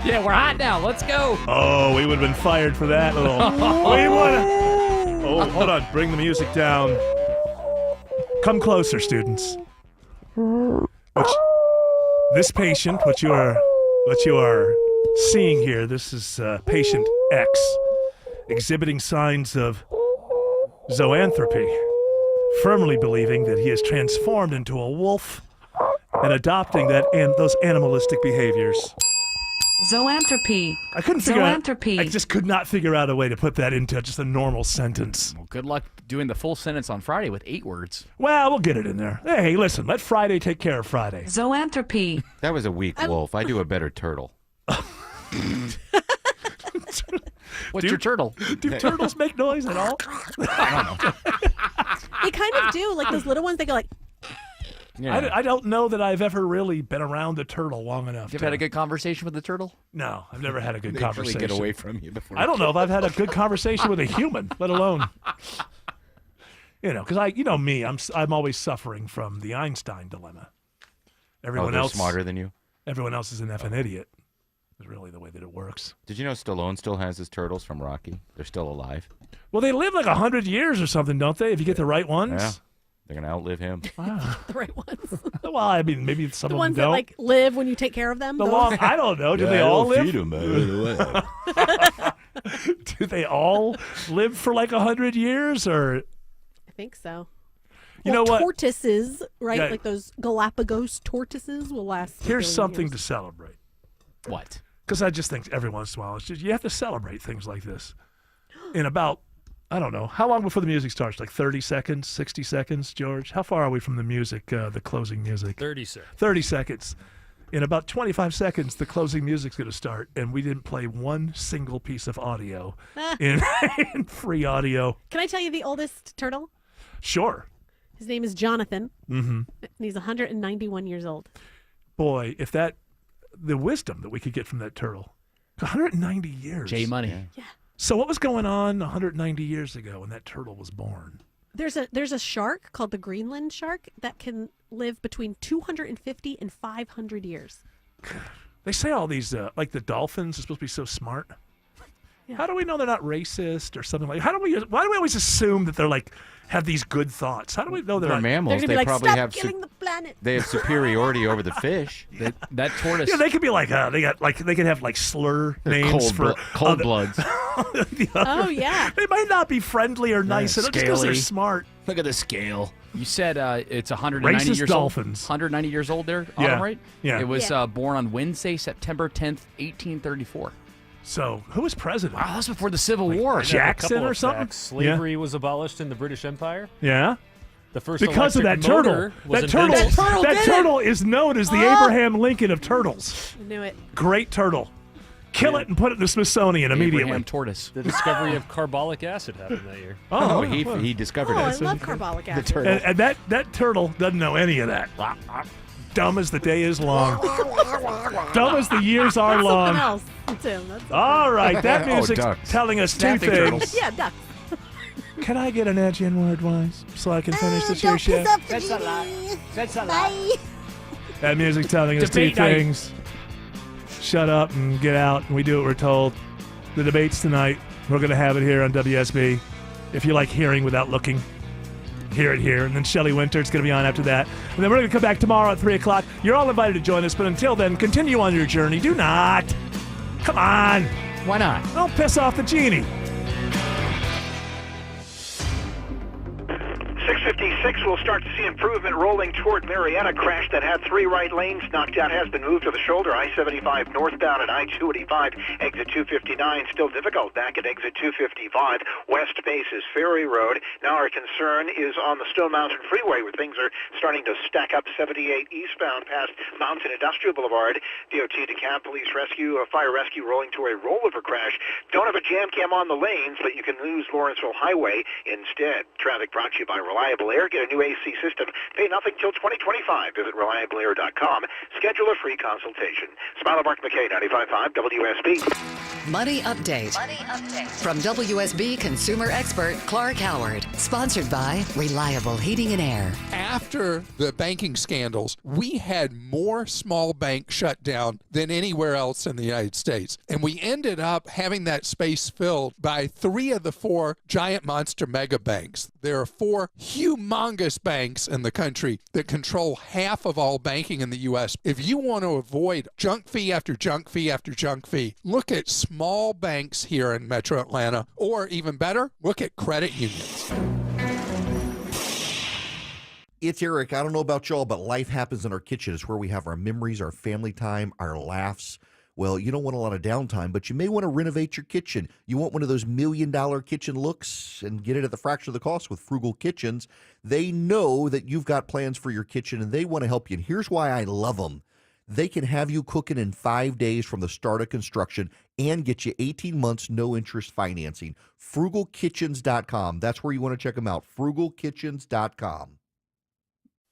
Yeah, we're hot now. Let's go. Oh, we would have been fired for that. We would have. Oh, hold on. Bring the music down. Come closer, students. This patient, what you are seeing here, this is patient X, exhibiting signs of zoanthropy, firmly believing that he is transformed into a wolf and adopting those animalistic behaviors. Zoanthropy. I couldn't figure out. I just could not figure out a way to put that into just a normal sentence. Well, good luck doing the full sentence on Friday with 8 words. Well, we'll get it in there. Hey, listen, let Friday take care of Friday. Zoanthropy. That was a weak wolf. I do a better turtle. What's your turtle? Do turtles make noise at all? I don't know. They kind of do. Like those little ones, they go like... Yeah. I don't know that I've ever really been around a turtle long enough. You've had a good conversation with the turtle? No, I've never had a good They conversation. Really get away from you before. I don't know if I've had a good conversation with a human, let alone, because you know me, I'm always suffering from the Einstein dilemma. Everyone they're else smarter than you. Everyone else is an effing idiot. is really the way that it works. Did you know Stallone still has his turtles from Rocky? They're still alive. Well, they live like 100 years or something, don't they? If you get the right ones. Yeah. They're going to outlive him. Wow. The right ones. Well, I mean, maybe some The of ones them that don't. like live when you take care of them. The those? long, I don't know. Do they all live? Feed 'em, man. Do they all live for like 100 years, or? I think so. You know what? Tortoises, right? Yeah. Like those Galapagos tortoises will last. Here's something years. to celebrate. What? Because I just think every once in a while, it's just, you have to celebrate things like this. In about, I don't know, how long before the music starts? Like 30 seconds, 60 seconds, George? How far are we from the music, the closing music? 30 seconds. 30 seconds. In about 25 seconds, the closing music's going to start, and we didn't play one single piece of audio in free audio. Can I tell you the oldest turtle? Sure. His name is Jonathan, Mm-hmm. and he's 191 years old. Boy, if that, the wisdom that we could get from that turtle. 190 years. J Money. Yeah. So what was going on 190 years ago when that turtle was born? There's a shark called the Greenland shark that can live between 250 and 500 years. They say all these, like the dolphins are supposed to be so smart. Yeah. How do we know they're not racist or something like? Why do we always assume that they're like have these good thoughts? How do we know they're They're not? mammals. They're They gonna be like, probably stop have killing the planet. they have superiority over the fish. That tortoise. Yeah, they could be like they could have like slur names for cold other- bloods. the Oh other- yeah. They might not be friendly or nice, just because they're scaly. smart. Look at the scale. You said it's 190 Racist years dolphins. old. 190 years old there, Yeah. Autumn, right? Yeah. It was Yeah. born on Wednesday, September 10th, 1834. So who was president? Wow, that's before the Civil War. Jackson or something? Slavery was abolished in the British Empire. Yeah. The first Because of that electric turtle. motor was That turtle. invented. That turtle is known as the Abraham Lincoln of turtles. I knew it. Great turtle. Kill it and put it in the Smithsonian immediately. Abraham tortoise. The discovery of carbolic acid happened that year. Oh, he discovered Oh, I it. love carbolic acid. turtle. And that turtle doesn't know any of that. Dumb as the day is long. Dumb as the years are That's long. something else, Tim. That's All right, that Oh, music's ducks. telling us two Snapping things. turtles. yeah, ducks. Can I get an edge in word wise so I can finish the Don't show? piss off the genie. That's a lot. Bye. That music's telling us two Debate night. things. Shut up and get out, and we do what we're told. The debate's tonight. We're going to have it here on WSB. If you like hearing without looking, hear it here. And then Shelley Winter's going to be on after that. And then we're going to come back tomorrow at 3 o'clock. You're all invited to join us, but until then, continue on your journey. Do not. Come on. Why not? Don't piss off the genie. 656, we'll start to see improvement rolling toward Marietta. Crash that had 3 right lanes knocked out has been moved to the shoulder. I-75 northbound and I-285, exit 259 still difficult back at exit 255. West base is Ferry Road. Now our concern is on the Stone Mountain Freeway where things are starting to stack up. 78 eastbound past Mountain Industrial Boulevard. DOT DeKalb Police Rescue, Fire Rescue rolling to a rollover crash. Don't have a jam cam on the lanes, but you can lose Lawrenceville Highway instead. Traffic brought to you by Reliable Air. Get a new AC system. Pay nothing till 2025. Visit reliableair.com. Schedule a free consultation. Smile Mark McKay, 95.5 WSB. Money Update. From WSB consumer expert Clark Howard. Sponsored by Reliable Heating and Air. After the banking scandals, we had more small banks shut down than anywhere else in the United States. And we ended up having that space filled by 3 of the 4 giant monster mega banks. There are 4 humongous banks in the country that control half of all banking in the U.S. If you want to avoid junk fee after junk fee after junk fee, look at small banks here in Metro Atlanta, or even better, look at credit unions. It's Eric. I don't know about y'all, but life happens in our kitchen. It's where we have our memories, our family time, our laughs. Well, you don't want a lot of downtime, but you may want to renovate your kitchen. You want one of those $1 million kitchen looks and get it at the fraction of the cost with Frugal Kitchens. They know that you've got plans for your kitchen, and they want to help you. And here's why I love them. They can have you cooking in 5 days from the start of construction and get you 18 months no-interest financing. FrugalKitchens.com. That's where you want to check them out. FrugalKitchens.com.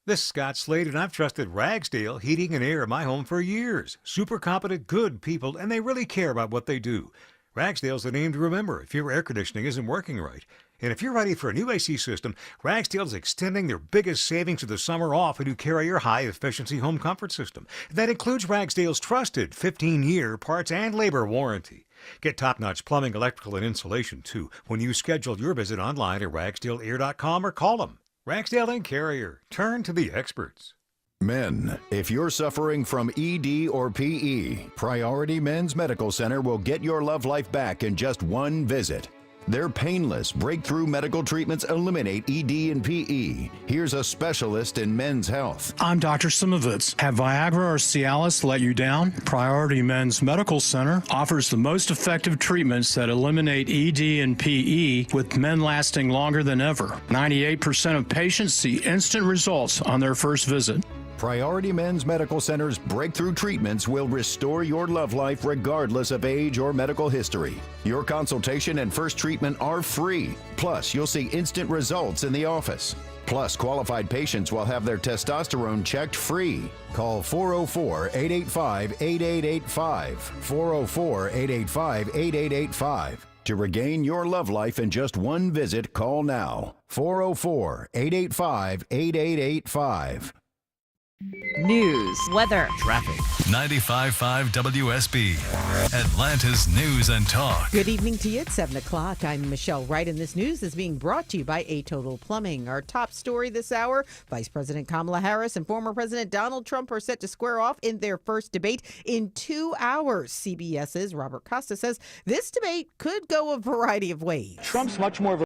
This is Scott Slade, and I've trusted Ragsdale Heating and Air in my home for years. Super competent, good people, and they really care about what they do. Ragsdale's the name to remember if your air conditioning isn't working right. And if you're ready for a new AC system, Ragsdale is extending their biggest savings of the summer off a new Carrier high-efficiency home comfort system. That includes Ragsdale's trusted 15-year parts and labor warranty. Get top-notch plumbing, electrical, and insulation, too, when you schedule your visit online at RagsdaleAir.com or call them. Ragsdale and Carrier. Turn to the experts. Men, if you're suffering from ED or PE, Priority Men's Medical Center will get your love life back in just one visit. Their painless, breakthrough medical treatments eliminate ED and PE. Here's a specialist in men's health. I'm Dr. Simovitz. Have Viagra or Cialis let you down? Priority Men's Medical Center offers the most effective treatments that eliminate ED and PE, with men lasting longer than ever. 98% of patients see instant results on their first visit. Priority Men's Medical Center's breakthrough treatments will restore your love life regardless of age or medical history. Your consultation and first treatment are free. Plus, you'll see instant results in the office. Plus, qualified patients will have their testosterone checked free. Call 404-885-8885. 404-885-8885. To regain your love life in just one visit, call now. 404-885-8885. News, weather, traffic. 95.5 WSB, Atlanta's News and Talk. Good evening to you. At 7 o'clock, I'm Michelle Wright, and this news is being brought to you by A Total Plumbing. Our top story this hour, Vice President Kamala Harris and former President Donald Trump are set to square off in their first debate in 2 hours. CBS's Robert Costa says this debate could go a variety of ways. Trump's much more of a